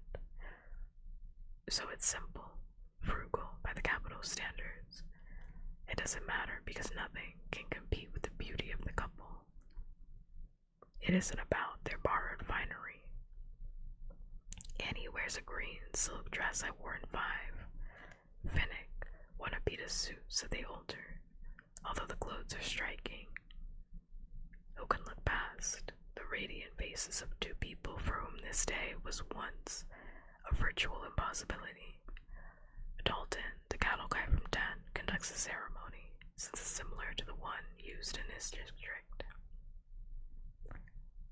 So it's simple, frugal by the capital standards. It doesn't matter because nothing can compete with the beauty of the couple. It isn't about their borrowed finery. Annie wears a green silk dress I wore in 5. Finnick won a Pita suit, so they alter, although the clothes are striking. Who can look past the radiant faces of two people for whom this day was once a virtual impossibility? Dalton, the cattle guy from 10, conducts the ceremony, since it's similar to the one used in his district.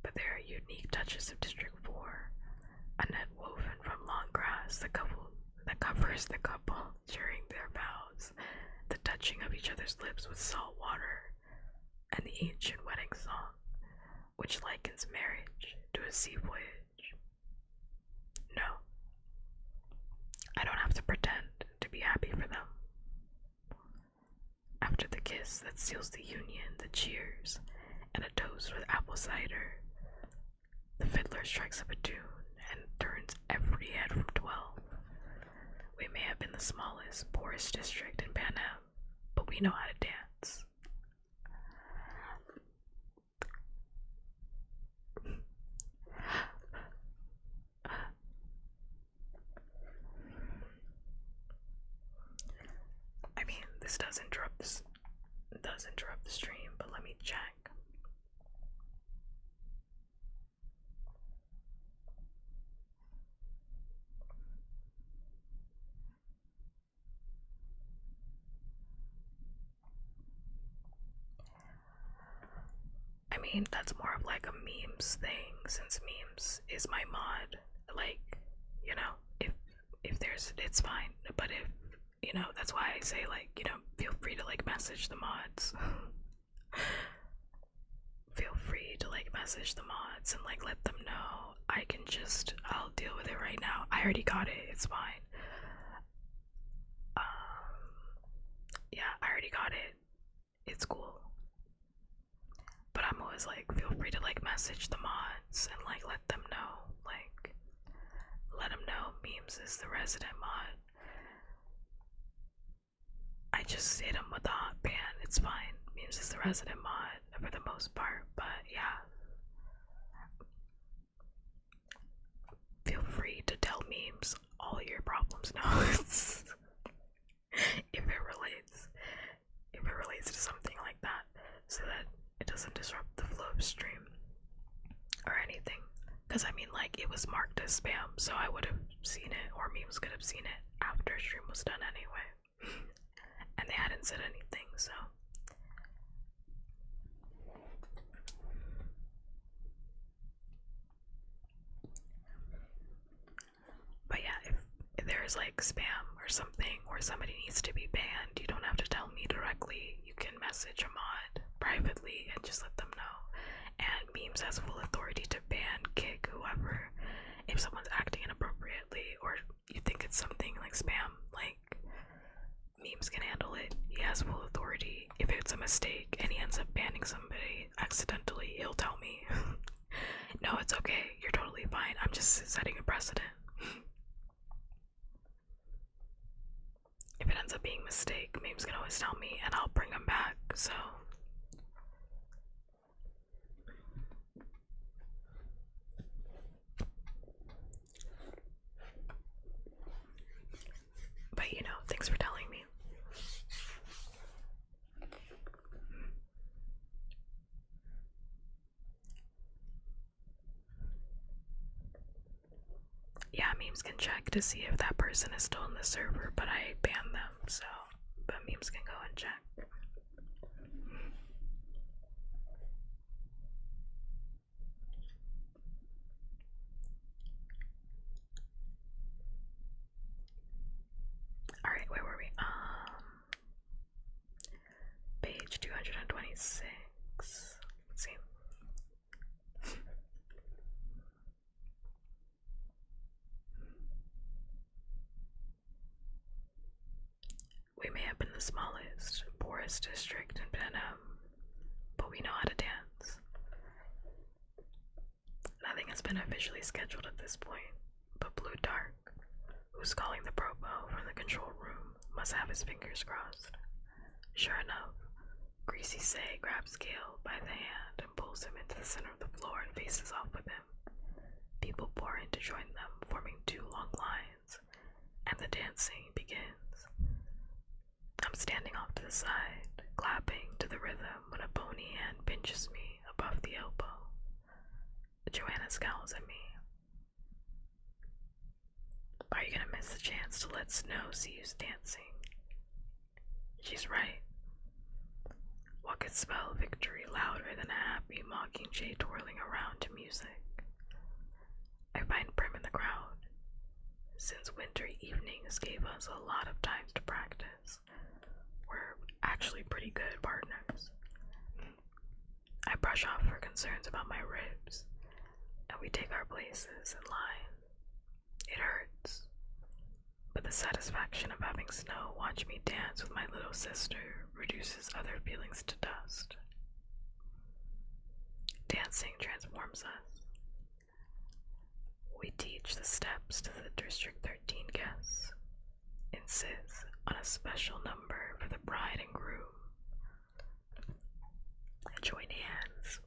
But there are unique touches of District 4, a net woven from long grass that covers the couple during their vows, the touching of each other's lips with salt water, and the ancient wedding song, which likens marriage to a sea voyage. No, I don't have to pretend to be happy for them. After the kiss that seals the union, the cheers, and a toast with apple cider, the fiddler strikes up a tune and turns every head from 12. We may have been the smallest, poorest district in Pan Am, but we know how to dance. I mean, this does interrupt the stream, but let me check. mean, that's more of like a memes thing, since memes is my mod. Like, you know, if there's, it's fine. But if, you know, that's why I say, like, you know, feel free to like message the mods. Feel free to like message the mods and like let them know. I'll deal with it right now. I already got it, it's fine. Yeah, I already got it. It's cool. But I'm always like, feel free to like message the mods and like let them know. Like, let them know memes is the resident mod. I just hit him with the hot ban. It's fine. Memes is the resident mod for the most part. But yeah, feel free to tell memes all your problems now. if it relates to something like that, so that it doesn't disrupt the flow of stream or anything. Because I mean, like, it was marked as spam, so I would have seen it, or memes could have seen it after stream was done anyway. And they hadn't said anything, so. But yeah, if there's like spam or something, or somebody needs to be banned, you don't have to tell me directly. You can message a mod privately and just let them know. And memes has full authority to ban, kick, whoever. If someone's acting inappropriately, or you think it's something like spam, like, memes can handle it. He has full authority. If it's a mistake and he ends up banning somebody accidentally, he'll tell me. No, it's okay. You're totally fine. I'm just setting a precedent. If it ends up being a mistake, memes can always tell me and I'll bring them back, so. But you know, thanks for telling me. Yeah, memes can check to see if that person is still in the server, but I banned them, so. But memes can go and check. Alright, where were we? Page 226. Let's see. We may have been the smallest, poorest district in Benham, but we know how to dance. Nothing has been officially scheduled at this point, but Blue Dark, who's calling the propo from the control room, must have his fingers crossed. Sure enough, Greasy Say grabs Gale by the hand and pulls him into the center of the floor and faces off with him. People pour in to join them, forming two long lines, and the dancing begins. I'm standing off to the side, clapping to the rhythm when a bony hand pinches me above the elbow. Joanna scowls at me. Are you gonna miss the chance to let Snow see you dancing? She's right. What could spell victory louder than a happy Mockingjay twirling around to music? I find Prim in the crowd. Since winter evenings gave us a lot of time to practice, we're actually pretty good partners. I brush off her concerns about my ribs, and we take our places in line. It hurts, but the satisfaction of having Snow watch me dance with my little sister reduces other feelings to dust. Dancing transforms us. We teach the steps to the District 13 guests, insist on a special number for the bride and groom, join hands,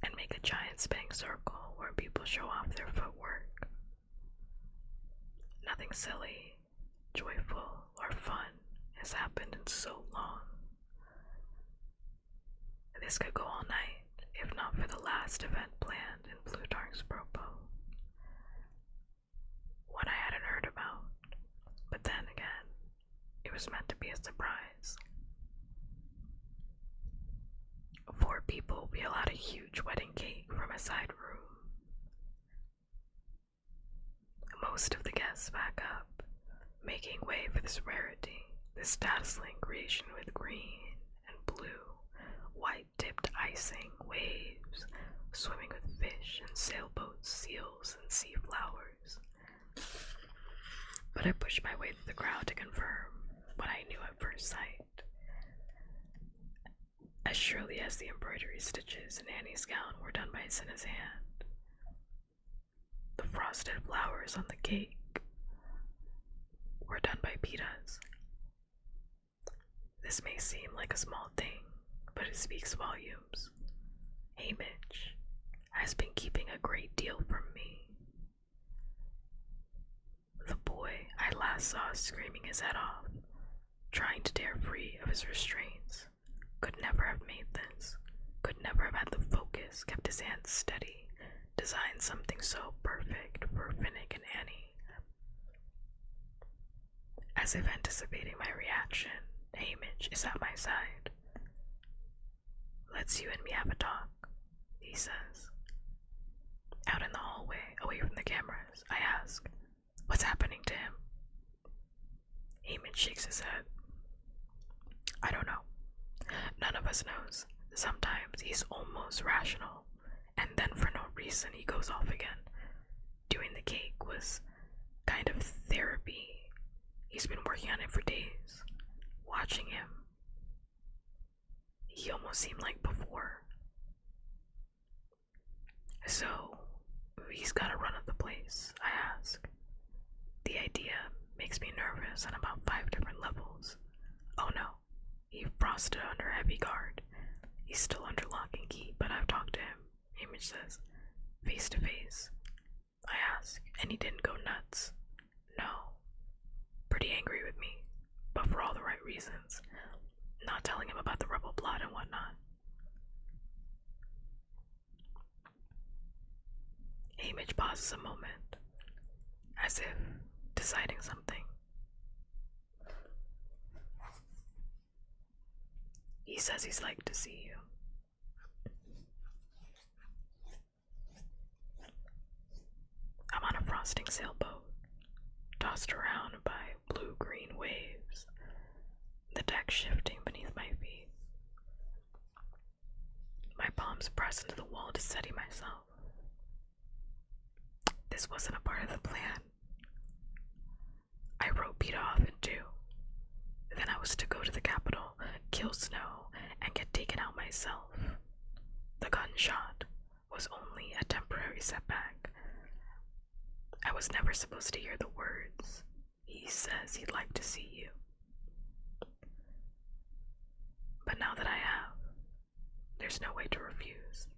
and make a giant spinning circle where people show off their footwork. Nothing silly, joyful, or fun has happened in so long. This could go all night, if not for the last event planned in Plutarch's propo. One I hadn't heard about, but then again, it was meant to be a surprise. 4 people peel out a huge wedding cake from a side room. Most of the guests back up, making way for this rarity, this dazzling creation with green and blue, white-tipped icing, waves, swimming with fish and sailboats, seals, and sea flowers. But I pushed my way through the crowd to confirm what I knew at first sight. As surely as the embroidery stitches in Annie's gown were done by Cinna's hand, the frosted flowers on the cake were done by Peta's. This may seem like a small thing, but it speaks volumes. Hamish has been keeping a great deal from me. The boy I last saw screaming his head off, trying to tear free of his restraints, could never have made this, could never have had the focus, kept his hands steady, designed something so perfect for Finnick and Annie. As if anticipating my reaction, Hamish is at my side. "Let's you and me have a talk," he says. Out in the hallway, away from the cameras, I ask, "What's happening to him?" Hamish shakes his head. "I don't know. None of us knows. Sometimes he's almost rational, and then for no reason he goes off again. Doing the cake was kind of therapy. He's been working on it for days. Watching him, he almost seemed like before. So, he's gotta run at the place," I ask. The idea makes me nervous on about 5 different levels. Oh no, he frosted under heavy guard. He's still under lock and key, but I've talked to him, Hamish says. "Face to face?" I ask, and he didn't go nuts. No. Pretty angry with me, but for all the right reasons. Not telling him about the rebel plot and whatnot. Hamish pauses a moment, as if deciding something. He says he's like to see you. I'm on a frosting sailboat, tossed around by blue-green waves, the deck shifting beneath my feet. My palms press into the wall to steady myself. This wasn't a part of the plan. I wrote Peta off in 2. Then I was to go to the capital, kill Snow, and get taken out myself. The gunshot was only a temporary setback. I was never supposed to hear the words, "He says he'd like to see you." But now that I have, there's no way to refuse.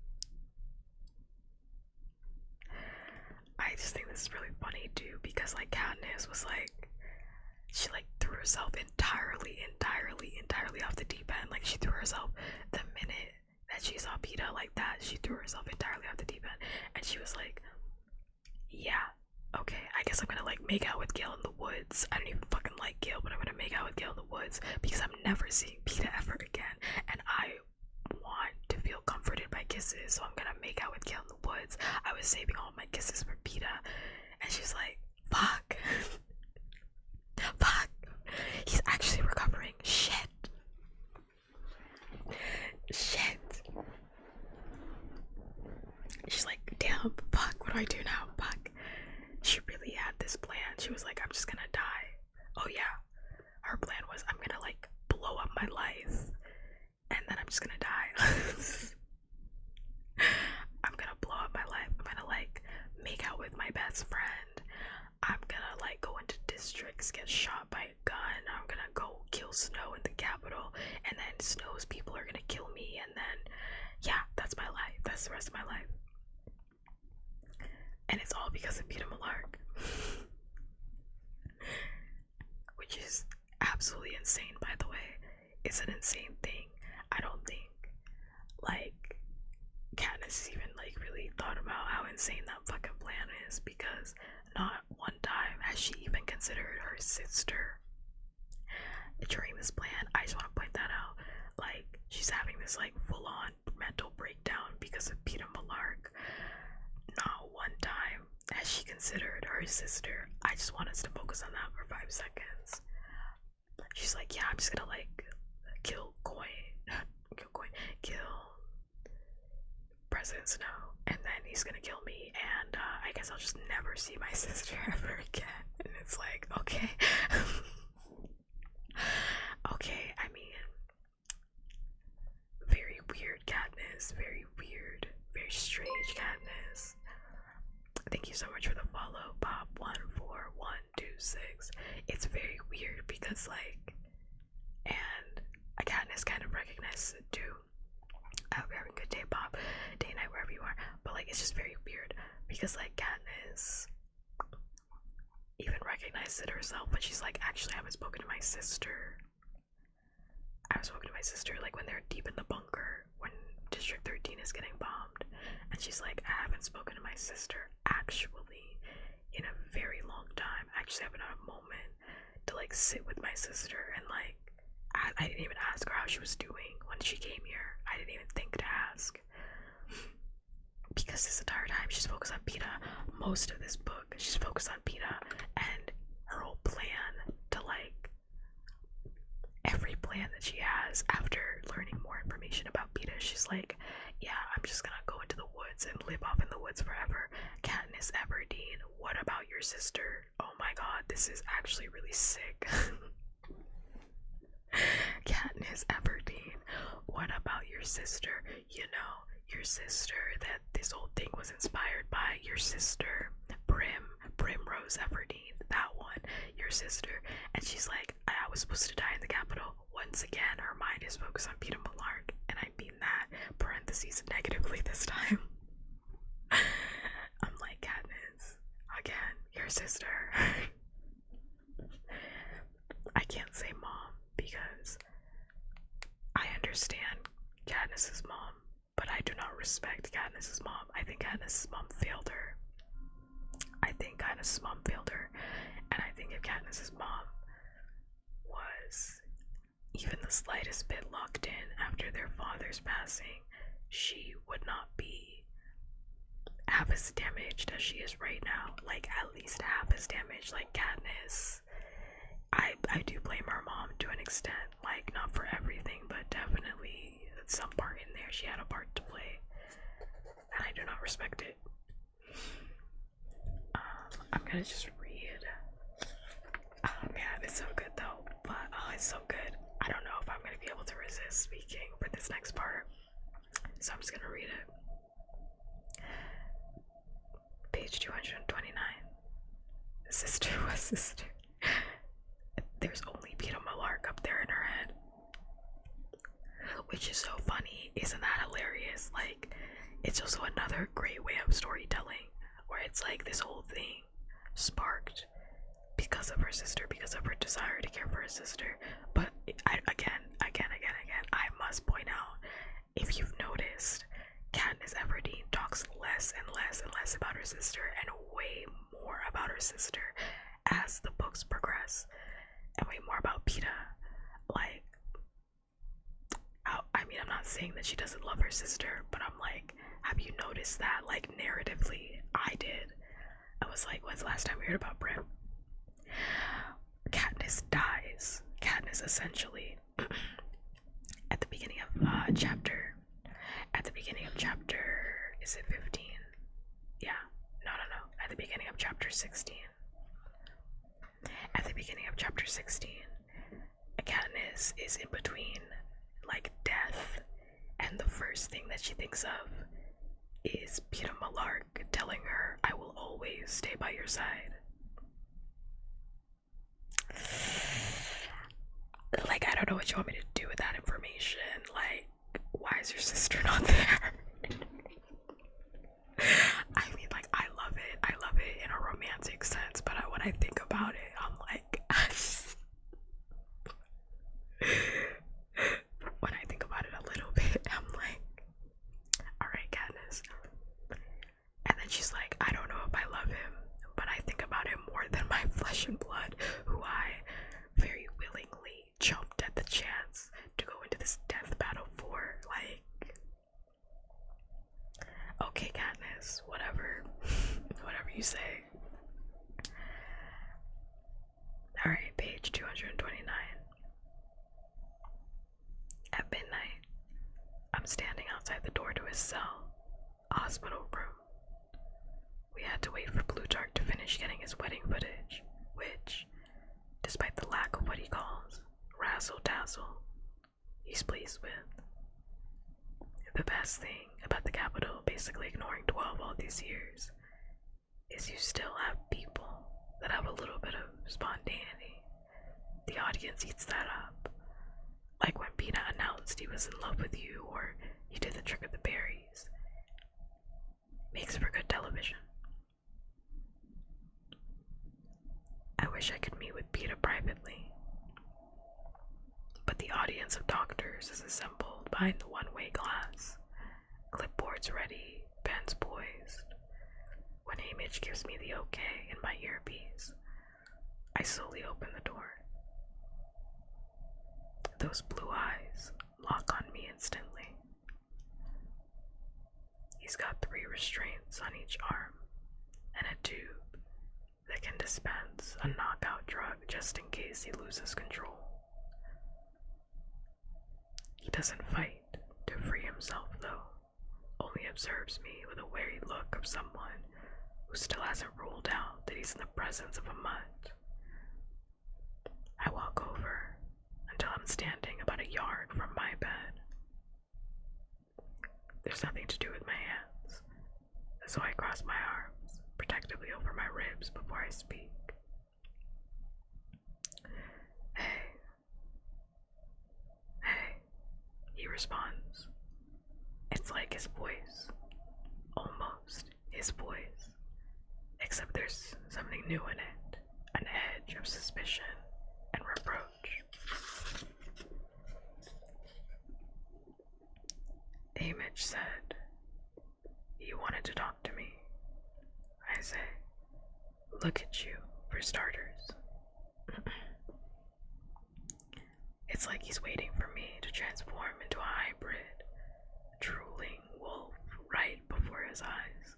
I just think this is really funny too, because like Katniss was like, she like threw herself entirely off the deep end. Like she threw herself the minute that she saw Peta like that, she threw herself entirely off the deep end. And she was like, "Yeah, okay, I guess I'm gonna like make out with Gale in the woods. I don't even fucking like Gale, but I'm gonna make out with Gale in the woods because I'm never seeing Peta ever again. And I want to feel comforted by kisses, so I'm gonna make out with Gale in the woods. I was saving all my kisses for Peta." And she's like, "Fuck." Fuck. He's actually recovering. Shit. She's like, "Damn, fuck, what do I do now? Fuck." She really had this plan. She was like, "I'm just gonna die." Oh yeah. Her plan was, I'm gonna like blow up my life and then I'm just gonna die. I'm gonna blow up my life. I'm gonna like make out with my best friend. I'm gonna like go into districts, get shot by a gun. I'm gonna go kill Snow in the capital, and then Snow's people are gonna kill me, and then yeah, that's my life. That's the rest of my life. And it's all because of Peta Malark. Which is absolutely insane, by the way. It's an insane thing. I don't think like Katniss even like really thought about how insane that fucking plan is, because not one time has she even considered her sister during this plan. I just want to point that out. Like, she's having this like full-on mental breakdown because of Peter Malark. Not one time has she considered her sister. I just want us to focus on that for 5 seconds. She's like, yeah, I'm just gonna like kill President Snow, and then he's gonna kill me, and I guess I'll just never see my sister ever again. And it's like, okay. Okay, I mean, very weird, Katniss. Very weird, very strange, Katniss. Thank you so much for the follow, Pop14126. It's very weird because, like, and Katniss kind of recognizes it too. I hope you're having a good day, Bob. Day, night, wherever you are. But, like, it's just very weird because, like, Katniss even recognizes it herself, but she's like, actually, I haven't spoken to my sister. Like, when they're deep in the bunker, when District 13 is getting bombed. And she's like, I haven't spoken to my sister, actually, in a very long time. I actually haven't had a moment to, like, sit with my sister and, like, I didn't even ask her how she was doing when she came here. I didn't even think to ask. Because this entire time she's focused on Peeta. Most of this book, she's focused on Peeta and her whole plan to, like, every plan that she has after learning more information about Peeta, she's like, yeah, I'm just gonna go into the woods and live off in the woods forever. Katniss Everdeen, what about your sister? Oh my god, this is actually really sick. Katniss Everdeen, what about your sister? You know, your sister that this whole thing was inspired by, your sister, Primrose Everdeen, that one, your sister. And she's like, I was supposed to die in the Capitol. Once again, her mind is focused on Peeta Malark, and I mean that, parentheses, negatively this time. I'm like, Katniss, again, your sister. I can't say mom because I understand Katniss's mom, but I do not respect Katniss's mom. I think Katniss's mom failed her. And I think if Katniss's mom was even the slightest bit locked in after their father's passing, she would not be half as damaged as she is right now. Like, at least half as damaged. Like, Katniss, I do blame her mom to an extent, like, not for everything, but definitely some part in there she had a part to play, and I do not respect it. I'm gonna just read. Oh man, it's so good though, but oh, it's so good. I don't know if I'm gonna be able to resist speaking for this next part, so I'm just gonna read it. Page 229. Sister was sister. There's only Peeta Malark up there in her head. Which is so funny. Isn't that hilarious? Like, it's also another great way of storytelling, where it's like this whole thing sparked because of her sister, because of her desire to care for her sister. But again, I must point out, if you've noticed, Katniss Everdeen talks less and less about her sister and way more about her sister as the books progress, and way more about Peeta. Like, I mean, I'm not saying that she doesn't love her sister, but I'm like, have you noticed that, like, narratively? I did. I was like, when's the last time we heard about Brim? Katniss dies. Katniss essentially, at the beginning of chapter, is it 15? Yeah, no, at the beginning of chapter 16. At the beginning of chapter 16, Katniss is in between, like, death, and the first thing that she thinks of is Peeta Malark telling her, I will always stay by your side. Like, I don't know what you want me to do with that information. Like, why is your sister not there? I mean, like, I love it in a romantic sense, but when I think about it, I'm like, when I think about it a little bit, I'm like, alright, Katniss. And then she's like, I don't know if I love him, but I think about him more than my flesh and blood, who I very willingly jumped at the chance to go into this death battle for. Like, him standing outside the door to his cell, hospital room. We had to wait for Plutarch to finish getting his wedding footage, which, despite the lack of what he calls razzle-dazzle, he's pleased with. The best thing about the Capitol basically ignoring 12 all these years is you still have people that have a little bit of spontaneity. The audience eats that up. Like when Pina announced he was in love with you, or he did the trick of the berries. Makes for good television. I wish I could meet with Pina privately. But the audience of doctors is assembled behind the one-way glass. Clipboards ready, pens poised. When Image gives me the okay in my earpiece, I slowly open the door. Those blue eyes lock on me instantly. He's got 3 restraints on each arm and a tube that can dispense a knockout drug just in case he loses control. He doesn't fight to free himself, though, only observes me with a wary look of someone who still hasn't ruled out that he's in the presence of a mutt. I walk over until I'm standing about a yard from my bed. There's nothing to do with my hands, so I cross my arms protectively over my ribs before I speak. Hey. Hey, he responds. It's like his voice. Almost his voice. Except there's something new in it. An edge of suspicion and reproach. Image said he wanted to talk to me. I say, look at you, for starters. It's like he's waiting for me to transform into a hybrid, drooling wolf right before his eyes.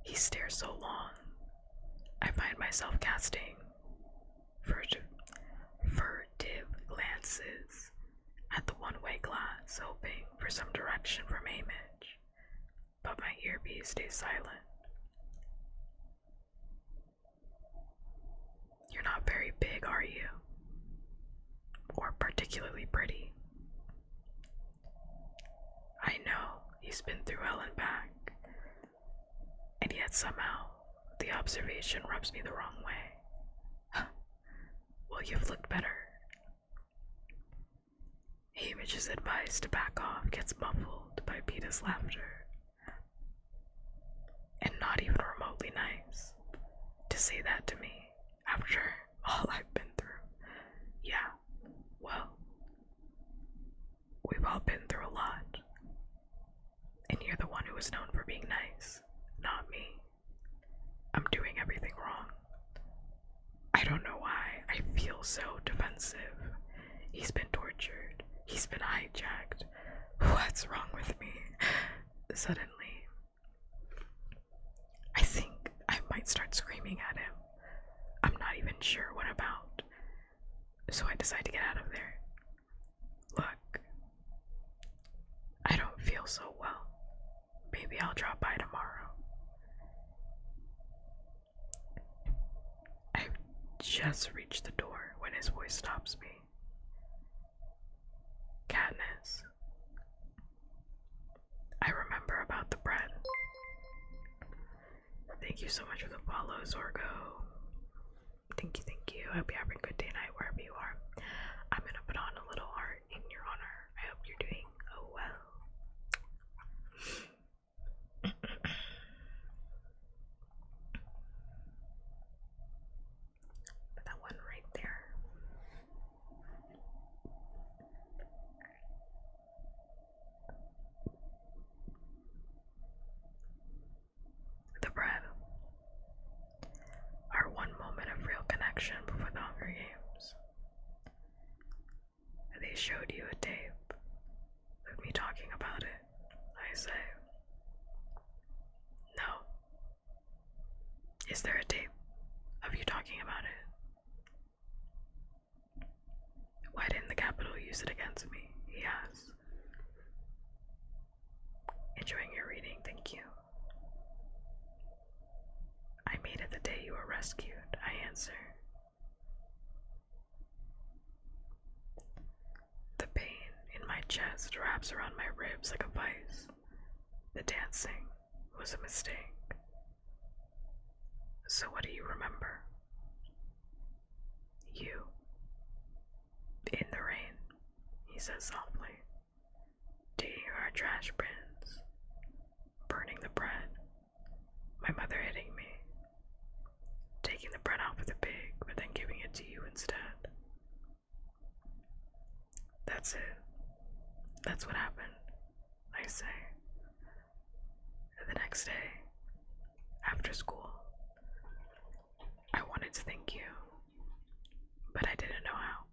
He stares so long, I find myself casting furtive glances at the one-way glass, hoping for some direction from Image, but my earpiece stays silent. You're not very big, are you? Or particularly pretty? I know he's been through hell and back, and yet somehow the observation rubs me the wrong way. Well, you've looked better. Image's advice to back off gets muffled by Peta's laughter. And not even remotely nice to say that to me after all I've been through. Yeah, well, we've all been through a lot. And you're the one who was known for being nice, not me. I'm doing everything wrong. I don't know why I feel so defensive. He's been tortured. He's been hijacked. What's wrong with me? Suddenly, I think I might start screaming at him. I'm not even sure what about. So I decide to get out of there. Look, I don't feel so well. Maybe I'll drop by tomorrow. I've just reached the door when his voice stops me. Katniss. I remember about the bread. Thank you so much for the follow, Zorgo. Thank you, thank you. I hope you're having a good day night wherever you are. I'm gonna put on a little art in your honor. I hope you're doing well. Put that one right there. The bread. Our one moment of real connection before the Hunger Games. rescued, I answer. The pain in my chest wraps around my ribs like a vice. The dancing was a mistake. So what do you remember? You. In the rain, he says softly, digging our trash bins, burning the bread, my mother hitting me, taking the bread out for the pig, but then giving it to you instead. That's it. That's what happened, I say. The next day, after school, I wanted to thank you, but I didn't know how.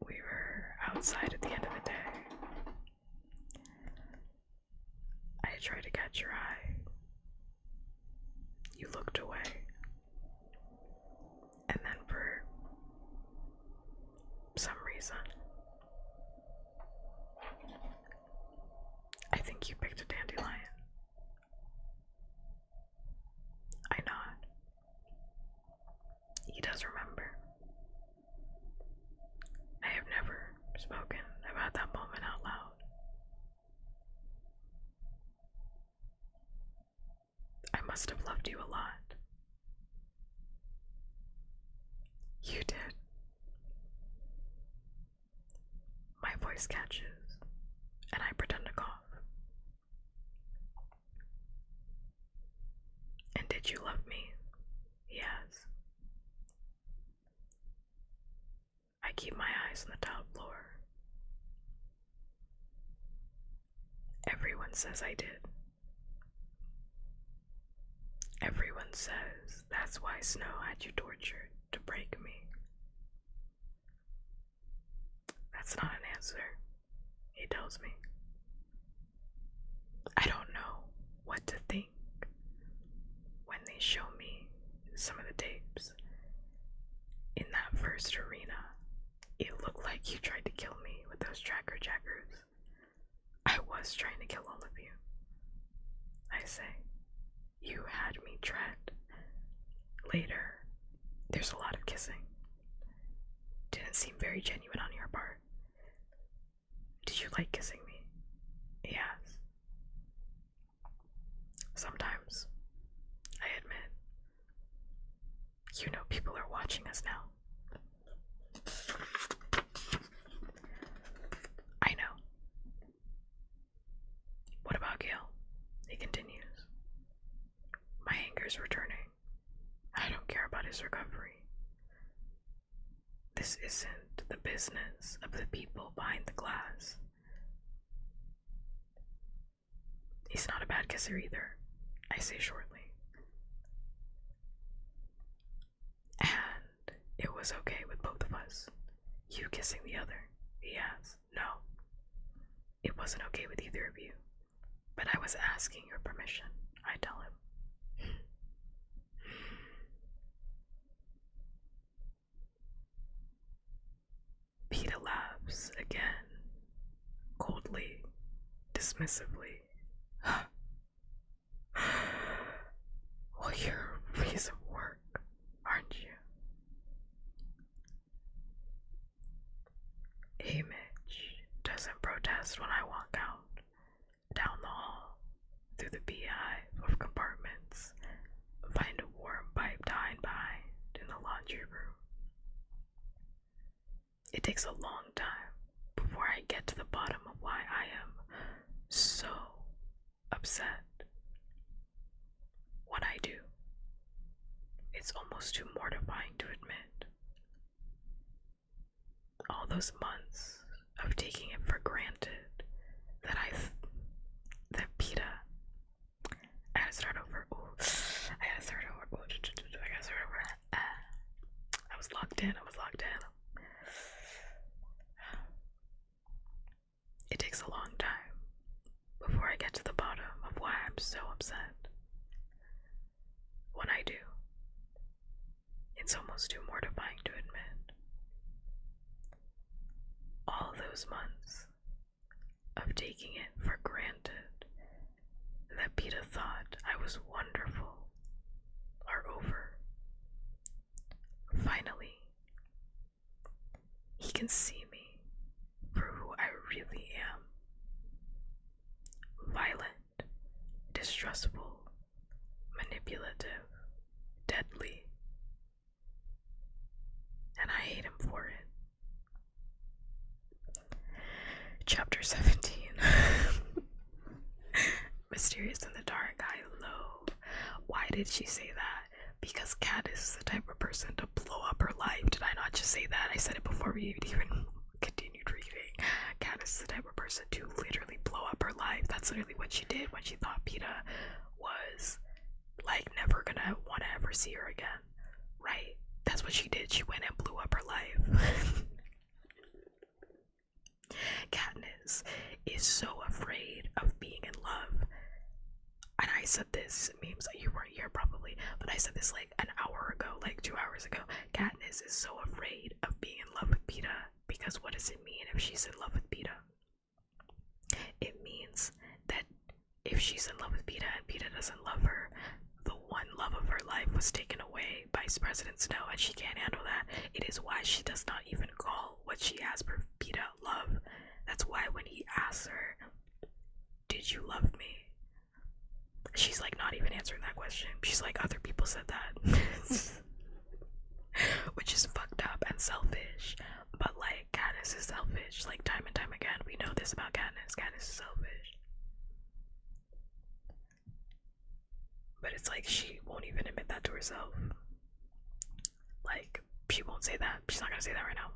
We were outside at the end of the day. I tried to catch your eye. You looked away. And then for some reason, I think you picked a dandelion. I nod. He does remember. I have never spoken about that moment out loud. I must have loved you a lot. You did. My voice catches, and I pretend to cough. And did you love me? He asks. I keep my eyes on the tile floor. Everyone says I did. Everyone says that's why Snow had you tortured to break me. That's not an answer, he tells me. I don't know what to think when they show me some of the tapes. In that first arena, it looked like you tried to kill me with those tracker jackers. I was trying to kill all of you. I say, you had me tread. Later, there's a lot of kissing. Didn't seem very genuine on your part. Did you like kissing me? He asks. Sometimes, I admit. You know people are watching us now. I know. What about Gail? He continues. My anger's returning. I don't care about his recovery. This isn't the business of the people behind the glass. He's not a bad kisser either, I say shortly. And it was okay with both of us. You kissing the other, he asks. No, it wasn't okay with either of you. But I was asking your permission, I tell him. Peter laughs again, coldly, dismissively. Well, you're a piece of work, aren't you? Hey, Mitch doesn't protest when I walk out, down the hall, through the beehive of compartments, find a warm pipe to hide behind in the laundry room. It takes a long time before I get to the bottom of why I am so upset. When I do, it's almost too mortifying to admit. All those months of taking it for granted that PETA, I gotta start over. I was locked in. It takes a long time before I get to the bottom of why I'm so upset. When I do, it's almost too mortifying to admit. All those months of taking it for granted that PETA thought I was wonderful can see me for who I really am. Violent, distrustful, manipulative, deadly. And I hate him for it. Chapter 17. Mysterious in the dark, high low. Why did she say that? Because Katniss is the type of person to blow up her life. Did I not just say that? I said it before we even continued reading. Katniss is the type of person to literally blow up her life. That's literally what she did when she thought Peeta was like never gonna want to ever see her again, right? That's what she did. She went and blew up her life. Katniss is so afraid of being in love. And I said this, memes, you weren't here probably, but I said this like an hour ago, like 2 hours ago. Katniss is so afraid of being in love with Peeta, because what does it mean if she's in love with Peeta? It means that if she's in love with Peeta and Peeta doesn't love her, the one love of her life was taken away by President Snow, and she can't handle that. It is why she does not even call what she has for Peeta love. That's why when he asks her, "Did you love me?" she's like not even answering that question. She's like, other people said that. Which is fucked up and selfish. But like, Katniss is selfish. Like, time and time again, we know this about Katniss. Katniss is selfish. But it's like, she won't even admit that to herself. Like, she won't say that. She's not gonna say that right now.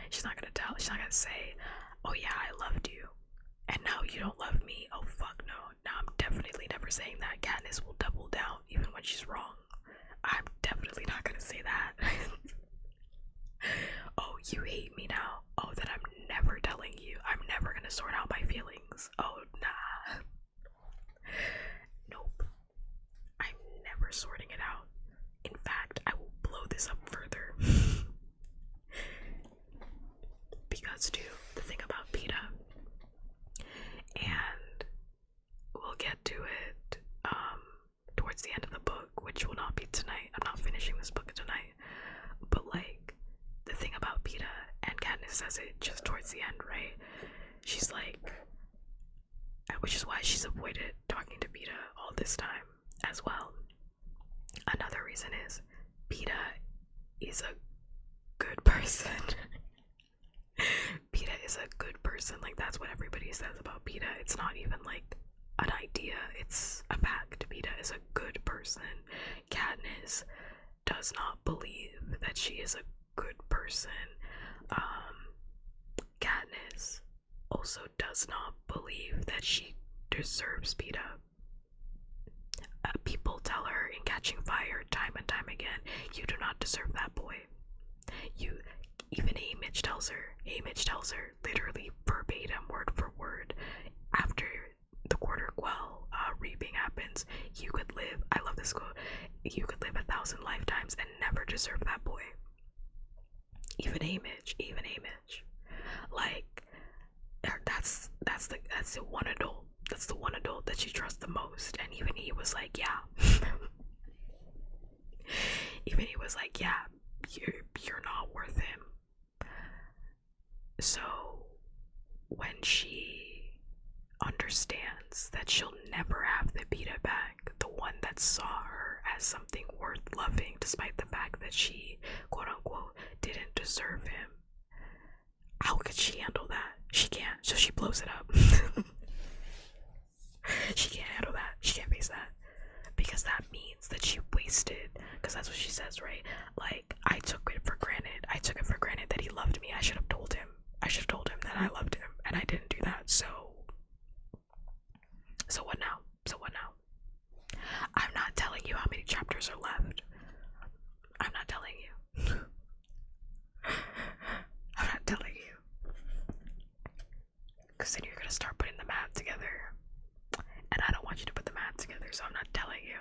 She's not gonna tell. She's not gonna say, "Oh yeah, I loved you, and now you don't love me." Oh fuck no. Now I'm definitely never saying that. Katniss will double down even when she's wrong. I'm definitely not gonna say that. "Oh, you hate me now. Oh, that I'm never telling you. I'm never gonna sort out my feelings. Oh, nah. Nope. I'm never sorting it out. In fact, I will blow this up further." Because, too, the thing about Peeta, and we'll get to it towards the end of the book, which will not be tonight. I'm not finishing this book tonight. But, like, the thing about Peeta, and Katniss says it just towards the end, right? She's like, which is why she's avoided talking to Peeta all this time as well. Another reason is Peeta is a good person. Peeta is a good person. Like, that's what everybody says about Peeta. It's not even like an idea, it's a fact. Peeta is a good person. Katniss does not believe that she is a good person. Katniss also does not believe that she deserves Peeta. People tell her in Catching Fire time and time again, "You do not deserve that boy." Even Haymitch tells her, literally verbatim, word for word, after the Quarter Quell reaping happens, "You could live," I love this quote, "you could live 1,000 lifetimes and never deserve that boy." Even Haymitch. Like, that's the one adult. That's the one adult that she trusts the most. And even he was like, yeah. Even he was like, yeah, you're not worth him. So when she understands that she'll never have the Peeta back, the one that saw her as something worth loving, despite the fact that she, quote unquote, didn't deserve him, how could she handle that? She can't, so she blows it up. She can't handle that. She can't face that. Because that means that she wasted, because that's what she says, right? Like, I took it for granted. I took it for granted that he loved me. I should have told him. I should have told him that I loved him, and I didn't do that. So what now? I'm not telling you how many chapters are left. I'm not telling you. I'm not telling you. Because then you're gonna start putting the math together. And I don't want you to put the math together, so I'm not telling you.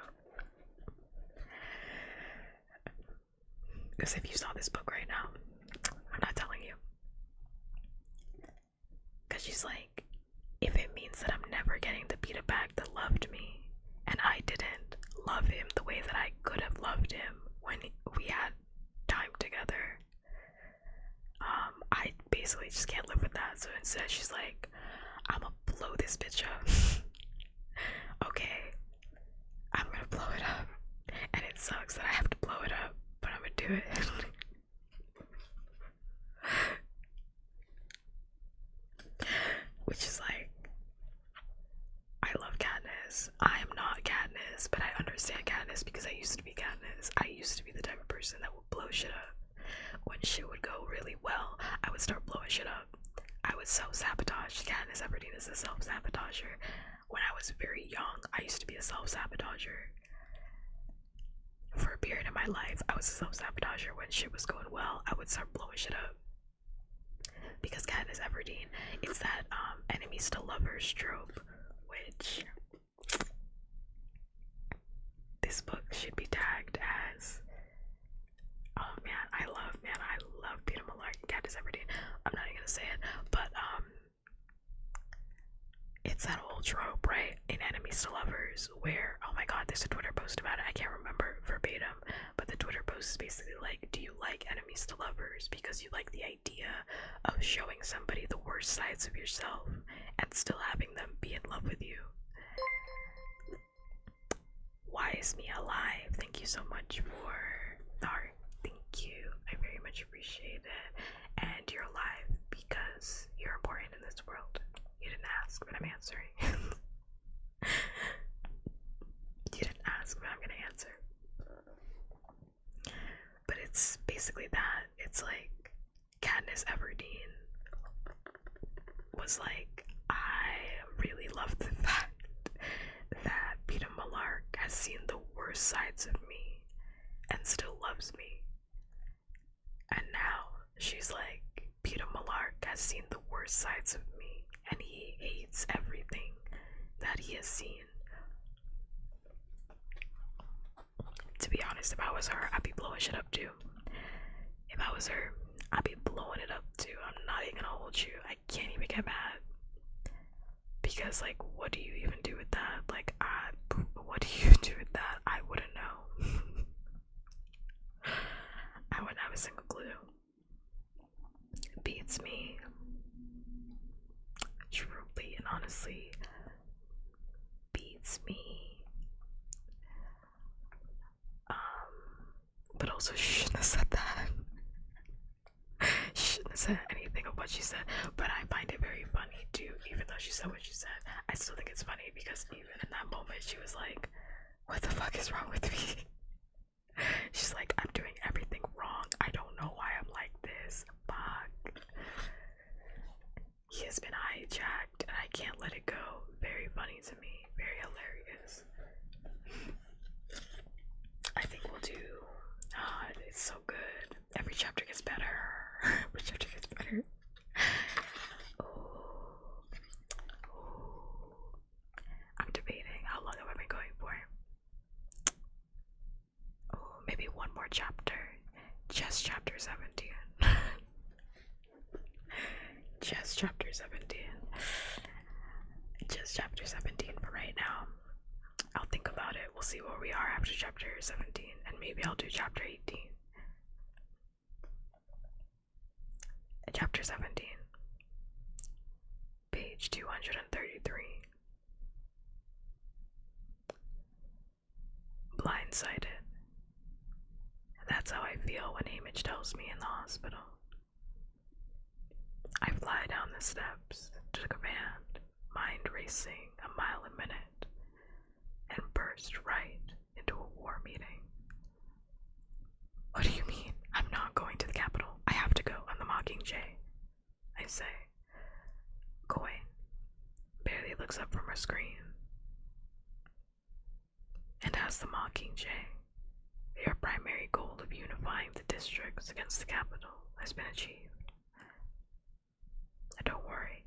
Because if you saw this book right now, I'm not telling you. Because she's like, if it means that I'm never getting the Peeta back that loved me, and I didn't love him the way that I could have loved him when we had time together, basically just can't live with that. So instead, she's like, I'm gonna blow this bitch up. Okay, I'm gonna blow it up. And it sucks that I have to blow it up, but I'm gonna do it. Which is like, I love Katniss. I am not Katniss, but I understand Katniss because I used to be Katniss. I used to be the type of person that would blow shit up. When shit would go really well, I would start blowing shit up. I would self-sabotage. Katniss Everdeen is a self-sabotager. When I was very young, I used to be a self-sabotager. For a period in my life, I was a self-sabotager. When shit was going well, I would start blowing shit up. Because Katniss Everdeen, it's that enemies to lovers trope, which this book should be tagged as. Oh man, I love Peter Millar and Katniss Everdeen. I'm not even gonna say it, but it's that old trope, right? In enemies to lovers, where, oh my god, there's a Twitter post about it. I can't remember verbatim, but the Twitter post is basically like, do you like enemies to lovers because you like the idea of showing somebody the worst sides of yourself and still having them be in love with you? Why is me alive? Thank you so much for the heart. Thank you. I very much appreciate it. And you're alive because you're important in this world. You didn't ask, but I'm answering. You didn't ask, but I'm gonna answer. But it's basically that. It's like Katniss Everdeen was like, I really love the fact that Peter Millar has seen the worst sides of me and still loves me. And now she's like, Peter Millar has seen the worst sides of me and he hates everything that he has seen. To be honest, if I was her, I'd be blowing shit up too. If I was her, I'd be blowing it up too. I'm not even gonna hold you. I can't even get mad. Because, like, what do you even do with that? Like, what do you do with that? I wouldn't know. I wouldn't have a single clue. Beats me. Truly and honestly, beats me. But also, she shouldn't have said that. She shouldn't have said anything of what she said. But I find it very funny too, even though she said what she said. I still think it's funny because even in that moment, she was like, what the fuck is wrong with me? She's like, I'm doing everything wrong. I don't know why I'm like this. Fuck. He has been hijacked and I can't let it go. Very funny to me. Very hilarious. I think we'll do. It's so good. Every chapter gets better. Every chapter gets better. I'm debating how long have I been going for. Maybe one more chapter. Just chapter 17. Just chapter 17. Just chapter 17 for right now. I'll think about it. We'll see where we are after chapter 17. And maybe I'll do chapter 18. Chapter 17. Page 233. Blindsided. That's how I feel when Hamish tells me in the hospital. I fly down the steps to the command, mind racing a mile a minute, and burst right into a war meeting. What do you mean? I'm not going to the Capitol. I have to go on the Mockingjay, I say. Coin barely looks up from her screen. And as the Mockingjay, their primary goal of unifying the districts against the capital has been achieved. Don't worry,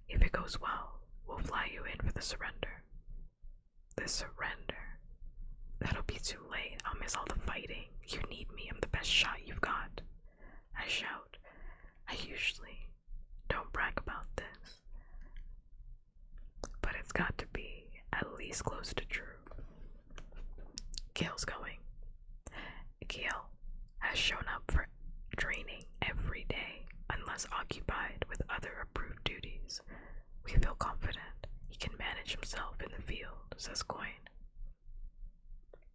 if it goes well, we'll fly you in for the surrender. The surrender? That'll be too late. I'll miss all the fighting. You need me. I'm the best shot you've got. I shout. I usually don't brag about this, but it's got to be at least close to true. Gail's going. Gail has shown up for training every day, unless is occupied with other approved duties, we feel confident he can manage himself in the field, says Coyne.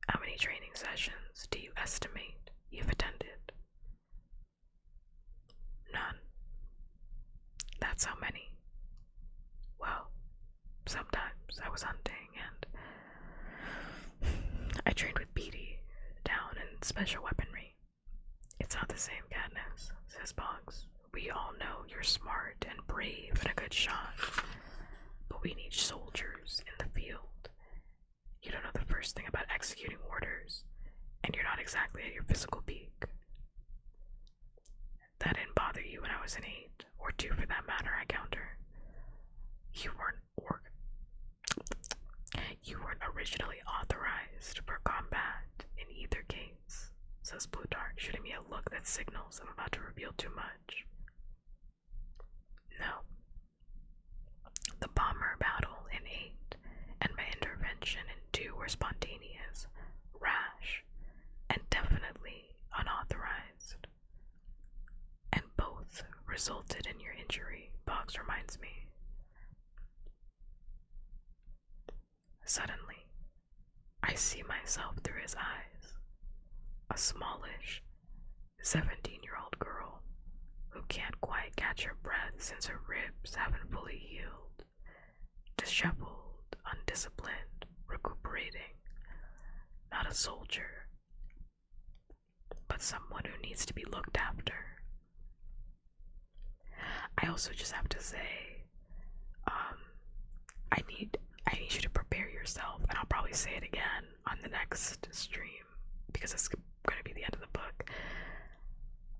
How many training sessions do you estimate you've attended? None. That's how many? Well, sometimes I was hunting and I trained with Petey down in special weaponry. It's not the same, Katniss, says Boggs. We all know you're smart and brave and a good shot, but we need soldiers in the field. You don't know the first thing about executing orders, and you're not exactly at your physical peak. That didn't bother you when I was an 8, or 2 for that matter, I counter. You weren't originally authorized for combat in either case, says Plutarch, shooting me a look that signals I'm about to reveal too much. No. The bomber battle in 8 and my intervention in 2 were spontaneous, rash, and definitely unauthorized. And both resulted in your injury, Boggs reminds me. Suddenly, I see myself through his eyes, a smallish, 17-year-old girl who can't quite catch her breath since her ribs haven't fully healed, disheveled, undisciplined, recuperating, not a soldier, but someone who needs to be looked after. I also just have to say, I need you to prepare yourself, and I'll probably say it again on the next stream because it's going to be the end of the book.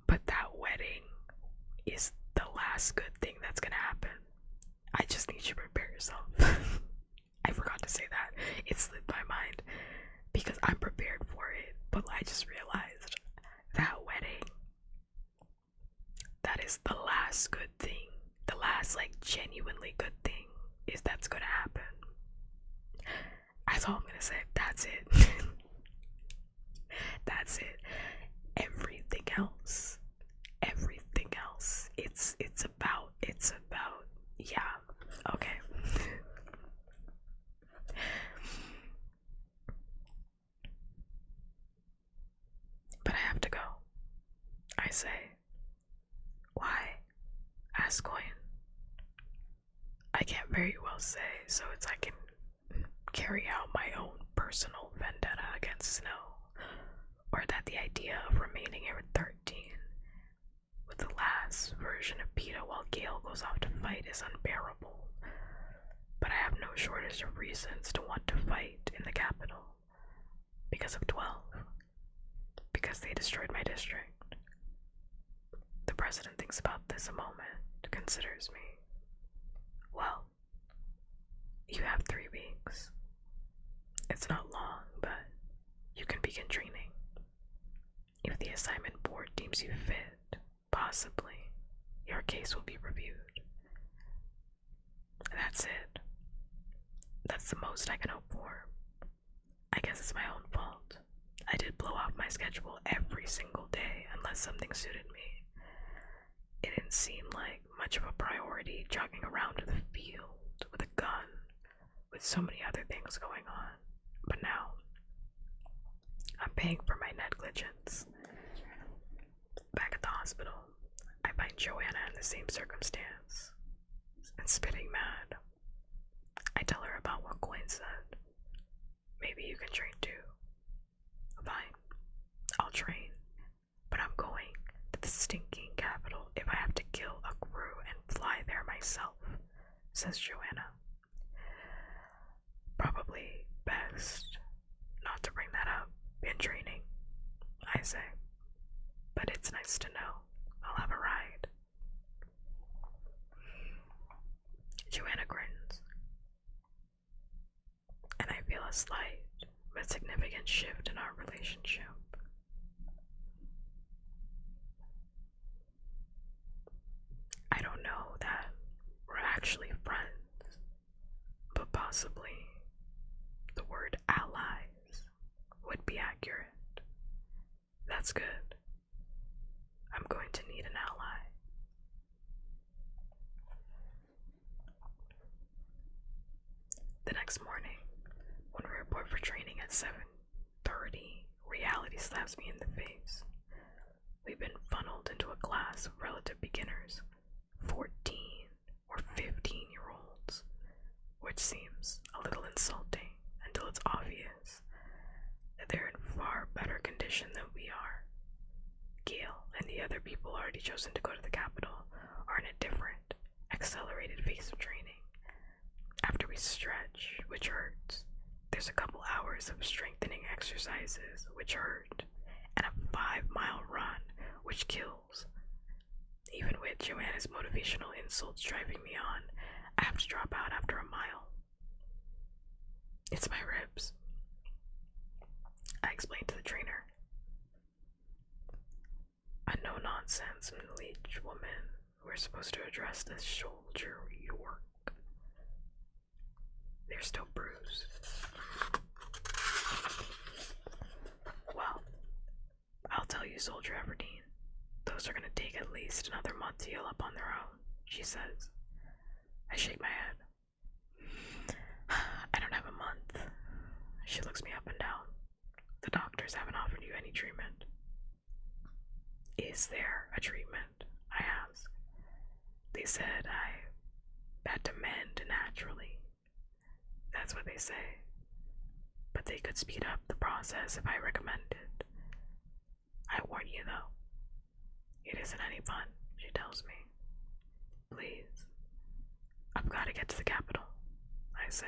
But that wedding is the last good thing that's going to happen. I just need you to prepare yourself. I forgot to say that. It slipped my mind because I'm prepared for it, but I just realized that wedding, that is the last good thing, the last genuinely good thing is that's going to happen. That's all I'm gonna say. That's it. That's it. Everything else, it's about, yeah, okay. But I have to go, I say. Why? Asks Coyne. I can't very well say, so it's I can carry out my own personal vendetta against Snow, or that the idea of remaining here at 13 with the last version of PETA while Gale goes off to fight is unbearable. But I have no shortage of reasons to want to fight in the capital. Because of 12. Because they destroyed my district. The president thinks about this a moment, considers me. Well, you have 3 weeks. It's not long, but you can begin training. If the assignment board deems you fit, possibly, your case will be reviewed. That's it. That's the most I can hope for. I guess it's my own fault. I did blow off my schedule every single day unless something suited me. It didn't seem like much of a priority jogging around to the field with a gun, with so many other things going on. But now, I'm paying for my negligence. Back at the hospital, I find Joanna in the same circumstance, and spitting mad. I tell her about what Coyne said. Maybe you can train too. Fine, I'll train, but I'm going to the stinking capital if I have to kill a crew and fly there myself, says Joanna. Probably best not to bring that up in training, I say, but it's nice to know I'll have a ride. Joanna grins, and I feel a slight but significant shift in our relationship. I don't know that we're actually friends, but possibly the word allies would be accurate. That's good. I'm going to need an ally. next morning, when we report for training at 7:30, reality slaps me in the face. We've been funneled into a class of relative beginners, 14 or 15-year-olds, which seems a little insulting until it's obvious that they're in far better condition than we are. Gail and the other people already chosen to go to the Capitol are in a different, accelerated phase of training. After we stretch, which hurts, there's a couple hours of strengthening exercises, which hurt, and a 5-mile run, which kills. Even with Joanna's motivational insults driving me on, I have to drop out after a mile. It's my ribs, I explained to the trainer. A no-nonsense middle-aged woman who we're supposed to address this Soldier York. They're still bruised. Well, I'll tell you, Soldier Everdeen, those are gonna take at least another month to heal up on their own, she says. I shake my head. I don't have a month. She looks me up and down. The doctors haven't offered you any treatment. Is there a treatment? I ask. They said I had to mend naturally. That's what they say. But they could speed up the process if I recommend it. I warn you though, it isn't any fun, she tells me. Please, I've got to get to the Capitol, I say.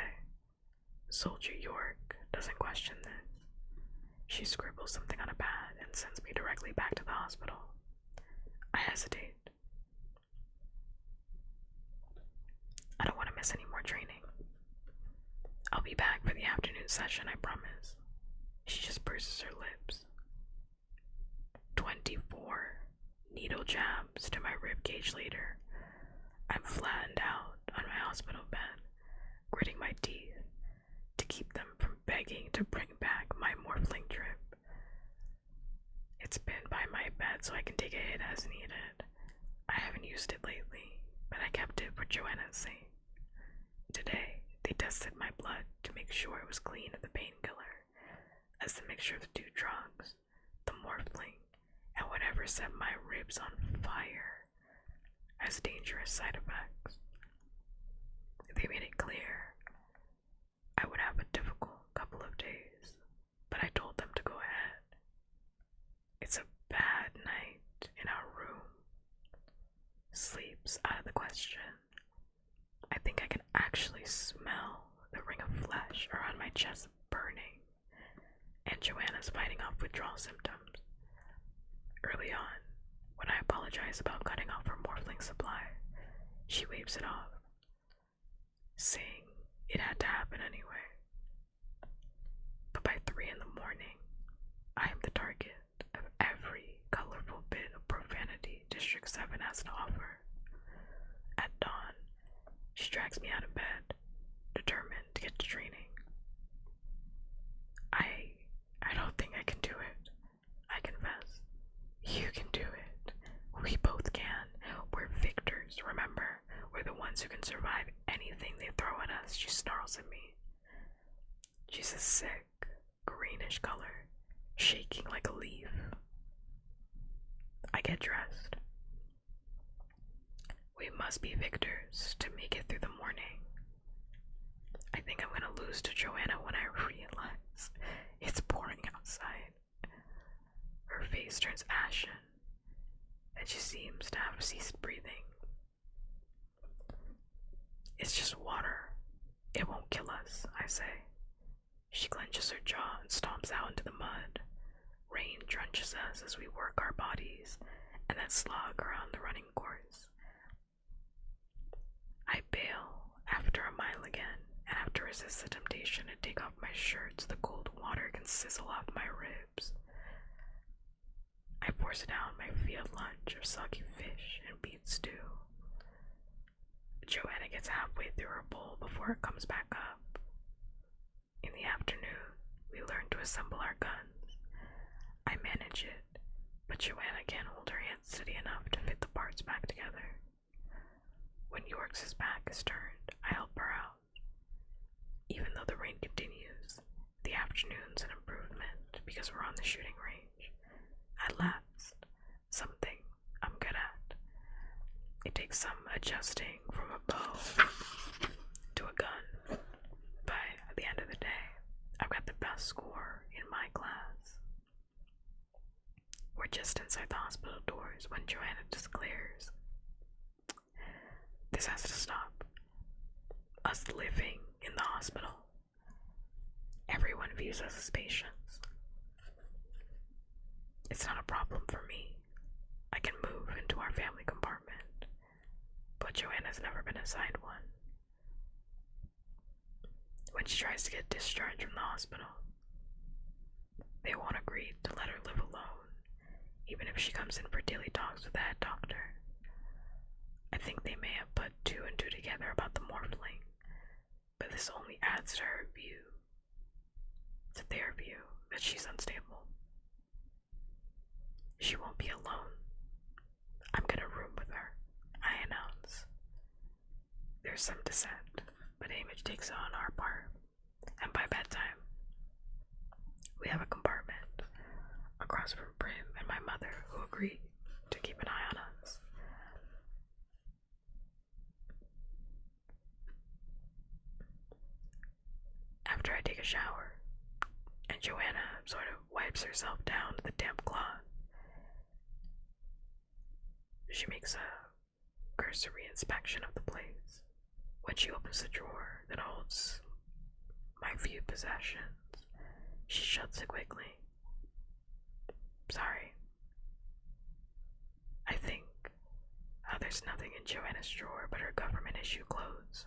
Soldier York doesn't question this. She scribbles something on a pad and sends me directly back to the hospital. I hesitate. I don't want to miss any more training. I'll be back for the afternoon session, I promise. She just purses her lips. 24 needle jabs to my rib cage later. I'm flattened out on my hospital bed, gritting my teeth to keep them from begging to bring back my morphling drip. It's been by my bed so I can take a hit as needed. I haven't used it lately, but I kept it for Joanna's sake. Today, they tested my blood to make sure it was clean of the painkiller, as the mixture of the two drugs, the morphling, and whatever set my ribs on fire, has dangerous side effects. They made it clear I would have a difficult couple of days, but I told them to go ahead. It's a bad night in our room. Sleep's out of the question. I think I can actually smell the ring of flesh around my chest burning, and Joanna's fighting off withdrawal symptoms. Early on, when I apologize about cutting off her morphling supply, she waves it off, saying it had to happen anyway. But by 3 in the morning, I am the target of every colorful bit of profanity District 7 has to offer. At dawn, she drags me out of bed, determined to get to training. I don't think I can do it, I confess. You can do it. We both can. We're victors, remember? We're the ones who can survive anything they throw at us, she snarls at me. She's a sick, greenish color, shaking like a leaf. I get dressed. We must be victors to make it through the morning. I think I'm gonna lose to Joanna when I realize it's pouring outside. Her face turns ashen, and she seems to have ceased breathing. It's just water. It won't kill us, I say. She clenches her jaw and stomps out into the mud. Rain drenches us as we work our bodies and then slog around the running course. I bail after a mile again and have to resist the temptation to take off my shirt so the cold water can sizzle off my ribs. I force down my field lunch of soggy fish and beef stew. Joanna gets halfway through her bowl before it comes back up. In the afternoon, we learn to assemble our guns. I manage it, but Joanna can't hold her hands steady enough to fit the parts back together. When York's back is turned, I help her out. Even though the rain continues, the afternoon's an improvement because we're on the shooting range. At last, something I'm good at. It takes some adjusting from a bow to a gun, but at the end of the day, I've got the best score in my class. We're just inside the hospital doors when Joanna declares, "This has to stop. Us living in the hospital. Everyone views us as patients. It's not a problem for me. I can move into our family compartment, but Joanna's never been assigned one. When she tries to get discharged from the hospital, they won't agree to let her live alone, even if she comes in for daily talks with the head doctor. I think they may have put two and two together about the morphling, but this only adds to her view, to their view, that she's unstable. She won't be alone. I'm gonna room with her," I announce. There's some dissent, but Image takes it on our part, and by bedtime, we have a compartment across from Brim and my mother, who agree to keep an eye on us. After I take a shower, and Joanna sort of wipes herself down with a damp cloth, she makes a cursory inspection of the place. When she opens the drawer that holds my few possessions, she shuts it quickly. "Sorry. I think there's nothing in Joanna's drawer but her government issue clothes.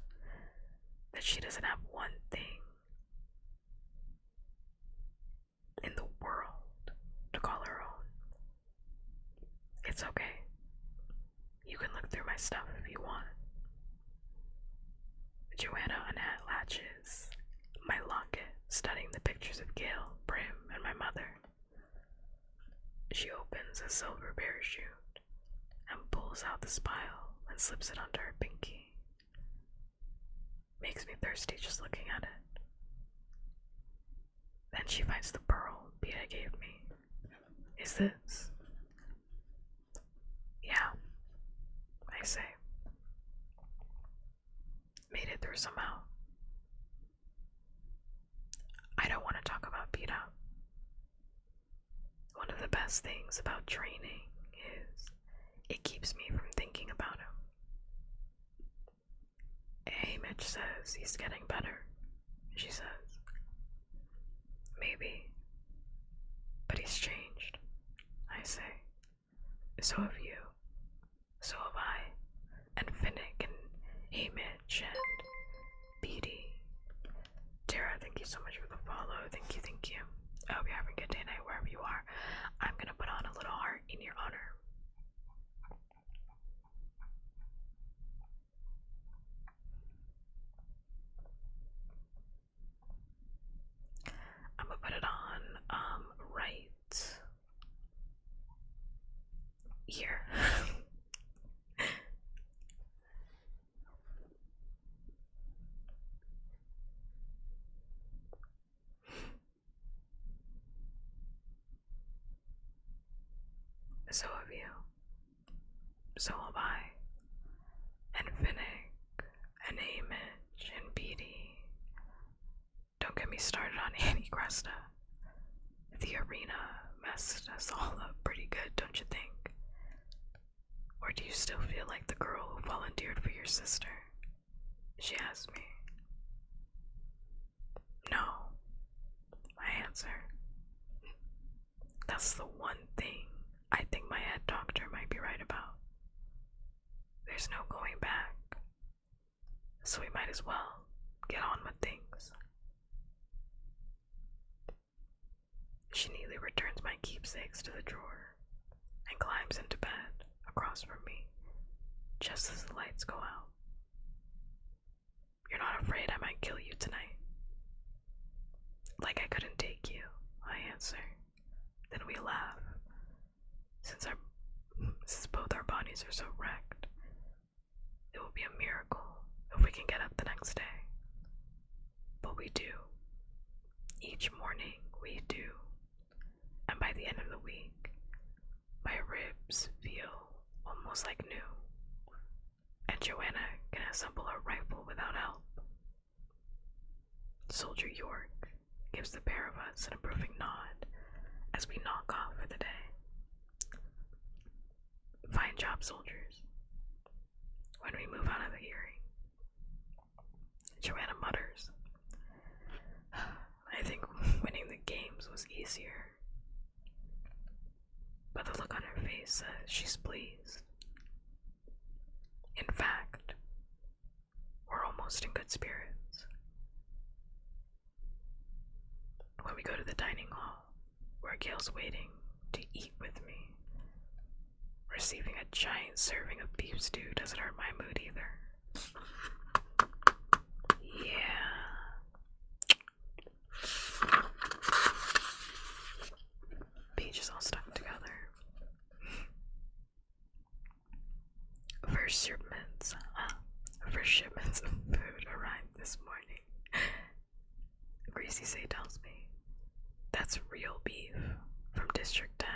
That she doesn't have one thing in the world to call her own. It's okay. You can look through my stuff if you want." Joanna unlatches my locket, studying the pictures of Gail, Brim, and my mother. She opens a silver parachute and pulls out the spile and slips it onto her pinky. Makes me thirsty just looking at it. Then she finds the pearl Pia gave me. "Is this?" "Yeah," I say. "Made it through somehow." I don't want to talk about Pete up. One of the best things about training is it keeps me from thinking about him. Mitch says he's getting better, she says. "Maybe. But he's changed," I say. "So have you. So have I. And Finnick and Mitch and Beatty. Tara, thank you so much for the follow. Thank you, thank you. I hope you're having a good day night wherever you are. I'm gonna put on a little heart in your honor." I'm gonna put it on right here. So have you. So have I. And Finnick and Mitch and Beatty. Don't get me started on Annie Cresta. The arena messed us all up pretty good, don't you think? Or do you still feel like the girl who volunteered for your sister? She asked me. No, I answer. That's the one thing I think my head doctor might be right about. There's no going back, so we might as well get on with things. She neatly returns my keepsakes to the drawer and climbs into bed across from me just as the lights go out. "You're not afraid I might kill you tonight?" "Like I couldn't take you," I answer. Then we laugh. Since both our bodies are so wrecked, it will be a miracle if we can get up the next day. But we we do. And by the end of the week, my ribs feel almost like new. And Joanna can assemble a rifle without help. Soldier York gives the pair of us an approving nod as we knock off for the day. Fine job, soldiers. When we move out of the hearing, Joanna mutters, I think winning the games was easier. But the look on her face says she's pleased. In fact, we're almost in good spirits. When we go to the dining hall, where Gail's waiting to eat with me, receiving a giant serving of beef stew doesn't hurt my mood either. Yeah. Pages all stuck together. First shipments of food arrived this morning. Greasy Say tells me that's real beef from District 10.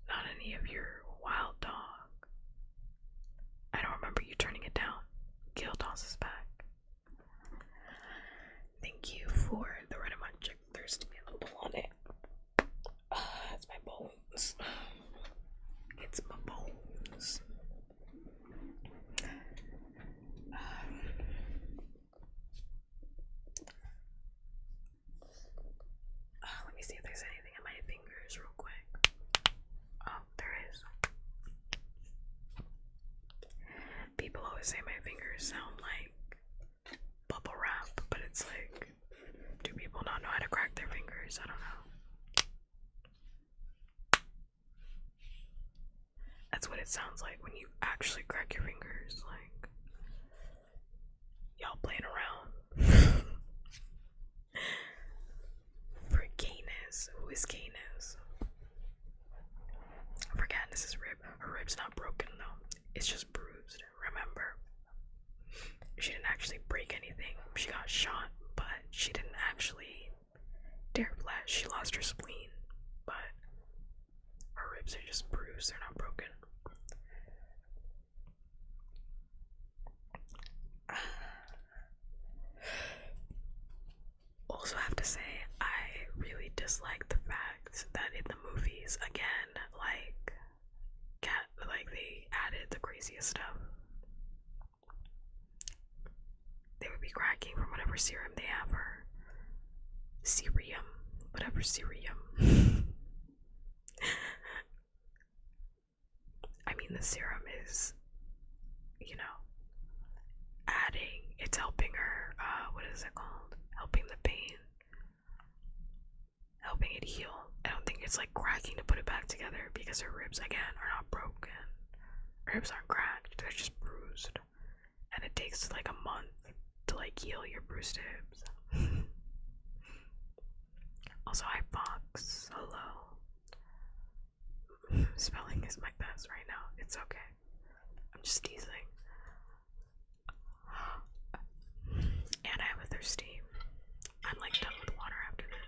Not any of your wild dog. I don't remember you turning it down. Gil tosses back. Thank you for the red my chick thirsty and pull on it. It's my bones. It's my bones. Let me see if there's anything in my fingers real quick. Oh, there is. People always say my fingers sound like bubble wrap, but it's like, do people not know how to crack their fingers? I don't know. That's what it sounds like when you actually crack your fingers. Like, y'all playing around. For Gayness. Who is Gayness? For Katniss's rib. Her rib's not broken though. It's just bruised. Remember? She didn't actually break anything. She got shot, but she didn't actually tear flesh. She lost her spleen, but her ribs are just bruised. They're not broken. Also have to say, I really dislike the fact that in the movies, again, they added the craziest stuff. They would be cracking from whatever serum they have, or serum, whatever serum. I mean, the serum is, it's helping her, what is it called? Helping the pain. Helping it heal. I don't think it's like cracking to put it back together, because her ribs, again, are not broken. Her ribs aren't cracked, they're just bruised. And it takes like a month to like heal your bruised ribs. Also, hi Fox. Hello. Spelling is my best right now. It's okay. I'm just teasing. And I have a thirsty. I'm like done with water after this.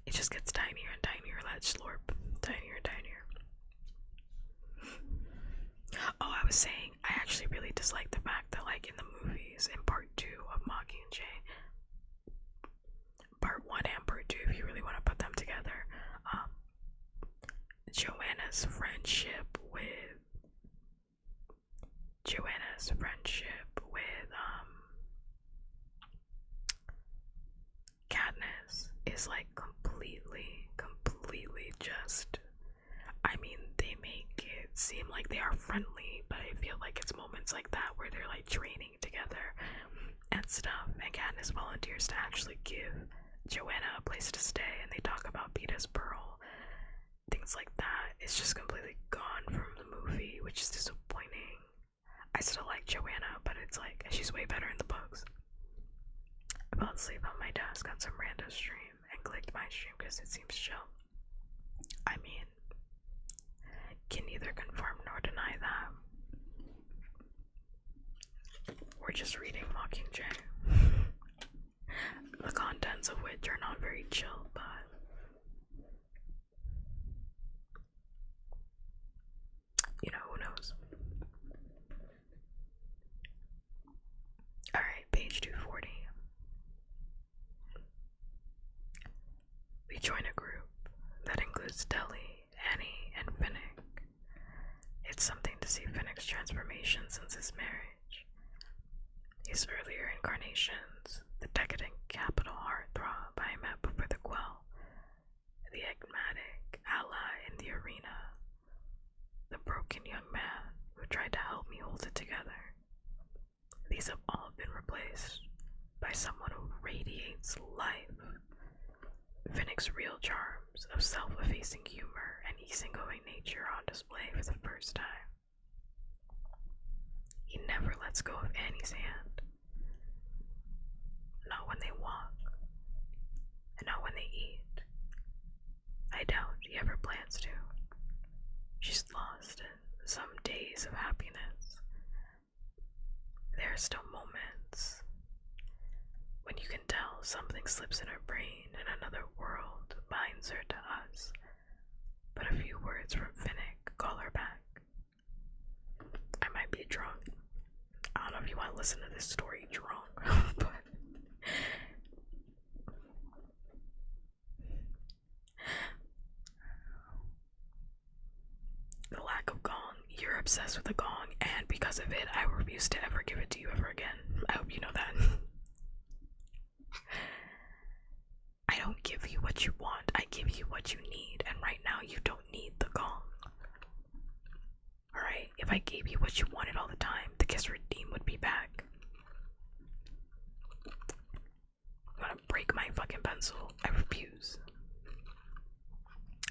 It just gets tinier and tinier. Let's slurp. Tinier and tinier. Oh, I was saying, I actually really dislike the fact that, like, in the movies, in part 2 of Mockingjay, part 1 and part 2, if you really want to put them together, Joanna's friendship with Katniss is like completely just, I mean, they make it seem like they are friendly, but I feel like it's moments like that where they're like training together and stuff, and Katniss volunteers to actually give Joanna a place to stay, and they talk about Peeta's Pearl, things like that. It's just completely gone from the movie, which is disappointing. I still like Joanna, but it's like, she's way better in the books. fell asleep on my desk on some random stream and clicked my stream because it seems chill. I mean, can neither confirm nor deny that. We're just reading Mockingjay. The contents of which are not very chill, but you know, who knows? Alright, page 240. We join a group that includes Deli, Annie, and Finnick. It's something to see Finnick's transformation since his marriage. His earlier incarnations, the decadent capital heartthrob I met before the quell, the enigmatic ally in the arena, the broken young man who tried to help me hold it together. These have all been replaced by someone who radiates life. Finnick's real charms of self-effacing humor and easygoing nature are on display for the first time. He never lets go of Annie's hand. Not when they walk, and not when they eat. I doubt he ever plans to. She's lost in some days of happiness. There are still moments when you can tell something slips in her brain and another world binds her to us. But a few words from Finnick call her back. I might be drunk. I don't know if you want to listen to this story drunk, but the lack of gong. You're obsessed with the gong, and because of it, I refuse to ever give it to you ever again. I hope you know that. I don't give you what you want, I give you what you need, and right now you don't need the gong. Alright, if I gave you what you wanted all the time, the kiss redeem would be back. You wanna break my fucking pencil? I refuse.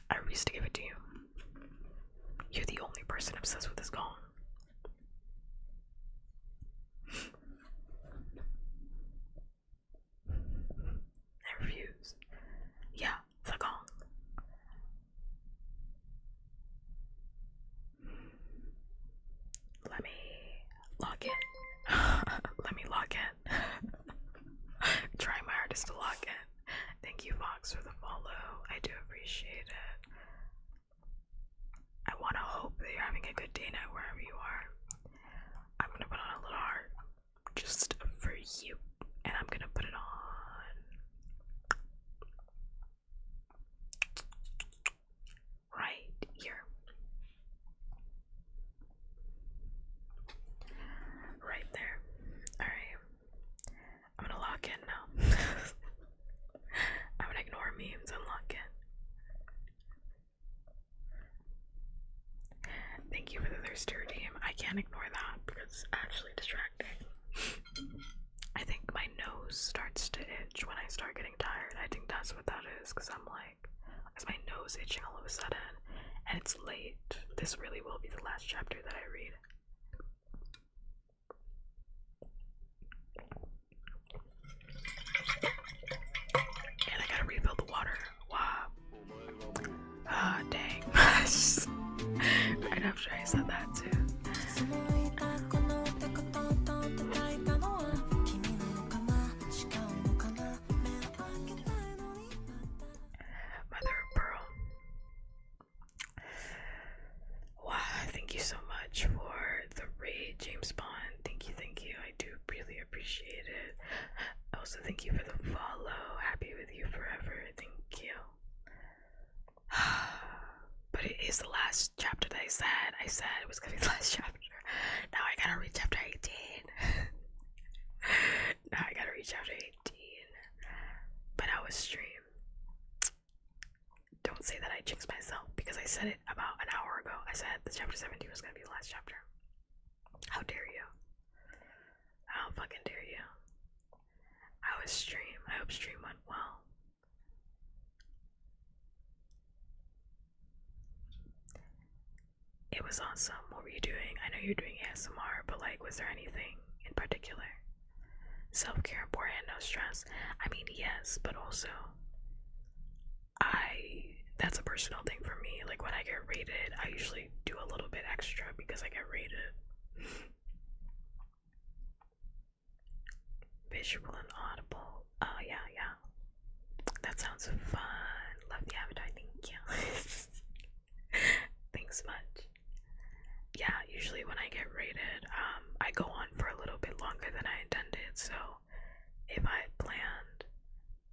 I refuse to give it to you. You're the only person obsessed with this gong. I refuse. Yeah, the gong. Let me log in. Let me log in. Trying my hardest to log in. Thank you, Fox, for the follow. I do appreciate it. I want to hope that you're having a good day now wherever you are. I'm gonna put on a little heart just for you, and I'm gonna put it on right here. Right there. Alright. I'm gonna log in now. I'm gonna ignore memes and log in. Thank you for the thirsty redeem. I can't ignore that because it's actually distracting. I think my nose starts to itch when I start getting tired. I think that's what that is, because I'm like, is my nose itching all of a sudden? And it's late. This really will be the last chapter that I read. And I gotta refill the water. Wow. Ah, dang. Right after I said that too. Mother of Pearl. Wow, thank you so much for the raid, James Bond. Thank you, thank you. I do really appreciate it. Also, thank you for the follow. Happy with you forever. Thank you. But it is the last chapter that I said it was gonna be the last chapter. Now I gotta read chapter 18. Now I gotta read chapter 18. But I was stream. Don't say that I jinxed myself, because I said it about an hour ago. I said the chapter 17 was gonna be the last chapter. How dare you? How fucking dare you? How was stream? I hope stream went well. It was awesome. What were you doing? I know you're doing ASMR, but like, was there anything in particular? self-care important, no stress? I mean, yes, but also that's a personal thing for me. Like when I get rated, I usually do a little bit extra because I get rated. Visual and audible. Oh yeah, yeah. That sounds fun. Love the avatar, thank you. Thanks much. Yeah, usually when I get rated, I go on for a little bit longer than I intended. So if I had planned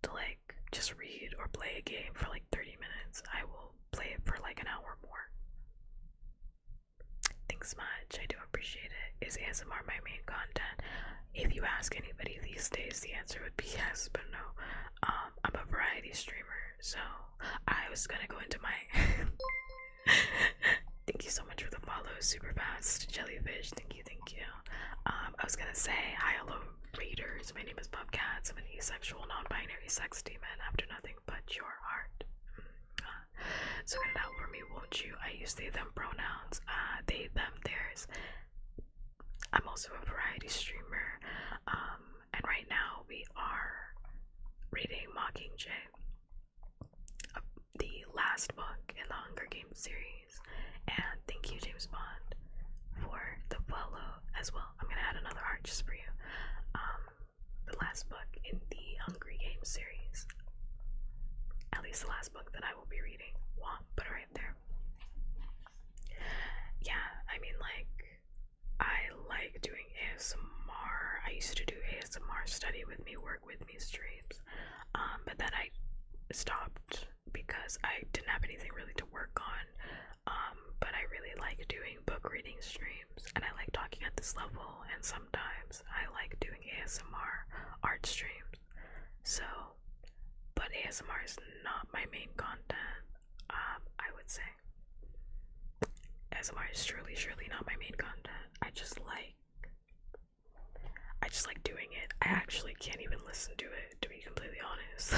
to like just read or play a game for like 30 minutes, I will play it for like an hour more. Thanks much. I do appreciate it. Is ASMR my main content? If you ask anybody these days, the answer would be yes, but no. I'm a variety streamer, so I was gonna go into my. Thank you so much for the follow, super fast jellyfish. Thank you, thank you. I was gonna say hi, hello, readers. My name is Bobcats. I'm an asexual, non-binary sex demon after nothing but your heart. So get it out for me, won't you? I use they, them pronouns. They, them, theirs. I'm also a variety streamer. And right now we are reading Mockingjay, the last book in the Hunger Games series. And thank you, James Bond, for the follow as well. I'm gonna add another art just for you. The last book in the Hunger Games series. At least the last book that I will be reading. Womp, put it right there. Yeah, I mean, like, I like doing ASMR. I used to do ASMR study with me, work with me streams. But then I stopped because I didn't have anything really to work on. But I really like doing book reading streams, and I like talking at this level, and sometimes I like doing ASMR art streams. So, but ASMR is not my main content, I would say. ASMR is surely not my main content. I just like doing it. I actually can't even listen to it, to be completely honest.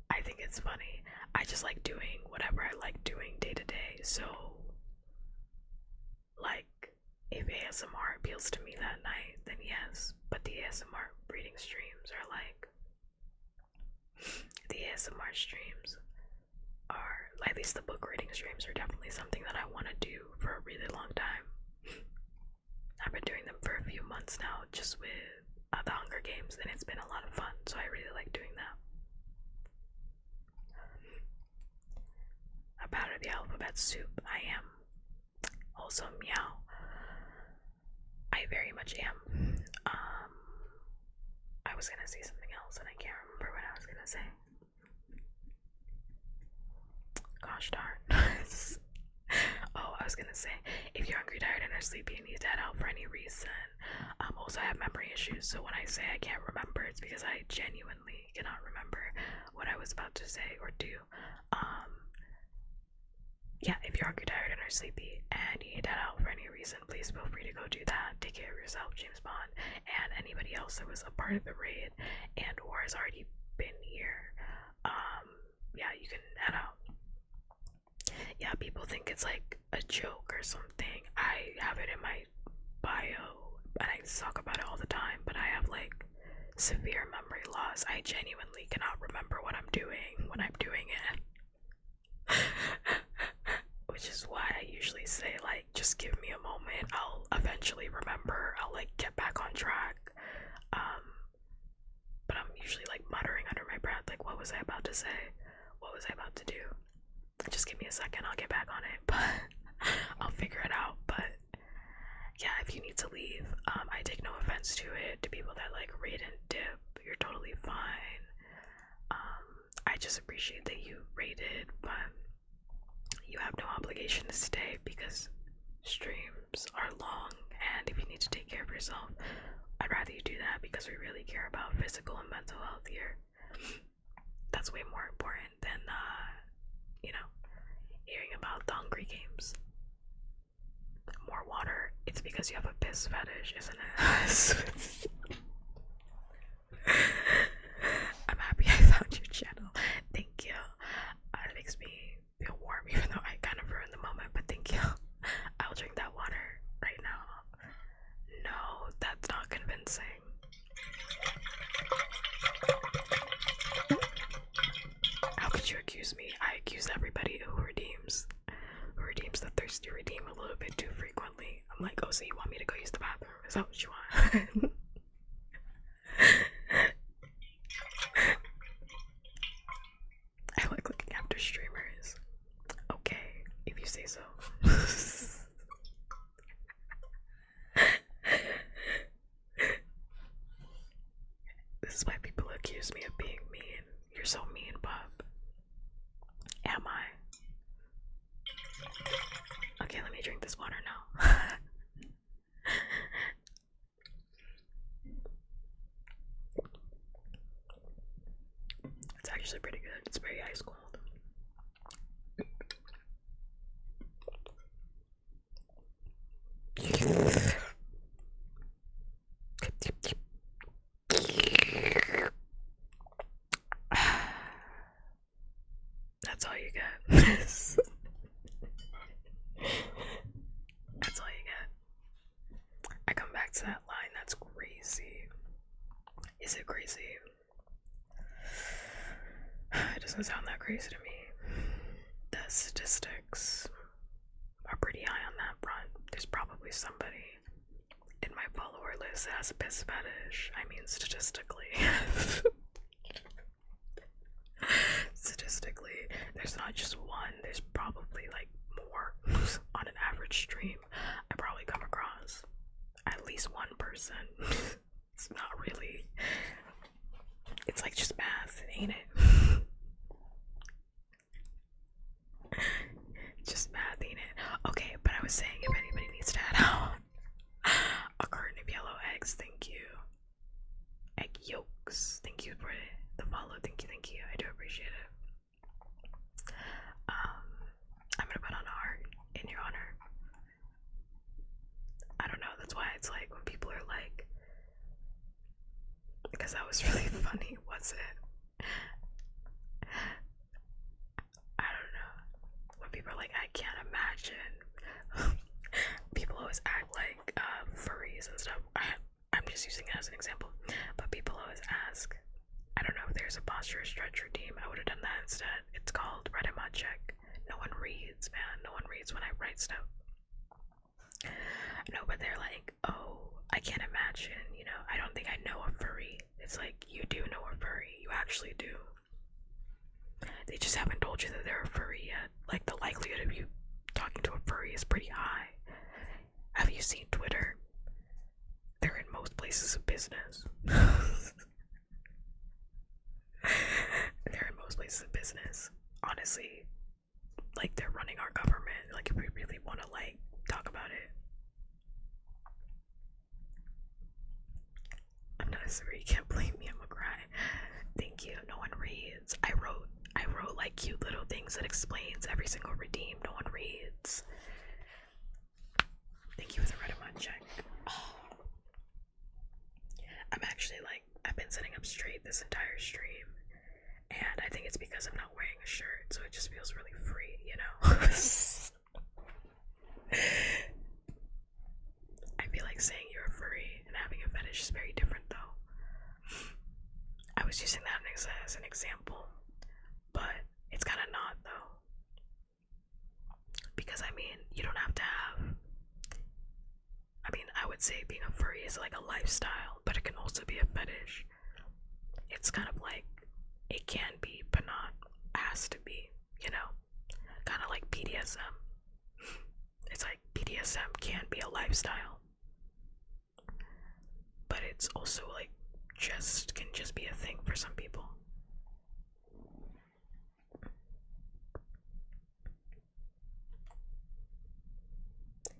I think it's funny. I just like doing whatever I like doing day to day. So, like, if ASMR appeals to me that night, then yes. But the ASMR reading streams are like, the ASMR streams are, at least the book reading streams are definitely something that I want to do for a really long time. I've been doing them for a few months now, just with the Hunger Games, and it's been a lot of fun, so I really like doing that. A powder the alphabet soup, I am. Also meow. I very much am. I was gonna say something else and I can't remember what I was gonna say. Gosh darn. Oh, I was gonna say, if you're hungry, tired, and are sleepy and need to head out for any reason. Also I have memory issues, so when I say I can't remember, it's because I genuinely cannot remember what I was about to say or do. Yeah, if you're hungry, tired, and are sleepy and you need to head out for any reason, please feel free to go do that. Take care of yourself, James Bond, and anybody else that was a part of the raid and or has already been here. Yeah, you can head out. Yeah, people think it's like a joke or something. I have it in my bio and I talk about it all the time, but I have like severe memory loss. I genuinely cannot remember what I'm doing when I'm doing it. Which is why I usually say, like, just give me a moment, I'll eventually remember, I'll like get back on track. But I'm usually like muttering under my breath, like, what was I about to say? What was I about to do? Just give me a second, I'll get back on it, but I'll figure it out. But yeah, if you need to leave, I take no offense to it. To people that like raid and dip, you're totally fine. I just appreciate that you raided, but you have no obligation to stay because streams are long, and if you need to take care of yourself, I'd rather you do that because we really care about physical and mental health here. That's way more important than hearing about the Hungry Games. More water. It's because you have a piss fetish, isn't it? I'm happy I found your channel. Thank you. It makes me feel warm, even though I kind of ruined the moment, but thank you. I'll drink that water right now. No, that's not is why people accuse me of being mean. You're so mean, Bob. Am I? Okay, let me drink this water now. It's actually pretty good. It's very ice cold. That's all you get. That's all you get. I come back to that line. That's crazy. Is it crazy? It doesn't sound that crazy to me. The statistics are pretty high on that front. There's probably somebody in my follower list that has a piss fetish. I mean, statistically. Statistically, there's not just one, there's probably like more. On an average stream, I probably come across at least one person. It's not really, it's like just math, ain't it? Just math, ain't it? Okay, but I was saying, if anybody needs to add out a carton of yellow eggs, thank you. Egg yolks, thank you for the follow, thank you, I do appreciate it. I'm gonna put on a heart in your honor. I don't know, that's why it's like when people are like, because that was really funny, was it? I don't know. When people are like, I can't imagine. People always act like furries and stuff. I'm just using it as an example. But people always ask, I don't know if there's a posture stretch routine. I would have done that instead. It's called Read a Mod Check. No one reads, man. No one reads when I write stuff. No, but they're like, oh, I can't imagine, you know, I don't think I know a furry. It's like, you do know a furry. You actually do. They just haven't told you that they're a furry yet. Like, the likelihood of you talking to a furry is pretty high. Have you seen Twitter? They're in most places of business. They're in most places of business. Honestly, like, they're running our government. Like, if we really want to, like, talk about it. I'm not sorry, you can't blame me, I'm gonna cry. Thank you, no one reads. I wrote like cute little things that explains every single redeem. No one reads. Thank you for the Redemon check. Oh. I'm actually like, I've been sitting up straight this entire stream, and I think it's because I'm not wearing a shirt, so it just feels really free, you know? I feel like saying you're a furry and having a fetish is very different, though. I was using that as an example, but it's kind of not, though. Because, I mean, you don't have to have... I mean, I would say being a furry is like a lifestyle, but it can also be a fetish. It's kind of like, it can be, but not has to be, you know? Kind of like BDSM. It's like BDSM can be a lifestyle, but it's also like can just be a thing for some people.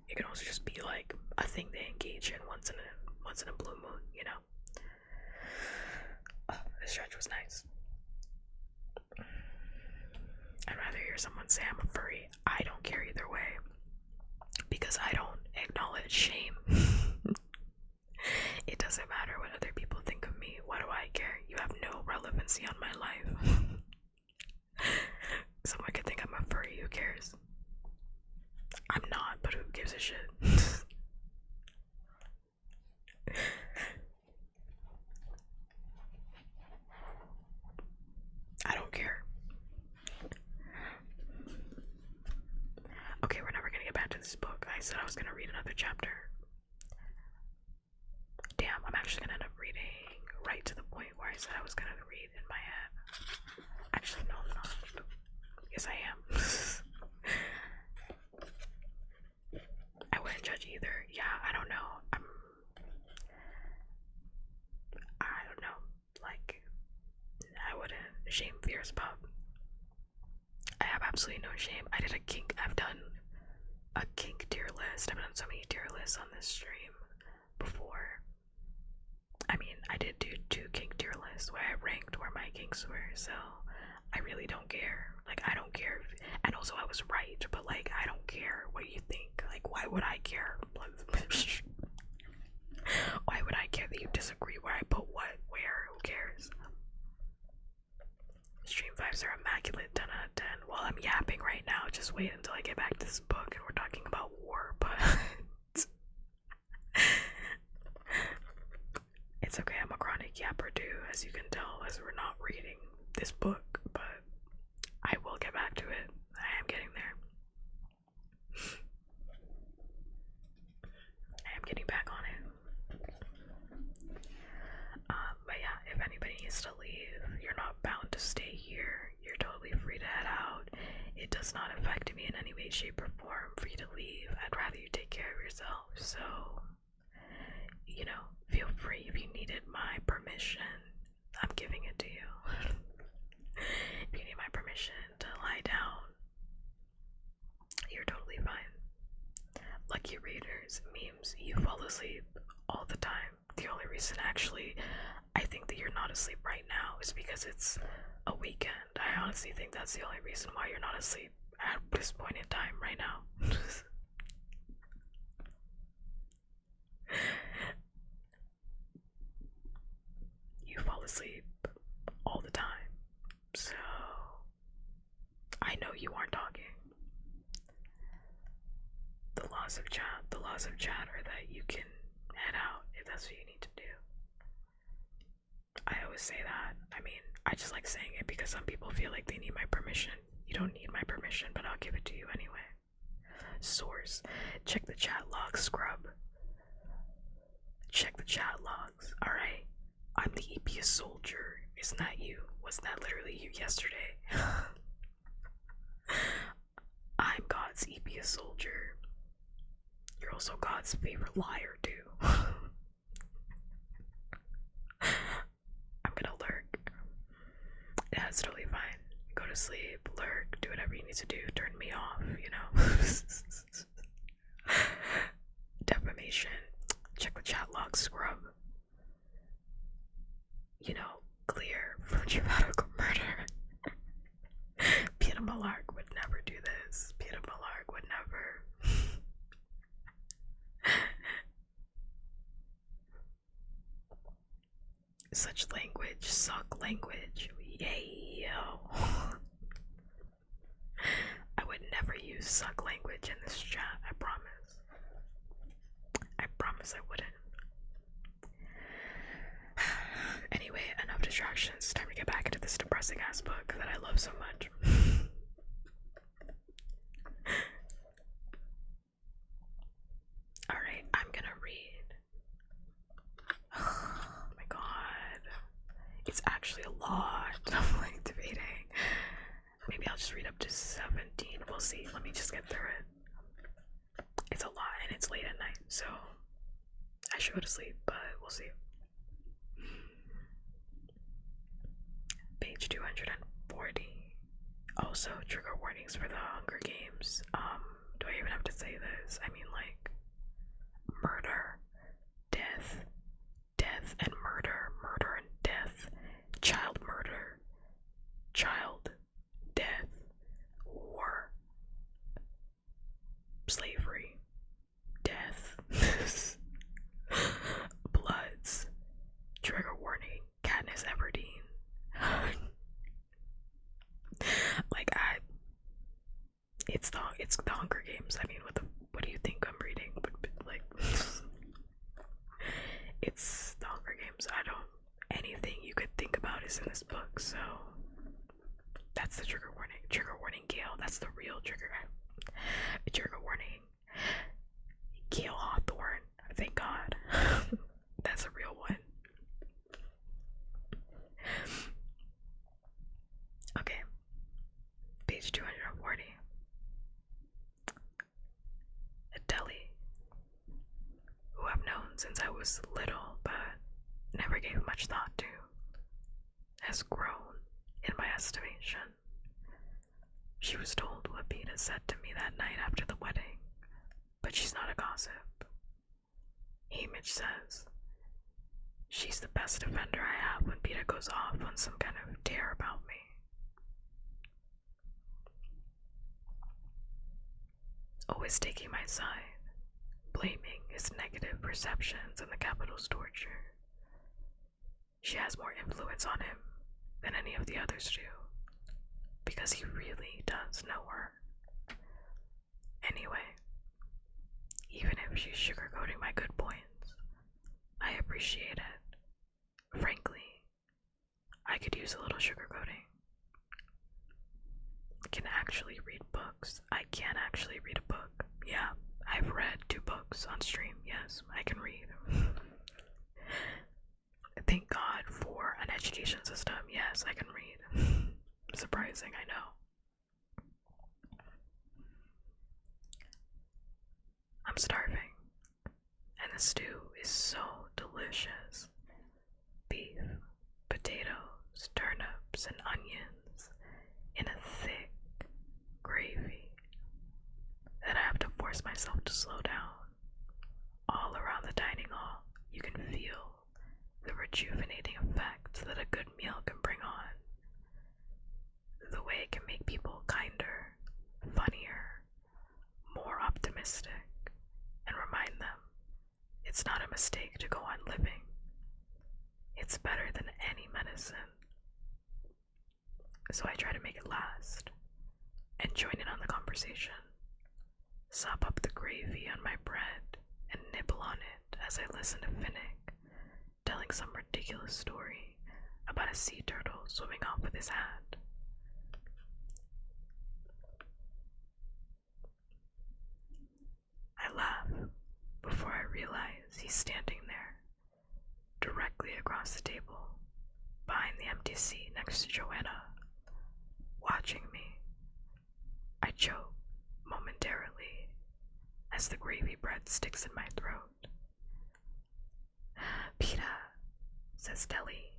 It can also just be like a thing they engage in once in a blue moon, you know. Oh, this stretch was nice. I'd rather hear someone say I'm a furry. I don't care either way, because I don't acknowledge shame. It doesn't matter what other people think of me. Why do I care? You have no relevancy on my life. Someone could think I'm a furry, who cares? I'm not, but who gives a shit? I don't care. Okay, we're never gonna get back to this book. I said I was gonna read another chapter. Damn, I'm actually gonna end up reading right to the point where I said I was gonna read in my head. Actually, no, I'm not. Yes, I am. I wouldn't judge either. Yeah, I don't know. I don't know. Like, shame fears about. I have absolutely no shame. I've done a kink tier list. I've done so many tier lists on this stream before. I mean, I did do 2 kink tier lists where I ranked where my kinks were, so I really don't care. Like, I don't care and also I was right, but like, I don't care what you think. Like, why would I care? Why would I care that you disagree where I put what, where? Who cares? Stream 5s are immaculate, 10 out of 10. Well, I'm yapping right now. Just wait until I get back to this book and we're talking about war, but it's okay, I'm a chronic yapper too, as you can tell, as we're not reading this book, but I will get back to it. I am getting there. I am getting back on it. But yeah, if anybody needs to leave, you're not bound to stay here. You're totally free to head out. It does not affect me in any way, shape, or form for you to leave. I'd rather you take care of yourself. So, you know, feel free. If you needed my permission, I'm giving it to you. If you need my permission to lie down, you're totally fine. Lucky readers, memes, you fall asleep all the time. The only reason actually I think that you're not asleep right now is because it's a weekend. I honestly think that's the only reason why you're not asleep at this point in time right now. You fall asleep all the time, so I know you aren't talking. The laws of chat are that you can head out if that's what you need to do. I always say that. I mean, I just like saying it because some people feel like they need my permission. You don't need my permission, but I'll give it to you anyway. Source. Check the chat logs, scrub. Check the chat logs, alright? I'm the EPS soldier. Isn't that you? Wasn't that literally you yesterday? I'm God's EPS soldier. You're also God's favorite liar, too. I'm gonna lurk. Yeah, it's totally fine. Go to sleep, lurk, do whatever you need to do, turn me off, you know? Defamation. Check the chat log, scrub. You know, clear from dramatical murder. Peter Malark would never do this. Peter Malark would never. Such language, suck language. Yay, yo. I would never use suck language in this chat, I promise. I promise I wouldn't. Anyway, enough distractions. Time to get back into this depressing ass book that I love so much. Alright, I'm gonna read. Oh my god. It's actually a lot. I'm like debating. Maybe I'll just read up to 17. We'll see. Let me just get through it. It's a lot and it's late at night, so I should go to sleep, but we'll see. Page 240. Also, trigger warnings for the Hunger Games. Do I even have to say this? I mean, like, murder, death, death and murder, murder and death, child murder, child, death, war, slavery, death, bloods, trigger warning, Katniss Everdeen. Like, it's the Hunger Games. I mean, what do you think I'm reading? But like, it's the Hunger Games. Anything you could think about is in this book, so that's the trigger warning. Trigger warning, Gale. That's the real trigger. Trigger warning, Gale Hawthorne. Thank God. That's a real one. Okay. Page 240. Adele, who I've known since I was little but never gave much thought to, has grown in my estimation. She was told what Pete had said to me that night after the wedding, but she's not a gossip. Hamish says, she's the best defender I have when Peter goes off on some kind of tear about me. Always taking my side, blaming his negative perceptions and the capital's torture. She has more influence on him than any of the others do, because he really does know her. Anyway, even if she's sugarcoating my good points, I appreciate it. Frankly, I could use a little sugarcoating. I can actually read books. I can actually read a book. Yeah, I've read 2 books on stream. Yes, I can read. Thank God for an education system. Yes, I can read. Surprising, I know. I'm starving, and the stew is so delicious. Beef, potatoes, turnips, and onions in a thick gravy that I have to force myself to slow down. All around the dining hall, you can feel the rejuvenating effect that a good meal can bring on. The way it can make people kinder, funnier, more optimistic, and remind them it's not a mistake to go on living. It's better than any medicine. So I try to make it last and join in on the conversation. Sop up the gravy on my bread and nibble on it as I listen to Finnick telling some ridiculous story about a sea turtle swimming off with his hat. I laugh before I realize he's standing there, directly across the table, behind the empty seat next to Joanna, watching me. I choke momentarily as the gravy bread sticks in my throat. Peta, says Deli,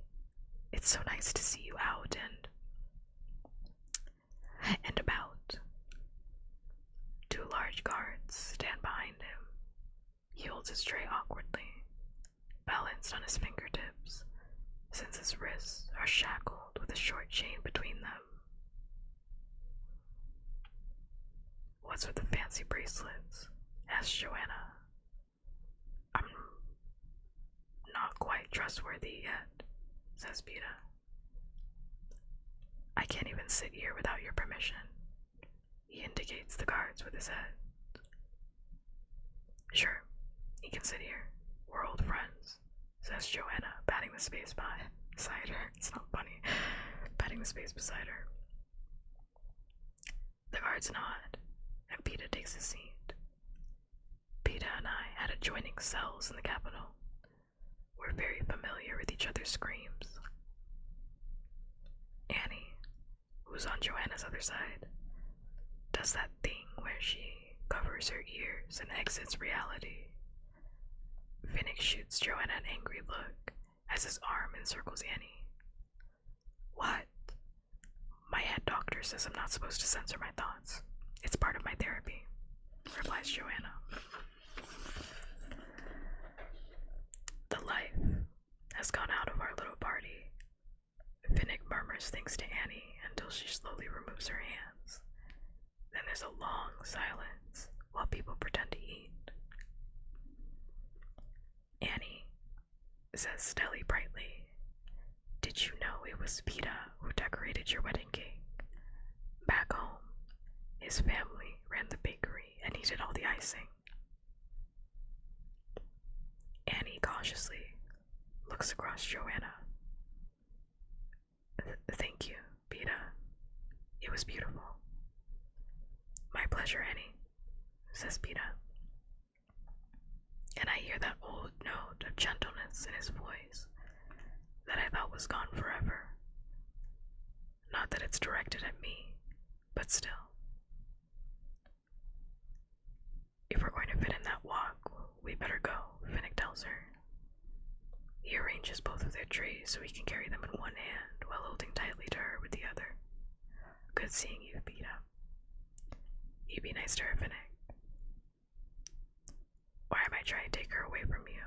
it's so nice to see you out and about. 2 large guards stand behind him. He holds his tray awkwardly, balanced on his fingertips, since his wrists are shackled with a short chain between them. What's with the fancy bracelets? Asks Joanna. I'm not quite trustworthy yet, says Peta. I can't even sit here without your permission. He indicates the guards with his head. Sure, he can sit here. We're old friends, says Joanna, patting the space beside her. It's not funny. Patting the space beside her. The guards nod, and Peta takes his seat. Peta and I had adjoining cells in the capital. We're very familiar with each other's screams. Annie, who's on Joanna's other side, does that thing where she covers her ears and exits reality. Finnick shoots Joanna an angry look as his arm encircles Annie. What? My head doctor says I'm not supposed to censor my thoughts. It's part of my therapy, replies Joanna. The life has gone out of our little party. Finnick murmurs things to Annie until she slowly removes her hands. Then there's a long silence while people pretend to eat. Annie, says Stelly brightly, did you know it was Peta who decorated your wedding cake? Back home, his family ran the bakery and he did all the icing. Annie cautiously looks across Joanna. Thank you, Peta. It was beautiful. My pleasure, Annie, says Peta. And I hear that old note of gentleness in his voice that I thought was gone forever. Not that it's directed at me, but still. If we're going to fit in that walk, we better go, Finnick tells her. He arranges both of their trays so he can carry them in one hand while holding tightly to her with the good seeing you, Peter. You be nice to her, Finnick. Or I might try and take her away from you.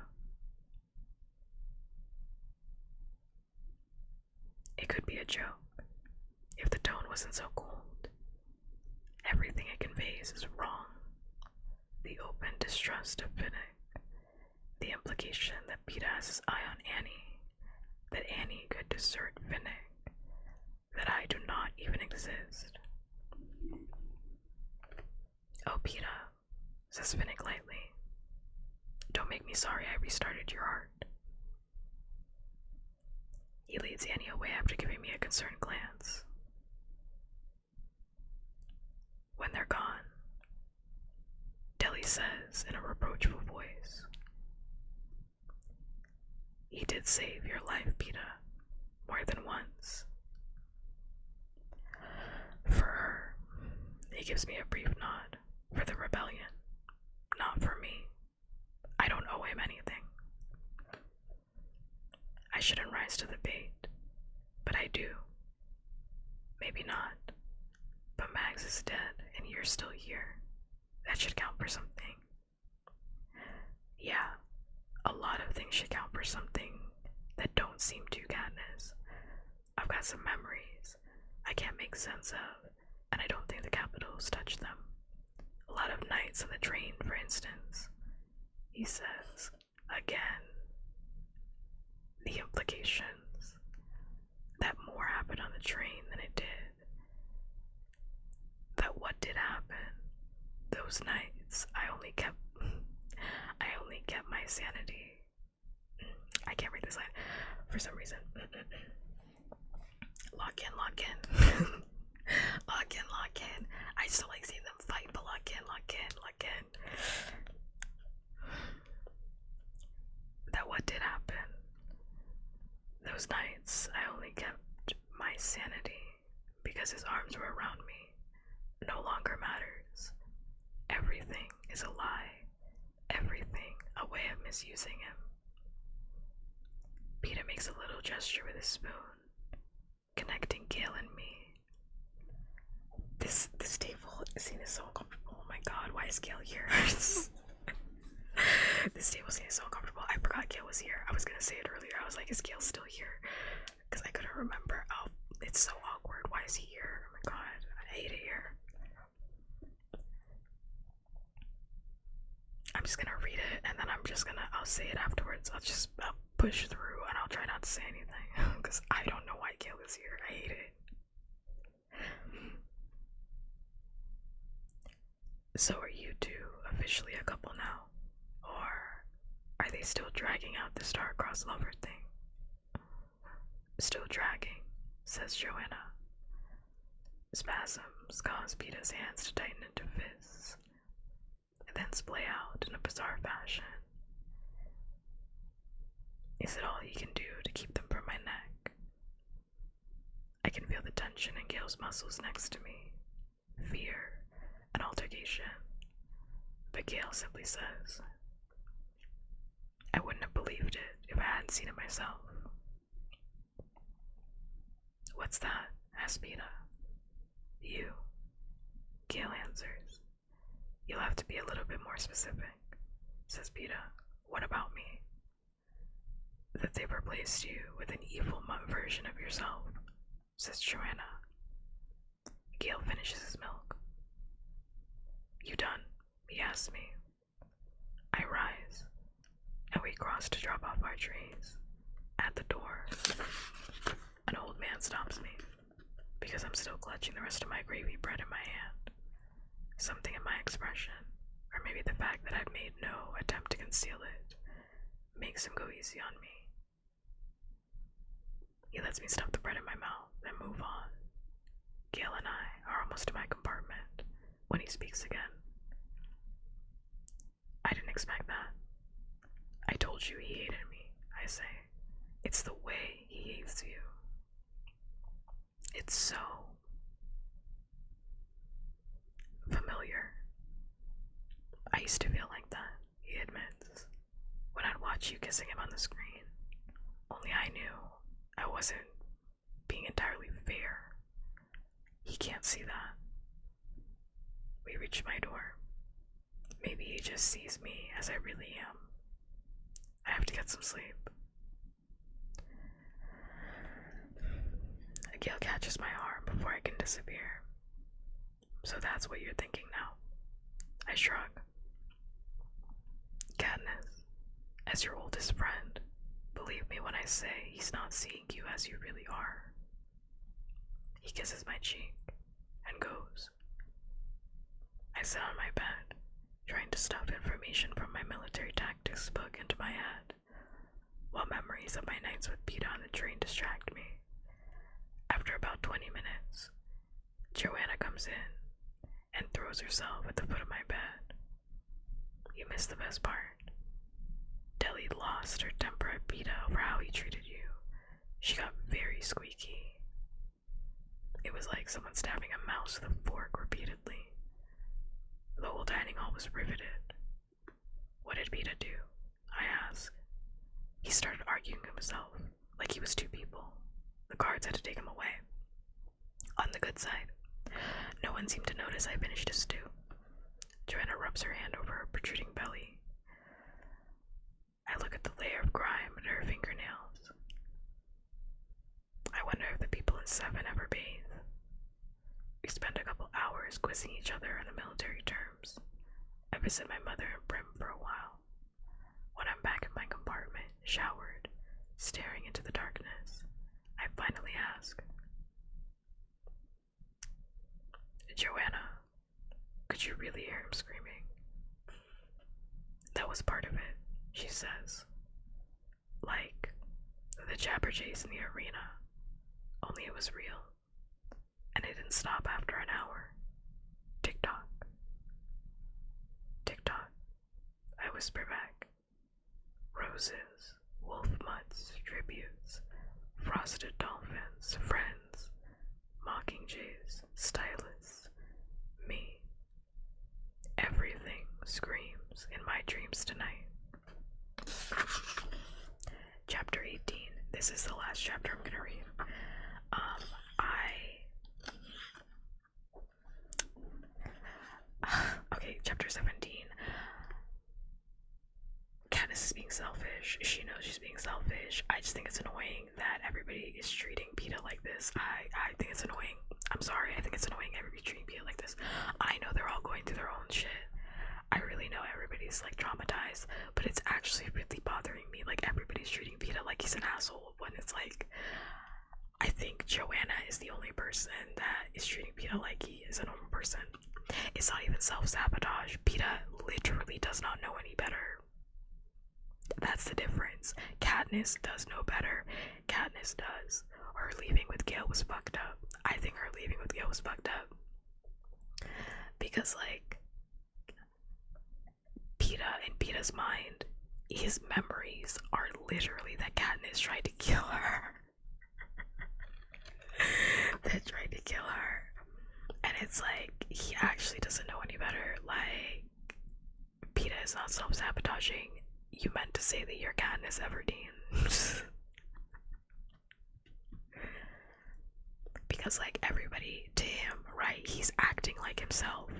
It could be a joke, if the tone wasn't so cold. Everything it conveys is wrong. The open distrust of Finnick, the implication that Peter has his eye on Annie, that Annie could desert Finnick, that I do not even exist. Oh, Peter, says Finnick lightly. Don't make me sorry I restarted your heart. He leads Annie away after giving me a concerned glance. When they're gone, Deli says in a reproachful voice, he did save your life, Peter, more than once. For her, he gives me a brief nod. For the rebellion, not for me. I don't owe him anything. I shouldn't rise to the bait, but I do. Maybe not. But Mags is dead and you're still here. That should count for something. Yeah, a lot of things should count for something that don't seem to, Katniss. I've got some memories I can't make sense of, and I don't think the Capitals touch them. A lot of nights on the train, for instance. He says, again, the implications that more happened on the train than it did. That what did happen, those nights, I only kept my sanity. I can't read this line for some reason. Lock in. Lock in. I still like seeing them fight, but lock in. That what did happen, those nights, I only kept my sanity because his arms were around me. No longer matters. Everything is a lie. Everything a way of misusing him. Peter makes a little gesture with his spoon, connecting Gale and me. This table scene is so uncomfortable. Oh my god, why is Gale here? This table scene is so uncomfortable. I forgot Gale was here. I was gonna say it earlier. I was like, is Gale still here? Because I couldn't remember. Oh, it's so awkward. Why is he here? Oh my god, I hate it here. I'm just gonna read it and then I'll say it afterwards. I'll push through and I'll try not to say anything because I don't know why Gale is here. I hate it. So are you two officially a couple now? Or are they still dragging out the star-crossed lover thing? Still dragging, says Joanna. Spasms cause Peter's hands to tighten into fists, and then splay out in a bizarre fashion. Is it all he can do to keep them from my neck? I can feel the tension in Gale's muscles next to me, fear, an altercation. But Gale simply says, I wouldn't have believed it if I hadn't seen it myself. What's that? asks Peter. You. Gale answers. You'll have to be a little bit more specific, says Peter. What about me? That they've replaced you with an evil version of yourself, says Joanna. Gale finishes his milk. You done? He asks me. I rise, and we cross to drop off our trays. At the door, an old man stops me, because I'm still clutching the rest of my gravy bread in my hand. Something in my expression, or maybe the fact that I've made no attempt to conceal it, makes him go easy on me. He lets me stuff the bread in my mouth and move on. Gale and I are almost to my compartment when he speaks again. I didn't expect that. I told you he hated me, I say. It's the way he hates you. It's so familiar. I used to feel like that, he admits, when I'd watch you kissing him on the screen. Only I knew I wasn't being entirely fair. He can't see that. We reach my door. Maybe he just sees me as I really am. I have to get some sleep. Gil catches my arm before I can disappear. So that's what you're thinking now. I shrug. Katniss, as your oldest friend, believe me when I say he's not seeing you as you really are. He kisses my cheek and goes. I sit on my bed, trying to stuff information from my military tactics book into my head, while memories of my nights with Peeta on the train distract me. After about 20 minutes, Joanna comes in and throws herself at the foot of my bed. You missed the best part. Deli lost her temper at Peeta over how he treated you. She got very squeaky. It was like someone stabbing a mouse with a fork repeatedly. The whole dining hall was riveted. What did Peeta do? I asked. He started arguing himself, like he was two people. The guards had to take him away. On the good side, no one seemed to notice I finished his stew. Joanna rubs her hand over her protruding belly. I look at the layer of grime under her fingernails. I wonder if the people in 7 ever bathe. We spend a couple hours quizzing each other on the military terms. I visit my mother and Brim for a while. When I'm back in my compartment, showered, staring into the darkness, I finally ask, Joanna, could you really hear him screaming? That was part of it, she says. Like the jabberjays in the arena, only it was real. And it didn't stop after an hour. Tick-tock. Tick-tock. I whisper back. Roses, wolf mutts, tributes, frosted dolphins, friends, mockingjays, stylists, me. Everything screams in my dreams tonight. Chapter 18. This is the last chapter I'm gonna read. Okay, chapter 17. Katniss is being selfish. She knows she's being selfish. I just think it's annoying that everybody is treating Peeta like this. I think it's annoying. I'm sorry, I think it's annoying everybody treating Peeta like this. I know they're all going through their own shit. I really know everybody's like traumatized, but it's actually really bothering me. Like everybody's treating Peeta like he's an asshole when it's like, I think Joanna is the only person that is treating Peeta like he is a normal person. It's not even self-sabotage. Peeta literally does not know any better. That's the difference. Katniss does know better. Katniss does. Her leaving with Gale was fucked up. I think her leaving with Gale was fucked up. Because, like, Peeta, in Peeta's mind, his memories are literally that Katniss tried to kill her. That tried to kill her. And it's like, he actually doesn't know any better. Like, Peeta is not self-sabotaging. You meant to say that you're Katniss Everdeen. Because, like, everybody to him, right, he's acting like himself.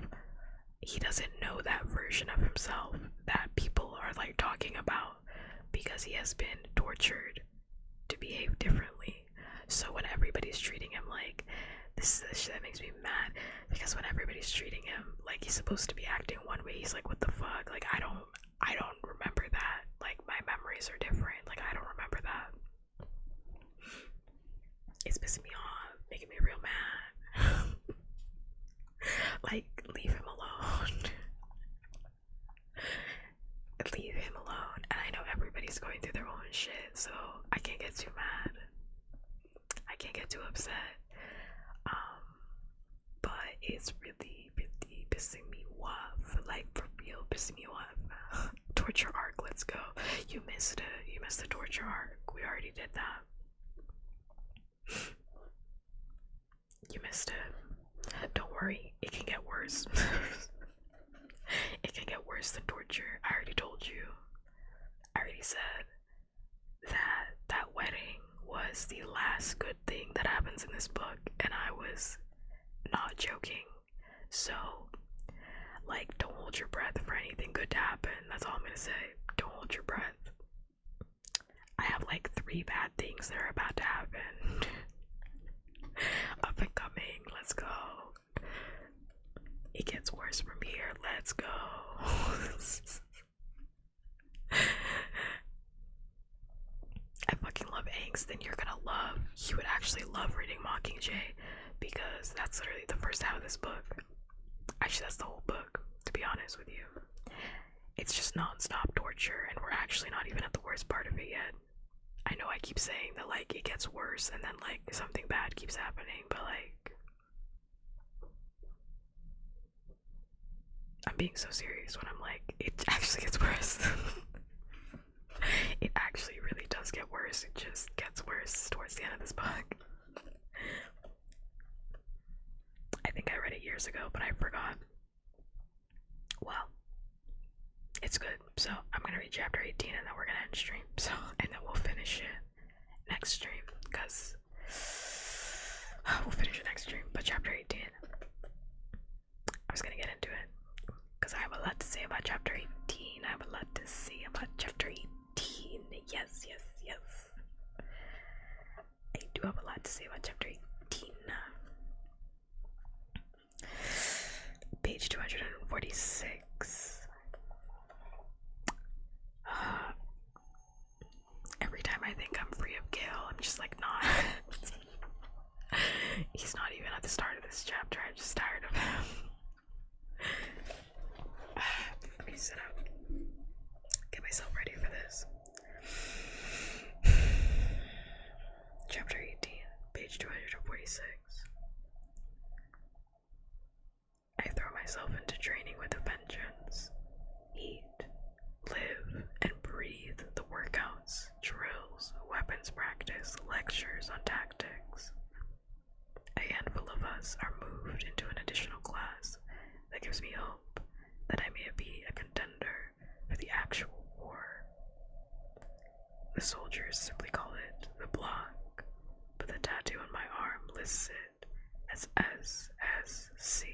He doesn't know that version of himself that people are, like, talking about because he has been tortured to behave differently. So when everybody's treating him like, this is the shit that makes me mad, because when everybody's treating him like he's supposed to be acting one way, he's like, what the fuck? Like, I don't remember that. Like, my memories are different. Like, I don't remember that. It's pissing me off, making me real mad. Like, leave him alone. Leave him alone. And I know everybody's going through their own shit, so I can't get too mad. I can't get too upset. But it's really, really pissing me off. Like, for real, pissing me off. Torture arc, let's go. You missed it. You missed the torture arc. We already did that. You missed it. Don't worry, it can get worse. It can get worse than torture. I already told you. I already said that that wedding was the last good thing that happens in this book, and I was not joking. So, like, don't hold your breath for anything good to happen. That's all I'm gonna say. Don't hold your breath. I have like 3 bad things that are about to happen. Up and coming. Let's go. It gets worse from here. Let's go. I fucking love angst, and you would actually love reading Mockingjay, because that's literally the first half of this book. Actually, that's the whole book, to be honest with you. It's just non-stop torture, and we're actually not even at the worst part of it yet. I know I keep saying that, like, it gets worse and then, like, something bad keeps happening, but, like, I'm being so serious when I'm like, it actually gets worse. It actually really does get worse. It just gets worse towards the end of this book. I think I read it years ago, but I forgot. Well, it's good. So I'm gonna read chapter 18 and then we're gonna end stream. So, and then we'll finish it next stream, because we'll finish it next stream. But chapter 18, I was gonna get into it because I have a lot to say about chapter 18. I have a lot to say about chapter 18. Yes, yes, yes. I do have a lot to say about chapter 18. Page 246. Every time I think I'm free of Gale, I'm just like, not. He's not even at the start of this chapter. I'm just tired of him. Let me sit up. Get myself ready for this. Chapter 18, page 246. I throw myself into training with a vengeance. Eat, live, and breathe the workouts, drills, weapons practice, lectures on tactics. A handful of us are moved into an additional class that gives me hope that I may be a contender for the actual war. The soldiers simply call it the block, but the tattoo on my arm lists it as SSC,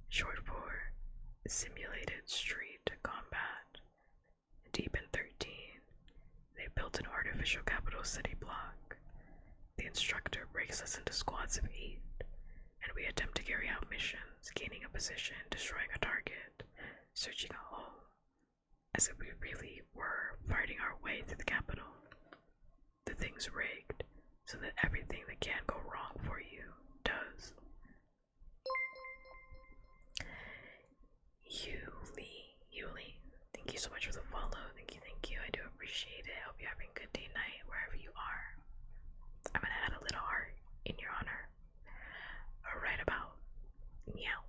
short for Simulated Street Combat. Deep in 13, they built an artificial capital city block. The instructor breaks us into squads of 8, and we attempt to carry out missions, gaining a position, destroying a target, searching a home, as if we really were fighting our way through the capital. The thing's rigged so that everything that can go wrong for you does. Yuli, thank you so much for the follow. Thank you. I do appreciate it. I hope you're having a good day, night, wherever you are. I'm gonna add a little heart in your honor. Right about meow.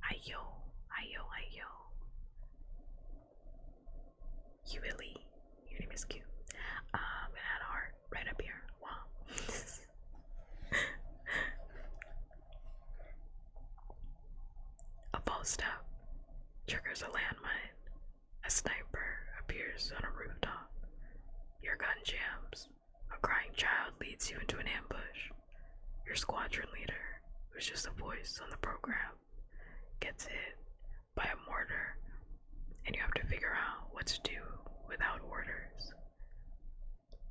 Ayo. Yuli, your name is cute. I'm gonna add a heart right up here. Wow. A false step triggers a landmine. A sniper appears on a rooftop. Your gun jams. A crying child leads you into an ambush. Your squadron leader, who's just a voice on the program, gets hit by a mortar, and you have to figure out what to do without orders.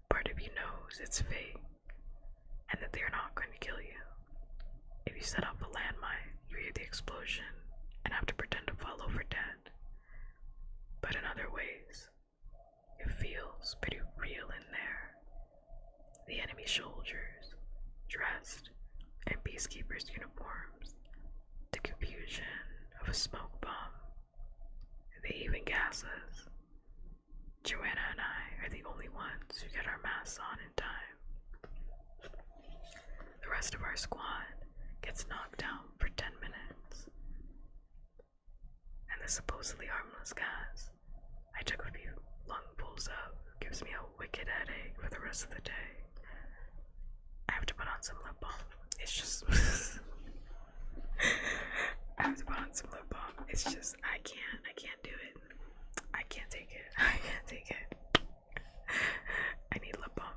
Part of you knows it's fake, and that they're not going to kill you. If you set off a landmine, you hear the explosion and have to pretend to fall over dead. But in other ways, it feels pretty real in there. The enemy soldiers, dressed in peacekeepers' uniforms, the confusion of a smoke bomb. They even gas us. Joanna and I are the only ones who get our masks on in time. The rest of our squad gets knocked down for 10 minutes. And the supposedly harmless gas I took a few lungfuls of gives me a wicked headache for the rest of the day. I have to put on some lip balm. It's just I have to put on some lip balm. It's just I can't do it. I can't take it. I can't take it. I need lip balm.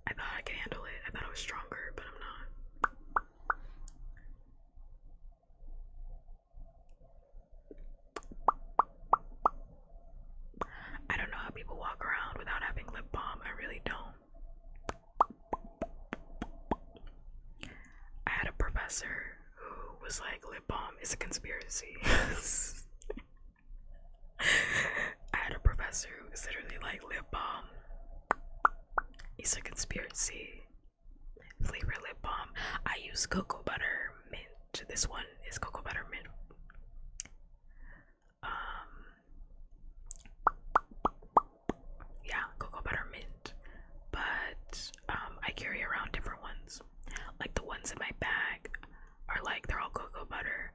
I thought I could handle it. I was like, lip balm is a conspiracy. I had a professor who was literally like, lip balm is a conspiracy. Flavor lip balm. I use cocoa butter mint. This one is cocoa butter mint. Yeah, cocoa butter mint. But I carry around different ones. Like the ones in my bag are like, they're all cocoa butter.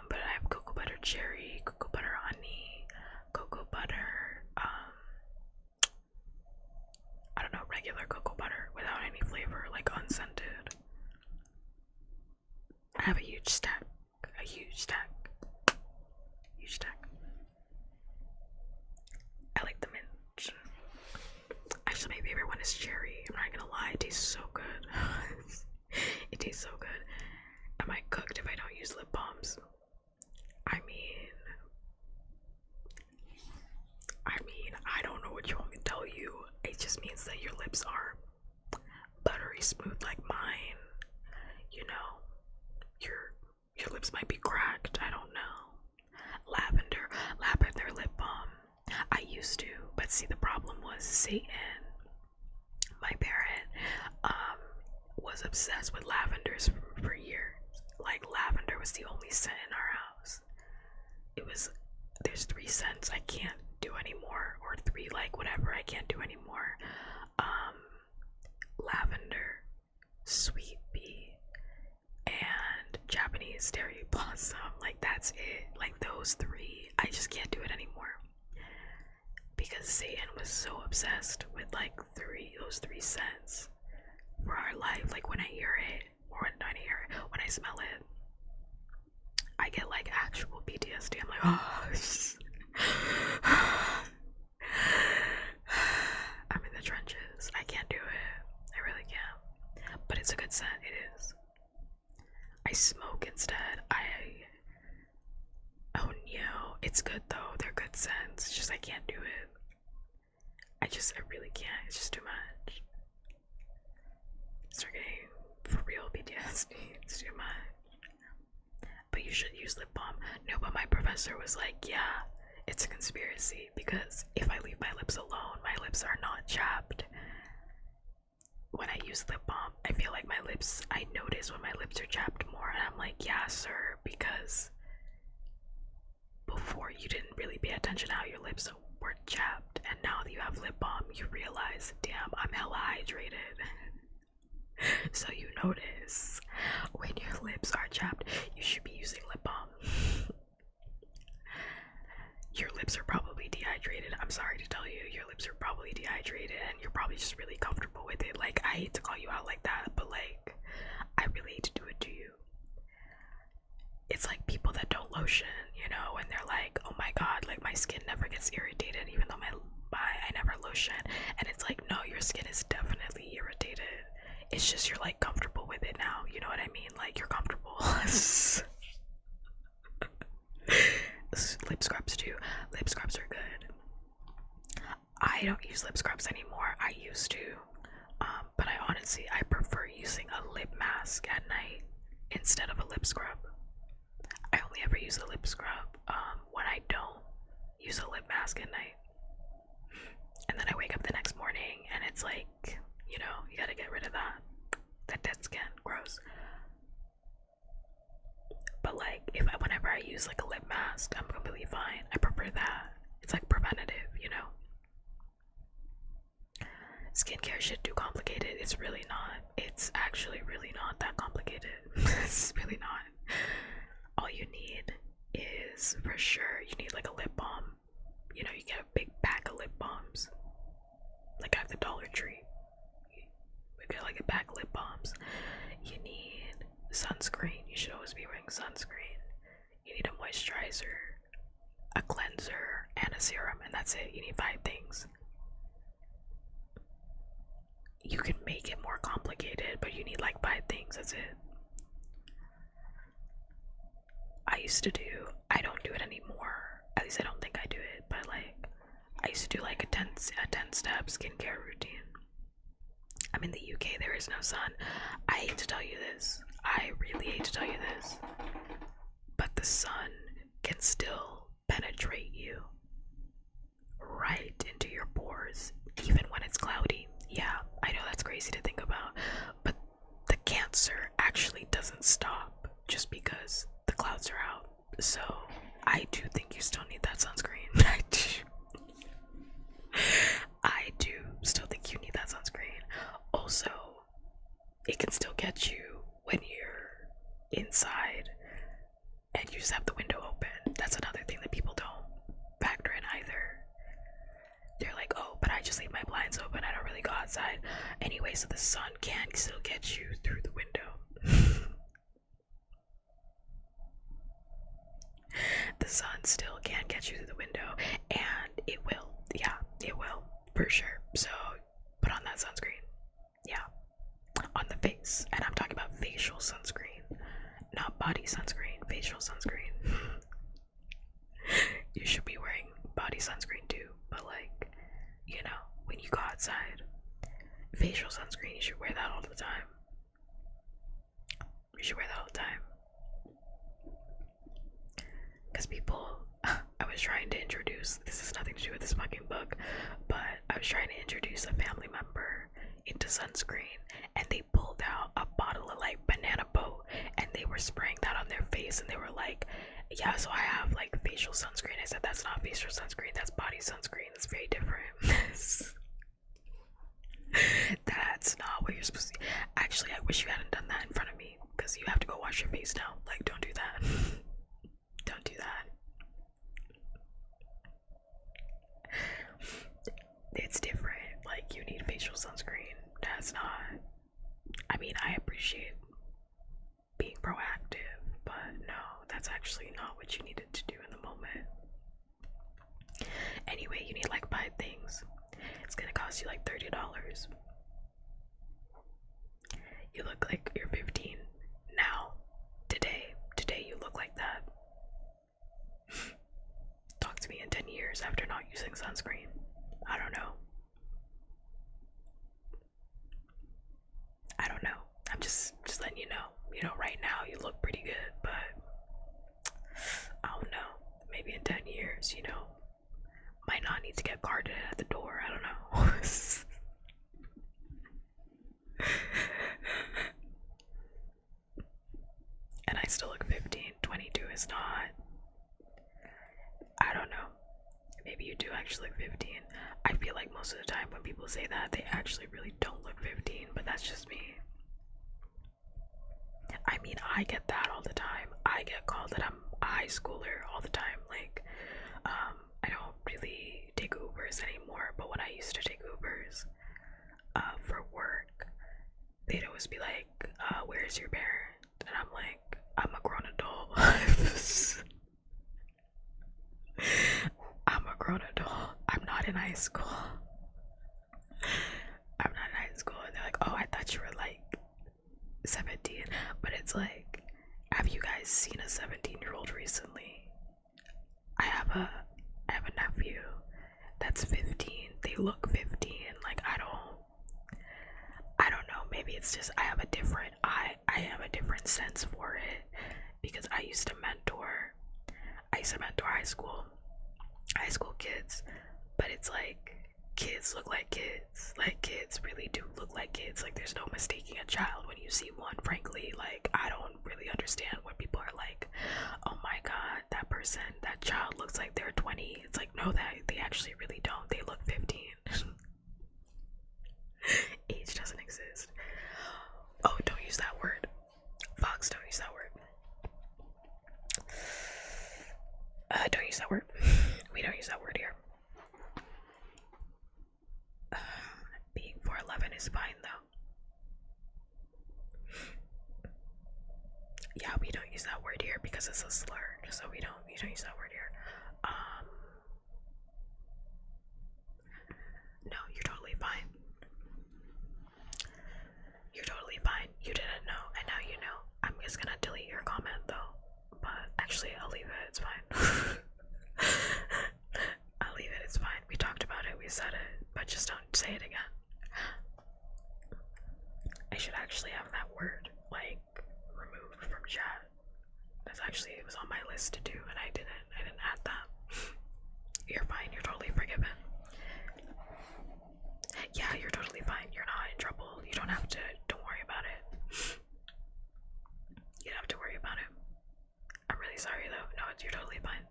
But I have cocoa butter cherry, cocoa butter honey, cocoa butter, I don't know, regular cocoa butter without any flavor, like unscented. I have a huge stack. I like the mint. Actually, my favorite one is cherry. I'm not gonna lie, it tastes so good. It tastes so good. Am I cooked if I don't use lip balms? I mean, I don't know what you want me to tell you. It just means that your lips are buttery smooth like mine. You know, your lips might be cracked. I don't know. Lavender lip balm. I used to, but see, the problem was Satan, my parent, was obsessed with lavenders for years. Like, lavender was the only scent in our house. There's 3 scents I can't do anymore, or 3, like, whatever I can't do anymore. Lavender, sweet pea, and Japanese cherry blossom. Like, that's it. Like, those 3, I just can't do it anymore. Because Satan was so obsessed with like those 3 scents for our life. Like, when I hear it, or when I smell it, I get like actual PTSD. I'm like, oh. I'm in the trenches. I can't do it. I really can't. But it's a good scent. It is. I smoke instead. Oh no, it's good though. They're good scents. It's just I can't do it. I really can't. It's just too much. Start getting for real PTSD. It's too much. But you should use lip balm. No, but my professor was like, yeah, it's a conspiracy because if I leave my lips alone, my lips are not chapped. When I use lip balm, I feel like I notice when my lips are chapped more, and I'm like, yeah, sir, because before you didn't really pay attention how your lips were chapped, and now that you have lip balm, you realize, damn, I'm hella hydrated. So you notice when your lips are chapped, you should be using lip balm. Your lips are probably dehydrated. I'm sorry to tell you, your lips are probably dehydrated, and you're probably just really comfortable with it. Like, I hate to call you out like that, but like, I really hate to do it to you. It's like people that don't lotion, you know, and they're like, oh my god, like my skin never gets irritated even though I never lotion. And it's like, no, your skin is definitely irritated. It's just you're like comfortable with it now, you know what I mean? Like, you're comfortable. Lip scrubs too. Lip scrubs are good. I don't use lip scrubs anymore. I used to. But I prefer using a lip mask at night instead of a lip scrub. I only ever use a lip scrub when I don't use a lip mask at night. And then I wake up the next morning and it's like, you know, you gotta get rid of that dead skin. Gross. But like, whenever I use like a lip mask, I'm completely fine. I prefer that. It's like preventative, you know. Skincare shit too complicated. It's really not. It's actually really not that complicated. It's really not. All you need is, for sure, you need like a lip balm. You know, you get a big pack of lip balms. Like at the Dollar Tree. We get like a pack of lip balms. You need sunscreen. You should always be wearing sunscreen. You need a moisturizer, a cleanser, and a serum, and that's it. You need 5 things. You can make it more complicated, but you need like 5 things. That's it. I don't do it anymore. At least I don't think I do it, but like, I used to do like a 10-step skincare routine. I'm in the UK, there is no sun. I hate to tell you this. I really hate to tell you this. the sun can still penetrate you right into your pores, even when it's cloudy. Yeah, I know that's crazy to think about, but the cancer actually doesn't stop just because the clouds are out. So I do think you still need that sunscreen. I do still think you need that sunscreen. Also, it can still get you when you're inside and you just have the window open. That's another thing that people don't factor in either. They're like, oh, but I just leave my blinds open, I don't really go outside anyway, so the sun can still get you through the window. The sun still can get you through the window, and it will. Yeah, it will, for sure. So put on that sunscreen. Yeah, on the face. And I'm talking about facial sunscreen, not body sunscreen. Facial sunscreen. You should be wearing body sunscreen too, but like, you know, when you go outside, facial sunscreen, you should wear that all the time. You should wear that all the time. Because people, I was trying to introduce, this has nothing to do with this fucking book, but I was trying to introduce a family member into sunscreen, and they pulled out a bottle of like banana boat, and they were spraying that on their face, and they were like, yeah, so I have like facial sunscreen. I said, that's not facial sunscreen, that's body sunscreen. It's very different. That's not what you're supposed to. Actually, I wish you hadn't done that in front of me, because you have to go wash your face now. Like, don't do that. Don't do that. It's different. Like, you need facial sunscreen. That's not. I mean, I appreciate being proactive, but no, that's actually not what you needed to do in the moment. Anyway, you need like 5 things. It's gonna cost you like $30. You look like you're 15 now. Today you look like that. Talk to me in 10 years after not using sunscreen. I don't know. I'm just letting you know. You know, right now you look pretty good, but I don't know. Maybe in 10 years, you know, might not need to get guarded at the door. I don't know. And I still look 15. 22 is not. I don't know. Maybe you do actually look 15. I feel like most of the time when people say that, they actually really don't look 15, but that's just me. I mean, I get that all the time. I get called that I'm a high schooler all the time. Like, I don't really take Ubers anymore, but when I used to take Ubers for work, they'd always be like, where's your parent? And I'm like, I'm a grown adult. I'm a grown adult. I'm not in high school. I'm not in high school. And they're like, oh, I thought you were like 17. But it's like, have you guys seen a 17-year-old recently? I have a nephew that's 15. They look 15. Like, I don't know. Maybe it's just I have a different sense for it, because I used to mentor high school kids, but it's like kids look like kids. Like, kids really do look like kids. Like, there's no mistaking a child when you see one. Frankly, like, I don't really understand when people are like, oh my god, that child looks like they're 20. It's like, no, that they actually really don't. They look 15. Age doesn't exist. Oh, don't use that word. Fox, don't use that word. Don't use that word. We don't use that word here. Being 4'11" is fine though. Yeah, we don't use that word here because it's a slur. So we don't use that word here. No, you're totally fine. You're totally fine. You didn't know, and now you know. I'm just gonna delete your comment though. But actually, I'll leave it. It's fine. I'll leave it. It's fine. We talked about it. We said it. But just don't say it again. I should actually have that word, like, removed from chat. That's actually, it was on my list to do, and I didn't add that. You're fine. You're totally forgiven. Yeah, you're totally fine. You're not in trouble. You don't have to. Don't worry about it. You don't have to worry about it. I'm really sorry though. No, you're totally fine.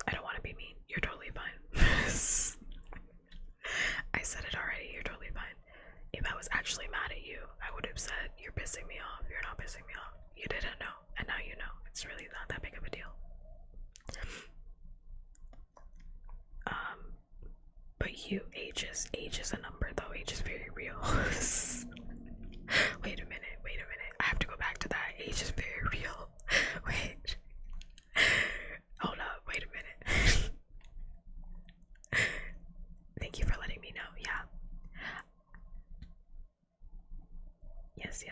I don't want to be mean. You're totally fine. I said it already. You're totally fine. If I was actually mad at you, I would have said, you're pissing me off. You're not pissing me off. You didn't know, and now you know. It's really not that big of a deal. But age is a number though. Age is very real. Wait a minute. I have to go back to that. Age is very real. Wait. Hold up. Wait a minute. Thank you for letting me know. Yeah. Yes.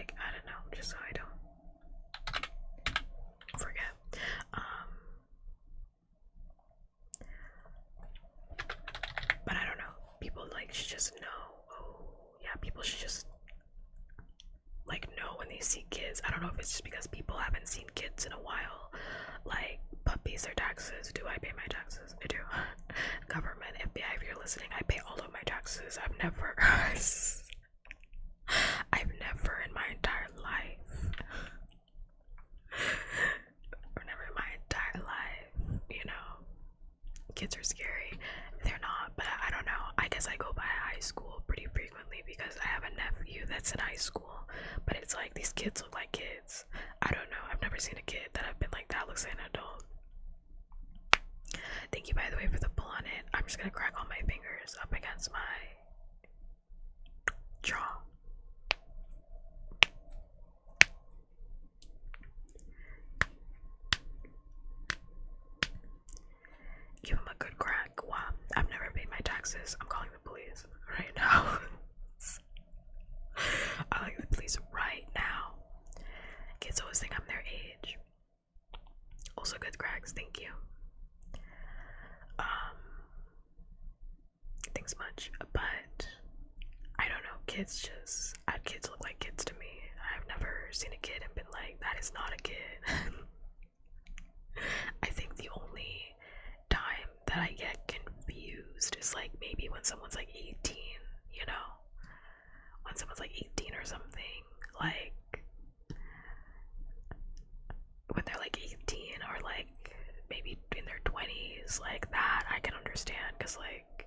I don't know, just so I don't forget. But I don't know. People should just know. Oh, yeah, people should just know when they see kids. I don't know if it's just because people haven't seen kids in a while. Like puppies or taxes. Do I pay my taxes? I do. Government, FBI, if you're listening, I pay all of my taxes. I've never in my entire life, kids are scary. They're not, but I don't know. I guess I go by high school pretty frequently because I have a nephew that's in high school, but it's like these kids look like kids. I don't know. I've never seen a kid that I've been like, that looks like an adult. Thank you, by the way, for the pull on it. I'm just gonna crack all my fingers up against my jaw. Give him a good crack. Wow, I've never paid my taxes. I'm calling the police right now. I'm calling the police right now. Kids always think I'm their age. Also good cracks, thank you. Thanks much, but I don't know, kids look like kids to me. I've never seen a kid and been like, that is not a kid. I think the only time that I get confused is like maybe when someone's like 18, you know? When someone's like 18 or something, like when they're like 18 or like maybe in their 20s, like that I can understand, because like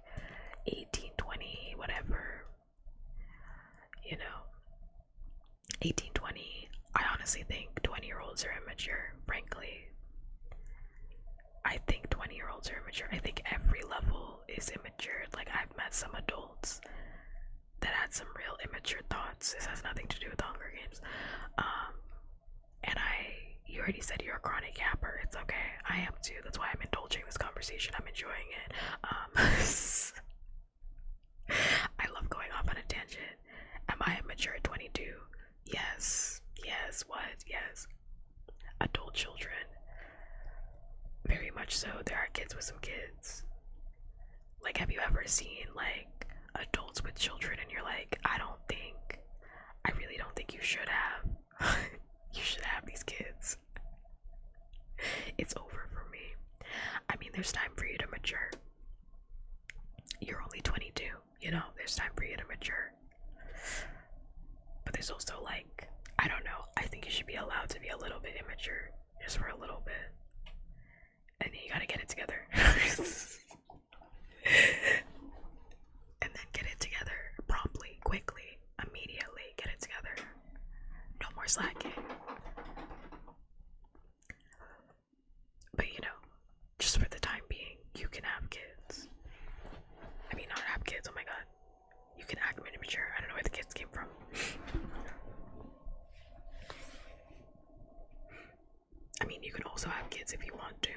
18, 20, whatever, you know, 18, 20, I honestly think 20-year-olds are immature, frankly. I think 20-year-olds are immature. I think every level is immature. Like, I've met some adults that had some real immature thoughts. This has nothing to do with the Hunger Games. And you already said you're a chronic yapper. It's okay. I am too. That's why I'm indulging this conversation. I'm enjoying it. I love going off on a tangent. Am I immature at 22? Yes. What? Yes. Adult children. Very much so. There are kids with some kids. Like, have you ever seen like adults with children and you're like, I really don't think you should have. You should have these kids. It's over for me. I mean, there's time for you to mature. You're only 22, you know, there's time for you to mature. But there's also like, I don't know, I think you should be allowed to be a little bit immature, just for a little bit. And then you gotta get it together. And then get it together promptly, quickly, immediately. Get it together. No more slacking. But you know, just for the time being, you can have kids. I mean, not have kids, oh my god. You can act immature. I don't know where the kids came from. I mean, you can also have kids if you want to.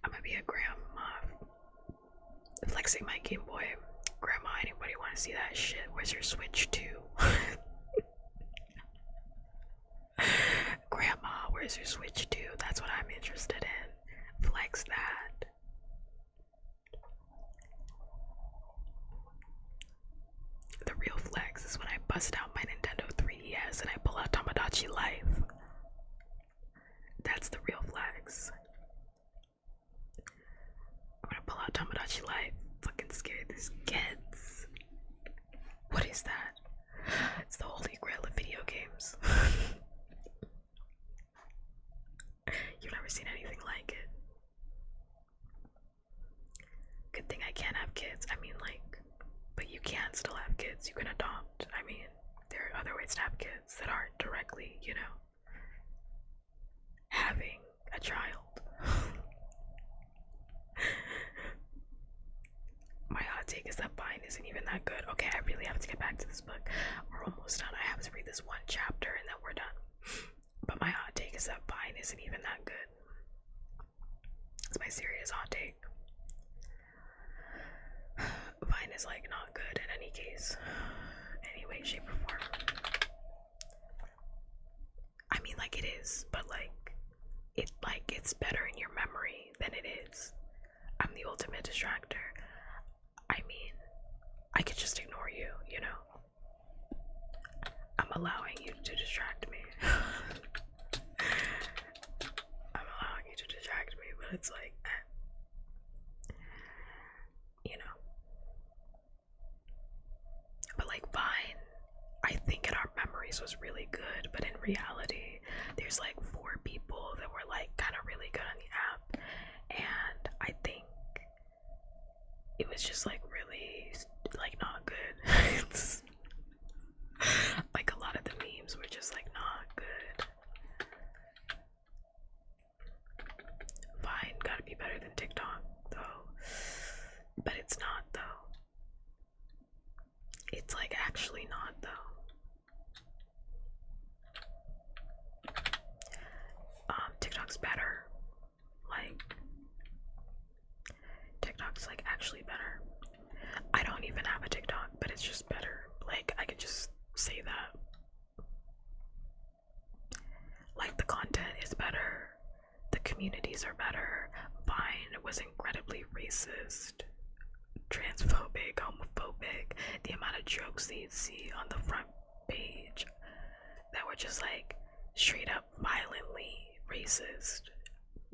I'm gonna be a grandma. Flexing my Game Boy. Grandma, anybody want to see that shit? Where's your Switch 2? Grandma, where's your Switch 2? That's what I'm interested in. Flex that. bust out my Nintendo 3DS and I pull out Tamagotchi Life. That's the real flex. I'm gonna pull out Tamagotchi Life. Fucking scared these kids. What is that? It's the holy grail of video games. You've never seen anything like it. Good thing I can't have kids. I mean, like, but you can still have kids. You can adopt. I mean, there are other ways to have kids that aren't directly, you know, having a child. My hot take is that Vine isn't even that good. Okay, I really have to get back to this book. We're almost done. I have to read this one chapter and then we're done. But my hot take is that Vine isn't even that good. It's my serious hot take. Vine is like not good in any case. Any way, shape, or form. I mean, like, it is, but it's better in your memory than it is. I'm the ultimate distractor. I mean, I could just ignore you, you know? I'm allowing you to distract me. I'm allowing you to distract me, but it's like, you know. But like Vine, I think in our memories was really good, but in reality, there's like 4 people that were like kind of really good on the app, and I think it was just like really like not good. It's like a lot of the memes were just like not good. Vine gotta be better than TikTok though, but it's not though. It's like actually not though. TikTok's better. Like, TikTok's like actually better. I don't even have a TikTok, but it's just better. Like, I could just say that. Like, the content is better. The communities are better. Vine was incredibly racist, transphobic, homophobic. The amount of jokes that you'd see on the front page that were just like straight up violently racist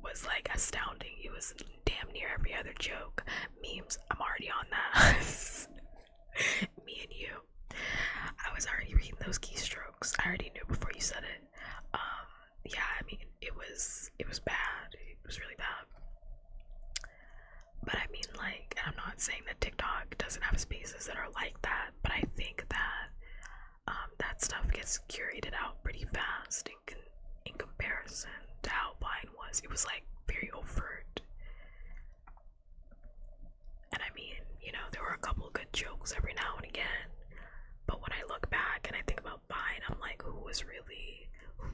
was like astounding. It was damn near every other joke. Memes, I'm already on that. Me and you. I was already reading those keystrokes. I already knew before you said it. Yeah, I mean, it was bad. It was really bad. But I mean, like, and I'm not saying that TikTok doesn't have spaces that are like that, but I think that that stuff gets curated out pretty fast in comparison to how Vine was. It was like very overt. And I mean, you know, there were a couple of good jokes every now and again, but when I look back and I think about Vine, I'm like, who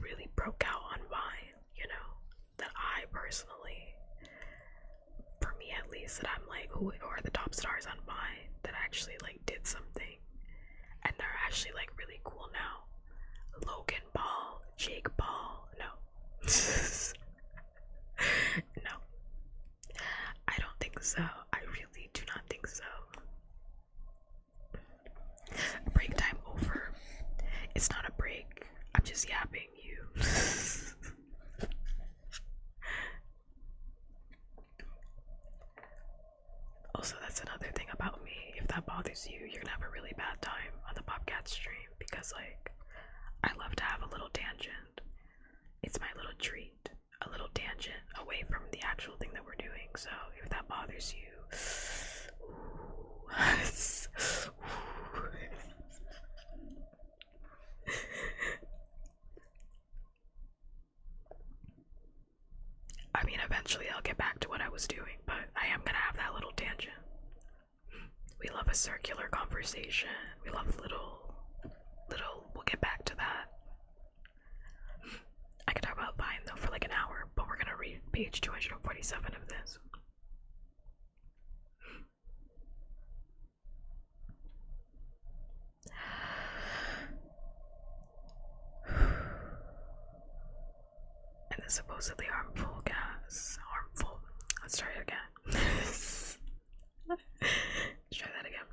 really broke out on Vine, you know, that I personally, for me at least, that I'm like, who are the top stars on Vine that actually like did something and they're actually like really cool now? Logan Paul, Jake Paul, no. No, I don't think so. I really do not think so. Break time over. It's not a break. I'm just yapping you. Also, that's another thing about me. If that bothers you, you're gonna have a really bad time on the Popcat stream because, like, I love to have a little tangent. It's my little treat. A little tangent away from the actual thing that we're doing. So, if that bothers you, I mean, eventually I'll get back to what I was doing, but I am gonna have that little tangent. We love a circular conversation. We love little, we'll get back to that. I could talk about Vine though for like an hour, but we're gonna read page 247 of this. And the supposedly harmful gas. Harmful. Let's try it again. Let's try that again.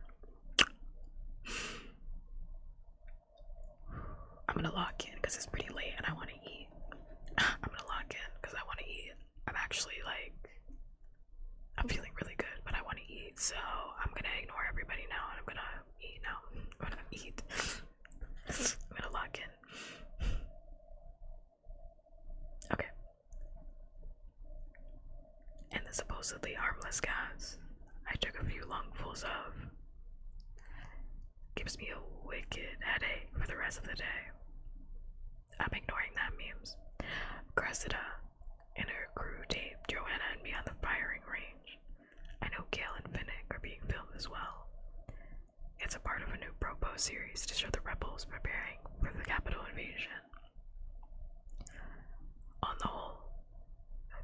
supposedly harmless gas I took a few lungfuls of. Gives me a wicked headache for the rest of the day. I'm ignoring that memes. Cressida and her crew taped Joanna and me on the firing range. I know Gale and Finnick are being filmed as well. It's a part of a new Propo series to show the rebels preparing for the capital invasion. On the whole,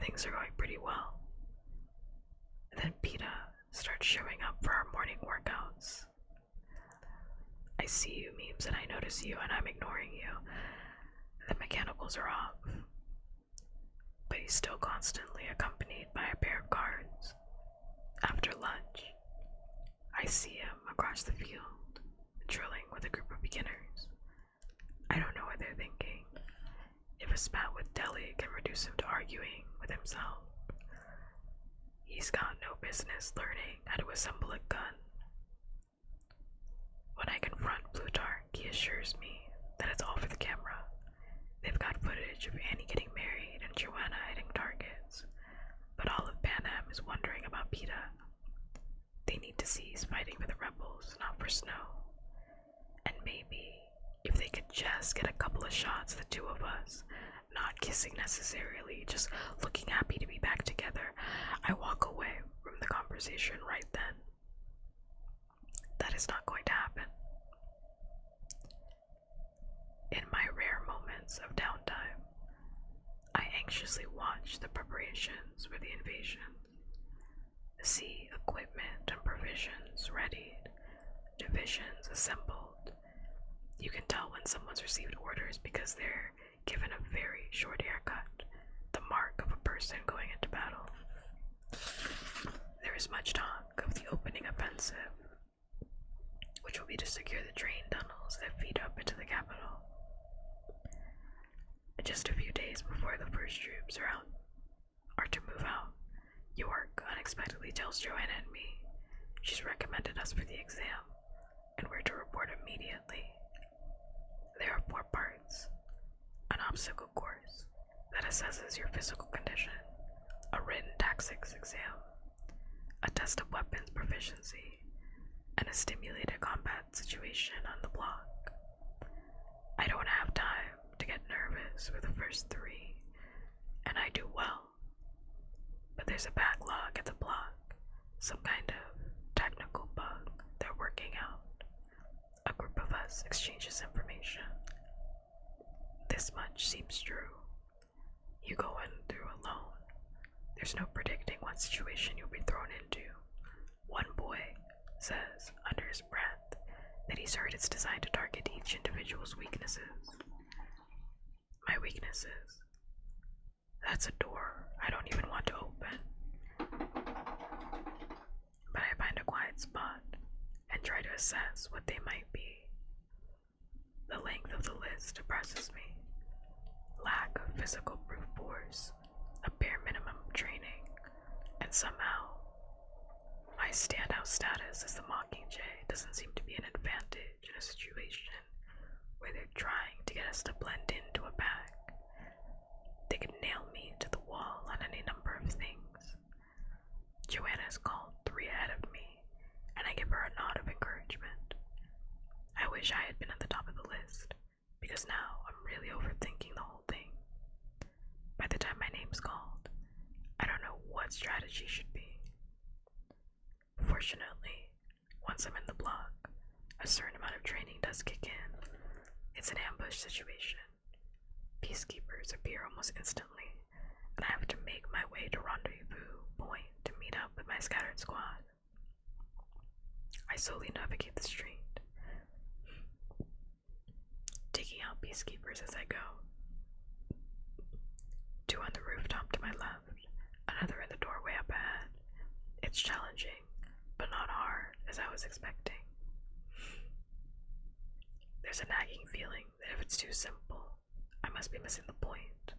things are going pretty well. Then PETA starts showing up for our morning workouts. I see you, memes, and I notice you, and I'm ignoring you. The mechanicals are off, but he's still constantly accompanied by a pair of guards. After lunch, I see him across the field, drilling with a group of beginners. I don't know what they're thinking. If a spat with Deli can reduce him to arguing with himself, he's got no business learning how to assemble a gun. When I confront Plutarch, he assures me that it's all for the camera. They've got footage of Annie getting married and Joanna hitting targets, but all of Panem is wondering about PETA. They need to see he's fighting for the rebels, not for Snow. And maybe if they could just get a couple of shots, the two of us, not kissing necessarily, just looking happy to be back together, I walk away from the conversation right then. That is not going to happen. In my rare moments of downtime, I anxiously watch the preparations for the invasion. See equipment and provisions readied, divisions assembled. You can tell when someone's received orders because they're given a very short haircut, the mark of a person going into battle. There is much talk of the opening offensive, which will be to secure the train tunnels that feed up into the capital. Just a few days before the first troops are to move out, York unexpectedly tells Joanna and me she's recommended us for the exam, and we're to report immediately. There are 4 parts: an obstacle course that assesses your physical condition, a written tactics exam, a test of weapons proficiency, and a stimulated combat situation on the block. I don't have time to get nervous for the first 3, and I do well. But there's a backlog at the block, some kind of technical bug they're working out. A group of us exchanges information. This much seems true. You go in through alone. There's no predicting what situation you'll be thrown into. One boy says, under his breath, that he's heard it's designed to target each individual's weaknesses. My weaknesses? That's a door I don't even want to open. But I find a quiet spot and try to assess what they might be. The length of the list depresses me. Lack of physical brute force, a bare minimum of training, and somehow my standout status as the Mockingjay doesn't seem to be an advantage in a situation where they're trying to get us to blend into a pack. They could nail me to the wall on any number of things. Joanna is called 3 ahead of me, and I give her a nod of encouragement. I wish I had been at the top of the list, because now I'm really overthinking the whole thing. By the time my name's called, I don't know what strategy should be. Fortunately, once I'm in the block, a certain amount of training does kick in. It's an ambush situation. Peacekeepers appear almost instantly, and I have to make my way to Rendezvous Point to meet up with my scattered squad. I slowly navigate the street, taking out peacekeepers as I go. 2 on the rooftop to my left, another in the doorway up ahead. It's challenging, but not hard as I was expecting. There's a nagging feeling that if it's too simple, I must be missing the point.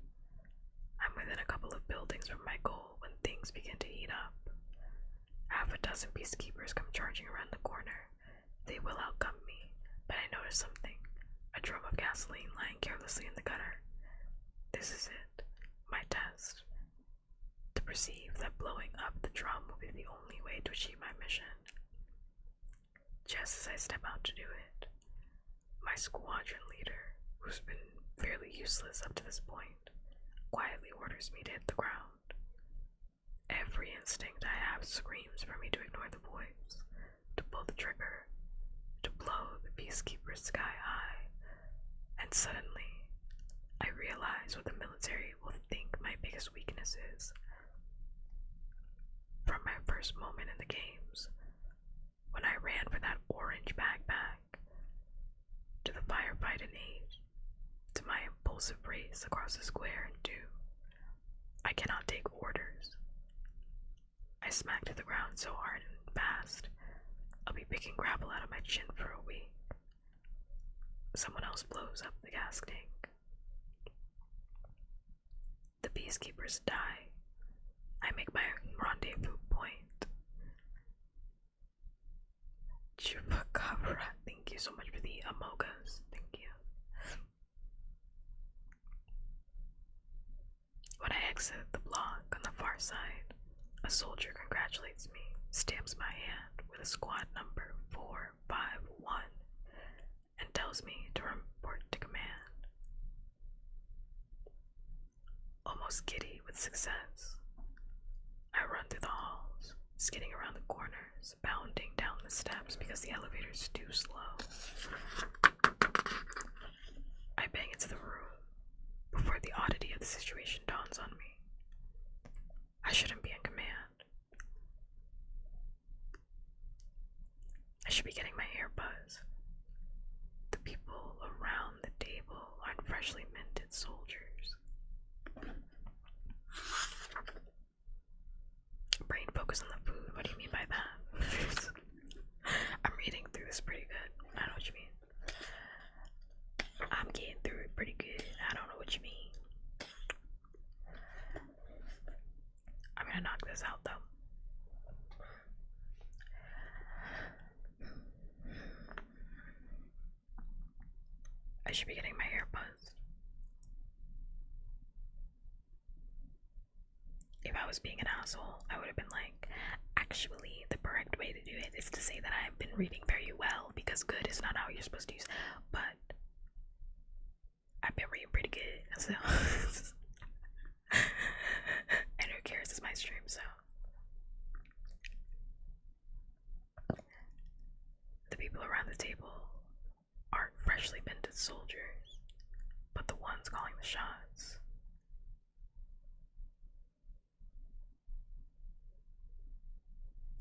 I'm within a couple of buildings from my goal when things begin to heat up. Half a dozen peacekeepers come charging around the corner. They will outgun me, but I notice something. A drum of gasoline lying carelessly in the gutter. This is it. My test. The perceive that blowing up the drum will be the only way to achieve my mission. Just as I step out to do it, my squadron leader, who's been fairly useless up to this point, quietly orders me to hit the ground. Every instinct I have screams for me to ignore the voice, to pull the trigger, to blow the peacekeeper sky high, and suddenly I realize what the military will think my biggest weakness is. From my first moment in the games, when I ran for that orange backpack, to the firefight in 8, to my impulsive race across the square in 2, I cannot take orders. I smack to the ground so hard and fast, I'll be picking gravel out of my chin for a week. Someone else blows up the gas tank. The peacekeepers die. I make my rendezvous point. Chupacabra, thank you so much for the amogas. Thank you. When I exit the block on the far side, a soldier congratulates me, stamps my hand with a squad number 451, and tells me to report to command. Almost giddy with success, I run through the halls, skidding around the corners, bounding down the steps because the elevator's too slow. I bang into the room before the oddity of the situation dawns on me. I shouldn't be in command. I should be getting my hair buzzed. The people around the table aren't freshly minted soldiers. Brain focus on the food. What do you mean by that? I'm reading through this pretty good. I don't know what you mean. I'm getting through it pretty good. I don't know what you mean. I'm gonna knock this out though. I should be getting my hair buzzed. If I was being an asshole, I would have been like, actually, the correct way to do it is to say that I have been reading very well because good is not how you're supposed to use. But I've been reading pretty good, so and who cares? It's my stream, so the people around the table aren't freshly minted soldiers, but the ones calling the shots.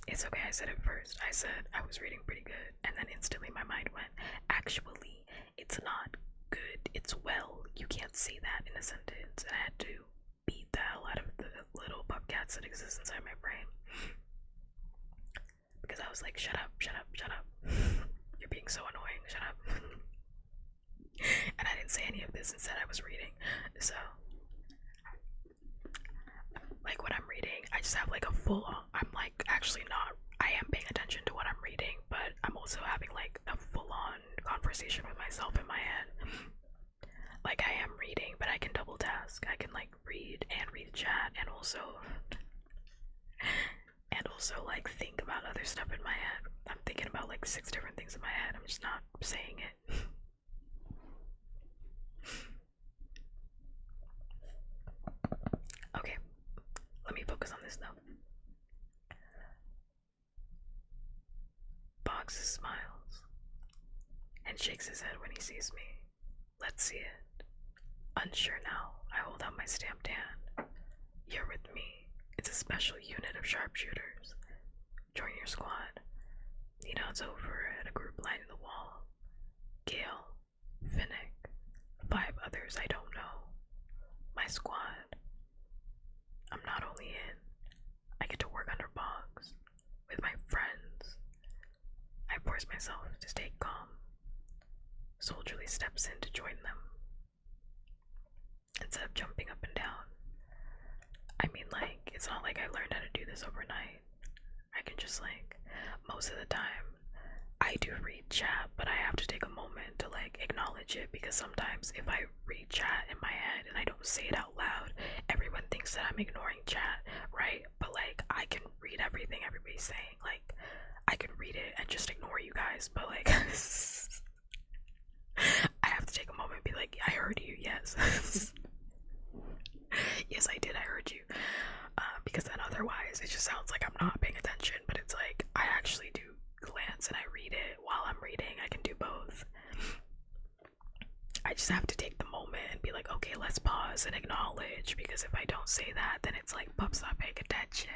It's okay, I said it first. I said I was reading pretty good, and then instantly my mind went, actually, it's not good, it's well. You can't say that in a sentence, and I had to beat the hell out of the little bobcats that exist inside my brain. Because I was like, shut up, shut up, shut up. You're being so annoying, shut up. And I didn't say any of this and said I was reading, so like when I'm reading, I just have like a full on, I'm like actually not, I am paying attention to what I'm reading, but I'm also having like a full on conversation with myself in my head. Like I am reading, but I can double task. I can like read and read chat and also like think about other stuff in my head. I'm thinking about like 6 different things in my head. I'm just not saying it. Okay, let me focus on this though. Boggs smiles and shakes his head when he sees me. Let's see it. Unsure now, I hold out my stamped hand. You're with me. It's a special unit of sharpshooters. Join your squad. He nods over at a group lining the wall. Gale, Finnick, 5 others I don't know. My squad. I'm not only in, I get to work under Boggs, with my friends. I force myself to stay calm. Soldierly steps in to join them. Instead of jumping up and down. I mean, like, it's not like I learned how to do this overnight. I can just, like, most of the time, I do read chat, but I have to take a moment to, like, acknowledge it, because sometimes if I read chat in my head and I don't say it out loud, every everyone thinks that I'm ignoring chat, right? But like, I can read everything everybody's saying. Like, I can read it and just ignore you guys, but like, I have to take a moment and be like, I heard you, yes. Yes, I did, I heard you. Because then otherwise, it just sounds like I'm not paying attention, but it's like, I actually do glance and I read it while I'm reading. I can do both. I just have to take the moment and be like, okay, let's pause and acknowledge, because if I don't say that, then it's like, Pup's not paying attention.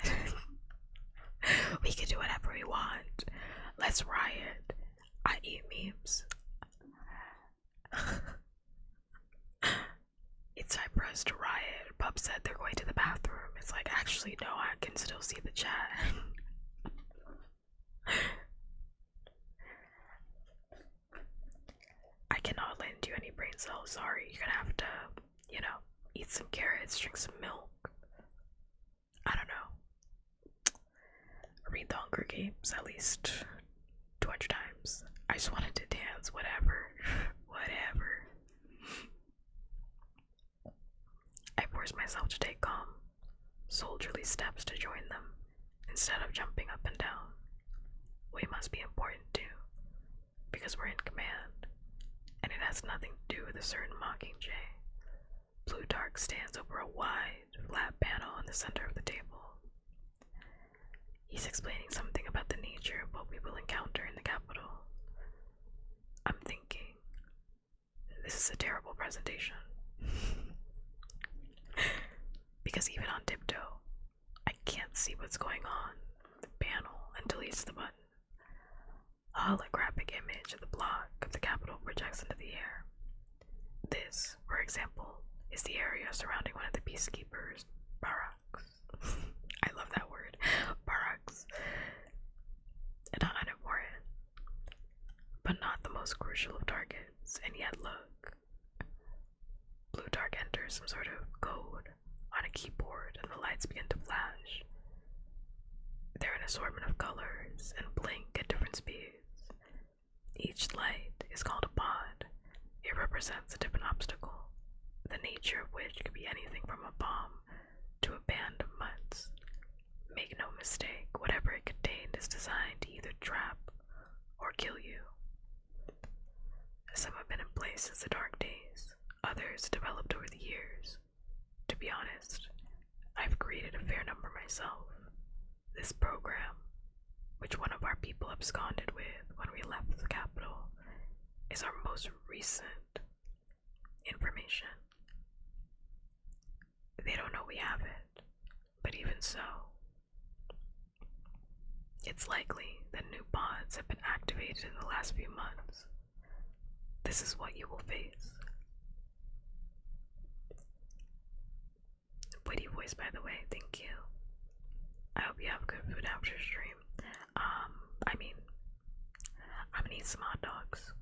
We can do whatever we want. Let's riot. I eat memes. It's time for us to riot. Pup said they're going to the bathroom. It's like, actually, no, I can still see the chat. I cannot lend you any brain cells, sorry. You're gonna have to, you know, eat some carrots, drink some milk. I don't know. Read the Hunger Games at least 200 times. I just wanted to dance, whatever. Whatever. I forced myself to take calm, soldierly steps to join them, instead of jumping up and down. We must be important too, because we're in command, and it has nothing to do with a certain Mockingjay. Plutarch stands over a wide, flat panel in the center of the table. He's explaining something about the nature of what we will encounter in the capital. I'm thinking, this is a terrible presentation. Because even on tiptoe, I can't see what's going on the panel until he hits the button. A holographic image of the block of the Capitol projects into the air. This, for example, is the area surrounding one of the peacekeepers' barracks. I love that word, barracks. Not unimportant, but not the most crucial of targets, and yet look. Plutarch enters some sort of code on a keyboard and the lights begin to flash. They're an assortment of colors and blink at different speeds. Each light is called a pod. It represents a different obstacle, the nature of which could be anything from a bomb to a band of mutts. Make no mistake, whatever it contained is designed to either trap or kill you. Some have been in place since the dark days, others developed over the years. To be honest, I've created a fair number myself. This program, which one of our people absconded with when we left the capital, is our most recent information. They don't know we have it, but even so, it's likely that new pods have been activated in the last few months. This is what you will face. Witty voice, by the way, thank you. I hope you have good food after stream. I'm gonna eat some hot dogs.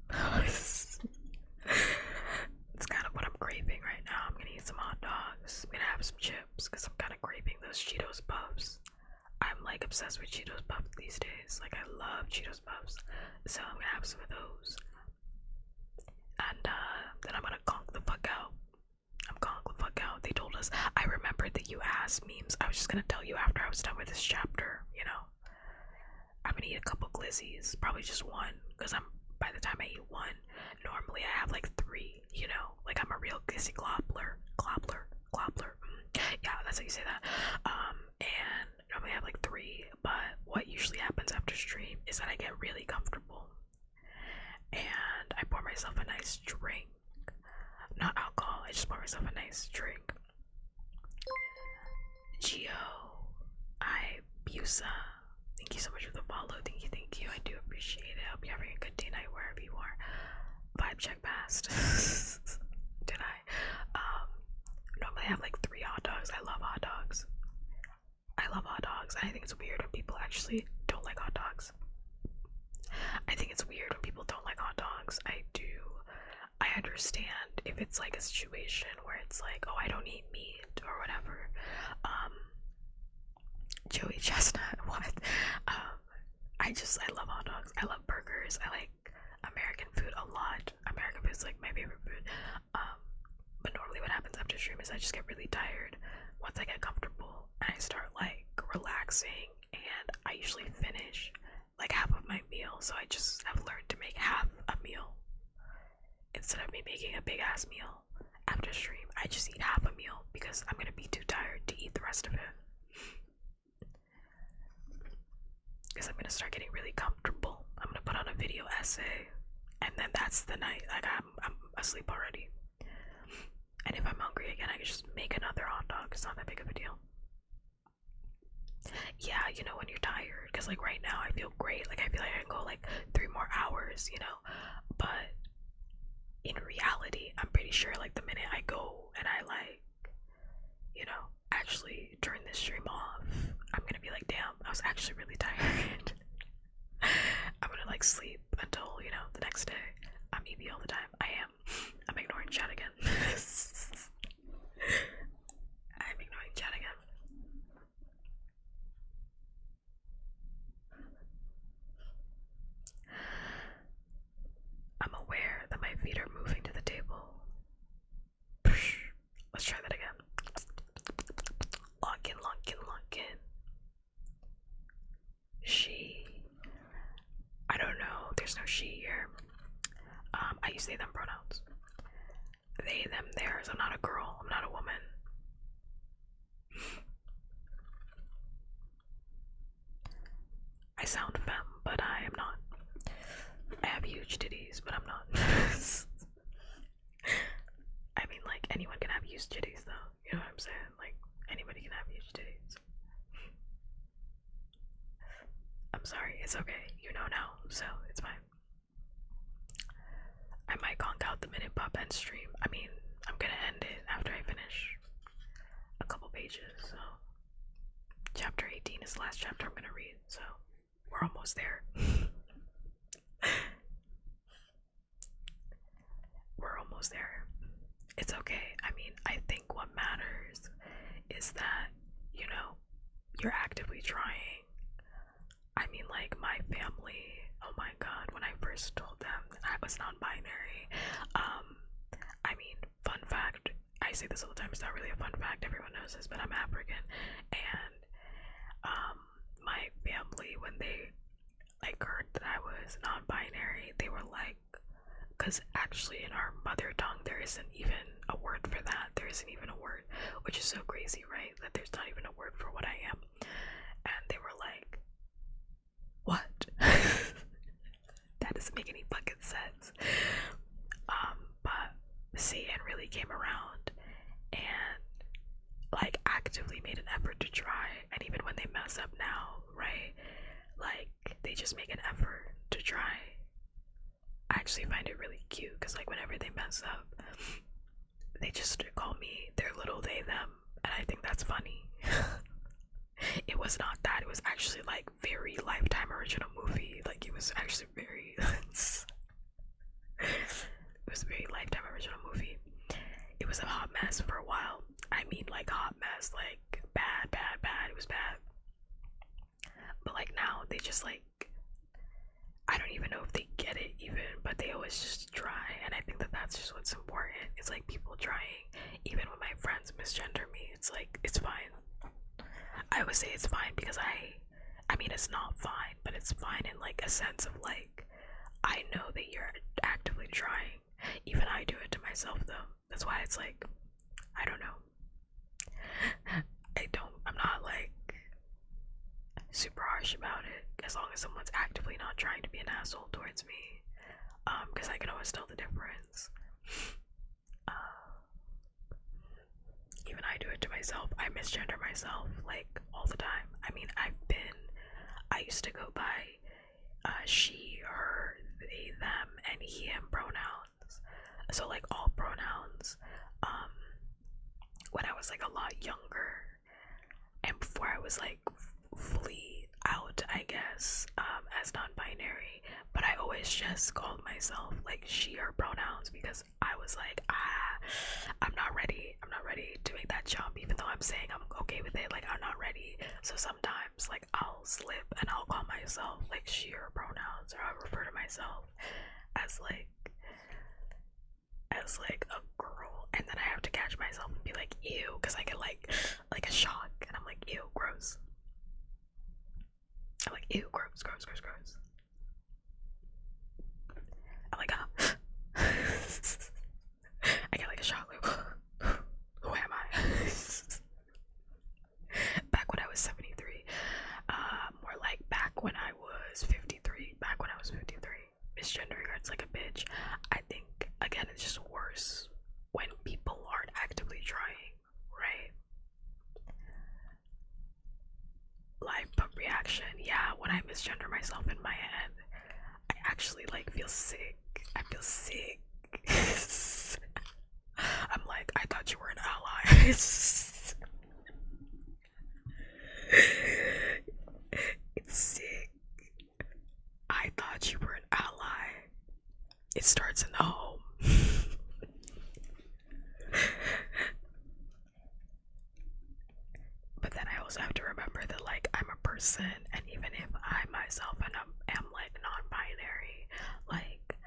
It's kind of what I'm craving right now. I'm gonna eat some hot dogs. I'm gonna have some chips, because I'm kind of craving those Cheetos Puffs. I'm like obsessed with Cheetos Puffs these days. Like, I love Cheetos Puffs. So I'm gonna have some of those. And then I'm gonna conk the fuck out. They told us. I remembered that you asked memes. I was just gonna tell you after I was done with this chapter, you know. I'm gonna eat a couple glizzies, probably just one, because by the time I eat one, normally I have like 3, you know, like I'm a real glizzy globler. Yeah, that's how you say that. And normally I have like 3, but what usually happens after stream is that I get really comfortable and I pour myself a nice drink. Not alcohol, I just pour myself a nice drink. Gio, Busa, thank you so much for the follow. Thank you. I do appreciate it. I hope you're having a good day, night, wherever you are. Vibe check passed. Did I? Normally I have like 3 hot dogs. I love hot dogs. And I think it's weird when people actually don't like hot dogs. I understand if it's like a situation where it's like, oh, I don't eat meat or whatever. Joey Chestnut, what? I love hot dogs. I love burgers. I like American food a lot. American food is like my favorite food. But normally normally what happens after stream is I just get really tired once I get comfortable and I start like relaxing, and I usually finish like half of my meal. So I just have learned to make half a meal instead of me making a big ass meal after stream. I just eat half a meal because I'm gonna be too tired to eat the rest of it. Because I'm gonna start getting really comfortable. I'm gonna put on a video essay, and then that's the night. Like I'm asleep already. And if I'm hungry again, I can just make another hot dog. It's not that big of a deal. Yeah, you know, when you're tired, because like right now I feel great. Like I feel like I can go like 3 more hours, you know. But in reality, I'm pretty sure like the minute I go and I like, you know, actually turn this stream off, I'm gonna be like, damn, I was actually really tired. I'm gonna like sleep until, you know, the next day. I'm EB all the time. I am. I'm ignoring chat again. I'm ignoring chat again. I'm aware that my feet are moving to the table. Let's try that again. Lock in, lock in, lock in. She. I don't know. There's no she here. I use they, them pronouns. They, them, theirs. I'm not a girl. I'm not a woman. I sound femme, but I am not. I have huge titties, but I'm not. I mean, like, anyone can have huge titties, though. You know what I'm saying? Like, anybody can have huge titties. I'm sorry, it's okay. You know now, so it's fine. I might conk out the minute pop end stream. I mean, I'm gonna end it after I finish a couple pages, so. Chapter 18 is the last chapter I'm gonna read, so we're almost there. We're almost there. It's okay. I mean, I think what matters is that, you know, you're actively trying. I mean, like, my family, oh my god, when I first told them that I was non-binary, I mean, fun fact, I say this all the time, it's not really a fun fact, everyone knows this, but I'm African, and, my family, when they, like, heard that I was non-binary, they were like, because actually in our mother tongue, there isn't even a word for that, there isn't even a word, which is so crazy, right, that there's not even a word for what I am, and they were like, what? That doesn't make any fucking sense. But Satan really came around and like actively made an effort to try, and even when they mess up now, right? Like they just make an effort to try. I actually find it really cute because like whenever they mess up, they just call me their little they them, and I think that's funny. It was not that, it was actually like very Lifetime original movie. Like it was actually very it was a very Lifetime original movie. It was a hot mess for a while. I mean like hot mess, like bad, bad, bad. It was bad. But like now they just like, I don't even know if they get it even, but they always just try, and I think that that's just what's important. It's like people trying. Even when my friends misgender me, it's like, it's fine. I always say it's fine because I mean it's not fine, but it's fine in like a sense of like, I know that you're actively trying. Even I do it to myself though. That's why it's like, I don't know. I'm not like super harsh about it as long as someone's actively not trying to be an asshole towards me. Because I can always tell the difference. Even I do it to myself. I misgender myself like all the time. I mean, I used to go by she, her, they, them, and he, him pronouns. So like all pronouns. When I was like a lot younger, and before I was like fully out, I guess, as non-binary, but I always just called myself like she, her pronouns because I was like, I'm not ready to make that jump, even though I'm saying I'm okay with it, like I'm not ready. So sometimes like I'll slip and I'll call myself like she, her pronouns, or I'll refer to myself as like as like a girl, and then I have to catch myself and be like, ew, because I get like a shock, and I'm like, ew, gross. I'm like, ew, gross, gross, gross, gross. I'm like, I get like a shock, like, who am I? Back when I was 73, more like back when I was 53. Back when I was 53, misgendering hurts like a bitch. I think again, it's just worse when people aren't actively trying, right? Live but reaction, yeah. When I misgender myself in my head, I actually like feel sick. I feel sick. I'm like, I thought you were an ally. It's sick. I thought you were an ally. It starts in the home. But then I also have to remember that like I'm a person, and even if I myself am like non-binary, like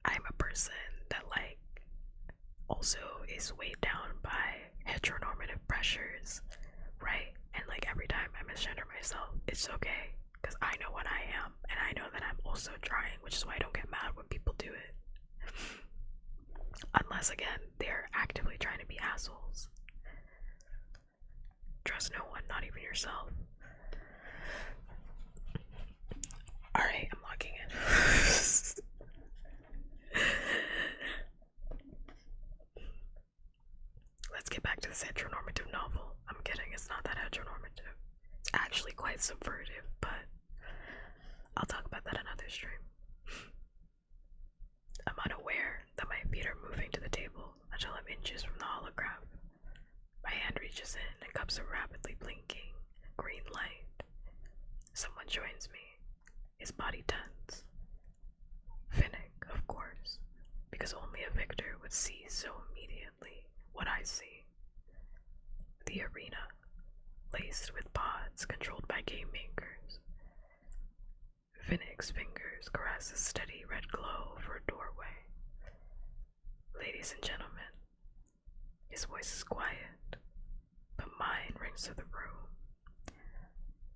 I'm a person that like also is weighed down by heteronormative pressures, right? And like every time I misgender myself, it's okay because I know what I am, and I know that I'm also trying, which is why I don't get mad when people do it. Unless again, they're actively trying to be assholes. Trust no one, not even yourself. Alright, I'm locking in. Let's get back to this heteronormative novel. I'm kidding, it's not that heteronormative. It's actually quite subversive, but I'll talk about that another stream. I'm unaware that my feet are moving to the table until I'm inches from the holograph. My hand reaches in and cups a rapidly blinking green light. Someone joins me. His body tense. Finnick, of course, because only a victor would see so immediately what I see. The arena, laced with pods controlled by game makers. Finnick's fingers caress a steady red glow over a doorway. Ladies and gentlemen, his voice is quiet, but mine rings through the room.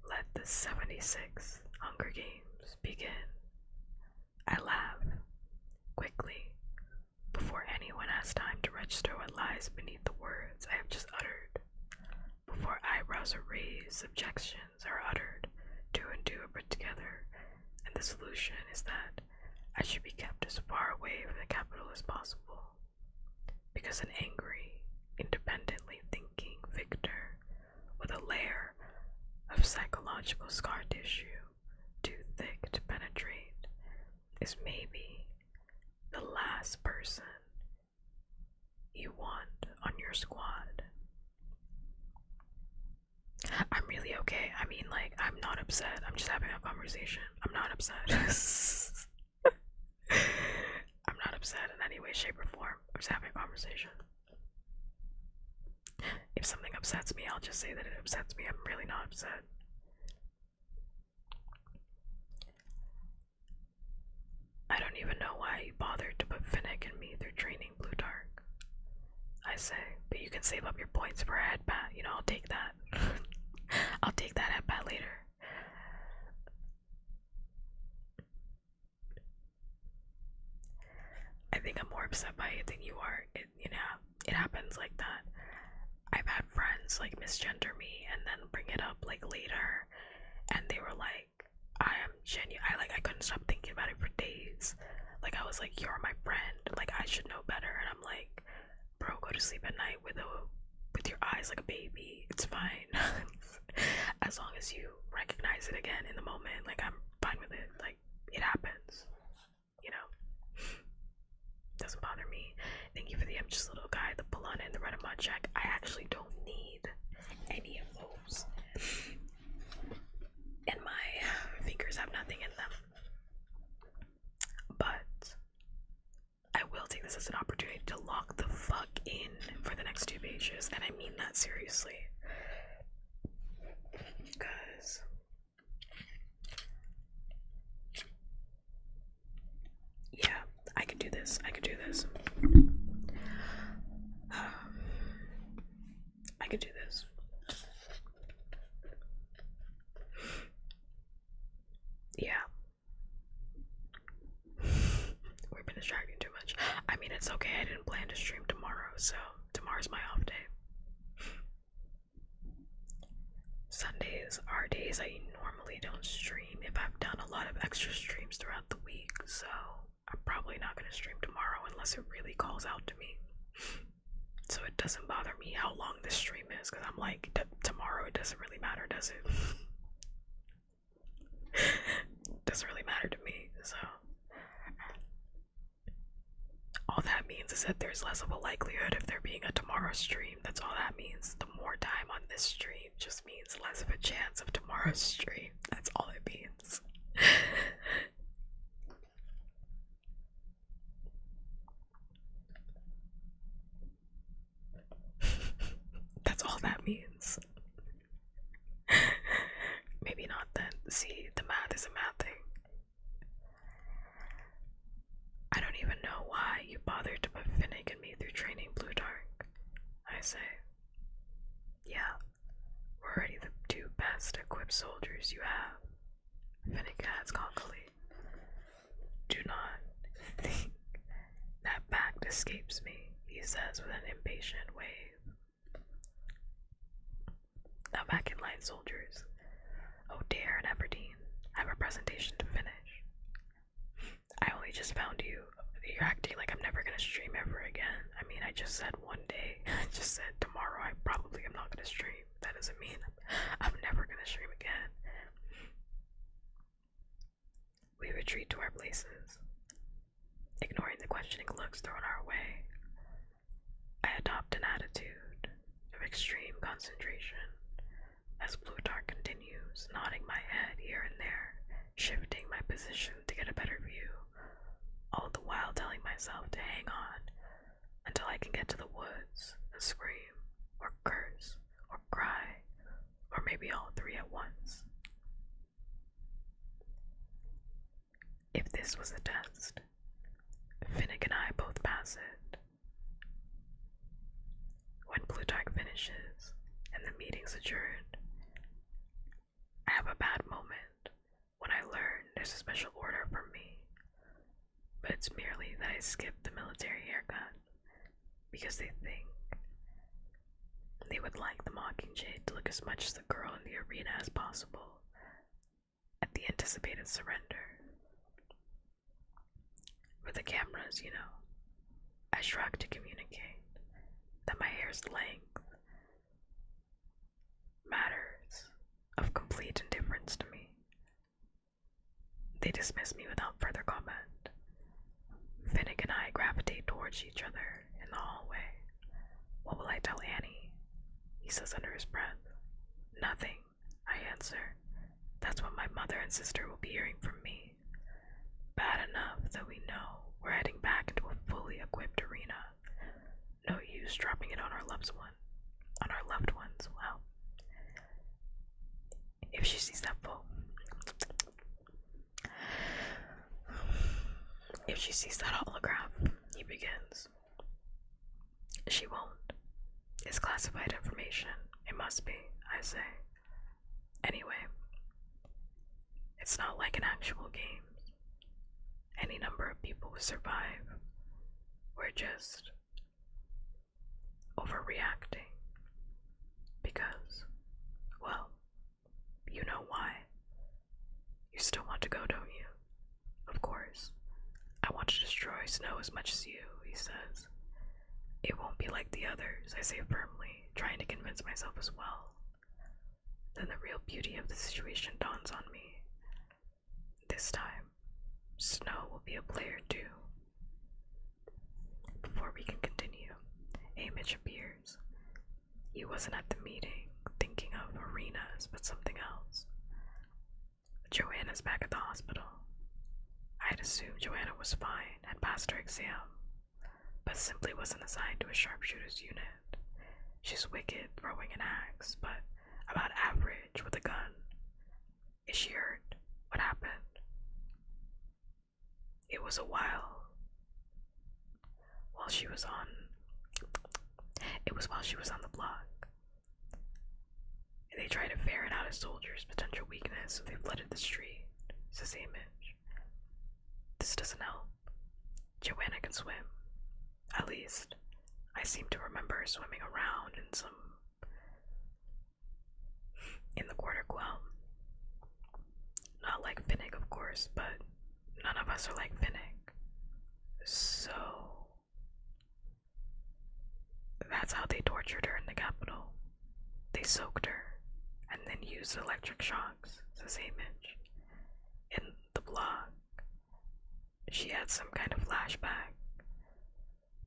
Let the 76 Hunger Games begin. I laugh, quickly, before anyone has time to register what lies beneath the words I have just uttered. Before eyebrows are raised, objections are uttered, two and two are put together, and the solution is that I should be kept as far away from the capital as possible. Because an angry, independently thinking victor with a layer of psychological scar tissue too thick to penetrate is maybe the last person you want on your squad. I'm really okay. I mean, like, I'm not upset. I'm just having a conversation. I'm not upset. I'm not upset in any way, shape, or form. I'm just having a conversation. If something upsets me, I'll just say that it upsets me. I'm really not upset. I don't even know why you bothered to put Finnick and me through training Blue Dark. I say, but you can save up your points for a headbat. You know, I'll take that. I'll take that headbat later. I think I'm more upset by it than you are. It happens like that. I've had friends like misgender me and then bring it up like later, and they were like, I am genuine. I couldn't stop thinking about it for days. Like I was like, you're my friend. Like I should know better. And I'm like, bro, go to sleep at night with your eyes like a baby. It's fine. As long as you recognize it again in the moment, like I'm fine with it. Like it happens. You know? Doesn't bother me. Thank you for the I'm just little guy, the Polana, and the red mud check. I actually don't need any of those. And my fingers have nothing in them. But I will take this as an opportunity to lock the fuck in for the next 2 pages, and I mean that seriously. Because yeah, I could do this. I could do this. are days I normally don't stream if I've done a lot of extra streams throughout the week, so I'm probably not gonna stream tomorrow unless it really calls out to me. So it doesn't bother me how long this stream is, because I'm like, tomorrow it doesn't really matter, does it? Doesn't really matter to me, so all that means is that there's less of a likelihood of there being a tomorrow stream. That's all that means. The more time on this stream just means less of a chance of tomorrow's stream. That's all it means. That's all that means. Maybe not then. See, the math is a math thing. I don't even know why you bothered to put Finnick and me through training Blue Dark. I say. Yeah, we're already the two best equipped soldiers you have. Finnick adds cockily. Do not think that fact escapes me, he says with an impatient wave. Now back in line, soldiers. Oh dear, and Everdeen, I have a presentation to finish. I only just found you. You're acting like I'm never gonna stream ever again. I mean, I just said one day. I just said tomorrow I probably am not gonna stream. That doesn't mean I'm never gonna stream again. We retreat to our places, ignoring the questioning looks thrown our way. I adopt an attitude of extreme concentration as Plutarch continues, nodding my head here and there, shifting my position to get a better view, all the while telling myself to hang on until I can get to the woods and scream, or curse, or cry, or maybe all three at once. If this was a test, Finnick and I both pass it. When Plutarch finishes and the meeting's adjourned, I have a bad moment when I learn there's a special order for me, but it's merely that I skipped the military haircut because they think they would like the Mockingjay to look as much as the girl in the arena as possible at the anticipated surrender. For the cameras, you know, I shrug to communicate that my hair's length matters of complete indifference to me. They dismiss me without further comment. Finnick and I gravitate towards each other in the hallway. What will I tell Annie? He says under his breath. Nothing, I answer. That's what my mother and sister will be hearing from me. Bad enough that we know we're heading back into a fully equipped arena. No use dropping it on our loved ones. Well, if she sees that holograph, he begins. She won't. It's classified information. It must be, I say. Anyway, it's not like an actual game. Any number of people will survive. We're just overreacting. Because, well, you know why. You still want to go, don't you? Of course. I want to destroy Snow as much as you, he says. It won't be like the others, I say firmly, trying to convince myself as well. Then the real beauty of the situation dawns on me. This time, Snow will be a player too. Before we can continue, Amish appears. He wasn't at the meeting thinking of arenas, but something else. Joanna's back at the hospital. I had assumed Joanna was fine, had passed her exam, but simply wasn't assigned to a sharpshooter's unit. She's wicked throwing an axe, but about average with a gun. Is she hurt? What happened? It was a while she was on while she was on the block. They tried to ferret out a soldier's potential weakness, so they flooded the street, says Amish. This doesn't help. Joanna can swim. At least, I seem to remember her swimming around in the quarter quell. course, but none of us are like Finnick. So that's how they tortured her in the capital. They soaked her and then used electric shocks, says Image. In the blog, she had some kind of flashback.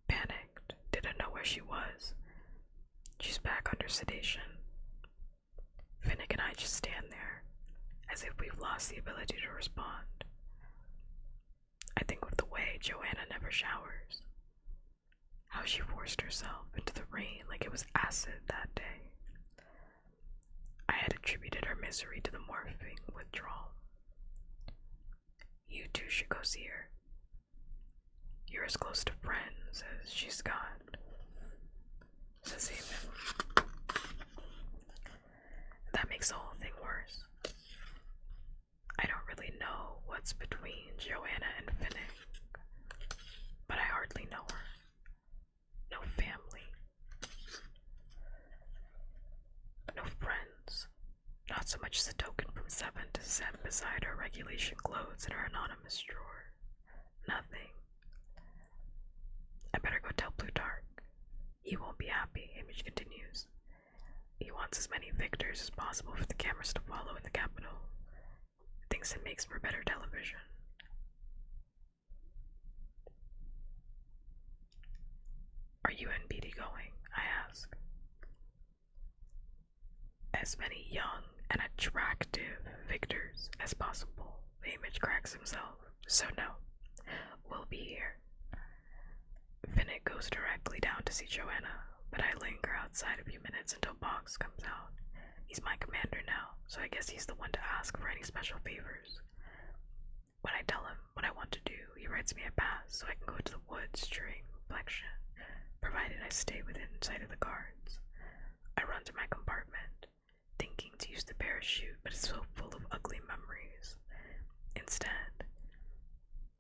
Panicked, didn't know where she was. She's back under sedation. Finnick and I just stand there, as if we've lost the ability to respond. I think of the way Joanna never showers. How she forced herself into the rain like it was acid that day. I had attributed her misery to the morphine withdrawal. You two should go see her. You're as close to friends as she's got, says Eamon. That makes the whole thing worse. I don't really know what's between Joanna and Finnick, but I hardly know her. No family. No friends. Not so much as a token from Seven to set beside her regulation clothes in her anonymous drawer. Nothing. I better go tell Plutarch. He won't be happy, Image continues. He wants as many victors as possible for the cameras to follow in the capital. Thinks it makes for better television. Are you and Beatty going? I ask. As many young and attractive victors as possible, the Image cracks himself. So no, we'll be here. Finnick goes directly down to see Joanna, but I linger outside a few minutes until Boggs comes out. He's my commander now, so I guess he's the one to ask for any special favors. When I tell him what I want to do, he writes me a pass so I can go to the woods during reflection, provided I stay within sight of the guards. I run to my compartment, thinking to use the parachute, but it's so full of ugly memories. Instead,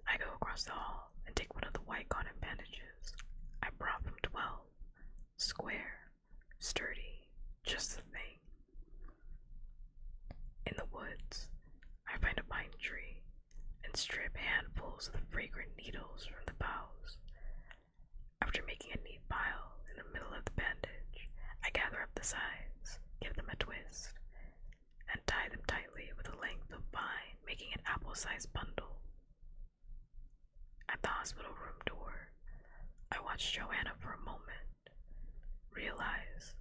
I go across the hall and take one of the white cotton bandages I brought from 12. Square, sturdy, just the thing. In the woods, I find a pine tree and strip handfuls of the fragrant needles from the boughs. After making a neat pile in the middle of the bandage, I gather up the sides, give them a twist, and tie them tightly with a length of pine, making an apple-sized bundle. At the hospital room door, I watch Joanna for a moment, realize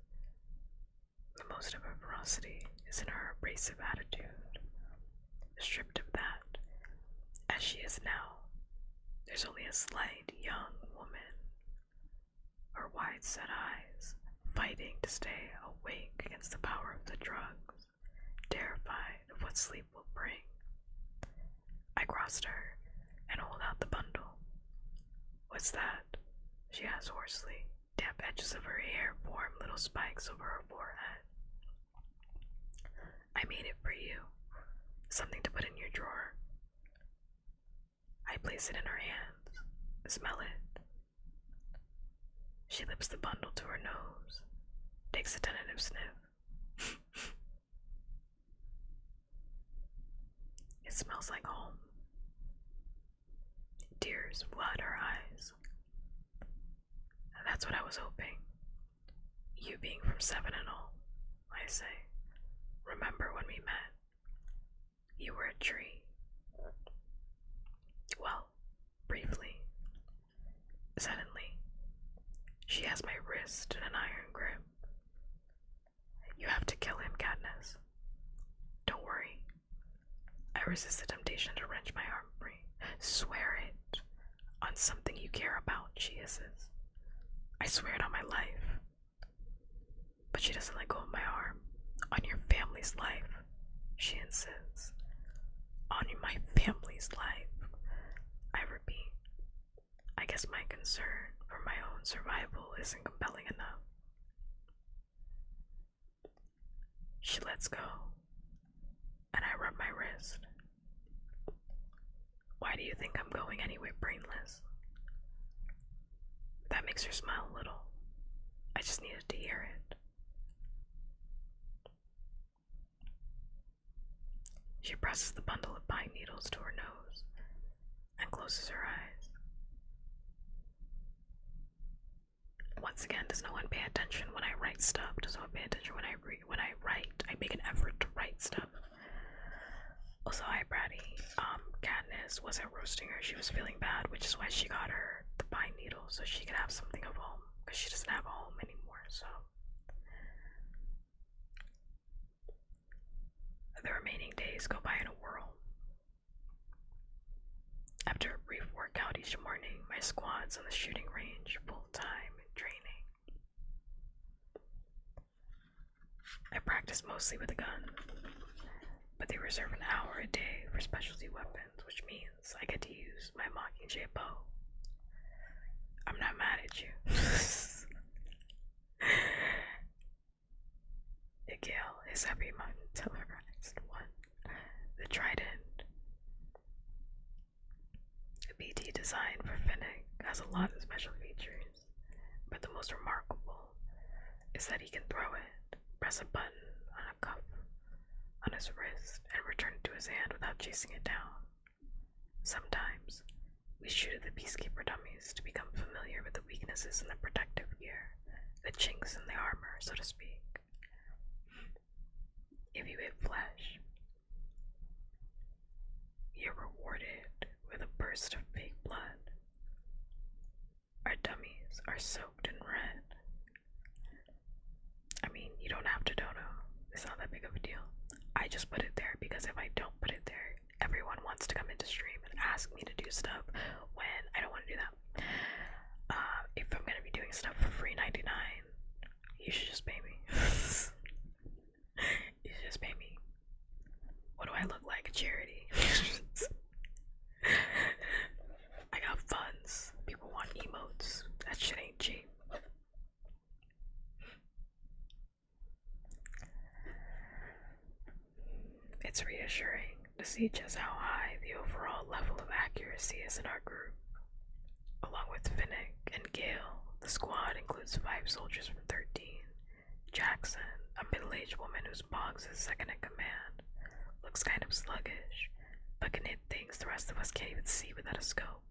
that most of her ferocity is in her abrasive attitude. Stripped of that, as she is now, there's only a slight young woman, her wide-set eyes fighting to stay awake against the power of the drugs, terrified of what sleep will bring. I cross her and hold out the bundle. What's that? She asks hoarsely. Damp edges of her hair form little spikes over her forehead. I made it for you. Something to put in your drawer. I place it in her hands. Smell it. She lifts the bundle to her nose, takes a tentative sniff. It smells like home. Tears flood her eyes. That's what I was hoping. You being from Seven and all, I say. Remember when we met? You were a tree. Well, briefly. Suddenly, she has my wrist in an iron grip. You have to kill him, Katniss. Don't worry. I resist the temptation to wrench my arm free. Swear it. On something you care about, she hisses. I swear it on my life. But she doesn't let go of my arm. On your family's life, she insists. On my family's life. I repeat. I guess my concern for my own survival isn't compelling enough. She lets go, and I rub my wrist. Why do you think I'm going anyway, brainless? That makes her smile a little. I just needed to hear it. She presses the bundle of pine needles to her nose and closes her eyes. Once again, does no one pay attention when I write stuff? Does no one pay attention when I read? When I write, I make an effort to write stuff. Also, hi Bratty. Katniss wasn't roasting her. She was feeling bad, which is why she got her the pine needle so she could have something of home, because she doesn't have a home anymore. So the remaining days go by in a whirl. After a brief workout each morning, my squad's on the shooting range, full-time and training. I practice mostly with a gun, but they reserve an hour a day for specialty weapons, which means I get to use my Mockingjay bow. I'm not mad at you. Gale is every month televised one. The Trident. A BT design for Finnick has a lot of special features, but the most remarkable is that he can throw it, press a button on a cuff on his wrist, and return it to his hand without chasing it down. Sometimes, we shoot at the Peacekeeper dummies to become familiar with the weaknesses in the protective gear, the chinks in the armor, so to speak. If you hit flesh, you're rewarded with a burst of fake blood. Our dummies are soaked in red. I mean, you don't have to dono. It's not that big of a deal. I just put it there because if I don't put it there, everyone wants to come into stream and ask me to do stuff when I don't want to do that. If I'm gonna be doing stuff for free 99, you should just pay me. You should just pay me. What do I look like? A charity? I got funds. People want emotes. That shit ain't cheap. It's reassuring to see just how high the overall level of accuracy is in our group. Along with Finnick and Gale, the squad includes 5 soldiers from 13. Jackson, a middle-aged woman whose Boggs is second in command, looks kind of sluggish, but can hit things the rest of us can't even see without a scope.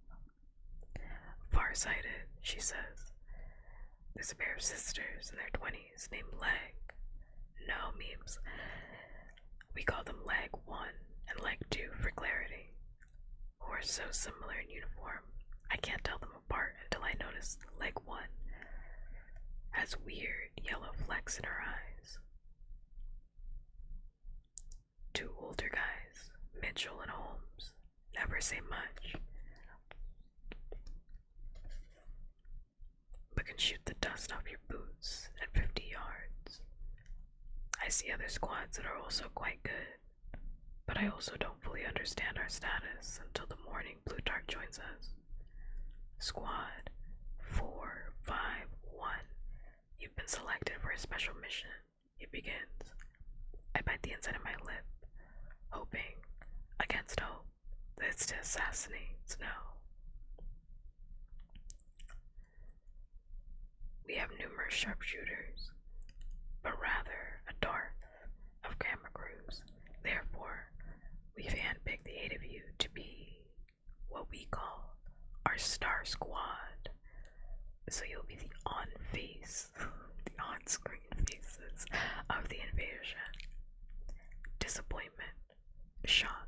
Farsighted, she says. There's a pair of sisters in their 20s named Leg. No memes. We call them Leg 1 and Leg 2 for clarity, who are so similar in uniform, I can't tell them apart until I notice Leg 1 has weird yellow flecks in her eyes. 2 older guys, Mitchell and Holmes, never say much, but can shoot the dust off your boots at 50 yards. I see other squads that are also quite good, but I also don't fully understand our status until the morning Plutarch joins us. Squad 451. You've been selected for a special mission. It begins. I bite the inside of my lip, hoping, against hope, that it's to assassinate Snow. We have numerous sharpshooters, but rather a dearth of camera crews. Therefore, we've handpicked the 8 of you to be what we call our star squad. So you'll be the the on-screen faces of the invasion. Disappointment, shock,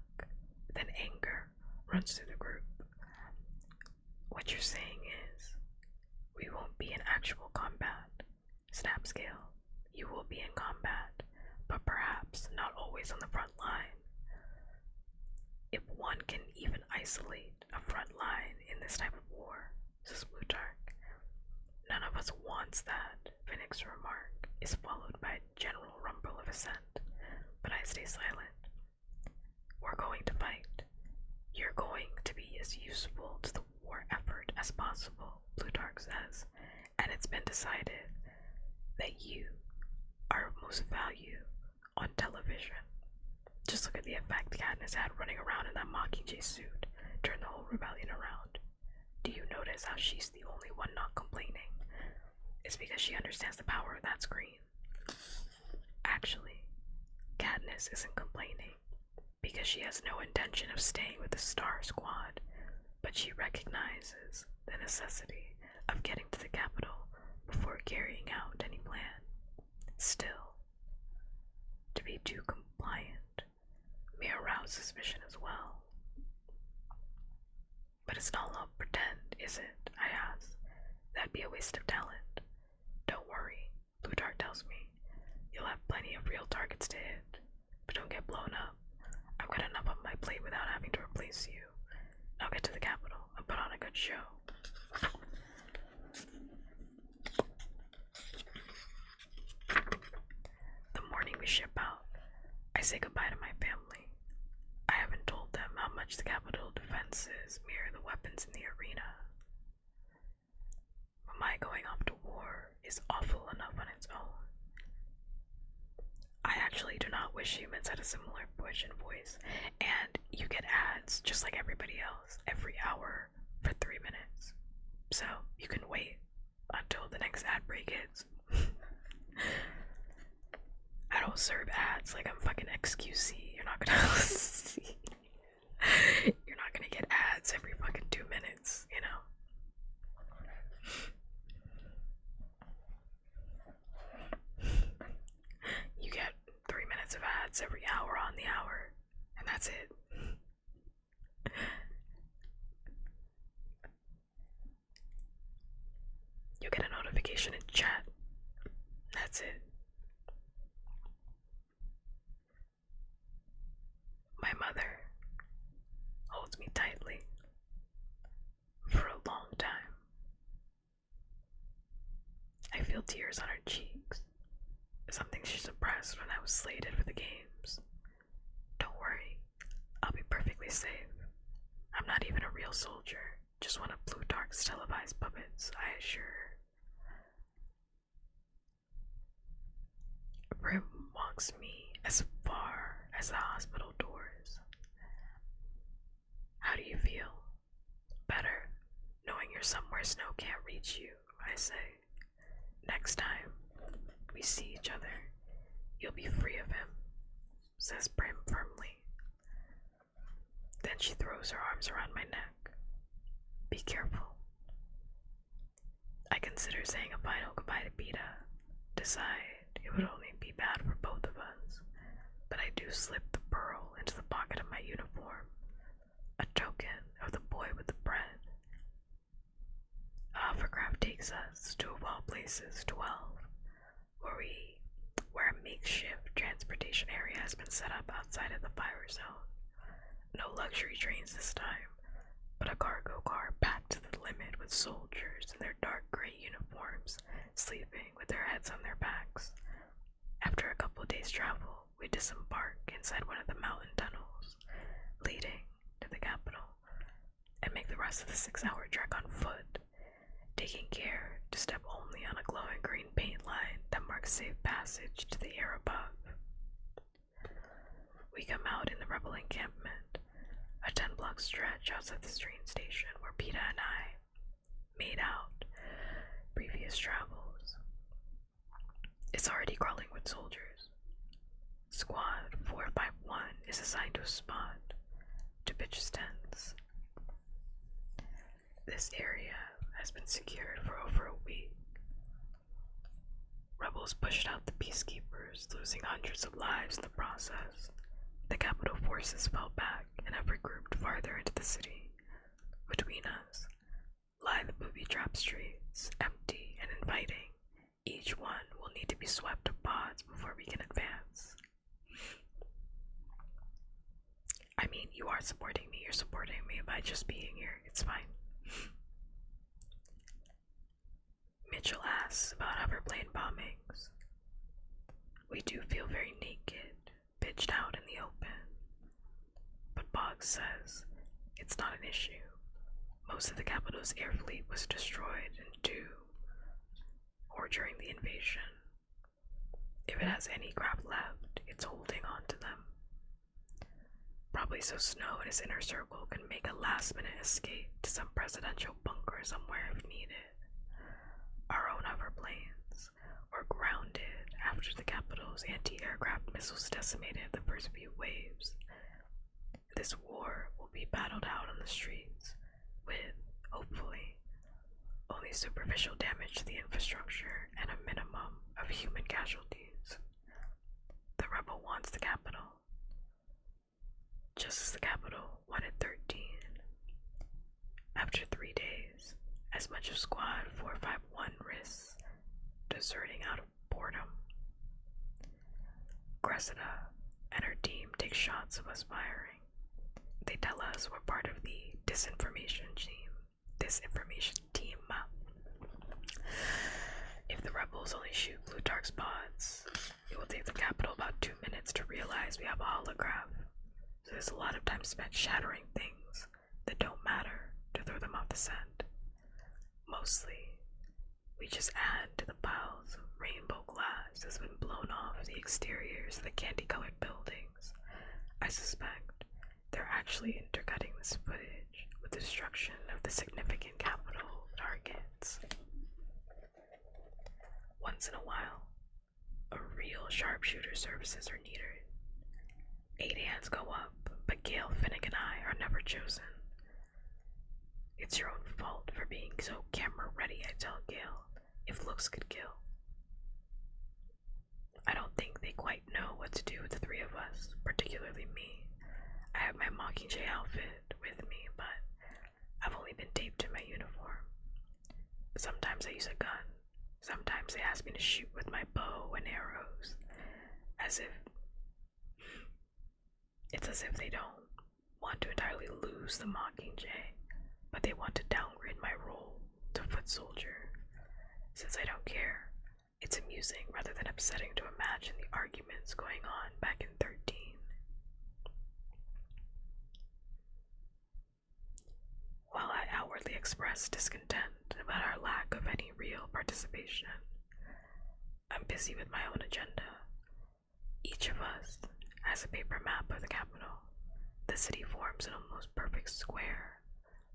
then anger runs through the group. What you're saying is, we won't be in actual combat. Snapscale, you will be in combat, but perhaps not always on the front line. If one can even isolate a front line in this type of war, says Plutarch. None of us wants that. Finnick's remark is followed by a general rumble of assent, but I stay silent. We're going to fight. You're going to be as useful to the war effort as possible, Plutarch says, and it's been decided that you are of most value on television. Just look at the effect Katniss had running around in that Mockingjay suit, turned the whole rebellion around. Do you notice how she's the only one not complaining? It's because she understands the power of that screen. Actually, Katniss isn't complaining because she has no intention of staying with the Star Squad, but she recognizes the necessity of getting to the capital before carrying out any plan. Still, to be too compliant may arouse suspicion as well. But it's not all pretend, is it? I ask. That'd be a waste of talent. Don't worry, Plutarch tells me. You'll have plenty of real targets to hit, but don't get blown up. I've got enough on my plate without having to replace you. Now get to the capital and put on a good show. The morning we ship out, I say goodbye to my family. I haven't told them how much the capital defenses mirror the weapons in the arena. But my going off to war is awful enough on its own. I actually do not wish humans had a similar push and voice, and you get ads just like everybody else every hour for 3 minutes. So you can wait until the next ad break hits. I don't serve ads like I'm fucking XQC. You're not gonna see. You're not gonna get ads every fucking 2 minutes, you know? You get 3 minutes of ads every hour on the hour, and that's it. You get a notification in chat. That's it. My mother holds me tightly for a long time. I feel tears on her cheeks, something she suppressed when I was slated for the games. Don't worry, I'll be perfectly safe. I'm not even a real soldier, just one of Plutarch's televised puppets, I assure her. Brim walks me as far as the hospital doors. How do you feel? Better, knowing you're somewhere snow can't reach you, I say. Next time we see each other, you'll be free of him, says Brim firmly. Then she throws her arms around my neck. Be careful. I consider saying a final goodbye to Beta. Decide it would only be bad for both of us, but I do slip the pearl into the pocket of my uniform, a token of the boy with the bread. A hovercraft takes us to, of all places, 12, where a makeshift transportation area has been set up outside of the fire zone. No luxury trains this time, but a cargo car packed to the limit with soldiers in their dark gray uniforms, sleeping with their heads on their backs. After a couple days' travel, we disembark inside one of the mountain tunnels leading to the capital and make the rest of the 6-hour trek on foot, taking care to step only on a glowing green paint line that marks safe passage to the air above. We come out in the rebel encampment, a 10-block stretch outside the train station where Peta and I made out previous travels. It's already crawling with soldiers. Squad 451 is assigned to a spot to pitch his tents. This area has been secured for over a week. Rebels pushed out the peacekeepers, losing hundreds of lives in the process. The capital forces fell back and have regrouped farther into the city. Between us lie the booby-trapped streets, empty and inviting. Each one will need to be swept to pods before we can advance. I mean, you are supporting me. You're supporting me by just being here. It's fine. Mitchell asks about hoverplane bombings. We do feel very naked, pitched out in the open. But Boggs says it's not an issue. Most of the capital's air fleet was destroyed in 2 or during the invasion. If it has any craft left, it's holding on to them. Probably so Snow and his inner circle can make a last-minute escape to some presidential bunker somewhere if needed. Our own hoverplanes were grounded after the capital's anti-aircraft missiles decimated the first few waves. This war will be battled out on the streets with, hopefully, only superficial damage to the infrastructure and a minimum of human casualties. The rebel wants the capital, just as the capital wanted 13. After 3 days, as much of Squad 451 risks deserting out of boredom. Cressida and her team take shots of us firing. They tell us we're part of the disinformation team. If the rebels only shoot Plutarch's pods, it will take the capital about 2 minutes to realize we have a holograph. So there's a lot of time spent shattering things that don't matter to throw them off the scent. Mostly, we just add to the piles of rainbow glass that's been blown off the exteriors of the candy-colored buildings. I suspect they're actually intercutting this footage with the destruction of the significant capital targets. Once in a while, a real sharpshooter services are needed. 8 hands go up, but Gail, Finnick, and I are never chosen. It's your own fault for being so camera ready, I tell Gail, if looks could kill. I don't think they quite know what to do with the 3 of us, particularly me. I have my Mockingjay outfit with me, but I've only been taped to my uniform. Sometimes I use a gun. Sometimes they ask me to shoot with my bow and arrows, it's as if they don't want to entirely lose the Mockingjay, but they want to downgrade my role to foot soldier. Since I don't care, it's amusing rather than upsetting to imagine the arguments going on back in 13. While I outwardly express discontent about our lack of any real participation, I'm busy with my own agenda. Each of us has a paper map of the capital. The city forms an almost perfect square.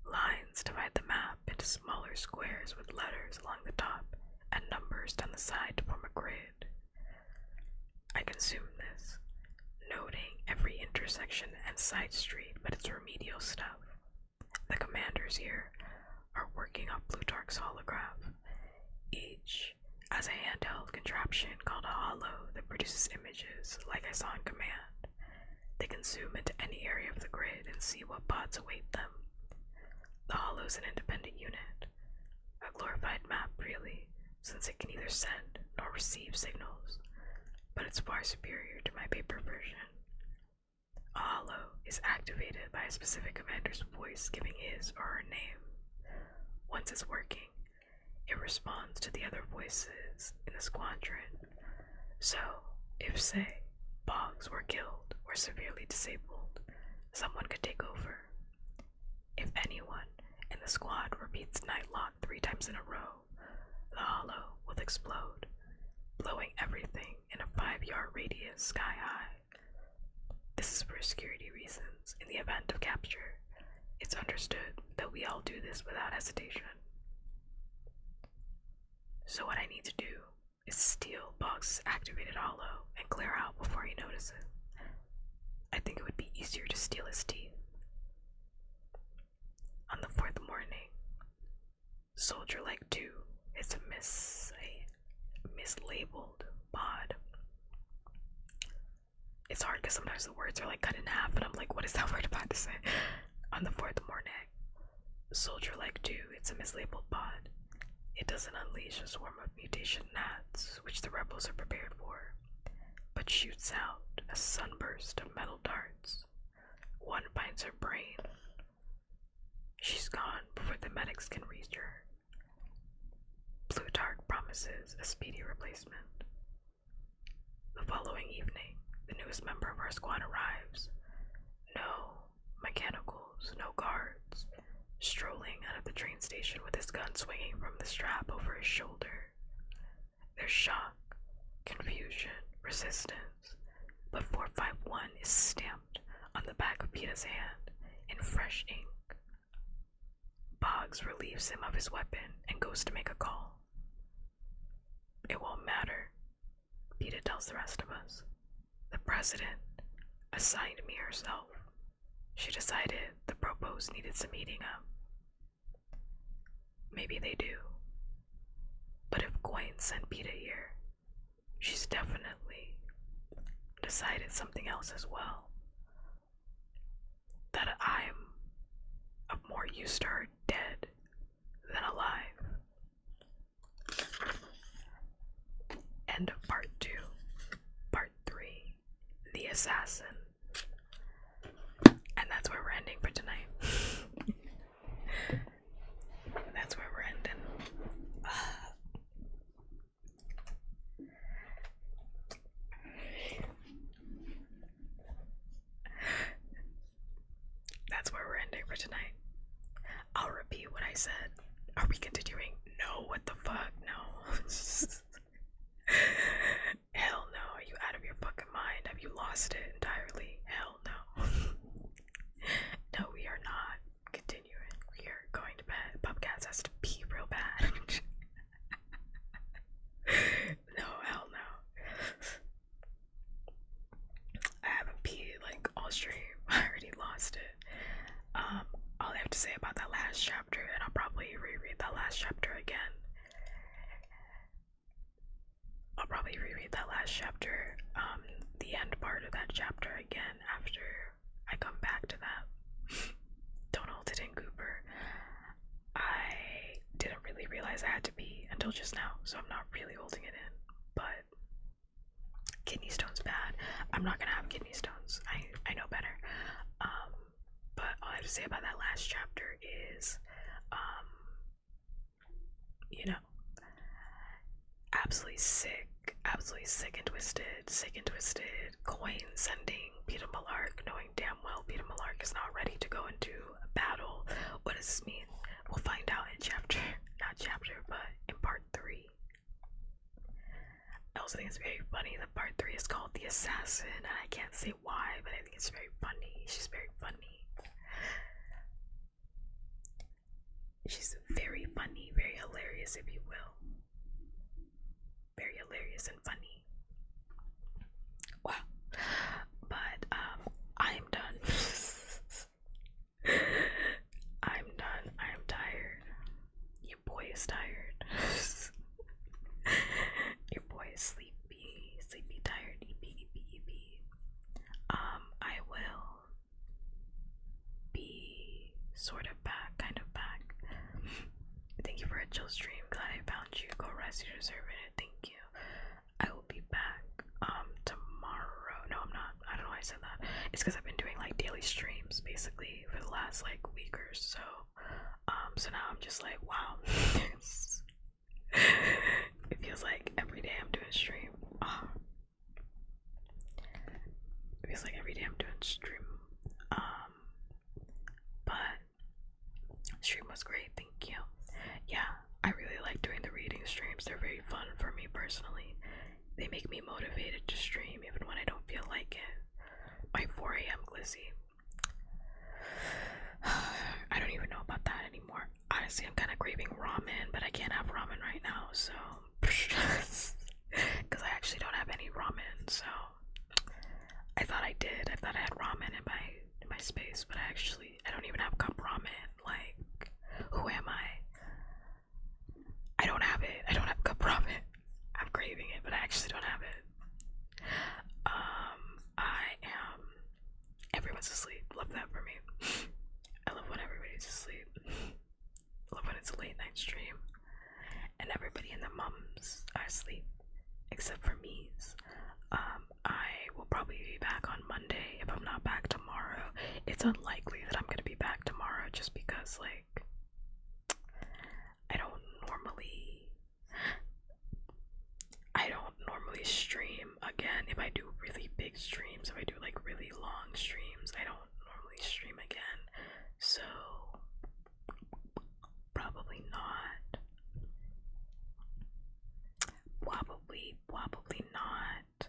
Lines divide the map into smaller squares with letters along the top and numbers down the side to form a grid. I consume this, noting every intersection and side street, but it's remedial stuff. The commanders here are working on Plutarch's holograph. Each has a handheld contraption called a holo that produces images like I saw in command. They can zoom into any area of the grid and see what pods await them. The holo's an independent unit, a glorified map really, since it can neither send nor receive signals, but it's far superior to my paper version. A holo is activated by a specific commander's voice giving his or her name. Once it's working, it responds to the other voices in the squadron. So, if, say, Boggs were killed or severely disabled, someone could take over. If anyone in the squad repeats Nightlock 3 times in a row, the holo will explode, blowing everything in a 5-yard radius sky high. This is for security reasons. In the event of capture, it's understood that we all do this without hesitation. So what I need to do is steal Boggs' activated holo and clear out before he notices. I think it would be easier to steal his teeth. On the 4th morning, Soldier Leg 2 is a mislabeled pod. It's hard because sometimes the words are like cut in half and I'm like, what is that word about to say? On the 4th morning, Soldier Leg 2, it's a mislabeled pod. It doesn't unleash a swarm of mutation gnats, which the rebels are prepared for, but shoots out a sunburst of metal darts. One finds her brain. She's gone before the medics can reach her. Plutarch promises a speedy replacement. The following evening, the newest member of our squad arrives. No mechanicals, no guards, strolling out of the train station with his gun swinging from the strap over his shoulder. There's shock, confusion, resistance, but 451 is stamped on the back of Peta's hand in fresh ink. Boggs relieves him of his weapon and goes to make a call. It won't matter, Peta tells the rest of us. The president assigned me herself. She decided the Propos needed some heating up. Maybe they do. But if Coin sent Peta here, she's definitely decided something else as well. That I'm of more use to her dead than alive. End of part 2. Part 3. The Assassin. And that's where we're ending for tonight. That's where we're ending. That's where we're ending for tonight. I'll repeat what I said. Are we continuing? No, what the fuck? No. Hell no. Are you out of your fucking mind? Have you lost it entirely? Hell no. No, we are not continuing. We are going to bed. Bubcats has to pee real bad. No, hell no. I haven't peed like all stream. I already lost it. All I have to say about that last chapter, and I'll probably reread that last chapter again. I'll probably reread that last chapter, the end part of that chapter again after I come back to that. Don't hold it in, Cooper. I didn't really realize I had to pee until just now, so I'm not really holding it in. But kidney stones bad. I'm not gonna have kidney stones. I know better. But all I have to say about that last chapter is, you know, absolutely sick and twisted. Coin sending Peter Malark, knowing damn well Peter Malark is not ready to go into a battle. What does this mean? We'll find out in but in part 3. I also think it's very funny that part 3 is called The Assassin, and I can't say why, but I think it's very funny. She's very funny. She's very funny, very hilarious, if you will. Very hilarious and funny. Wow. But I'm done. I'm done. I am tired. Your boy is tired. Your boy is sleepy, tired, EP. I will be sort of back, kind of back. Thank you for a chill stream. Glad I found you. Go rest. You deserve it. Thank you. I will be back tomorrow. No, I'm not. I don't know why I said that. It's because I've been doing like daily streams basically for the last like week or so. So now I'm just like, wow. It feels like every day I'm doing stream. It feels like every day I'm doing stream. But stream was great, thank you. Yeah, I really like doing the reading streams. They're very fun for me personally. They make me motivated to stream even when I don't feel like it. My 4 a.m. glizzy. I don't even know about that anymore. Honestly, I'm kind of craving ramen, but I can't have ramen right now, so because I actually don't have any ramen. So I thought I did. I thought I had ramen in my space, but I don't even have cup ramen. Like, who am I? I don't have it. I don't have cup ramen. I'm craving it, but I actually don't have it. Everyone's asleep. Love that for me. I love when everybody's asleep. Love when it's a late night stream and everybody and their mums are asleep except for me. I will probably be back on Monday if I'm not back tomorrow. It's unlikely that I'm gonna be back tomorrow just because like I don't normally stream again. If I do really big streams, if I do like really long streams, I don't normally stream again. So probably not. Probably not.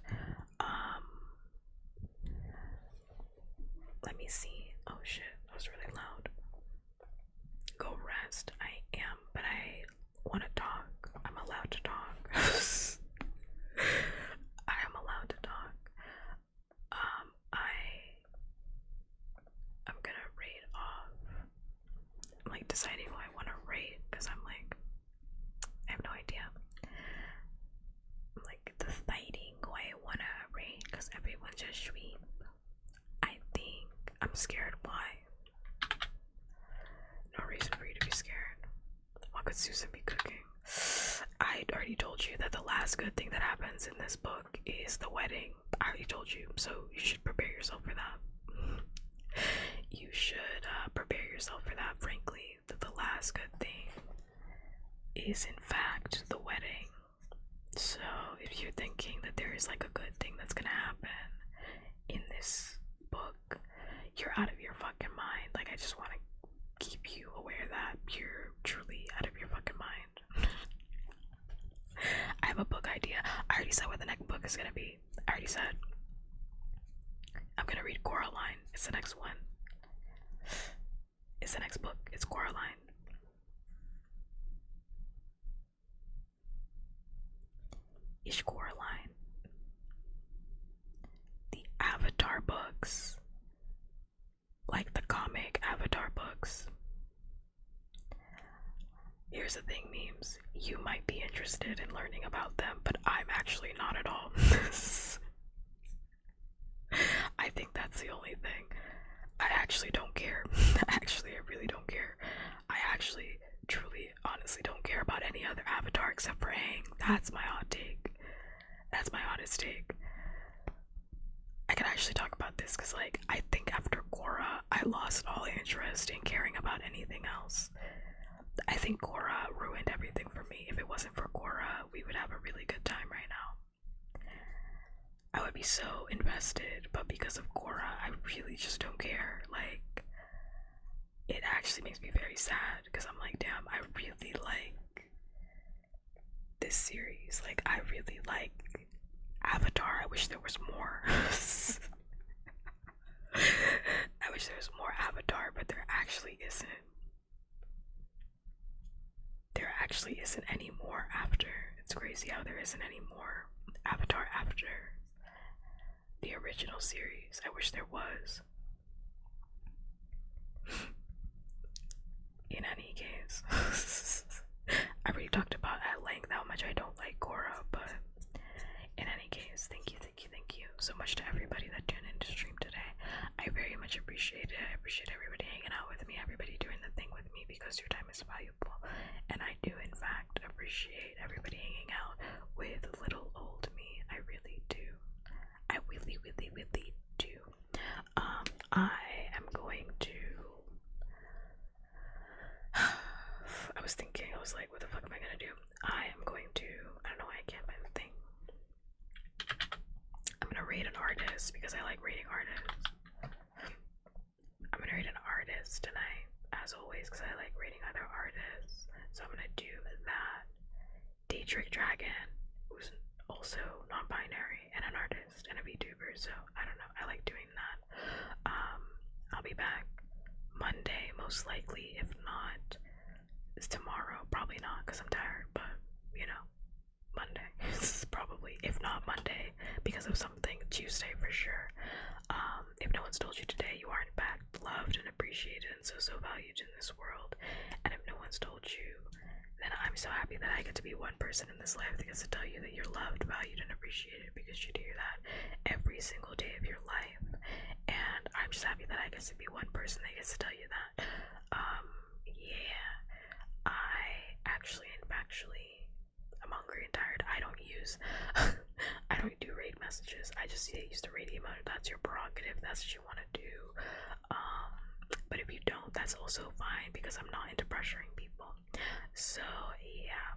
Let me see. Oh shit, that was really loud. Go rest. I am, but I want to talk. I'm allowed to talk. I am allowed to talk. I'm like deciding who I want to rate because I'm like, I have no idea. I'm like deciding who I want to rate because everyone's just sweet. I think I'm scared. Why? No reason for you to be scared. What could Susan be cooking? I already told you that the last good thing that happens in this book is the wedding. I already told you, so you should prepare yourself for that. You should prepare yourself for that, frankly, that the last good thing is in fact the wedding. So if you're thinking that there is like a good thing that's gonna happen in this book, you're out of your fucking mind. Like, I just want to keep you aware that you're truly out of your fucking mind. I have a book idea. I already said what the next book is gonna be. I already said I'm gonna read Coraline. It's the next one. It's the next book. It's Coraline. It's Coraline. The Avatar books, like the comic Avatar books. Here's the thing, memes. You might be interested in learning about them, but I'm actually not at all. I think that's the only thing. I actually don't care. Actually, I really don't care. I actually, truly, honestly don't care about any other Avatar except for Aang. That's my hot take. That's my hottest take. I can actually talk about this because, like, I think after Korra, I lost all interest in caring about anything else. I think Korra ruined everything for me. If it wasn't for Korra, we would have a really good time right now. I would be so invested, but because of Korra, I really just don't care. Like, it actually makes me very sad because I'm like, damn, I really like this series. Like, I really like Avatar. I wish there was more. I wish there was more Avatar, but there actually isn't. There actually isn't any more after. It's crazy how there isn't any more Avatar after the original series. I wish there was. In any case, I already talked about at length how much I don't like Korra, but in any case, thank you so much to everybody that tuned in to stream today. I very much appreciate it. I appreciate everybody hanging out with me, everybody doing the thing with me, because your time is valuable. And I do, in fact, appreciate everybody hanging out with little old me. I really do. I really, really, really do. I am going to. I was thinking, I was like, what the fuck am I gonna do? I am going to. I don't know why I can't find the thing. I'm gonna rate an artist because I like rating artists. I'm gonna rate an artist tonight, as always, because I like rating other artists. So I'm gonna do that. Dietrich Dragon, who's also non-binary and an artist and a VTuber. So I don't know. I like doing that. I'll be back Monday, most likely. If not, it's tomorrow. Probably not, because I'm tired. But you know, Monday. Probably, if not Monday, because of something, Tuesday for sure. If no one's told you today, you are in fact loved and appreciated and so valued in this world. And if no one's told you, then I'm so happy that I get to be one person in this life that gets to tell you that you're loved, valued, and appreciated, because you do that every single day of your life. And I'm just happy that I get to be one person that gets to tell you that. Yeah, I actually and factually, I'm hungry and tired. I don't use I don't do raid messages. I just use the raid emote. That's your prerogative. That's what you want to do. But if you don't, that's also fine, because I'm not into pressuring people. So yeah,